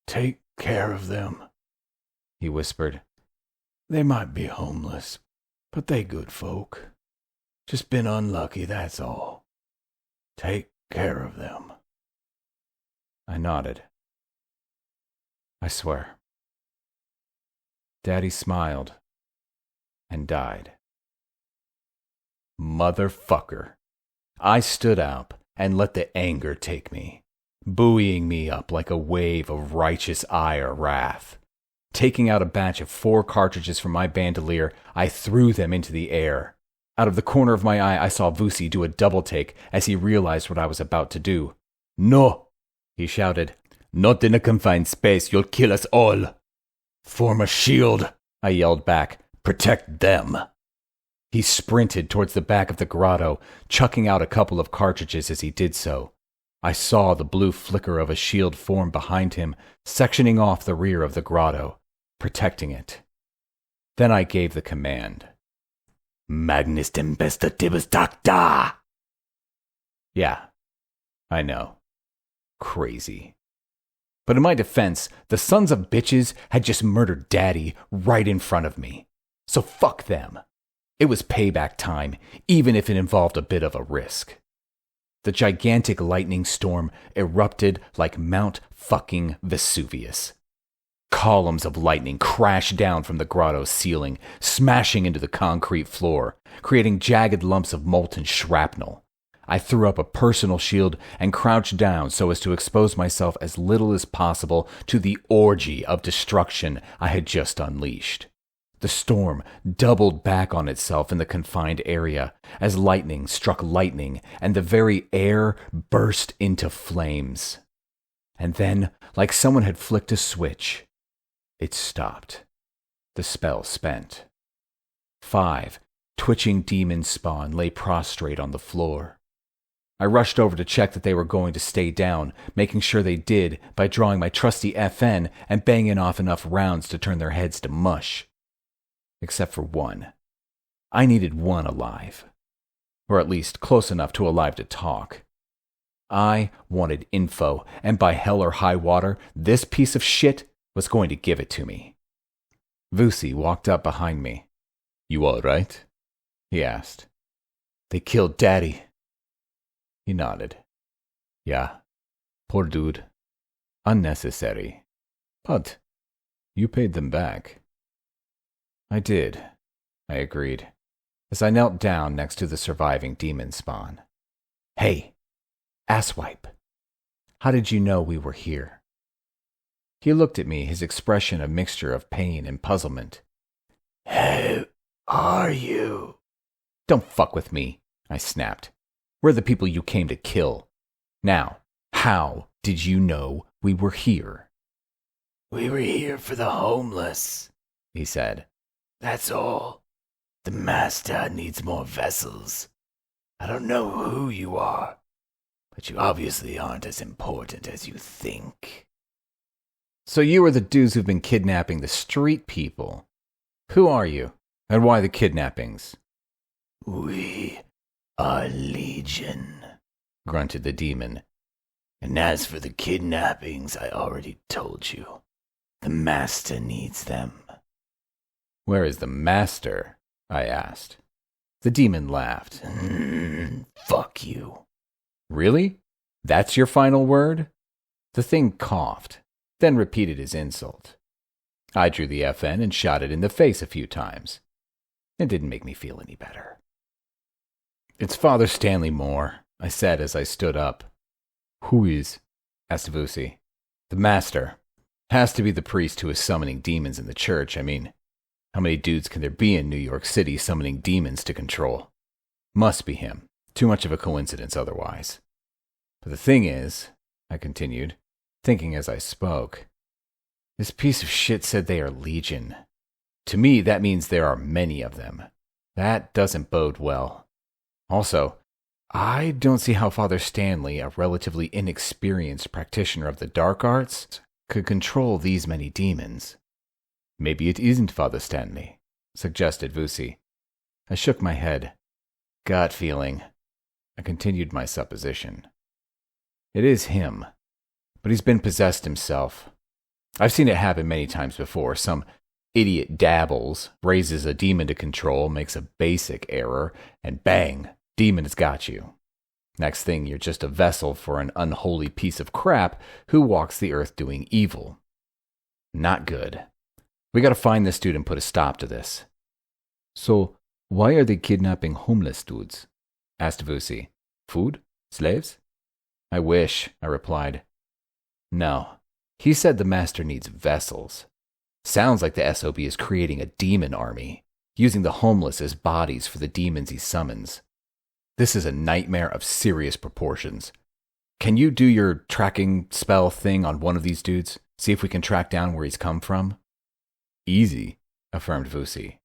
"Take care of them," he whispered. "They might be homeless, but they good folk. Just been unlucky, that's all. Take care of them." I nodded. "I swear." Daddy smiled and died. Motherfucker. I stood up and let the anger take me, buoying me up like a wave of righteous ire wrath. Taking out a batch of 4 cartridges from my bandolier, I threw them into the air. Out of the corner of my eye, I saw Vusi do a double take as he realized what I was about to do. "No!" he shouted. "Not in a confined space, you'll kill us all." "Form a shield," I yelled back. "Protect them." He sprinted towards the back of the grotto, chucking out a couple of cartridges as he did so. I saw the blue flicker of a shield form behind him, sectioning off the rear of the grotto, protecting it. Then I gave the command. "Magnus tempestativus tacta!" Yeah, I know. Crazy. But in my defense, the sons of bitches had just murdered Daddy right in front of me. So fuck them. It was payback time, even if it involved a bit of a risk. The gigantic lightning storm erupted like Mount fucking Vesuvius. Columns of lightning crashed down from the grotto's ceiling, smashing into the concrete floor, creating jagged lumps of molten shrapnel. I threw up a personal shield and crouched down so as to expose myself as little as possible to the orgy of destruction I had just unleashed. The storm doubled back on itself in the confined area as lightning struck lightning and the very air burst into flames. And then, like someone had flicked a switch, it stopped. The spell spent. 5 twitching demon spawn lay prostrate on the floor. I rushed over to check that they were going to stay down, making sure they did by drawing my trusty FN and banging off enough rounds to turn their heads to mush. Except for one. I needed one alive. Or at least close enough to alive to talk. I wanted info, and by hell or high water, this piece of shit was going to give it to me. Vusi walked up behind me. "You all right?" he asked. "They killed Daddy." He nodded. "Yeah, poor dude. Unnecessary. But you paid them back." "I did," I agreed, as I knelt down next to the surviving demon spawn. "Hey, asswipe, how did you know we were here?" He looked at me, his expression a mixture of pain and puzzlement. "Who are you?" "Don't fuck with me," I snapped. "We're the people you came to kill. Now, how did you know we were here?" "We were here for the homeless," he said. "That's all. The master needs more vessels. I don't know who you are, but you obviously aren't as important as you think." "So you are the dudes who've been kidnapping the street people. Who are you, and why the kidnappings?" "We are Legion," grunted the demon. "And as for the kidnappings, I already told you. The master needs them." "Where is the master?" I asked. The demon laughed. Fuck you." "Really? That's your final word?" The thing coughed, then repeated his insult. I drew the FN and shot it in the face a few times. It didn't make me feel any better. "It's Father Stanley Moore," I said as I stood up. "Who is?" asked Vusi. "The master. Has to be the priest who is summoning demons in the church. I mean, how many dudes can there be in New York City summoning demons to control? Must be him. Too much of a coincidence otherwise. But the thing is," I continued, thinking as I spoke, "this piece of shit said they are Legion. To me, that means there are many of them. That doesn't bode well. Also, I don't see how Father Stanley, a relatively inexperienced practitioner of the dark arts, could control these many demons." "Maybe it isn't Father Stanley," suggested Vusi. I shook my head. Gut feeling. I continued my supposition. "It is him, but he's been possessed himself. I've seen it happen many times before. Some idiot dabbles, raises a demon to control, makes a basic error, and bang, demon has got you. Next thing, you're just a vessel for an unholy piece of crap who walks the earth doing evil. Not good. We gotta find this dude and put a stop to this." "So, why are they kidnapping homeless dudes?" asked Vusi. "Food? Slaves?" "I wish," I replied. "No. He said the master needs vessels. Sounds like the SOB is creating a demon army, using the homeless as bodies for the demons he summons. This is a nightmare of serious proportions. Can you do your tracking spell thing on one of these dudes? See if we can track down where he's come from?" "Easy," affirmed Vusi.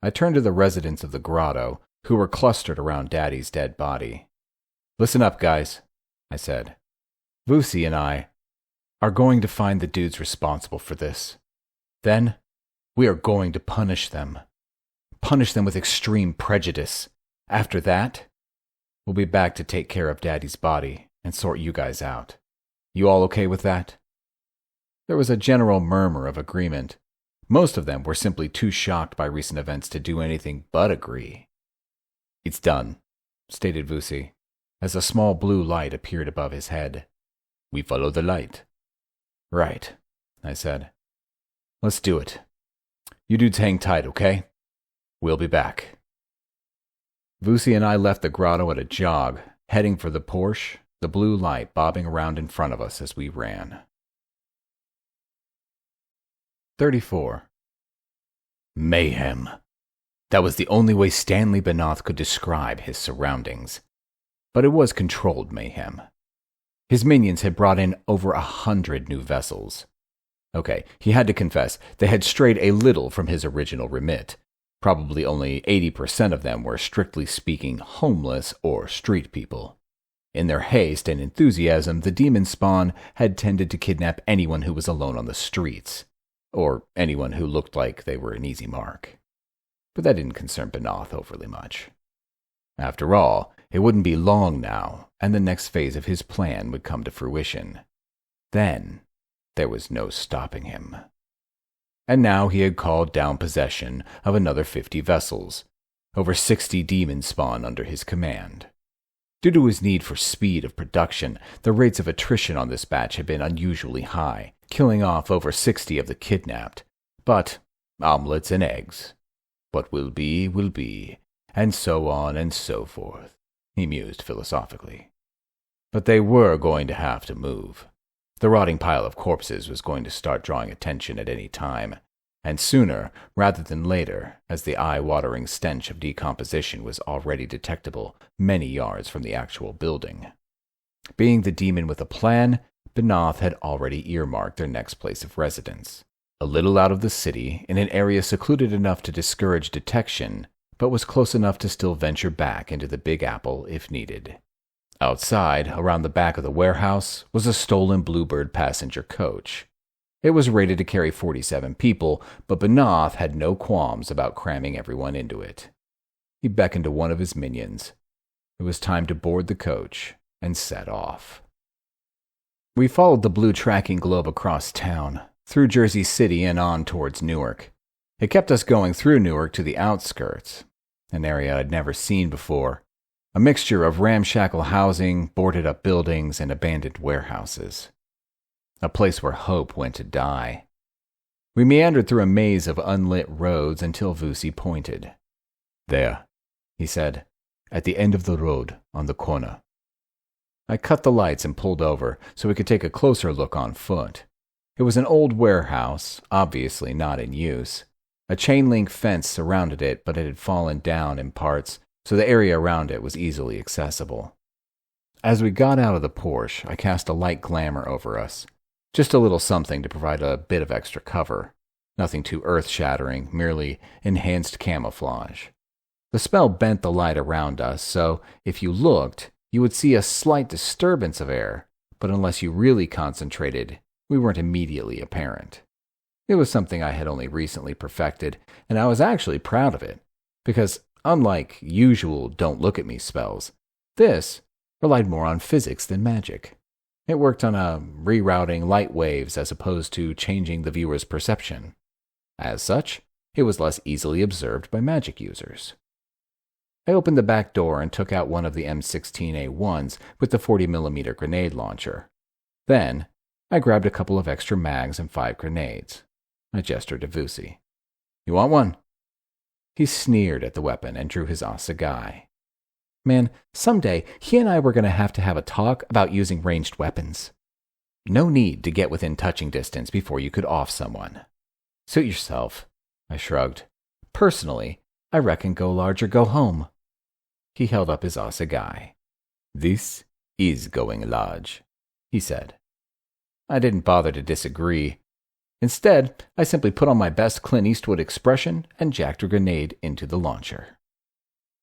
I turned to the residents of the grotto, who were clustered around Daddy's dead body. "Listen up, guys," I said. "Vusi and I are going to find the dudes responsible for this. Then, we are going to punish them. Punish them with extreme prejudice. After that, we'll be back to take care of Daddy's body and sort you guys out. You all okay with that?" There was a general murmur of agreement. Most of them were simply too shocked by recent events to do anything but agree. "It's done," stated Vusi, as a small blue light appeared above his head. "We follow the light." "Right," I said. "Let's do it. You dudes hang tight, okay? We'll be back." Vusi and I left the grotto at a jog, heading for the Porsche, the blue light bobbing around in front of us as we ran. 34. Mayhem. That was the only way Stanley Benoth could describe his surroundings. But it was controlled mayhem. His minions had brought in over 100 new vessels. Okay, he had to confess, they had strayed a little from his original remit. Probably only 80% of them were strictly speaking homeless or street people. In their haste and enthusiasm, the demon spawn had tended to kidnap anyone who was alone on the streets, or anyone who looked like they were an easy mark. But that didn't concern Benoth overly much. After all, it wouldn't be long now, and the next phase of his plan would come to fruition. Then, there was no stopping him. And now he had called down possession of another 50 vessels, over 60 demon spawn under his command. Due to his need for speed of production, the rates of attrition on this batch had been unusually high, killing off over 60 of the kidnapped. But omelets and eggs. What will be, and so on and so forth, he mused philosophically. But they were going to have to move. The rotting pile of corpses was going to start drawing attention at any time, and sooner rather than later, as the eye-watering stench of decomposition was already detectable many yards from the actual building. Being the demon with a plan, Benoth had already earmarked their next place of residence, a little out of the city, in an area secluded enough to discourage detection, but was close enough to still venture back into the Big Apple if needed. Outside, around the back of the warehouse, was a stolen Bluebird passenger coach. It was rated to carry 47 people, but Benoth had no qualms about cramming everyone into it. He beckoned to one of his minions. It was time to board the coach and set off. We followed the blue tracking globe across town, through Jersey City and on towards Newark. It kept us going through Newark to the outskirts, an area I'd never seen before, a mixture of ramshackle housing, boarded-up buildings, and abandoned warehouses. A place where hope went to die. We meandered through a maze of unlit roads until Vusi pointed. "There," he said, "at the end of the road, on the corner." I cut the lights and pulled over so we could take a closer look on foot. It was an old warehouse, obviously not in use. A chain-link fence surrounded it, but it had fallen down in parts, so the area around it was easily accessible. As we got out of the Porsche, I cast a light glamour over us. Just a little something to provide a bit of extra cover. Nothing too earth-shattering, merely enhanced camouflage. The spell bent the light around us, so if you looked, you would see a slight disturbance of air, but unless you really concentrated, we weren't immediately apparent. It was something I had only recently perfected, and I was actually proud of it, because unlike usual don't-look-at-me spells, this relied more on physics than magic. It worked on rerouting light waves as opposed to changing the viewer's perception. As such, it was less easily observed by magic users. I opened the back door and took out one of the M16A1s with the 40mm grenade launcher. Then, I grabbed a couple of extra mags and 5 grenades. I gestured to Vusi. "You want one?" He sneered at the weapon and drew his assegai. Man, someday he and I were going to have a talk about using ranged weapons. No need to get within touching distance before you could off someone. Suit yourself, I shrugged. Personally, I reckon go large or go home. He held up his assegai. "This is going large," he said. I didn't bother to disagree. Instead, I simply put on my best Clint Eastwood expression and jacked a grenade into the launcher.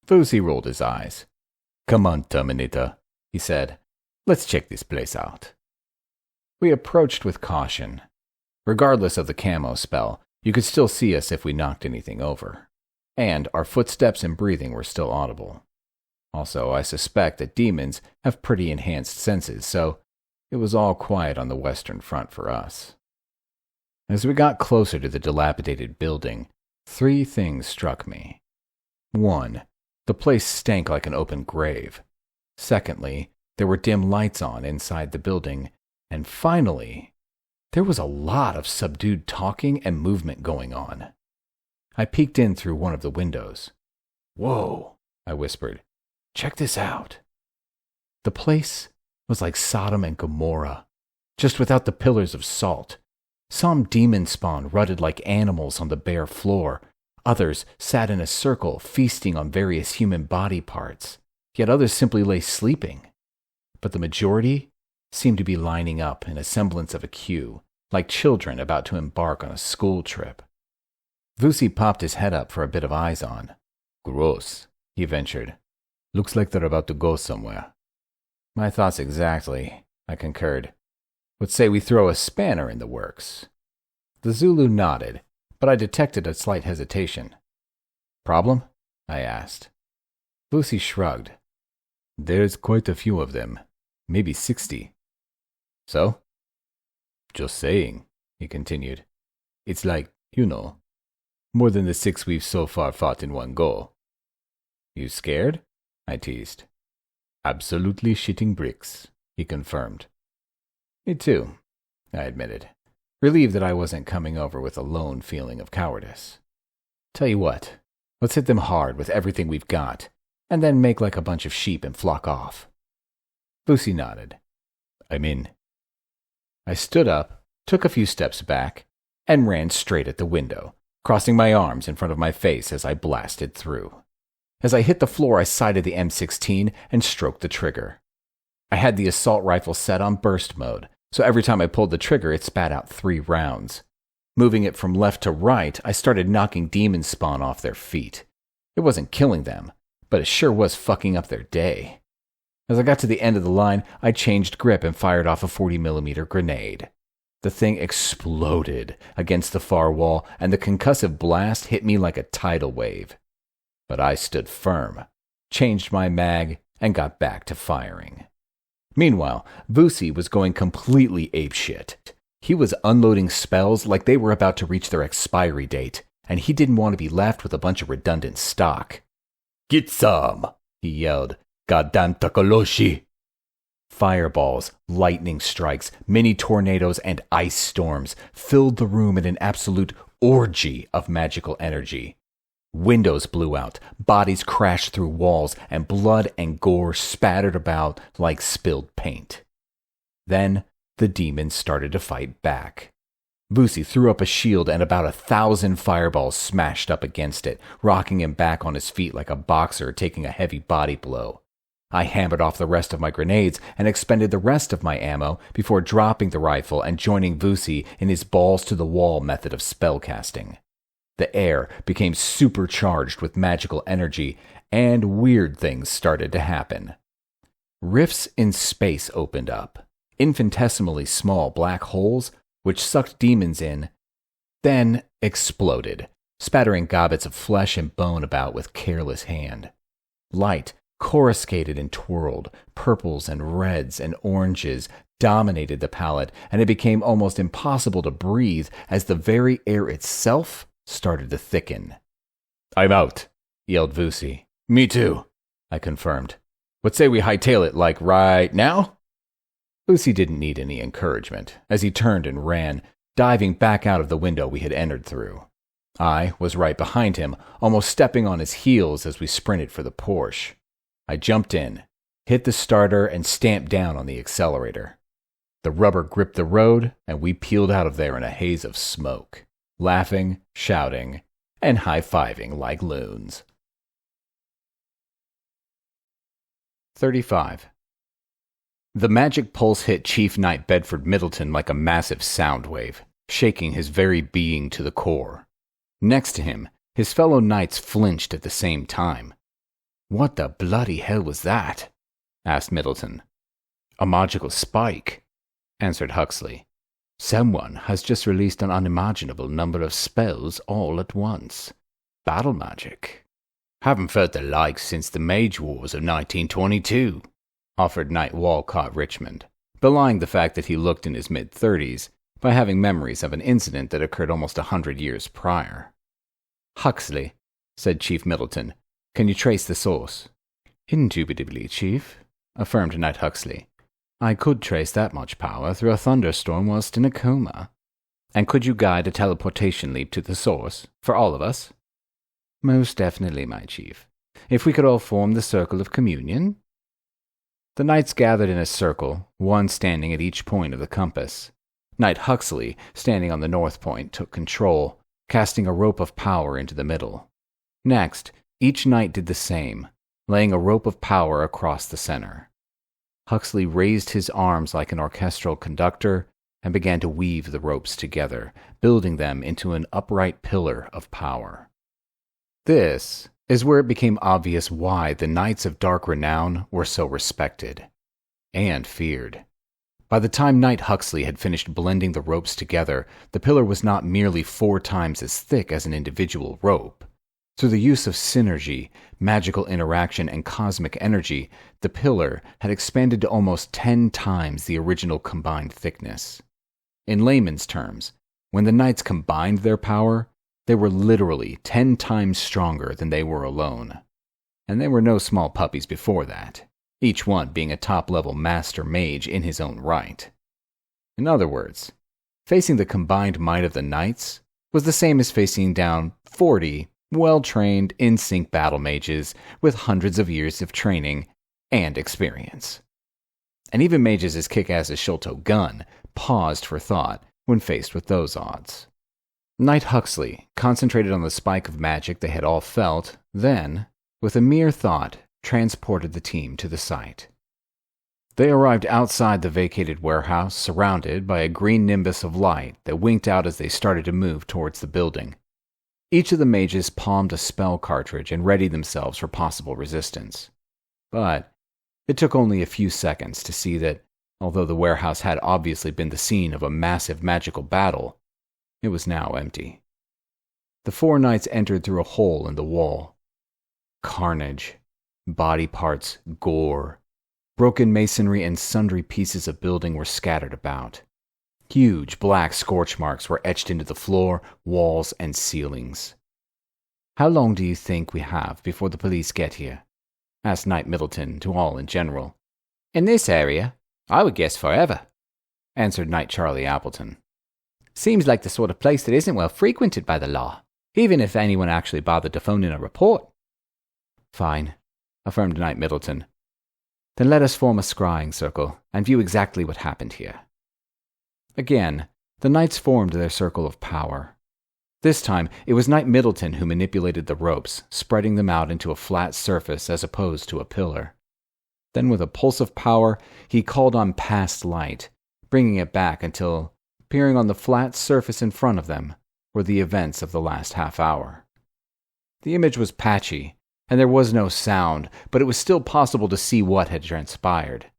Vusi rolled his eyes. "Come on, Terminator," he said. "Let's check this place out." We approached with caution. Regardless of the camo spell, you could still see us if we knocked anything over. And our footsteps and breathing were still audible. Also, I suspect that demons have pretty enhanced senses, so it was all quiet on the Western Front for us. As we got closer to the dilapidated building, 3 things struck me. 1. The place stank like an open grave. Secondly, there were dim lights on inside the building. And finally, there was a lot of subdued talking and movement going on. I peeked in through one of the windows. "Whoa," I whispered. "Check this out." The place was like Sodom and Gomorrah, just without the pillars of salt. Some demon spawn rutted like animals on the bare floor. Others sat in a circle, feasting on various human body parts. Yet others simply lay sleeping. But the majority seemed to be lining up in a semblance of a queue, like children about to embark on a school trip. Vusi popped his head up for a bit of eyes on. Gross, he ventured. Looks like they're about to go somewhere. My thoughts exactly, I concurred. Let's say we throw a spanner in the works. The Zulu nodded, but I detected a slight hesitation. Problem? I asked. Vusi shrugged. There's quite a few of them, maybe 60. So? Just saying, he continued. It's like, more than the 6 we've so far fought in one go. You scared? I teased. Absolutely shitting bricks, he confirmed. Me too, I admitted, relieved that I wasn't coming over with a lone feeling of cowardice. Tell you what, let's hit them hard with everything we've got, and then make like a bunch of sheep and flock off. Vusi nodded. I'm in. I stood up, took a few steps back, and ran straight at the window, crossing my arms in front of my face as I blasted through. As I hit the floor, I sighted the M16 and stroked the trigger. I had the assault rifle set on burst mode, so every time I pulled the trigger, it spat out 3 rounds. Moving it from left to right, I started knocking demon spawn off their feet. It wasn't killing them, but it sure was fucking up their day. As I got to the end of the line, I changed grip and fired off a 40mm grenade. The thing exploded against the far wall, and the concussive blast hit me like a tidal wave. But I stood firm, changed my mag, and got back to firing. Meanwhile, Vusi was going completely apeshit. He was unloading spells like they were about to reach their expiry date, and he didn't want to be left with a bunch of redundant stock. Get some, he yelled. Goddamn Takaloshi! Fireballs, lightning strikes, mini tornadoes, and ice storms filled the room in an absolute orgy of magical energy. Windows blew out, bodies crashed through walls, and blood and gore spattered about like spilled paint. Then the demons started to fight back. Vusi threw up a shield and about 1,000 fireballs smashed up against it, rocking him back on his feet like a boxer taking a heavy body blow. I hammered off the rest of my grenades and expended the rest of my ammo before dropping the rifle and joining Vusi in his balls-to-the-wall method of spellcasting. The air became supercharged with magical energy, and weird things started to happen. Rifts in space opened up, infinitesimally small black holes which sucked demons in, then exploded, spattering gobbets of flesh and bone about with careless hand. Light coruscated and twirled, purples and reds and oranges dominated the palette, and it became almost impossible to breathe as the very air itself started to thicken. I'm out, yelled Vusi. Me too, I confirmed. What say we hightail it, like right now? Vusi didn't need any encouragement, as he turned and ran, diving back out of the window we had entered through. I was right behind him, almost stepping on his heels as we sprinted for the Porsche. I jumped in, hit the starter, and stamped down on the accelerator. The rubber gripped the road, and we peeled out of there in a haze of smoke, laughing, shouting, and high-fiving like loons. 35. The magic pulse hit Chief Knight Bedford Middleton like a massive sound wave, shaking his very being to the core. Next to him, his fellow knights flinched at the same time. What the bloody hell was that? Asked Middleton. A magical spike, answered Huxley. Someone has just released an unimaginable number of spells all at once. Battle magic. Haven't felt the like since the Mage Wars of 1922, offered Knight Walcott Richmond, belying the fact that he looked in his mid-30s by having memories of an incident that occurred almost 100 years prior. Huxley, said Chief Middleton, can you trace the source? Indubitably, Chief, affirmed Knight Huxley. I could trace that much power through a thunderstorm whilst in a coma. And could you guide a teleportation leap to the source, for all of us? Most definitely, my chief. If we could all form the circle of communion? The knights gathered in a circle, one standing at each point of the compass. Knight Huxley, standing on the north point, took control, casting a rope of power into the middle. Next, each knight did the same, laying a rope of power across the center. Huxley raised his arms like an orchestral conductor, and began to weave the ropes together, building them into an upright pillar of power. This is where it became obvious why the Knights of Dark Renown were so respected and feared. By the time Knight Huxley had finished blending the ropes together, the pillar was not merely 4 times as thick as an individual rope. Through the use of synergy, magical interaction, and cosmic energy, the pillar had expanded to almost 10 times the original combined thickness. In layman's terms, when the knights combined their power, they were literally 10 times stronger than they were alone. And they were no small puppies before that, each one being a top-level master mage in his own right. In other words, facing the combined might of the knights was the same as facing down 40 well-trained, in-sync battle mages with hundreds of years of training and experience. And even mages as kick-ass as Sholto Gunn paused for thought when faced with those odds. Knight Huxley concentrated on the spike of magic they had all felt, then, with a mere thought, transported the team to the site. They arrived outside the vacated warehouse, surrounded by a green nimbus of light that winked out as they started to move towards the building. Each of the mages palmed a spell cartridge and readied themselves for possible resistance. But it took only a few seconds to see that, although the warehouse had obviously been the scene of a massive magical battle, it was now empty. The 4 knights entered through a hole in the wall. Carnage, body parts, gore, broken masonry, and sundry pieces of building were scattered about. Huge black scorch marks were etched into the floor, walls, and ceilings. "How long do you think we have before the police get here?" asked Knight Middleton to all in general. "In this area, I would guess forever," answered Knight Charlie Appleton. "Seems like the sort of place that isn't well frequented by the law, even if anyone actually bothered to phone in a report." "Fine," affirmed Knight Middleton. "Then let us form a scrying circle and view exactly what happened here." Again, the knights formed their circle of power. This time, it was Knight Middleton who manipulated the ropes, spreading them out into a flat surface as opposed to a pillar. Then with a pulse of power, he called on past light, bringing it back until, appearing on the flat surface in front of them, were the events of the last half hour. The image was patchy, and there was no sound, but it was still possible to see what had transpired.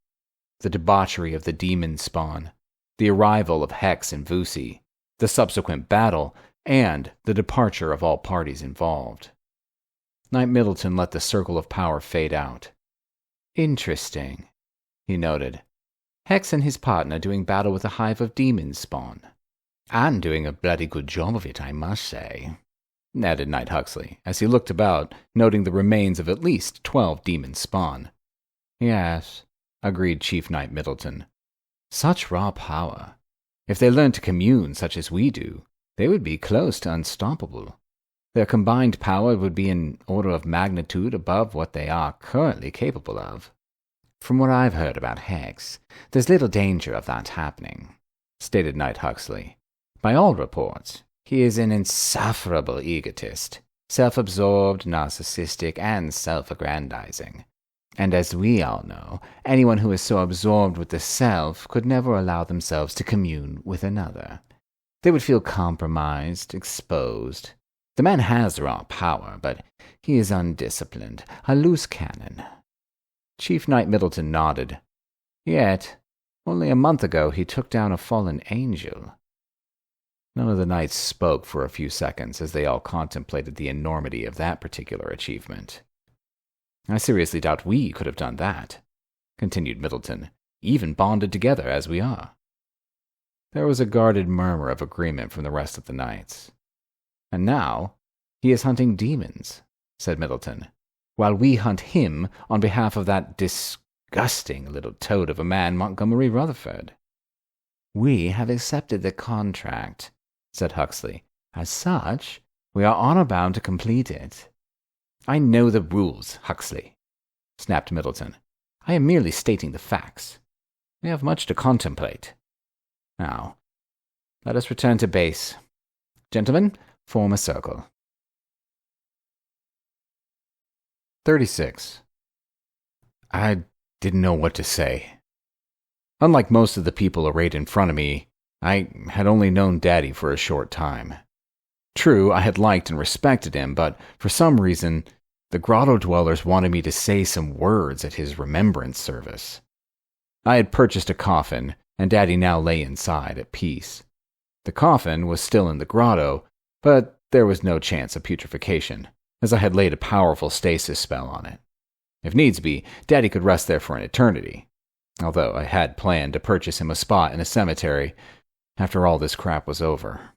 The debauchery of the demon spawn, the arrival of Hex and Vusi, the subsequent battle, and the departure of all parties involved. Knight Middleton let the circle of power fade out. "Interesting," he noted. "Hex and his partner doing battle with a hive of demon spawn. And doing a bloody good job of it, I must say," added Knight Huxley, as he looked about, noting the remains of at least 12 demon spawn. "Yes," agreed Chief Knight Middleton. "Such raw power. If they learned to commune such as we do, they would be close to unstoppable. Their combined power would be an order of magnitude above what they are currently capable of." "From what I've heard about Hex, there's little danger of that happening," stated Knight Huxley. "By all reports, he is an insufferable egotist, self-absorbed, narcissistic, and self-aggrandizing. And as we all know, anyone who is so absorbed with the self could never allow themselves to commune with another. They would feel compromised, exposed. The man has raw power, but he is undisciplined, a loose cannon." Chief Knight Middleton nodded. "Yet, only a month ago he took down a fallen angel." None of the knights spoke for a few seconds as they all contemplated the enormity of that particular achievement. "I seriously doubt we could have done that," continued Middleton, "even bonded together as we are." There was a guarded murmur of agreement from the rest of the knights. "And now, he is hunting demons," said Middleton, "while we hunt him on behalf of that disgusting little toad of a man, Montgomery Rutherford." "We have accepted the contract," said Huxley. "As such, we are honor-bound to complete it." "I know the rules, Huxley," snapped Middleton. "I am merely stating the facts. We have much to contemplate. Now, let us return to base. Gentlemen, form a circle." 36. I didn't know what to say. Unlike most of the people arrayed in front of me, I had only known Daddy for a short time. True, I had liked and respected him, but for some reason, the grotto dwellers wanted me to say some words at his remembrance service. I had purchased a coffin, and Daddy now lay inside at peace. The coffin was still in the grotto, but there was no chance of putrefaction, as I had laid a powerful stasis spell on it. If needs be, Daddy could rest there for an eternity, although I had planned to purchase him a spot in a cemetery after all this crap was over.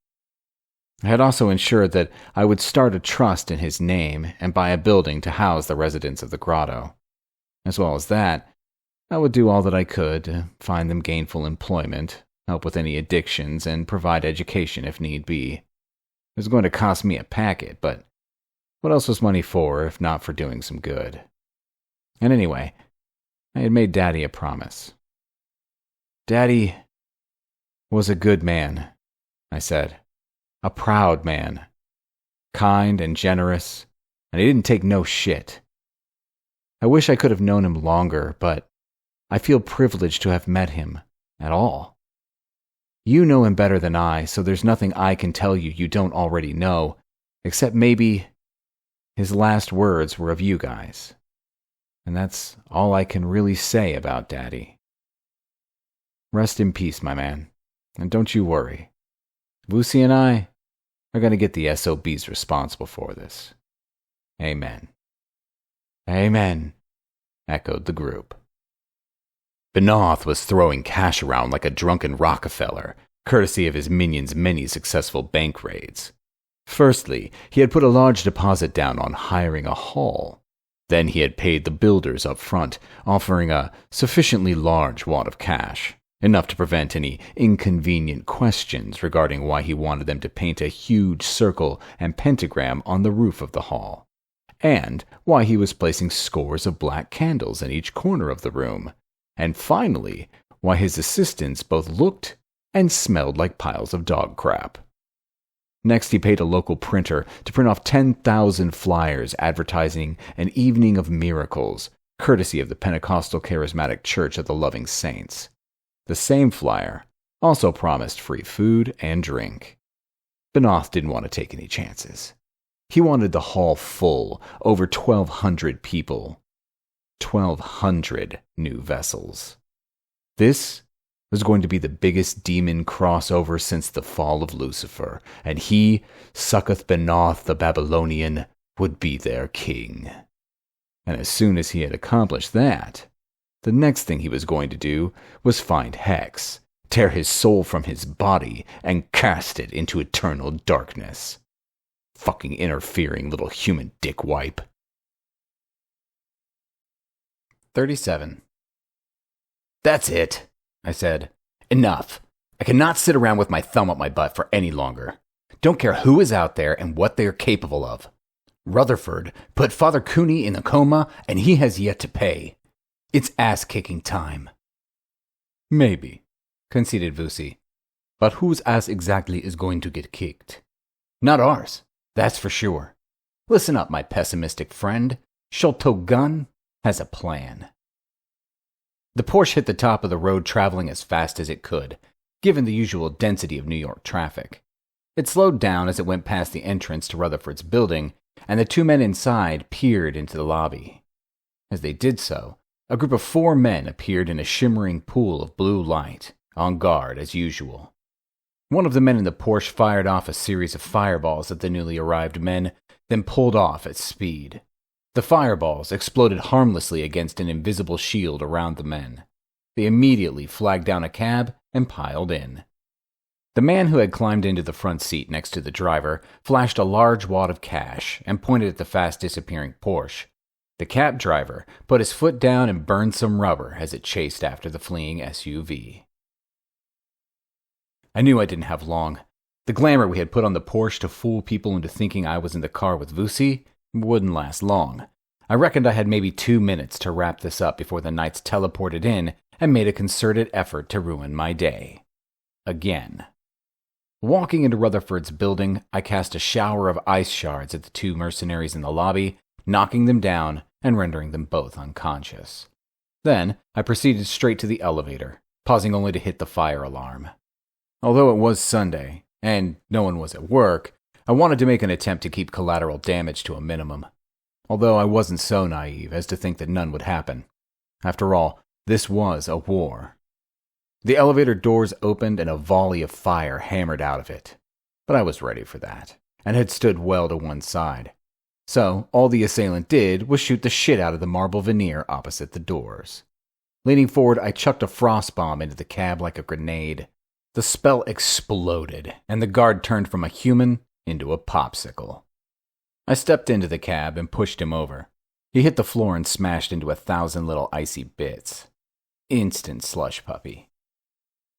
I had also ensured that I would start a trust in his name and buy a building to house the residents of the grotto. As well as that, I would do all that I could to find them gainful employment, help with any addictions, and provide education if need be. It was going to cost me a packet, but what else was money for if not for doing some good? And anyway, I had made Daddy a promise. Daddy was a good man, I said. A proud man. Kind and generous, and he didn't take no shit. I wish I could have known him longer, but I feel privileged to have met him at all. You know him better than I, so there's nothing I can tell you don't already know, except maybe his last words were of you guys. And that's all I can really say about Daddy. Rest in peace, my man, and don't you worry. Vusi and I are going to get the SOBs responsible for this. Amen. Amen, echoed the group. Benoth was throwing cash around like a drunken Rockefeller, courtesy of his minions' many successful bank raids. Firstly, he had put a large deposit down on hiring a hall. Then he had paid the builders up front, offering a sufficiently large wad of cash, enough to prevent any inconvenient questions regarding why he wanted them to paint a huge circle and pentagram on the roof of the hall, and why he was placing scores of black candles in each corner of the room, and finally, why his assistants both looked and smelled like piles of dog crap. Next, he paid a local printer to print off 10,000 flyers advertising an evening of miracles, courtesy of the Pentecostal Charismatic Church of the Loving Saints. The same flyer also promised free food and drink. Benoth didn't want to take any chances. He wanted the hall full, over 1,200 people. 1,200 new vessels. This was going to be the biggest demon crossover since the fall of Lucifer, and he, Succoth Benoth the Babylonian, would be their king. And as soon as he had accomplished that, the next thing he was going to do was find Hex, tear his soul from his body, and cast it into eternal darkness. Fucking interfering little human dickwipe. 37. That's it, I said. Enough. I cannot sit around with my thumb up my butt for any longer. Don't care who is out there and what they are capable of. Rutherford put Father Cooney in a coma, and he has yet to pay. It's ass-kicking time. Maybe, conceded Vusi. But whose ass exactly is going to get kicked? Not ours, that's for sure. Listen up, my pessimistic friend. Sholto Gunn has a plan. The Porsche hit the top of the road traveling as fast as it could, given the usual density of New York traffic. It slowed down as it went past the entrance to Rutherford's building, and the two men inside peered into the lobby. As they did so, a group of 4 men appeared in a shimmering pool of blue light, on guard as usual. One of the men in the Porsche fired off a series of fireballs at the newly arrived men, then pulled off at speed. The fireballs exploded harmlessly against an invisible shield around the men. They immediately flagged down a cab and piled in. The man who had climbed into the front seat next to the driver flashed a large wad of cash and pointed at the fast-disappearing Porsche. The cab driver put his foot down and burned some rubber as it chased after the fleeing SUV. I knew I didn't have long. The glamour we had put on the Porsche to fool people into thinking I was in the car with Vusi wouldn't last long. I reckoned I had maybe 2 minutes to wrap this up before the knights teleported in and made a concerted effort to ruin my day. Again. Walking into Rutherford's building, I cast a shower of ice shards at the 2 mercenaries in the lobby, knocking them down and rendering them both unconscious. Then I proceeded straight to the elevator, pausing only to hit the fire alarm. Although it was Sunday, and no one was at work, I wanted to make an attempt to keep collateral damage to a minimum. Although I wasn't so naive as to think that none would happen. After all, this was a war. The elevator doors opened and a volley of fire hammered out of it. But I was ready for that, and had stood well to one side. So, all the assailant did was shoot the shit out of the marble veneer opposite the doors. Leaning forward, I chucked a frost bomb into the cab like a grenade. The spell exploded, and the guard turned from a human into a popsicle. I stepped into the cab and pushed him over. He hit the floor and smashed into 1,000 little icy bits. Instant slush puppy.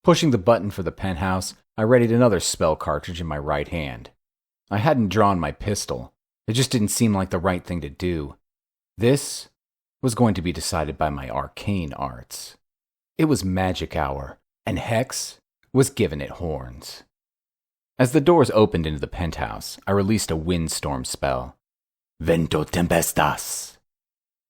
Pushing the button for the penthouse, I readied another spell cartridge in my right hand. I hadn't drawn my pistol. It just didn't seem like the right thing to do. This was going to be decided by my arcane arts. It was magic hour, and Hex was giving it horns. As the doors opened into the penthouse, I released a windstorm spell. Vento tempestas.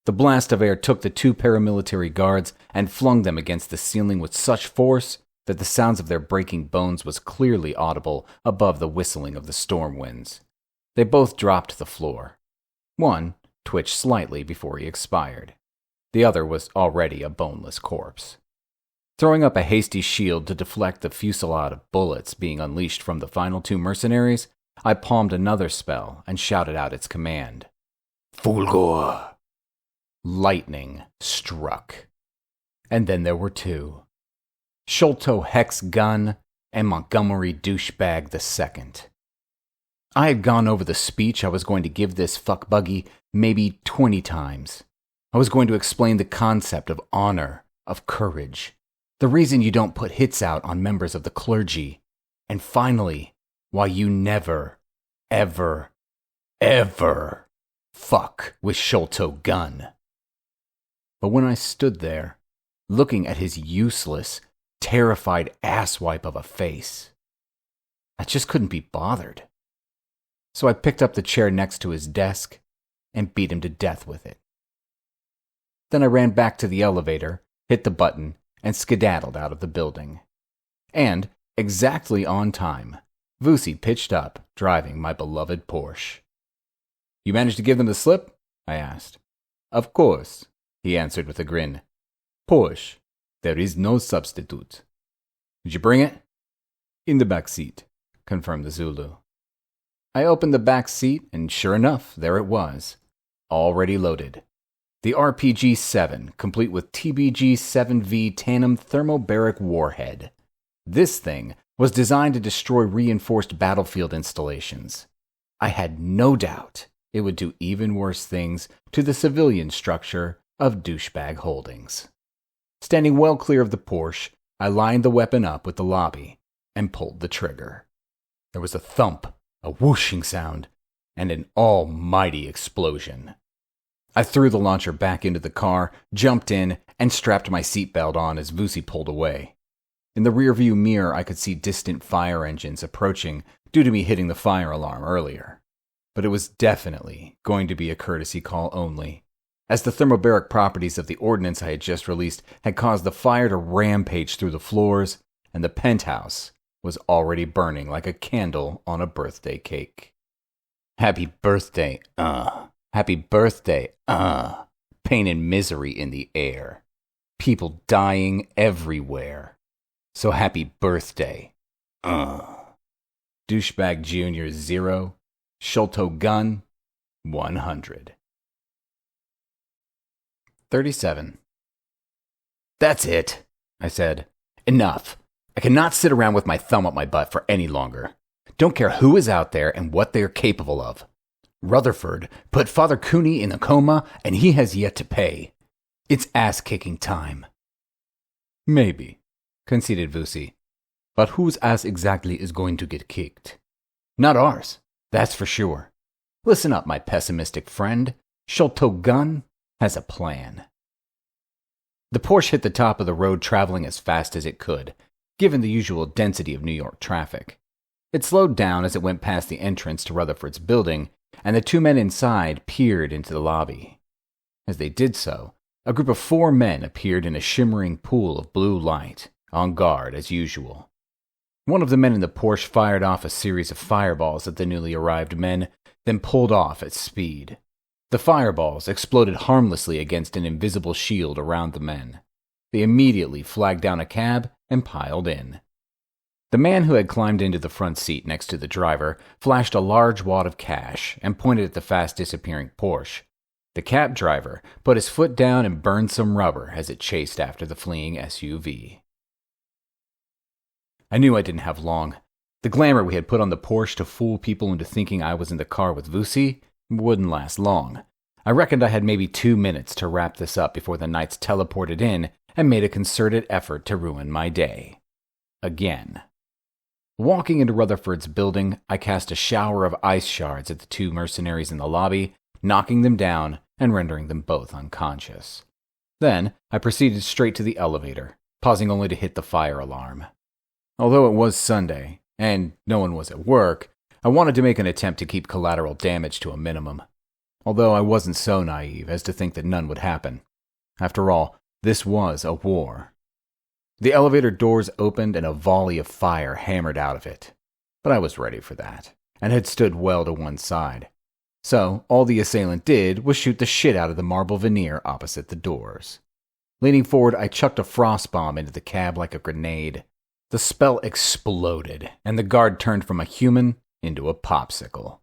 The blast of air took the 2 paramilitary guards and flung them against the ceiling with such force that the sounds of their breaking bones was clearly audible above the whistling of the storm winds. They both dropped to the floor. One twitched slightly before he expired. The other was already a boneless corpse. Throwing up a hasty shield to deflect the fusillade of bullets being unleashed from the final 2 mercenaries, I palmed another spell and shouted out its command. Fulgor! Lightning struck. And then there were 2. Sholto Hex Gunn and Montgomery Douchebag II. I had gone over the speech I was going to give this fuckbuggy maybe 20 times. I was going to explain the concept of honor, of courage, the reason you don't put hits out on members of the clergy, and finally, why you never, ever, ever fuck with Sholto Gunn. But when I stood there, looking at his useless, terrified asswipe of a face, I just couldn't be bothered. So I picked up the chair next to his desk and beat him to death with it. Then I ran back to the elevator, hit the button, and skedaddled out of the building. And, exactly on time, Vusi pitched up, driving my beloved Porsche. You managed to give them the slip? I asked. Of course, he answered with a grin. Porsche, there is no substitute. Did you bring it? In the back seat, confirmed the Zulu. I opened the back seat, and sure enough, there it was, already loaded. The RPG-7, complete with TBG-7V Tandem Thermobaric Warhead. This thing was designed to destroy reinforced battlefield installations. I had no doubt it would do even worse things to the civilian structure of Douchebag Holdings. Standing well clear of the Porsche, I lined the weapon up with the lobby and pulled the trigger. There was a thump, a whooshing sound, and an almighty explosion. I threw the launcher back into the car, jumped in, and strapped my seatbelt on as Vusi pulled away. In the rearview mirror, I could see distant fire engines approaching due to me hitting the fire alarm earlier. But it was definitely going to be a courtesy call only, as the thermobaric properties of the ordnance I had just released had caused the fire to rampage through the floors, and the penthouse was already burning like a candle on a birthday cake. Happy birthday, Happy birthday, Pain and misery in the air. People dying everywhere. So happy birthday, Douchebag Jr. 0, Sholto Gunn 100. 37. That's it, I said. Enough. I cannot sit around with my thumb up my butt for any longer. Don't care who is out there and what they are capable of. Rutherford put Father Cooney in a coma, and he has yet to pay. It's ass-kicking time. Maybe, conceded Vusi. But whose ass exactly is going to get kicked? Not ours, that's for sure. Listen up, my pessimistic friend. Sholto Gunn has a plan. The Porsche hit the top of the road traveling as fast as it could, given the usual density of New York traffic. It slowed down as it went past the entrance to Rutherford's building, and the 2 men inside peered into the lobby. As they did so, a group of 4 men appeared in a shimmering pool of blue light, on guard as usual. One of the men in the Porsche fired off a series of fireballs at the newly arrived men, then pulled off at speed. The fireballs exploded harmlessly against an invisible shield around the men. They immediately flagged down a cab and piled in. The man who had climbed into the front seat next to the driver flashed a large wad of cash and pointed at the fast-disappearing Porsche. The cab driver put his foot down and burned some rubber as it chased after the fleeing SUV. I knew I didn't have long. The glamour we had put on the Porsche to fool people into thinking I was in the car with Vusi wouldn't last long. I reckoned I had maybe 2 minutes to wrap this up before the knights teleported in and made a concerted effort to ruin my day. Again. Walking into Rutherford's building, I cast a shower of ice shards at the 2 mercenaries in the lobby, knocking them down and rendering them both unconscious. Then, I proceeded straight to the elevator, pausing only to hit the fire alarm. Although it was Sunday, and no one was at work, I wanted to make an attempt to keep collateral damage to a minimum. Although I wasn't so naive as to think that none would happen. After all, this was a war. The elevator doors opened and a volley of fire hammered out of it. But I was ready for that, and had stood well to one side. So, all the assailant did was shoot the shit out of the marble veneer opposite the doors. Leaning forward, I chucked a frost bomb into the cab like a grenade. The spell exploded, and the guard turned from a human into a popsicle.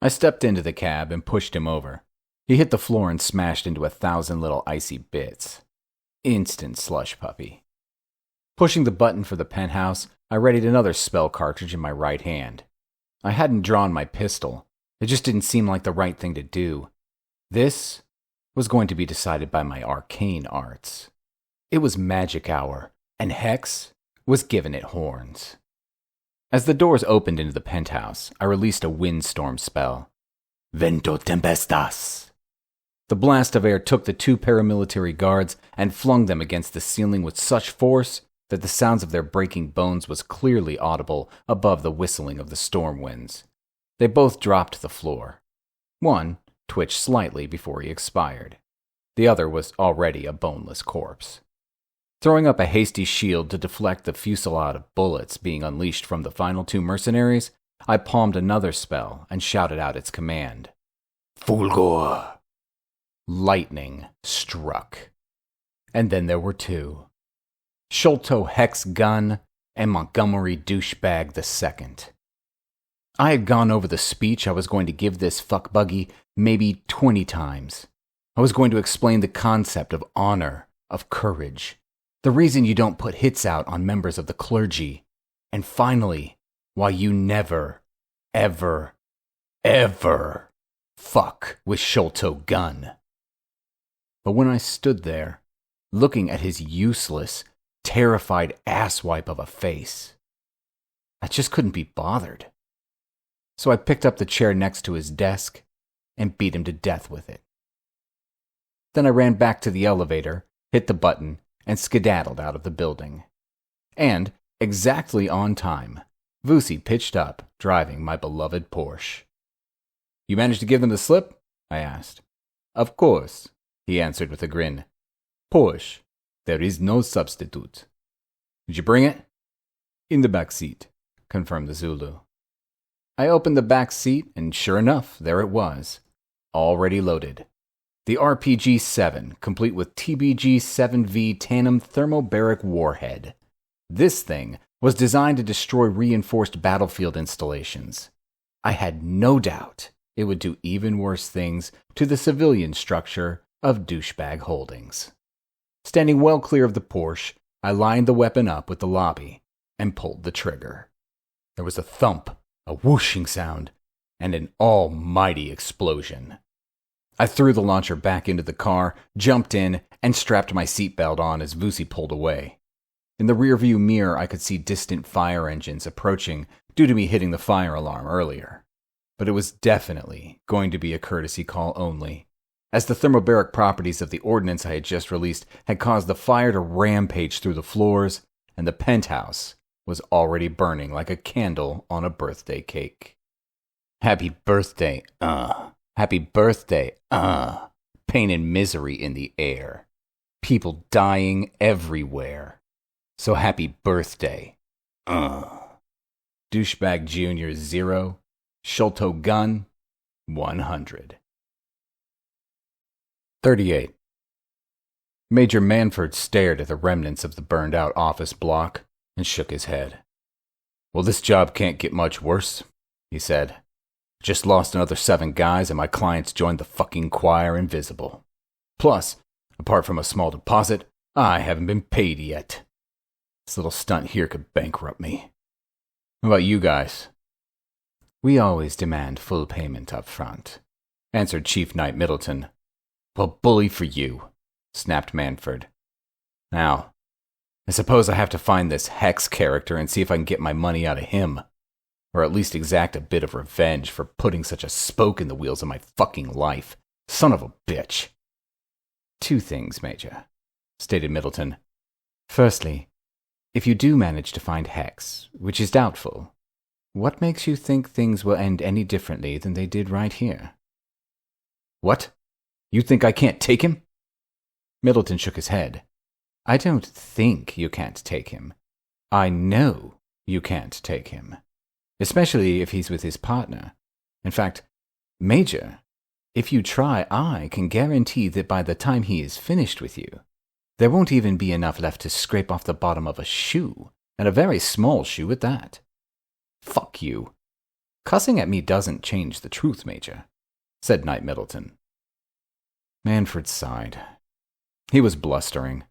I stepped into the cab and pushed him over. He hit the floor and smashed into 1,000 little icy bits. Instant slush puppy. Pushing the button for the penthouse, I readied another spell cartridge in my right hand. I hadn't drawn my pistol. It just didn't seem like the right thing to do. This was going to be decided by my arcane arts. It was magic hour, and Hex was giving it horns. As the doors opened into the penthouse, I released a windstorm spell. Vento tempestas. The blast of air took the 2 paramilitary guards and flung them against the ceiling with such force that the sounds of their breaking bones was clearly audible above the whistling of the storm winds. They both dropped to the floor. One twitched slightly before he expired. The other was already a boneless corpse. Throwing up a hasty shield to deflect the fusillade of bullets being unleashed from the final 2 mercenaries, I palmed another spell and shouted out its command. Fulgor! Lightning struck. And then there were 2. Sholto Hex Gunn and Montgomery Douchebag II. I had gone over the speech I was going to give this fuckbuggy maybe 20 times. I was going to explain the concept of honor, of courage, the reason you don't put hits out on members of the clergy, and finally, why you never, ever, ever fuck with Sholto Gunn. But when I stood there, looking at his useless, terrified asswipe of a face, I just couldn't be bothered. So I picked up the chair next to his desk and beat him to death with it. Then I ran back to the elevator, hit the button, and skedaddled out of the building. And, exactly on time, Vusi pitched up, driving my beloved Porsche. You managed to give them the slip? I asked. Of course, he answered with a grin. Porsche, there is no substitute. Did you bring it? In the back seat, confirmed the Zulu. I opened the back seat, and sure enough, there it was, already loaded. The RPG-7, complete with TBG-7V Tandem Thermobaric Warhead. This thing was designed to destroy reinforced battlefield installations. I had no doubt it would do even worse things to the civilian structure of Douchebag Holdings. Standing well clear of the Porsche, I lined the weapon up with the lobby and pulled the trigger. There was a thump, a whooshing sound, and an almighty explosion. I threw the launcher back into the car, jumped in, and strapped my seatbelt on as Vusi pulled away. In the rearview mirror, I could see distant fire engines approaching due to me hitting the fire alarm earlier. But it was definitely going to be a courtesy call only, as the thermobaric properties of the ordnance I had just released had caused the fire to rampage through the floors, and the penthouse was already burning like a candle on a birthday cake. Happy birthday, Happy birthday, Pain and misery in the air. People dying everywhere. So happy birthday Douchebag Jr. 0, Sholto Gunn 100. 38. Major Manford stared at the remnants of the burned-out office block and shook his head. "Well, this job can't get much worse," he said. "Just lost another 7 guys and my clients joined the fucking choir invisible. Plus, apart from a small deposit, I haven't been paid yet. This little stunt here could bankrupt me. How about you guys?" "We always demand full payment up front," answered Chief Knight Middleton. "Well, bully for you," snapped Manford. "Now, I suppose I have to find this Hex character and see if I can get my money out of him. Or at least exact a bit of revenge for putting such a spoke in the wheels of my fucking life. Son of a bitch." "2 things, Major," stated Middleton. "Firstly, if you do manage to find Hex, which is doubtful, what makes you think things will end any differently than they did right here?" "What? You think I can't take him?" Middleton shook his head. "I don't think you can't take him. I know you can't take him. Especially if he's with his partner. In fact, Major, if you try, I can guarantee that by the time he is finished with you, there won't even be enough left to scrape off the bottom of a shoe, and a very small shoe at that." "Fuck you." "Cussing at me doesn't change the truth, Major," said Knight Middleton. Manfred sighed. He was blustering,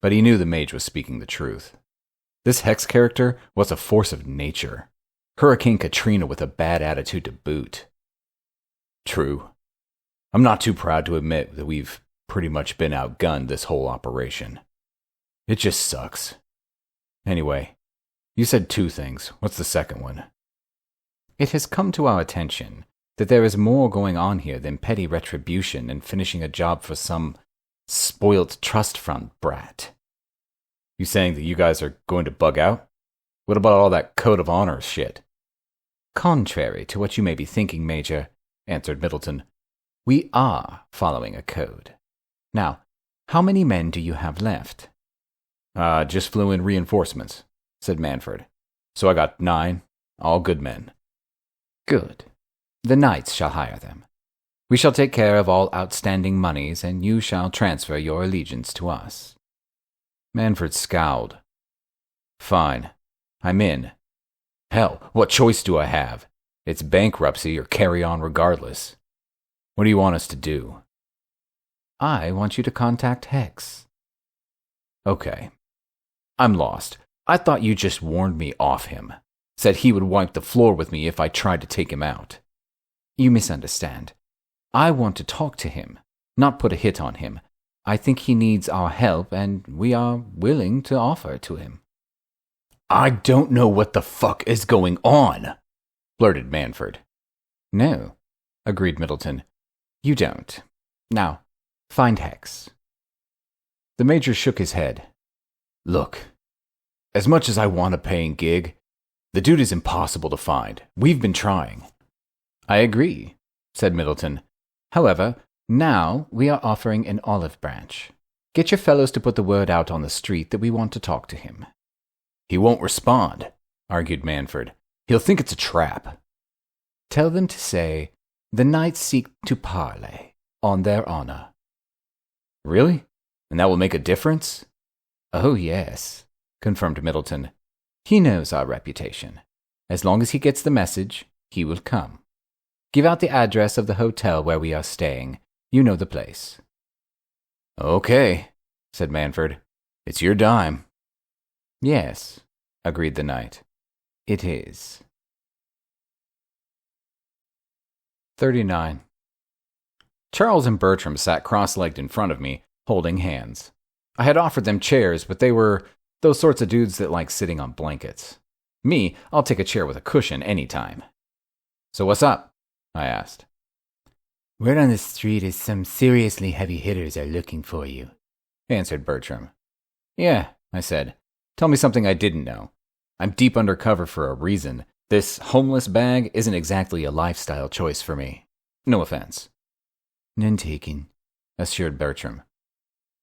but he knew the mage was speaking the truth. This Hex character was a force of nature. Hurricane Katrina with a bad attitude to boot. True. I'm not too proud to admit that we've pretty much been outgunned this whole operation. It just sucks. Anyway, you said 2 things. What's the second one? "It has come to our attention that there is more going on here than petty retribution and finishing a job for some spoilt trust fund brat." You saying that you guys are going to bug out? What about all that code of honor shit? "Contrary to what you may be thinking, Major," answered Middleton, "we are following a code. Now, how many men do you have left?" Just flew in reinforcements," said Manford. "So I got 9, all good men." "Good. The Knights shall hire them. We shall take care of all outstanding moneys, and you shall transfer your allegiance to us." Manford scowled. "Fine. I'm in. Hell, what choice do I have? It's bankruptcy or carry on regardless. What do you want us to do?" "I want you to contact Hex." "Okay. I'm lost. I thought you just warned me off him. Said he would wipe the floor with me if I tried to take him out." "You misunderstand. I want to talk to him, not put a hit on him. I think he needs our help, and we are willing to offer it to him." "I don't know what the fuck is going on," blurted Manford. "No," agreed Middleton. "You don't. Now, find Hex." The Major shook his head. "Look, as much as I want a paying gig, the dude is impossible to find. We've been trying." "I agree," said Middleton. "However, now we are offering an olive branch. Get your fellows to put the word out on the street that we want to talk to him." "He won't respond," argued Manford. "He'll think it's a trap." "Tell them to say, 'The Knights seek to parley, on their honor.'" "Really? And that will make a difference?" "Oh, yes," confirmed Middleton. "He knows our reputation. As long as he gets the message, he will come. Give out the address of the hotel where we are staying. You know the place." "Okay," said Manford. "It's your dime." "Yes," agreed the knight. "It is." 39. Charles and Bertram sat cross-legged in front of me, holding hands. I had offered them chairs, but they were those sorts of dudes that like sitting on blankets. Me, I'll take a chair with a cushion any time. "So what's up?" I asked. "Word on the street is some seriously heavy hitters are looking for you," answered Bertram. "Yeah," I said. "Tell me something I didn't know. I'm deep undercover for a reason. This homeless bag isn't exactly a lifestyle choice for me. No offense." "None taken," assured Bertram.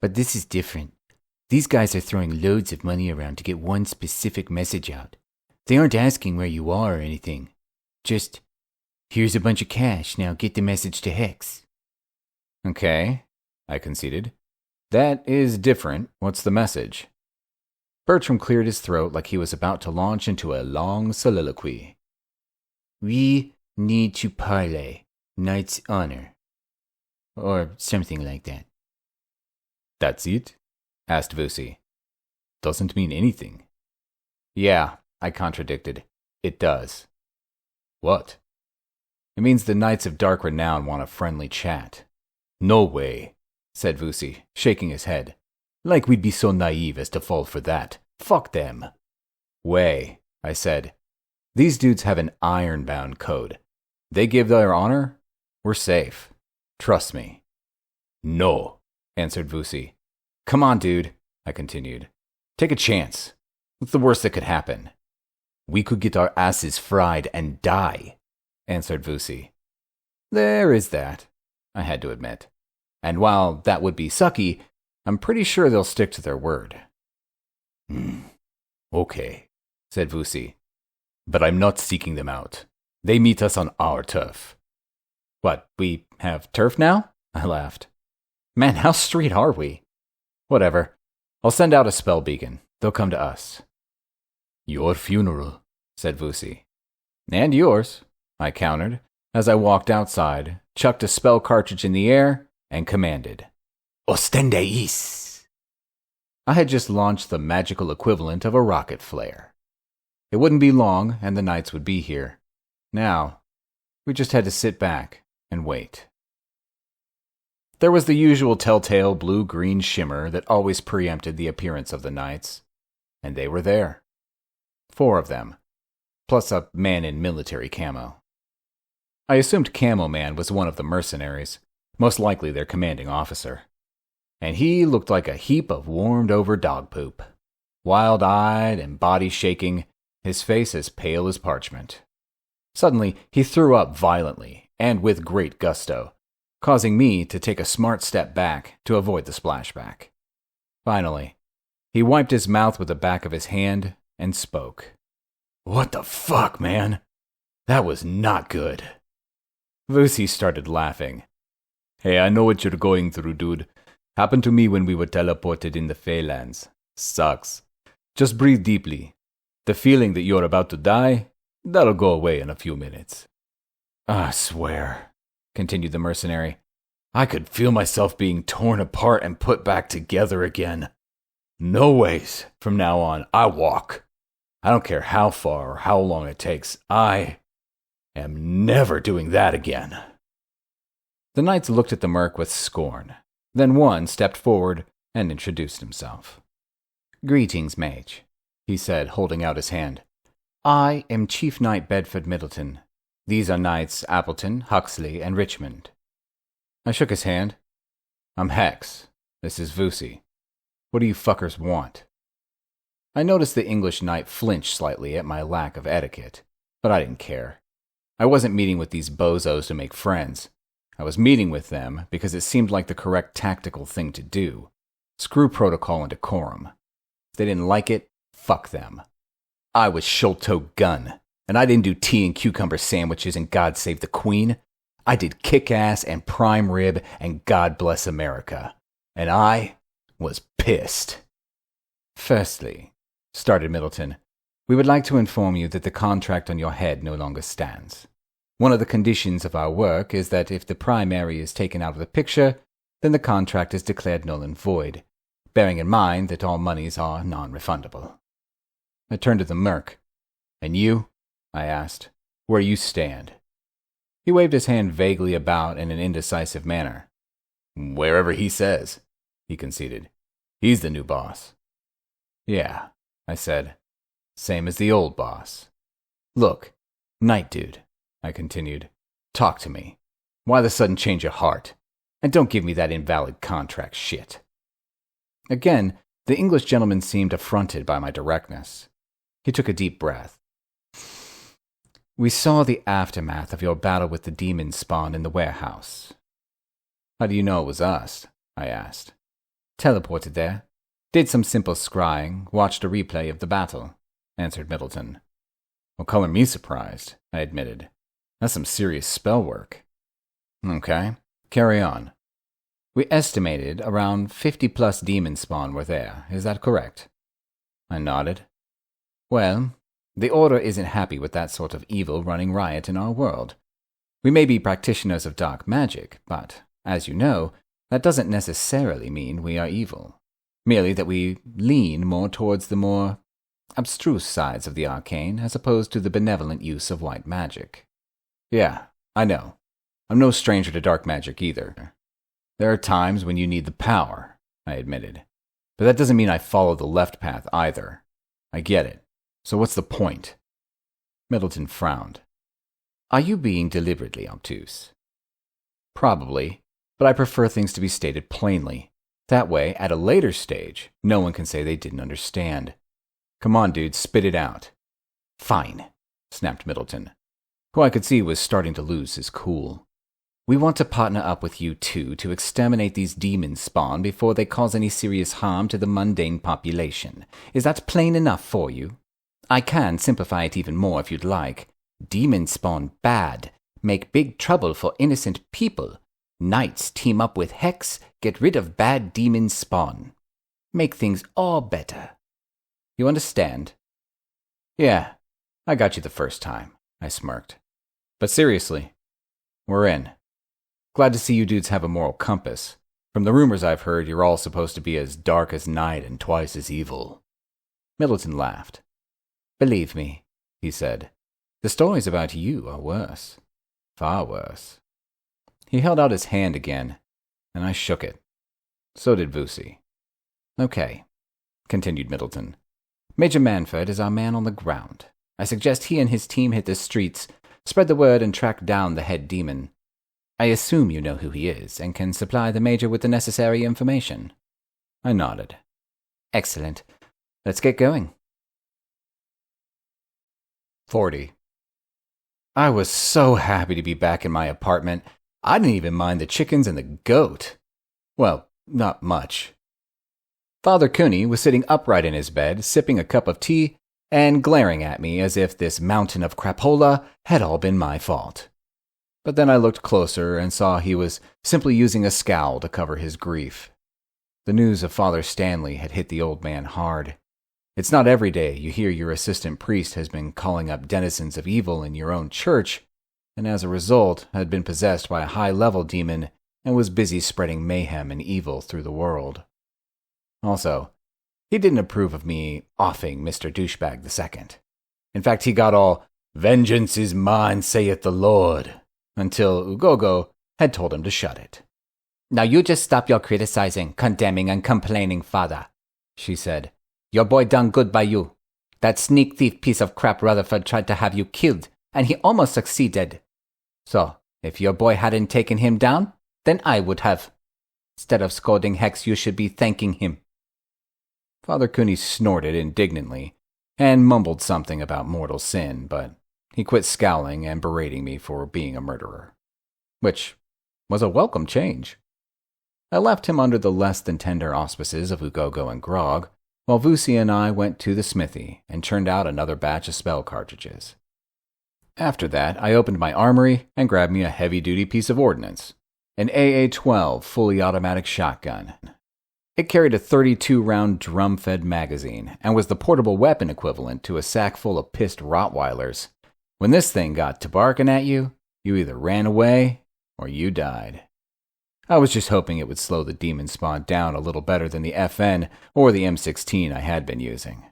"But this is different. These guys are throwing loads of money around to get one specific message out. They aren't asking where you are or anything. Just, here's a bunch of cash, now get the message to Hex. Okay, I conceded. That is different. What's the message? Bertram cleared his throat like he was about to launch into a long soliloquy. We need to parley. Knight's honor. Or something like that. That's it? Asked Vusi. Doesn't mean anything. Yeah, I contradicted. It does. What? It means the Knights of Dark Renown want a friendly chat. No way, said Vusi, shaking his head. Like we'd be so naive as to fall for that. Fuck them. Way, I said. These dudes have an iron-bound code. They give their honor, we're safe. Trust me. No, answered Vusi. Come on, dude, I continued. Take a chance. What's the worst that could happen? We could get our asses fried and die, answered Vusi. There is that, I had to admit. And while that would be sucky, I'm pretty sure they'll stick to their word. Okay, said Vusi. But I'm not seeking them out. They meet us on our turf. What, we have turf now? I laughed. Man, how street are we? Whatever. I'll send out a spell beacon. They'll come to us. Your funeral, said Vusi. And yours, I countered, as I walked outside, chucked a spell cartridge in the air, and commanded. Ostendeis! I had just launched the magical equivalent of a rocket flare. It wouldn't be long, and the knights would be here. Now, we just had to sit back and wait. There was the usual telltale blue-green shimmer that always preempted the appearance of the knights, and they were there. 4 of them, plus a man in military camo. I assumed Camo Man was one of the mercenaries, most likely their commanding officer. And he looked like a heap of warmed-over dog poop. Wild-eyed and body-shaking, his face as pale as parchment. Suddenly, he threw up violently, and with great gusto, causing me to take a smart step back to avoid the splashback. Finally, he wiped his mouth with the back of his hand and spoke. What the fuck, man? That was not good. Vusi started laughing. Hey, I know what you're going through, dude. Happened to me when we were teleported in the Feylands. Sucks. Just breathe deeply. The feeling that you're about to die, that'll go away in a few minutes. I swear, continued the mercenary, I could feel myself being torn apart and put back together again. No ways. From now on, I walk. I don't care how far or how long it takes. I am never doing that again. The knights looked at the merc with scorn. Then one stepped forward and introduced himself. Greetings, mage, he said, holding out his hand. I am Chief Knight Bedford Middleton. These are Knights Appleton, Huxley, and Richmond. I shook his hand. I'm Hex. This is Vusi. What do you fuckers want? I noticed the English knight flinch slightly at my lack of etiquette, but I didn't care. I wasn't meeting with these bozos to make friends. I was meeting with them because it seemed like the correct tactical thing to do. Screw protocol and decorum. If they didn't like it, fuck them. I was Sholto Gunn, and I didn't do tea and cucumber sandwiches and God Save the Queen. I did kick-ass and prime rib and God Bless America. And I was pissed. Firstly, started Middleton, we would like to inform you that the contract on your head no longer stands. One of the conditions of our work is that if the primary is taken out of the picture, then the contract is declared null and void, bearing in mind that all monies are non-refundable. I turned to the merc. And you? I asked. Where you stand? He waved his hand vaguely about in an indecisive manner. Wherever he says, he conceded. He's the new boss. Yeah, I said. Same as the old boss. Look, Night Dude, I continued. Talk to me. Why the sudden change of heart? And don't give me that invalid contract shit. Again, the English gentleman seemed affronted by my directness. He took a deep breath. We saw the aftermath of your battle with the demon spawn in the warehouse. How do you know it was us? I asked. Teleported there. Did some simple scrying, watched a replay of the battle, answered Middleton. Well, color me surprised, I admitted. That's some serious spell work. Okay, carry on. We estimated around 50+ demon spawn were there, is that correct? I nodded. Well, the Order isn't happy with that sort of evil running riot in our world. We may be practitioners of dark magic, but, as you know, that doesn't necessarily mean we are evil. Merely that we lean more towards the more abstruse sides of the arcane as opposed to the benevolent use of white magic. Yeah, I know. I'm no stranger to dark magic either. There are times when you need the power, I admitted. But that doesn't mean I follow the left path either. I get it. So what's the point? Middleton frowned. Are you being deliberately obtuse? Probably, but I prefer things to be stated plainly. That way, at a later stage, no one can say they didn't understand. Come on, dude, spit it out. Fine, snapped Middleton, who I could see was starting to lose his cool. We want to partner up with you two to exterminate these demon spawn before they cause any serious harm to the mundane population. Is that plain enough for you? I can simplify it even more if you'd like. Demon spawn bad. Make big trouble for innocent people. Knights team up with Hex, get rid of bad demon spawn. Make things all better. You understand? Yeah, I got you the first time, I smirked. But seriously, we're in. Glad to see you dudes have a moral compass. From the rumors I've heard, you're all supposed to be as dark as night and twice as evil. Middleton laughed. Believe me, he said, the stories about you are worse. Far worse. He held out his hand again, and I shook it. So did Vusi. Okay, continued Middleton. Major Manford is our man on the ground. I suggest he and his team hit the streets, spread the word, and track down the head demon. I assume you know who he is, and can supply the Major with the necessary information. I nodded. Excellent. Let's get going. 40. I was so happy to be back in my apartment, I didn't even mind the chickens and the goat. Well, not much. Father Cooney was sitting upright in his bed, sipping a cup of tea, and glaring at me as if this mountain of crapola had all been my fault. But then I looked closer and saw he was simply using a scowl to cover his grief. The news of Father Stanley had hit the old man hard. It's not every day you hear your assistant priest has been calling up denizens of evil in your own church, and as a result had been possessed by a high-level demon and was busy spreading mayhem and evil through the world. Also, he didn't approve of me offing Mr. Douchebag II. In fact, he got all, "Vengeance is mine, saith the Lord," until Ugogo had told him to shut it. Now you just stop your criticizing, condemning, and complaining, Father, she said. Your boy done good by you. That sneak thief piece of crap Rutherford tried to have you killed, and he almost succeeded. So, if your boy hadn't taken him down, then I would have. Instead of scolding Hex, you should be thanking him. Father Cooney snorted indignantly and mumbled something about mortal sin, but he quit scowling and berating me for being a murderer, which was a welcome change. I left him under the less than tender auspices of Ugogo and Grog, while Vusi and I went to the smithy and churned out another batch of spell cartridges. After that, I opened my armory and grabbed me a heavy-duty piece of ordnance, an AA-12 fully automatic shotgun. It carried a 32-round drum-fed magazine and was the portable weapon equivalent to a sack full of pissed Rottweilers. When this thing got to barking at you, you either ran away or you died. I was just hoping it would slow the demon spawn down a little better than the FN or the M16 I had been using.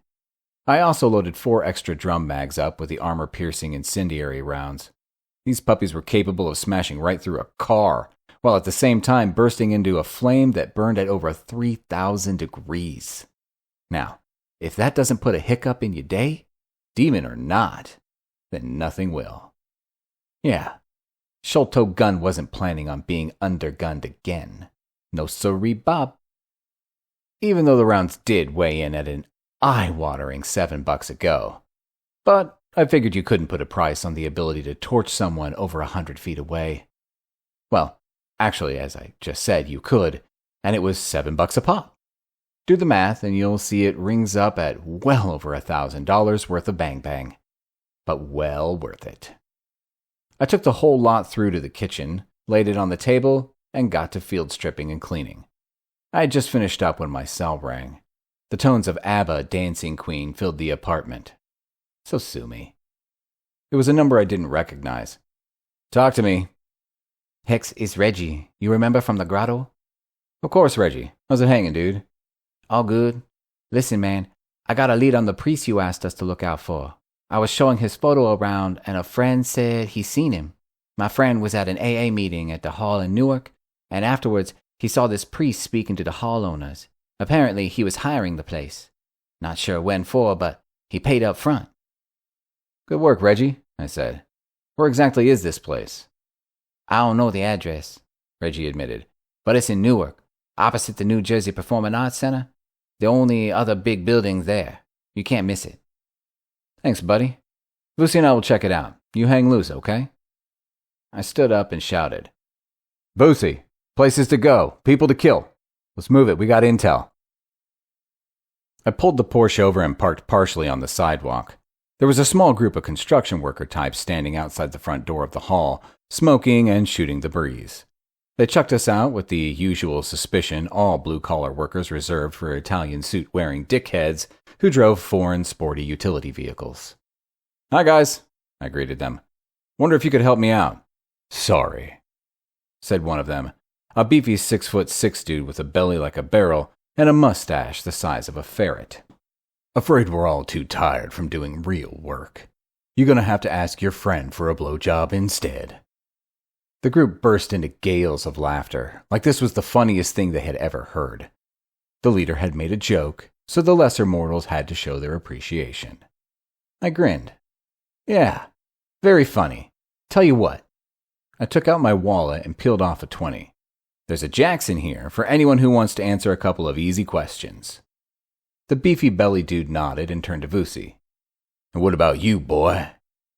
I also loaded 4 extra drum mags up with the armor-piercing incendiary rounds. These puppies were capable of smashing right through a car, while at the same time bursting into a flame that burned at over 3,000 degrees. Now, if that doesn't put a hiccup in your day, demon or not, then nothing will. Yeah. Sholto Gunn wasn't planning on being undergunned again. No sirree, Bob. Even though the rounds did weigh in at an eye-watering $7 a go. But I figured you couldn't put a price on the ability to torch someone over 100 feet away. Well, actually, as I just said, you could, and it was $7 a pop. Do the math and you'll see it rings up at well over $1,000 worth of bang-bang. but well worth it. I took the whole lot through to the kitchen, laid it on the table, and got to field stripping and cleaning. I had just finished up when my cell rang. The tones of ABBA Dancing Queen filled the apartment. So sue me. It was a number I didn't recognize. Talk to me. Hex, it's Reggie. You remember from the grotto? Of course, Reggie. How's it hanging, dude? All good. Listen, man, I got a lead on the priest you asked us to look out for. I was showing his photo around, and a friend said he seen him. My friend was at an AA meeting at the hall in Newark, and afterwards he saw this priest speaking to the hall owners. Apparently he was hiring the place. Not sure when for, but he paid up front. Good work, Reggie, I said. Where exactly is this place? I don't know the address, Reggie admitted, but it's in Newark, opposite the New Jersey Performing Arts Center. The only other big building there. You can't miss it. Thanks, buddy. Vusi and I will check it out. You hang loose, okay? I stood up and shouted. Vusi, places to go, people to kill. Let's move it, we got intel. I pulled the Porsche over and parked partially on the sidewalk. There was a small group of construction worker types standing outside the front door of the hall, smoking and shooting the breeze. They chucked us out with the usual suspicion all blue-collar workers reserved for Italian suit-wearing dickheads who drove foreign sporty utility vehicles. Hi, guys, I greeted them. Wonder if you could help me out. Sorry, said one of them, a beefy 6'6" dude with a belly like a barrel and a mustache the size of a ferret. Afraid we're all too tired from doing real work. You're gonna have to ask your friend for a blowjob instead. The group burst into gales of laughter, like this was the funniest thing they had ever heard. The leader had made a joke, so the lesser mortals had to show their appreciation. I grinned. Yeah, very funny. Tell you what. I took out my wallet and peeled off a 20. There's a Jackson here for anyone who wants to answer a couple of easy questions. The beefy belly dude nodded and turned to Vusi. And what about you, boy?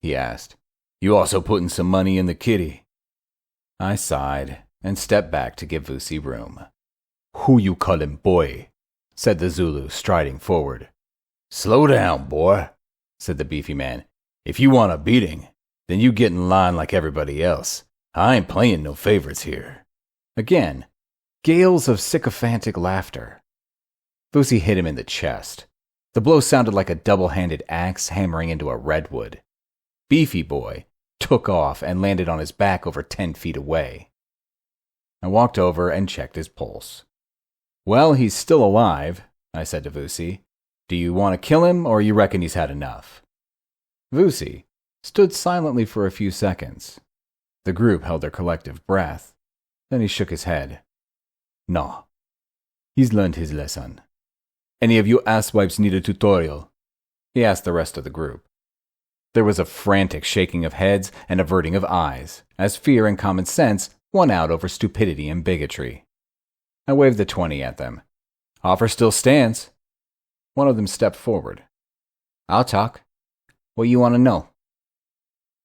He asked. You also putting some money in the kitty? I sighed and stepped back to give Vusi room. Who you callin' boy? Said the Zulu, striding forward. Slow down, boy, said the beefy man. If you want a beating, then you get in line like everybody else. I ain't playing no favorites here. Again, gales of sycophantic laughter. Vusi hit him in the chest. The blow sounded like a double-handed axe hammering into a redwood. Beefy boy took off and landed on his back over 10 feet away. I walked over and checked his pulse. Well, he's still alive, I said to Vusi. Do you want to kill him, or you reckon he's had enough? Vusi stood silently for a few seconds. The group held their collective breath. Then he shook his head. No, he's learned his lesson. Any of you asswipes need a tutorial? He asked the rest of the group. There was a frantic shaking of heads and averting of eyes, as fear and common sense won out over stupidity and bigotry. I waved the 20 at them. Offer still stands. One of them stepped forward. I'll talk. What you want to know?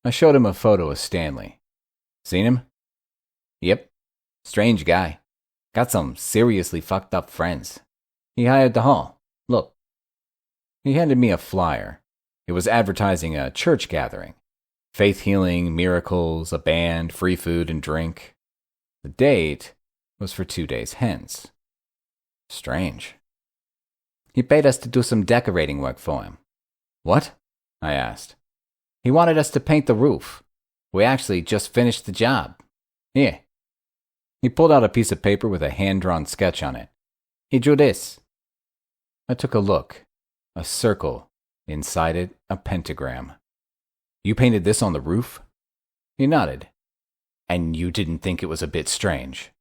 I showed him a photo of Stanley. Seen him? Yep. Strange guy. Got some seriously fucked up friends. He hired the hall. Look. He handed me a flyer. It was advertising a church gathering. Faith healing, miracles, a band, free food and drink. The date was for 2 days hence. Strange. He paid us to do some decorating work for him. What? I asked. He wanted us to paint the roof. We actually just finished the job. Here. He pulled out a piece of paper with a hand-drawn sketch on it. He drew this. I took a look. A circle. Inside it, a pentagram. You painted this on the roof? He nodded. And you didn't think it was a bit strange?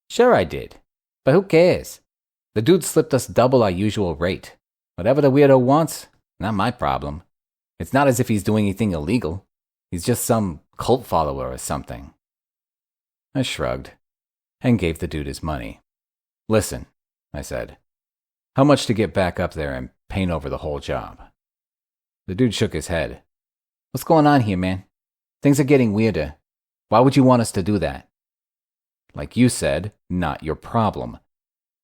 Sure I did. But who cares? The dude slipped us double our usual rate. Whatever the weirdo wants, not my problem. It's not as if he's doing anything illegal. He's just some cult follower or something. I shrugged and gave the dude his money. Listen, I said. How much to get back up there and paint over the whole job? The dude shook his head. What's going on here, man? Things are getting weirder. Why would you want us to do that? Like you said, not your problem.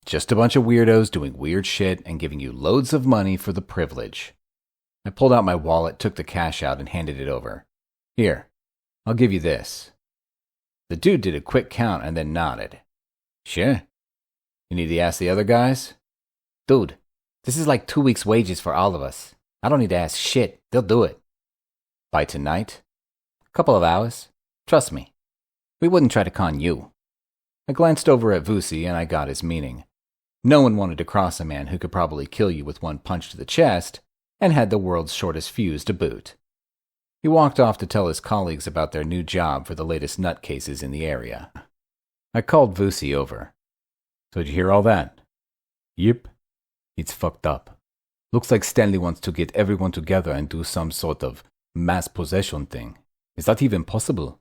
Just a bunch of weirdos doing weird shit and giving you loads of money for the privilege. I pulled out my wallet, took the cash out, and handed it over. Here, I'll give you this. The dude did a quick count and then nodded. Sure. You need to ask the other guys? Dude, this is like 2 weeks' wages for all of us. I don't need to ask shit. They'll do it. By tonight? Couple of hours. Trust me. We wouldn't try to con you. I glanced over at Vusi and I got his meaning. No one wanted to cross a man who could probably kill you with one punch to the chest and had the world's shortest fuse to boot. He walked off to tell his colleagues about their new job for the latest nutcases in the area. I called Vusi over. So did you hear all that? Yep. It's fucked up. Looks like Stanley wants to get everyone together and do some sort of mass possession thing. Is that even possible?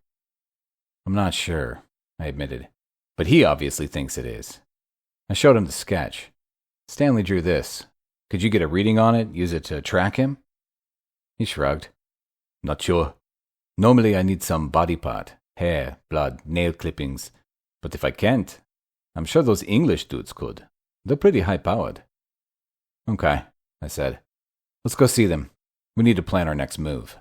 I'm not sure, I admitted. But he obviously thinks it is. I showed him the sketch. Stanley drew this. Could you get a reading on it, use it to track him? He shrugged. Not sure. Normally I need some body part, hair, blood, nail clippings. But if I can't, I'm sure those English dudes could. They're pretty high-powered. Okay, I said. Let's go see them. We need to plan our next move.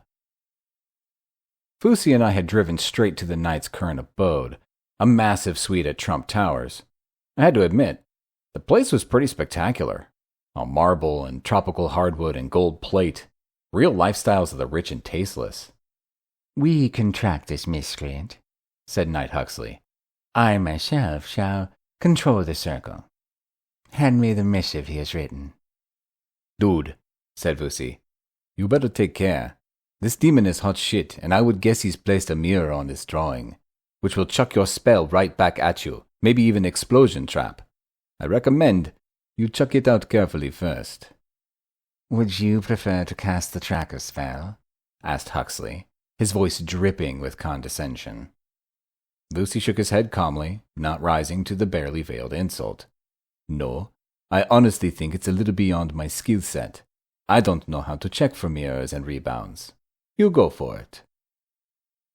Vusi and I had driven straight to the knight's current abode, a massive suite at Trump Towers. I had to admit, the place was pretty spectacular. All marble and tropical hardwood and gold plate. Real lifestyles of the rich and tasteless. We can track this miscreant, said Knight Huxley. I myself shall control the circle. Hand me the missive he has written. Dude, said Vusi, you better take care. This demon is hot shit, and I would guess he's placed a mirror on this drawing, which will chuck your spell right back at you, maybe even explosion trap. I recommend you chuck it out carefully first. Would you prefer to cast the tracker spell? Asked Huxley, his voice dripping with condescension. Vusi shook his head calmly, not rising to the barely veiled insult. No, I honestly think it's a little beyond my skill set. I don't know how to check for mirrors and rebounds. You go for it.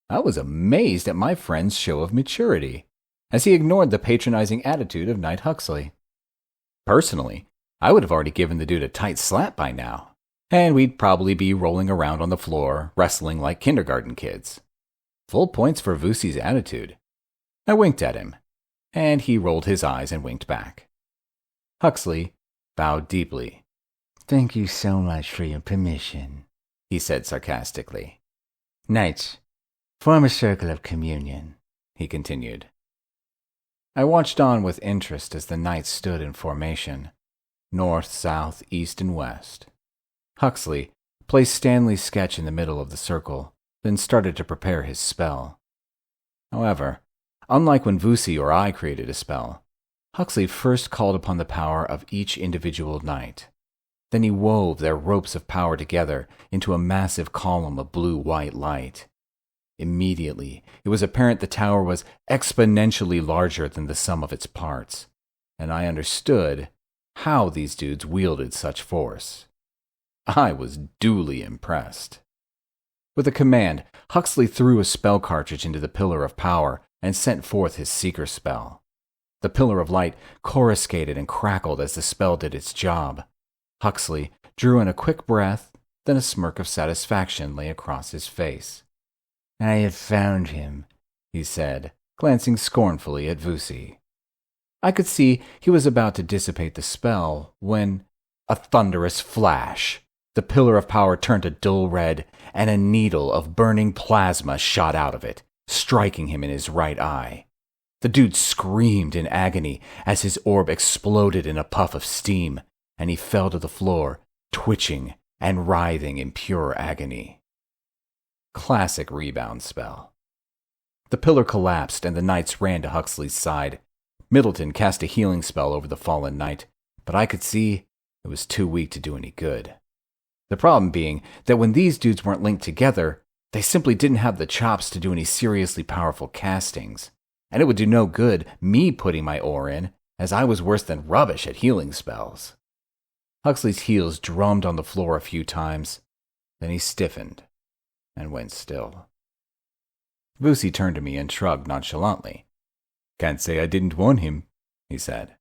I was amazed at my friend's show of maturity, as he ignored the patronizing attitude of Knight Huxley. Personally, I would have already given the dude a tight slap by now, and we'd probably be rolling around on the floor, wrestling like kindergarten kids. Full points for Vusi's attitude. I winked at him, and he rolled his eyes and winked back. Huxley bowed deeply. Thank you so much for your permission, he said sarcastically. Knights, form a circle of communion, he continued. I watched on with interest as the knights stood in formation, north, south, east, and west. Huxley placed Stanley's sketch in the middle of the circle, then started to prepare his spell. However, unlike when Vusi or I created a spell, Huxley first called upon the power of each individual knight. Then he wove their ropes of power together into a massive column of blue-white light. Immediately, it was apparent the tower was exponentially larger than the sum of its parts, and I understood how these dudes wielded such force. I was duly impressed. With a command, Huxley threw a spell cartridge into the pillar of power and sent forth his seeker spell. The pillar of light coruscated and crackled as the spell did its job. Huxley drew in a quick breath, then a smirk of satisfaction lay across his face. I have found him, he said, glancing scornfully at Vusi. I could see he was about to dissipate the spell when a thunderous flash. The pillar of power turned a dull red, and a needle of burning plasma shot out of it, striking him in his right eye. The dude screamed in agony as his orb exploded in a puff of steam, and he fell to the floor, twitching and writhing in pure agony. Classic rebound spell. The pillar collapsed, and the knights ran to Huxley's side. Middleton cast a healing spell over the fallen knight, but I could see it was too weak to do any good. The problem being that when these dudes weren't linked together, they simply didn't have the chops to do any seriously powerful castings, and it would do no good me putting my oar in, as I was worse than rubbish at healing spells. Huxley's heels drummed on the floor a few times, then he stiffened and went still. Vusi turned to me and shrugged nonchalantly. Can't say I didn't warn him, he said.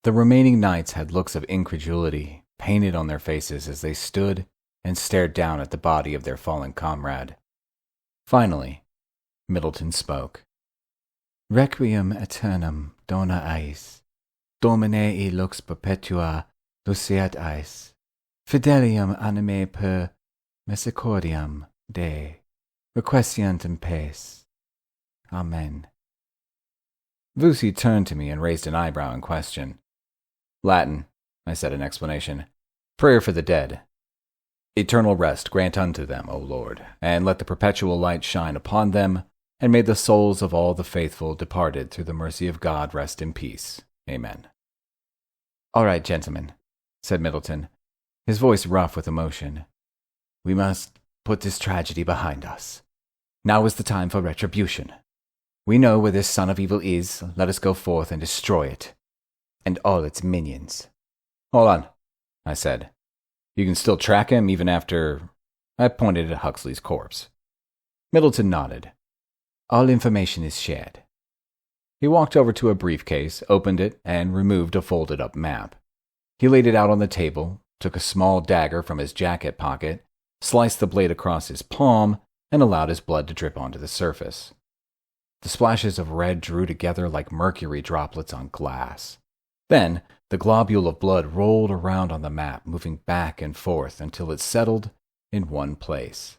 The remaining knights had looks of incredulity painted on their faces as they stood and stared down at the body of their fallen comrade. Finally, Middleton spoke. Requiem aeternam dona eis, Domine lux perpetua luceat eis, fidelium anime per misericordiam Dei, requiescant in pace. Amen. Vusi turned to me and raised an eyebrow in question. Latin, I said in explanation. Prayer for the dead. Eternal rest grant unto them, O Lord, and let the perpetual light shine upon them, and may the souls of all the faithful departed through the mercy of God rest in peace. Amen. All right, gentlemen, said Middleton, his voice rough with emotion. We must put this tragedy behind us. Now is the time for retribution. We know where this son of evil is. Let us go forth and destroy it, and all its minions. Hold on, I said. You can still track him even after... I pointed at Huxley's corpse. Middleton nodded. All information is shared. He walked over to a briefcase, opened it, and removed a folded-up map. He laid it out on the table, took a small dagger from his jacket pocket, sliced the blade across his palm, and allowed his blood to drip onto the surface. The splashes of red drew together like mercury droplets on glass. Then, the globule of blood rolled around on the map, moving back and forth until it settled in one place.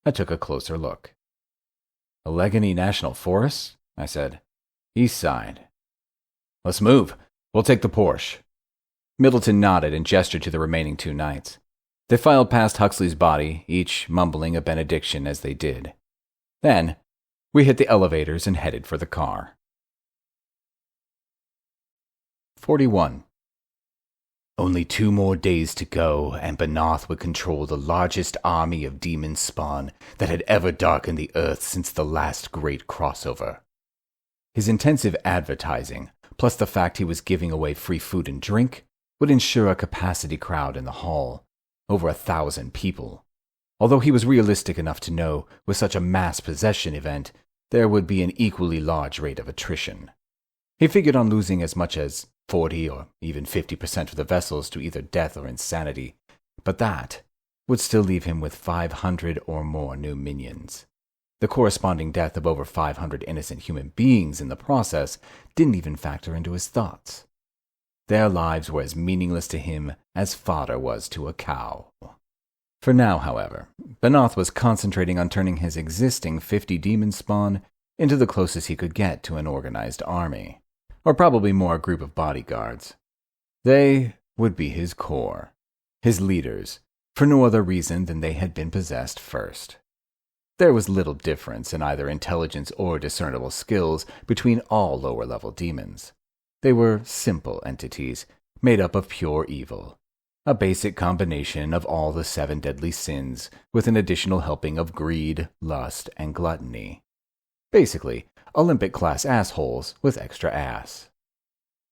I took a closer look. Allegheny National Forest? I said. East side. Let's move. We'll take the Porsche. Middleton nodded and gestured to the remaining two knights. They filed past Huxley's body, each mumbling a benediction as they did. Then, we hit the elevators and headed for the car. 41. Only 2 more days to go, and Benoth would control the largest army of demon spawn that had ever darkened the earth since the last great crossover. His intensive advertising, plus the fact he was giving away free food and drink, would ensure a capacity crowd in the hall, over 1,000 people. Although he was realistic enough to know, with such a mass possession event, there would be an equally large rate of attrition. He figured on losing as much as 40 or even 50% of the vessels to either death or insanity, but that would still leave him with 500 or more new minions. The corresponding death of over 500 innocent human beings in the process didn't even factor into his thoughts. Their lives were as meaningless to him as fodder was to a cow. For now, however, Benoth was concentrating on turning his existing 50 demon spawn into the closest he could get to an organized army, or probably more a group of bodyguards. They would be his core, his leaders, for no other reason than they had been possessed first. There was little difference in either intelligence or discernible skills between all lower-level demons. They were simple entities, made up of pure evil, a basic combination of all the 7 deadly sins with an additional helping of greed, lust, and gluttony. Basically, Olympic-class assholes with extra ass.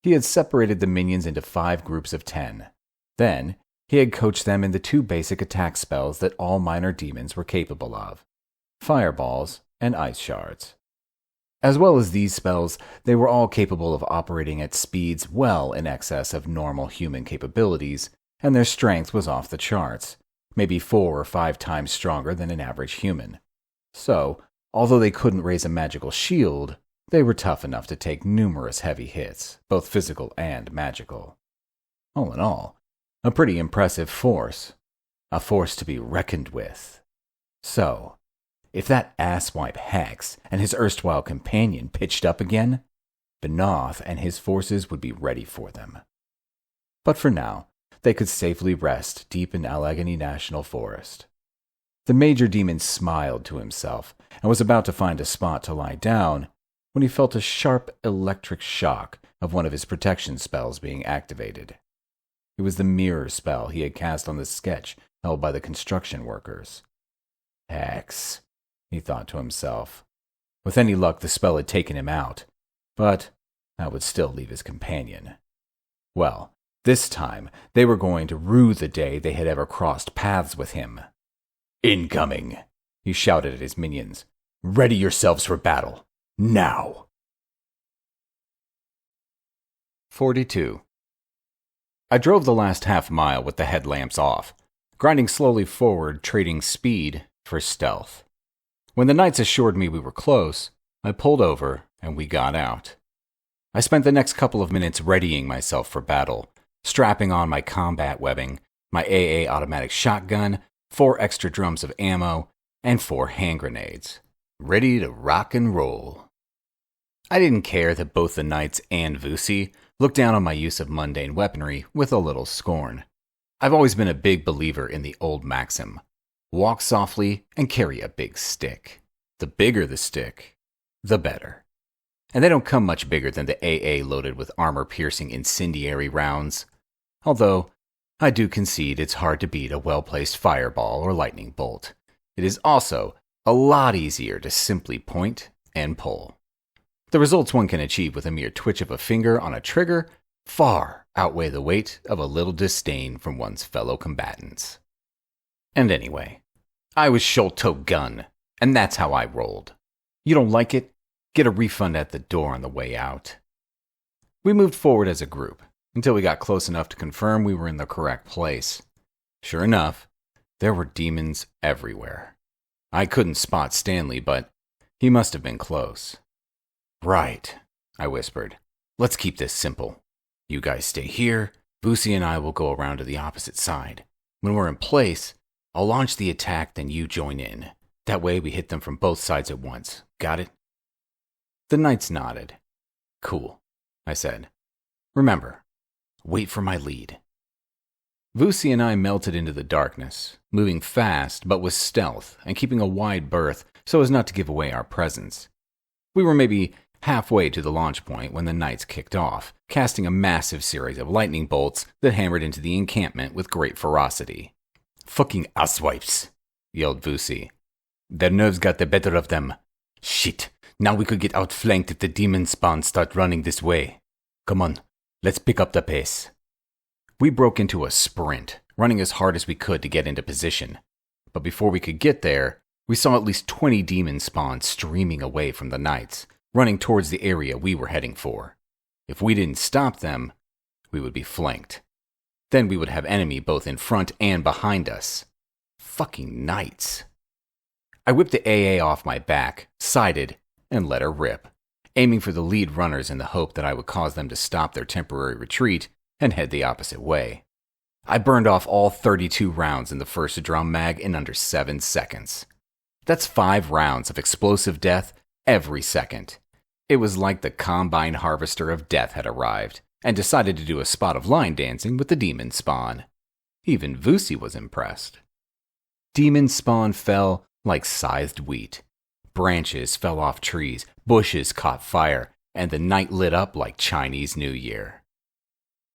He had separated the minions into 5 groups of 10. Then, he had coached them in the 2 basic attack spells that all minor demons were capable of: fireballs and ice shards. As well as these spells, they were all capable of operating at speeds well in excess of normal human capabilities, and their strength was off the charts, maybe 4 or 5 times stronger than an average human. So, although they couldn't raise a magical shield, they were tough enough to take numerous heavy hits, both physical and magical. All in all, a pretty impressive force. A force to be reckoned with. So, if that asswipe Hex and his erstwhile companion pitched up again, Benoth and his forces would be ready for them. But for now, they could safely rest deep in Allegheny National Forest. The major demon smiled to himself and was about to find a spot to lie down when he felt a sharp electric shock of one of his protection spells being activated. It was the mirror spell he had cast on the sketch held by the construction workers. Hex, he thought to himself. With any luck, the spell had taken him out, but that would still leave his companion. Well, this time they were going to rue the day they had ever crossed paths with him. Incoming, he shouted at his minions. Ready yourselves for battle. Now. 42. I drove the last half mile with the headlamps off. grinding slowly forward, trading speed for stealth. When the knights assured me we were close, I pulled over and we got out. I spent the next couple of minutes readying myself for battle, strapping on my combat webbing, my AA automatic shotgun, 4 extra drums of ammo, and 4 hand grenades, ready to rock and roll. I didn't care that both the knights and Vusi looked down on my use of mundane weaponry with a little scorn. I've always been a big believer in the old maxim, walk softly and carry a big stick. The bigger the stick, the better. And they don't come much bigger than the AA loaded with armor-piercing incendiary rounds. Although, I do concede it's hard to beat a well-placed fireball or lightning bolt. It is also a lot easier to simply point and pull. The results one can achieve with a mere twitch of a finger on a trigger far outweigh the weight of a little disdain from one's fellow combatants. And anyway, I was Sholto Gunn, and that's how I rolled. You don't like it? Get a refund at the door on the way out. We moved forward as a group, until we got close enough to confirm we were in the correct place. Sure enough, there were demons everywhere. I couldn't spot Stanley, but he must have been close. Right, I whispered. Let's keep this simple. You guys stay here, Vusi and I will go around to the opposite side. When we're in place, I'll launch the attack, then you join in. That way we hit them from both sides at once. Got it? The knights nodded. Cool, I said. Remember, wait for my lead. Vusi and I melted into the darkness, moving fast but with stealth and keeping a wide berth so as not to give away our presence. We were maybe halfway to the launch point when the knights kicked off, casting a massive series of lightning bolts that hammered into the encampment with great ferocity. Fucking asswipes, yelled Vusi. Their nerves got the better of them. Shit, now we could get outflanked if the demon spawns start running this way. Come on, let's pick up the pace. We broke into a sprint, running as hard as we could to get into position. But before we could get there, we saw at least 20 demon spawns streaming away from the knights, running towards the area we were heading for. If we didn't stop them, we would be flanked. Then we would have enemy both in front and behind us. Fucking knights. I whipped the AA off my back, sighted, and let her rip, aiming for the lead runners in the hope that I would cause them to stop their temporary retreat and head the opposite way. I burned off all 32 rounds in the first drum mag in under 7 seconds. That's 5 rounds of explosive death every second. It was like the combine harvester of death had arrived and decided to do a spot of line dancing with the demon spawn. Even Vusi was impressed. Demon spawn fell like scythed wheat. Branches fell off trees, bushes caught fire, and the night lit up like Chinese New Year.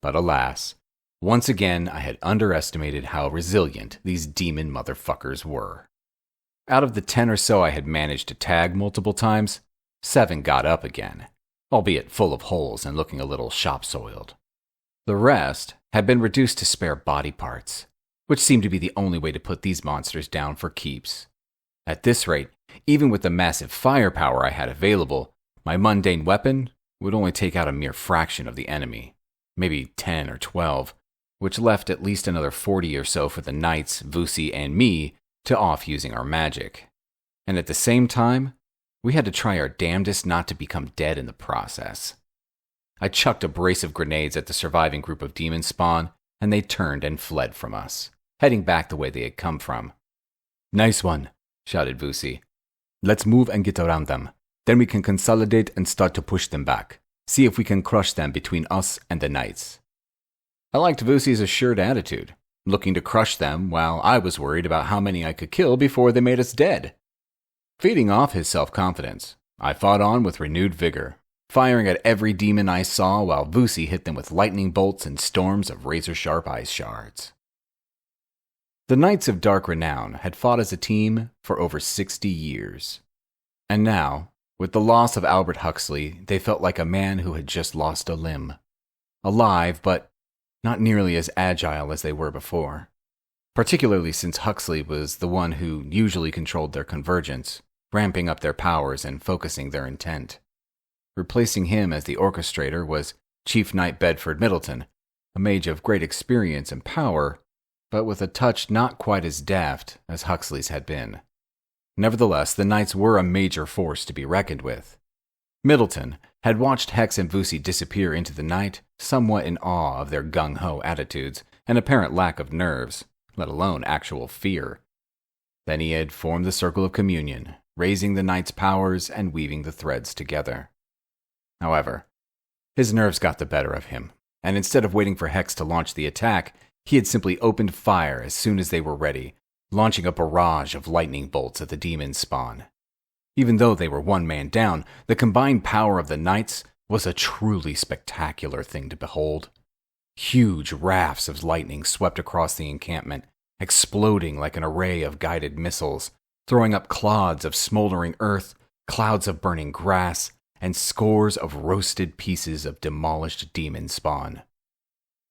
But alas, once again I had underestimated how resilient these demon motherfuckers were. Out of the 10 or so I had managed to tag multiple times, 7 got up again, albeit full of holes and looking a little shop-soiled. The rest had been reduced to spare body parts, which seemed to be the only way to put these monsters down for keeps. At this rate, even with the massive firepower I had available, my mundane weapon would only take out a mere fraction of the enemy, maybe 10 or 12, which left at least another 40 or so for the knights, Vusi, and me to off using our magic. And at the same time, we had to try our damnedest not to become dead in the process. I chucked a brace of grenades at the surviving group of demon spawn, and they turned and fled from us, heading back the way they had come from. Nice one, shouted Vusi. Let's move and get around them. Then we can consolidate and start to push them back. See if we can crush them between us and the knights. I liked Vusi's assured attitude, looking to crush them while I was worried about how many I could kill before they made us dead. Feeding off his self-confidence, I fought on with renewed vigor, firing at every demon I saw while Vusi hit them with lightning bolts and storms of razor-sharp ice shards. The Knights of Dark Renown had fought as a team for over 60 years. And now, with the loss of Albert Huxley, they felt like a man who had just lost a limb. Alive, but not nearly as agile as they were before. Particularly since Huxley was the one who usually controlled their convergence, ramping up their powers and focusing their intent. Replacing him as the orchestrator was Chief Knight Bedford Middleton, a mage of great experience and power, but with a touch not quite as daft as Huxley's had been. Nevertheless, the knights were a major force to be reckoned with. Middleton had watched Hex and Vusi disappear into the night, somewhat in awe of their gung-ho attitudes and apparent lack of nerves, let alone actual fear. Then he had formed the circle of communion, raising the knights' powers and weaving the threads together. However, his nerves got the better of him, and instead of waiting for Hex to launch the attack, he had simply opened fire as soon as they were ready, launching a barrage of lightning bolts at the demon spawn. Even though they were one man down, the combined power of the knights was a truly spectacular thing to behold. Huge rafts of lightning swept across the encampment, exploding like an array of guided missiles, throwing up clods of smoldering earth, clouds of burning grass, and scores of roasted pieces of demolished demon spawn.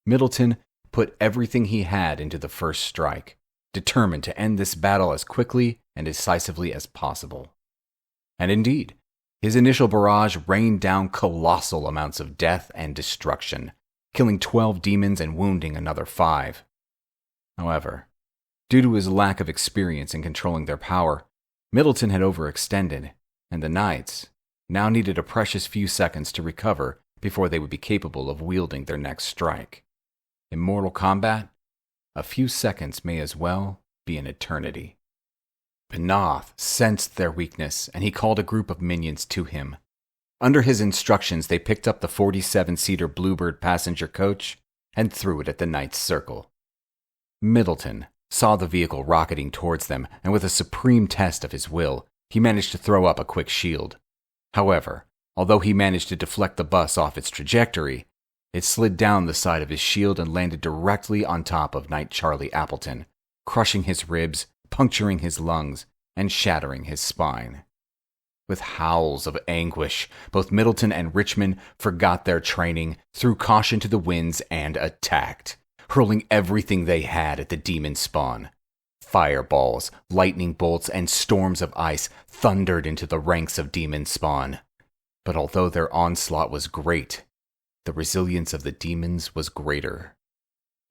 Middleton put everything he had into the first strike, determined to end this battle as quickly and decisively as possible. And indeed, his initial barrage rained down colossal amounts of death and destruction, killing 12 demons and wounding another 5. However, due to his lack of experience in controlling their power, Middleton had overextended, and the knights now needed a precious few seconds to recover before they would be capable of wielding their next strike. In Mortal Kombat, a few seconds may as well be an eternity. Benoth sensed their weakness, and he called a group of minions to him. Under his instructions, they picked up the 47-seater Bluebird passenger coach and threw it at the Knight's circle. Middleton saw the vehicle rocketing towards them, and with a supreme test of his will, he managed to throw up a quick shield. However, although he managed to deflect the bus off its trajectory, it slid down the side of his shield and landed directly on top of Knight Charlie Appleton, crushing his ribs, puncturing his lungs, and shattering his spine. With howls of anguish, both Middleton and Richmond forgot their training, threw caution to the winds, and attacked, hurling everything they had at the demon spawn. Fireballs, lightning bolts, and storms of ice thundered into the ranks of demon spawn. But although their onslaught was great, the resilience of the demons was greater.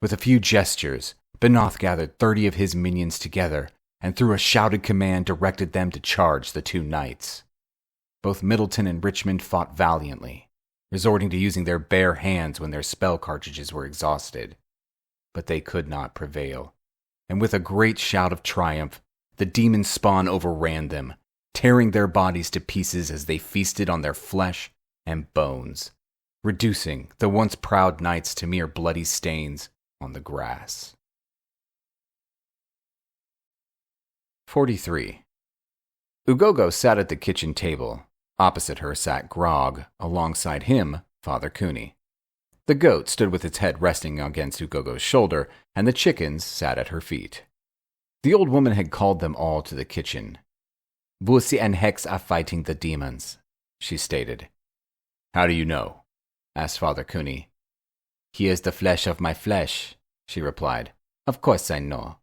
With a few gestures, Benoth gathered 30 of his minions together and through a shouted command directed them to charge the 2 knights. Both Middleton and Richmond fought valiantly, resorting to using their bare hands when their spell cartridges were exhausted. But they could not prevail, and with a great shout of triumph, the demon spawn overran them, tearing their bodies to pieces as they feasted on their flesh and bones, reducing the once proud knights to mere bloody stains on the grass. 43. Ugogo sat at the kitchen table. Opposite her sat Grog, alongside him, Father Cooney. The goat stood with its head resting against Ugogo's shoulder, and the chickens sat at her feet. The old woman had called them all to the kitchen. "Vusi and Hex are fighting the demons," she stated. "How do you know?" asked Father Cooney. "He is the flesh of my flesh," she replied. "Of course I know.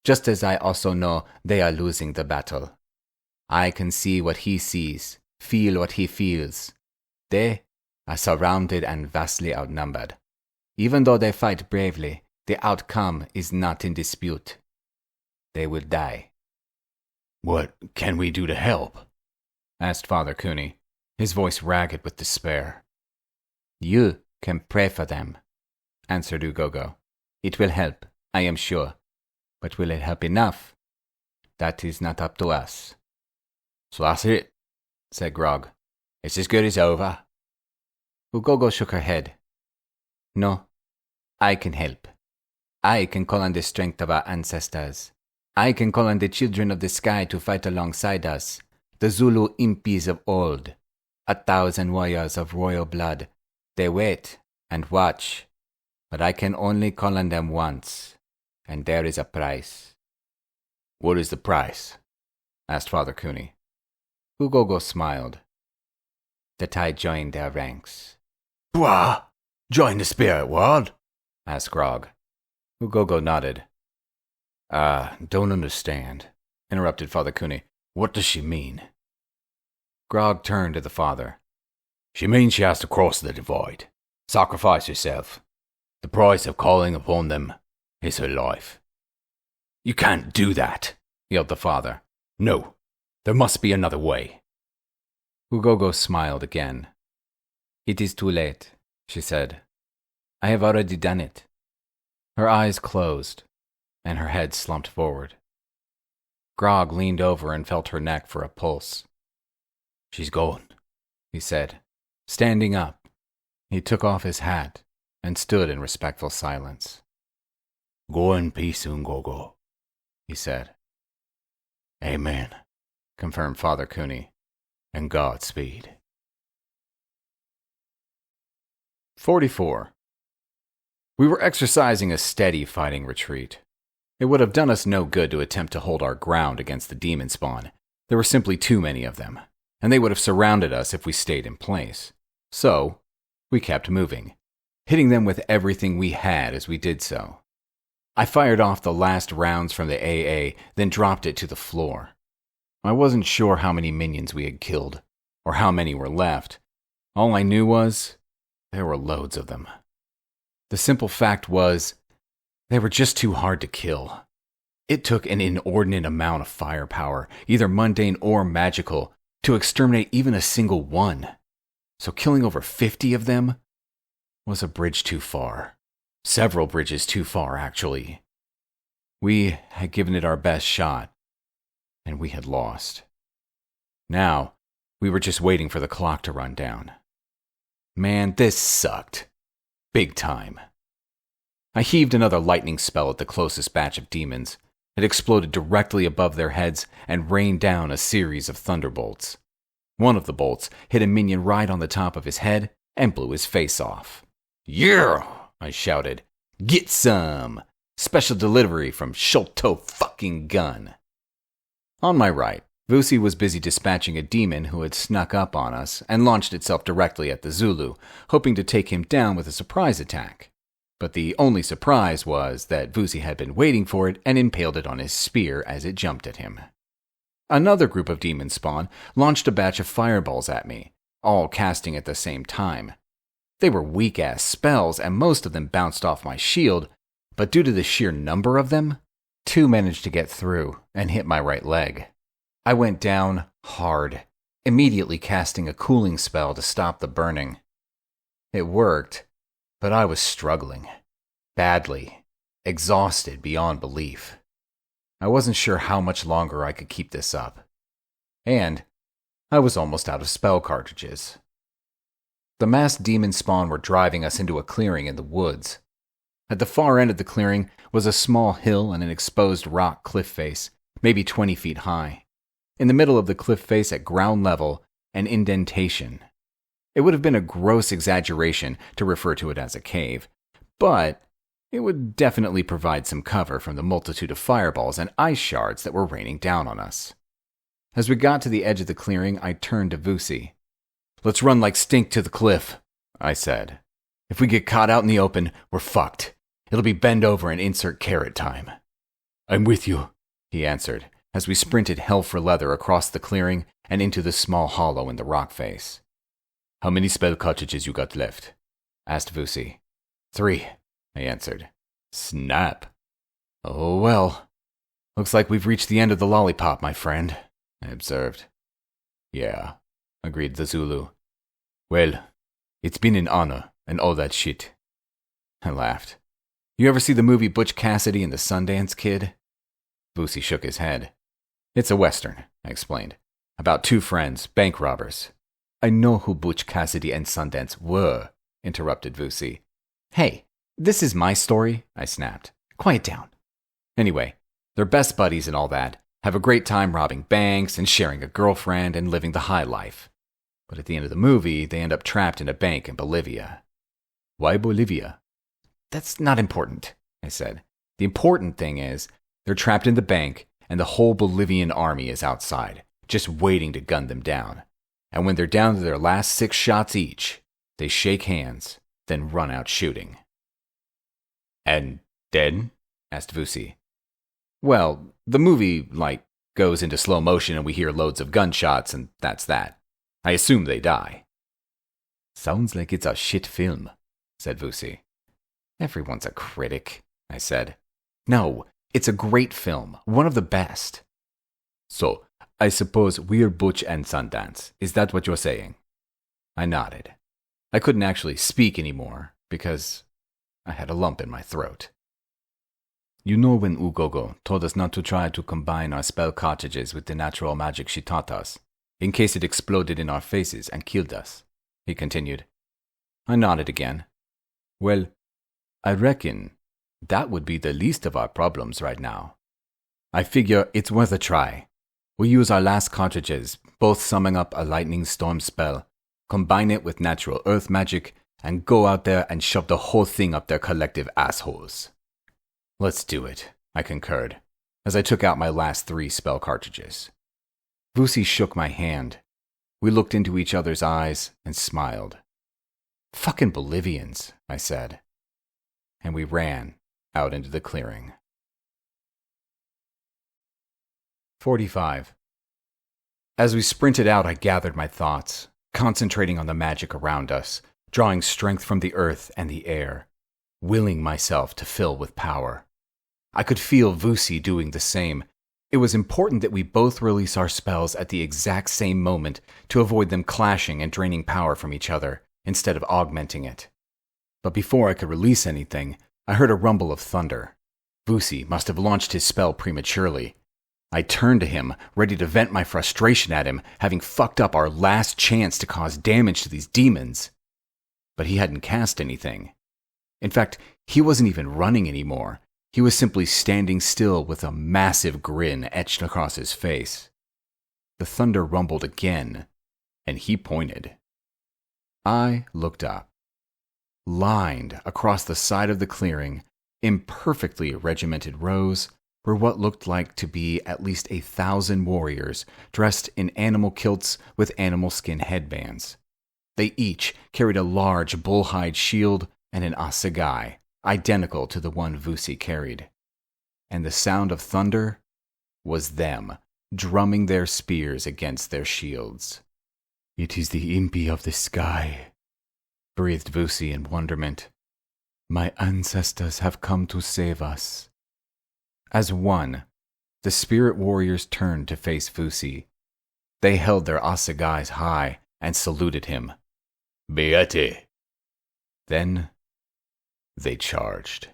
Just as I also know they are losing the battle. I can see what he sees, feel what he feels. They are surrounded and vastly outnumbered. Even though they fight bravely, the outcome is not in dispute. They will die." "What can we do to help?" asked Father Cooney, his voice ragged with despair. "You can pray for them," answered Ugogo. "It will help, I am sure. But will it help enough? That is not up to us." "So that's it," said Grog. "It's as good as over." Ugogo shook her head. "No, I can help. I can call on the strength of our ancestors. I can call on the children of the sky to fight alongside us, the Zulu impis of old. 1,000 warriors of royal blood. They wait and watch, but I can only call on them once. And there is a price." "What is the price?" asked Father Cooney. Ugogo smiled. "That I join their ranks." "Bwah! Join the spirit world?" asked Grog. Ugogo nodded. Don't understand," interrupted Father Cooney. "What does she mean?" Grog turned to the father. "She means she has to cross the divide, sacrifice herself. The price of calling upon them is her life. You can't do that, yelled the father. No, there must be another way. Ugogo smiled again. It is too late, she said. I have already done it. Her eyes closed, and her head slumped forward. Grog leaned over and felt her neck for a pulse. She's gone, he said, standing up. He took off his hat and stood in respectful silence. Go in peace, Ugogo, he said. Amen, confirmed Father Cooney, and Godspeed. 44. We were exercising a steady fighting retreat. It would have done us no good to attempt to hold our ground against the demon spawn. There were simply too many of them, and they would have surrounded us if we stayed in place. So, we kept moving, hitting them with everything we had as we did so. I fired off the last rounds from the AA, then dropped it to the floor. I wasn't sure how many minions we had killed, or how many were left. All I knew was, there were loads of them. The simple fact was, they were just too hard to kill. It took an inordinate amount of firepower, either mundane or magical, to exterminate even a single one. So killing over 50 of them was a bridge too far. Several bridges too far, actually. We had given it our best shot, and we had lost. Now, we were just waiting for the clock to run down. Man, this sucked. Big time. I heaved another lightning spell at the closest batch of demons. It exploded directly above their heads and rained down a series of thunderbolts. One of the bolts hit a minion right on the top of his head and blew his face off. Yeah! I shouted. Get some! Special delivery from Sholto fucking Gunn. On my right, Vusi was busy dispatching a demon who had snuck up on us and launched itself directly at the Zulu, hoping to take him down with a surprise attack. But the only surprise was that Vusi had been waiting for it and impaled it on his spear as it jumped at him. Another group of demon spawn launched a batch of fireballs at me, all casting at the same time. They were weak-ass spells, and most of them bounced off my shield, but due to the sheer number of them, 2 managed to get through and hit my right leg. I went down hard, immediately casting a cooling spell to stop the burning. It worked, but I was struggling. Badly. Exhausted beyond belief. I wasn't sure how much longer I could keep this up. And I was almost out of spell cartridges. The masked demon spawn were driving us into a clearing in the woods. At the far end of the clearing was a small hill and an exposed rock cliff face, maybe 20 feet high. In the middle of the cliff face at ground level, an indentation. It would have been a gross exaggeration to refer to it as a cave, but it would definitely provide some cover from the multitude of fireballs and ice shards that were raining down on us. As we got to the edge of the clearing, I turned to Vusi. Let's run like stink to the cliff, I said. If we get caught out in the open, we're fucked. It'll be bend over and insert carrot time. I'm with you, he answered, as we sprinted hell for leather across the clearing and into the small hollow in the rock face. How many spell cartridges you got left? Asked Vusi. 3, I answered. Snap. Oh well. Looks like we've reached the end of the lollipop, my friend, I observed. Yeah, agreed the Zulu. Well, it's been an honor and all that shit. I laughed. You ever see the movie Butch Cassidy and the Sundance Kid? Vusi shook his head. It's a western, I explained, about 2 friends, bank robbers. I know who Butch Cassidy and Sundance were, interrupted Vusi. Hey, this is my story, I snapped. Quiet down. Anyway, they're best buddies and all that, have a great time robbing banks and sharing a girlfriend and living the high life. But at the end of the movie, they end up trapped in a bank in Bolivia. Why Bolivia? That's not important, I said. The important thing is, they're trapped in the bank and the whole Bolivian army is outside, just waiting to gun them down. And when they're down to their last 6 shots each, they shake hands, then run out shooting. And then? Asked Vusi. Well, the movie, goes into slow motion and we hear loads of gunshots and that's that. I assume they die. Sounds like it's a shit film, said Vusi. Everyone's a critic, I said. No, It's a great film, one of the best. So, I suppose we're Butch and Sundance. Is that what you're saying? I nodded. I couldn't actually speak anymore because I had a lump in my throat. You know when Ugogo told us not to try to combine our spell cartridges with the natural magic she taught us, in case it exploded in our faces and killed us, he continued. I nodded again. Well, I reckon that would be the least of our problems right now. I figure it's worth a try. We'll use our last cartridges, both summing up a lightning storm spell, combine it with natural earth magic, and go out there and shove the whole thing up their collective assholes. Let's do it, I concurred, as I took out my last 3 spell cartridges. Vusi shook my hand. We looked into each other's eyes and smiled. Fucking Bolivians, I said. And we ran out into the clearing. 45. As we sprinted out, I gathered my thoughts, concentrating on the magic around us, drawing strength from the earth and the air, willing myself to fill with power. I could feel Vusi doing the same. It was important that we both release our spells at the exact same moment to avoid them clashing and draining power from each other, instead of augmenting it. But before I could release anything, I heard a rumble of thunder. Vusi must have launched his spell prematurely. I turned to him, ready to vent my frustration at him, having fucked up our last chance to cause damage to these demons. But he hadn't cast anything. In fact, he wasn't even running anymore. He was simply standing still with a massive grin etched across his face. The thunder rumbled again, and he pointed. I looked up. Lined across the side of the clearing, in perfectly regimented rows, were what looked like to be at least 1,000 warriors dressed in animal kilts with animal skin headbands. They each carried a large bullhide shield and an assegai, identical to the one Vusi carried. And the sound of thunder was them drumming their spears against their shields. It is the impi of the sky, breathed Vusi in wonderment. My ancestors have come to save us. As one, the spirit warriors turned to face Vusi. They held their assegais high and saluted him. Beate. Then they charged.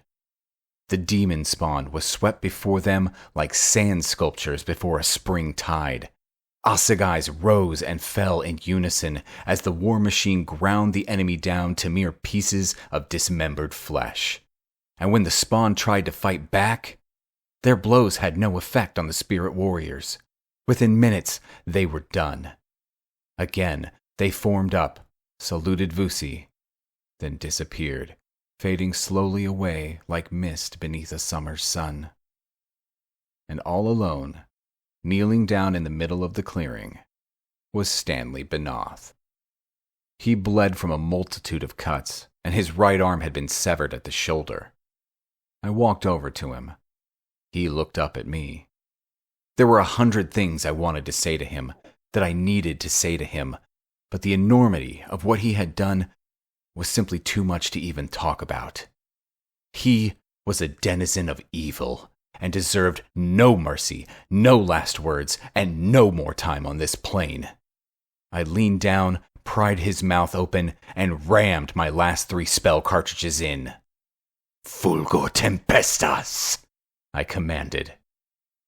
The demon spawn was swept before them like sand sculptures before a spring tide. Assegais rose and fell in unison as the war machine ground the enemy down to mere pieces of dismembered flesh. And when the spawn tried to fight back, their blows had no effect on the spirit warriors. Within minutes, they were done. Again, they formed up, saluted Vusi, then disappeared, fading slowly away like mist beneath a summer's sun. And all alone, kneeling down in the middle of the clearing, was Stanley Benoth. He bled from a multitude of cuts, and his right arm had been severed at the shoulder. I walked over to him. He looked up at me. There were 100 things I wanted to say to him, that I needed to say to him, but the enormity of what he had done was simply too much to even talk about. He was a denizen of evil, and deserved no mercy, no last words, and no more time on this plane. I leaned down, pried his mouth open, and rammed my last 3 spell cartridges in. Fulgo tempestas, I commanded.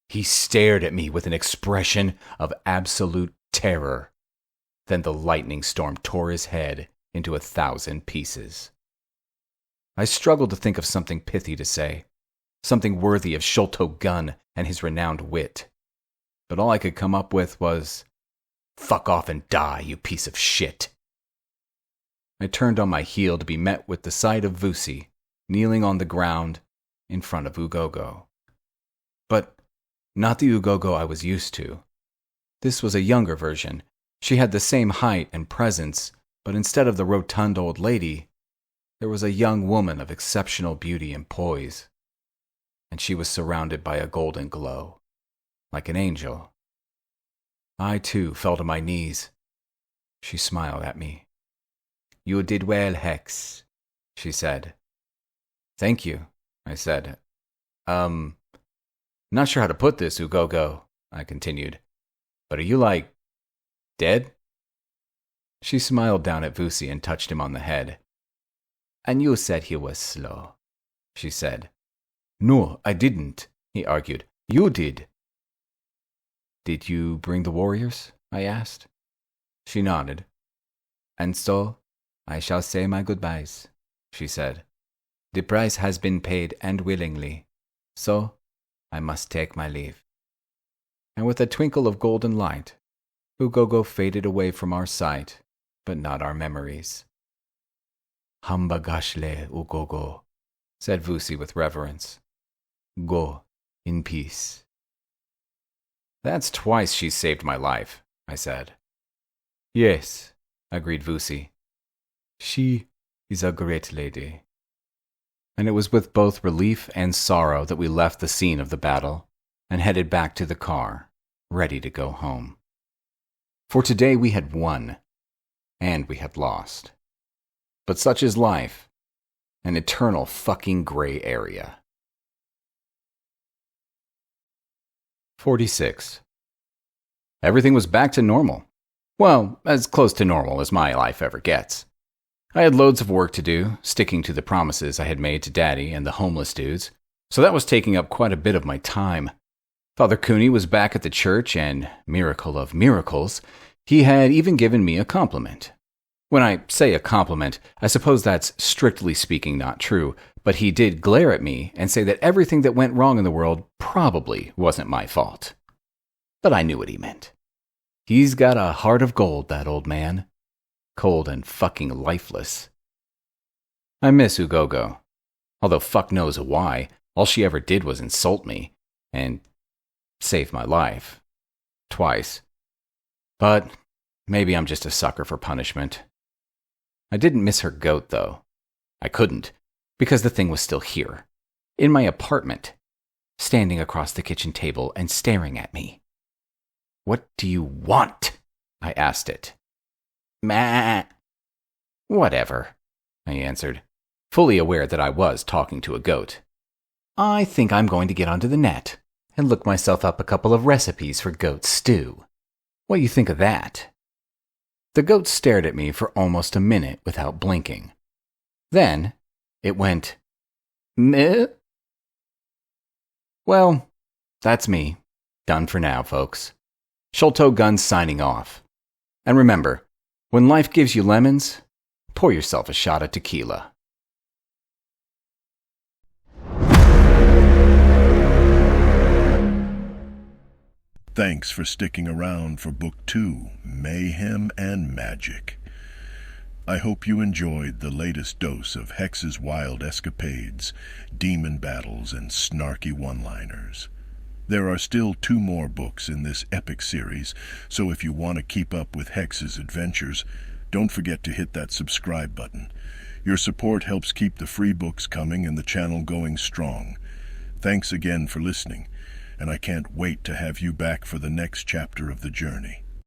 He stared at me with an expression of absolute terror. Then the lightning storm tore his head into 1,000 pieces. I struggled to think of something pithy to say, something worthy of Sholto Gunn and his renowned wit. But all I could come up with was, "Fuck off and die, you piece of shit." I turned on my heel to be met with the sight of Vusi, kneeling on the ground in front of Ugogo. But not the Ugogo I was used to. This was a younger version. She had the same height and presence, but instead of the rotund old lady, there was a young woman of exceptional beauty and poise. And she was surrounded by a golden glow, like an angel. I, too, fell to my knees. She smiled at me. You did well, Hex, she said. Thank you, I said. Not sure how to put this, Ugogo, I continued. But are you, like, dead? She smiled down at Vusi and touched him on the head. And you said he was slow, she said. No, I didn't, he argued. You did. Did you bring the warriors? I asked. She nodded. And so, I shall say my goodbyes, she said. The price has been paid, and willingly. So, I must take my leave. And with a twinkle of golden light, Ugogo faded away from our sight, but not our memories. Hamba gashle, Ugogo, said Vusi with reverence. Go in peace. That's twice she's saved my life, I said. Yes, agreed Vusi. She is a great lady. And it was with both relief and sorrow that we left the scene of the battle and headed back to the car, ready to go home. For today we had won, and we had lost. But such is life, an eternal fucking gray area. 46. Everything was back to normal. Well, as close to normal as my life ever gets. I had loads of work to do, sticking to the promises I had made to Daddy and the homeless dudes, so that was taking up quite a bit of my time. Father Cooney was back at the church, and, miracle of miracles, he had even given me a compliment. When I say a compliment, I suppose that's strictly speaking not true, but he did glare at me and say that everything that went wrong in the world probably wasn't my fault. But I knew what he meant. He's got a heart of gold, that old man. Cold and fucking lifeless. I miss Ugogo. Although fuck knows why, all she ever did was insult me, and save my life. Twice. But maybe I'm just a sucker for punishment. I didn't miss her goat, though. I couldn't, because the thing was still here, in my apartment, standing across the kitchen table and staring at me. What do you want? I asked it. Meh. Whatever, I answered, fully aware that I was talking to a goat. I think I'm going to get onto the net and look myself up a couple of recipes for goat stew. What do you think of that? The goat stared at me for almost a minute without blinking. Then it went, meh. Well, that's me. Done for now, folks. Sholto Gunn signing off. And remember, when life gives you lemons, pour yourself a shot of tequila. Thanks for sticking around for Book 2, Mayhem and Magic. I hope you enjoyed the latest dose of Hex's wild escapades, demon battles, and snarky one-liners. There are still 2 more books in this epic series, so if you want to keep up with Hex's adventures, don't forget to hit that subscribe button. Your support helps keep the free books coming and the channel going strong. Thanks again for listening, and I can't wait to have you back for the next chapter of the journey.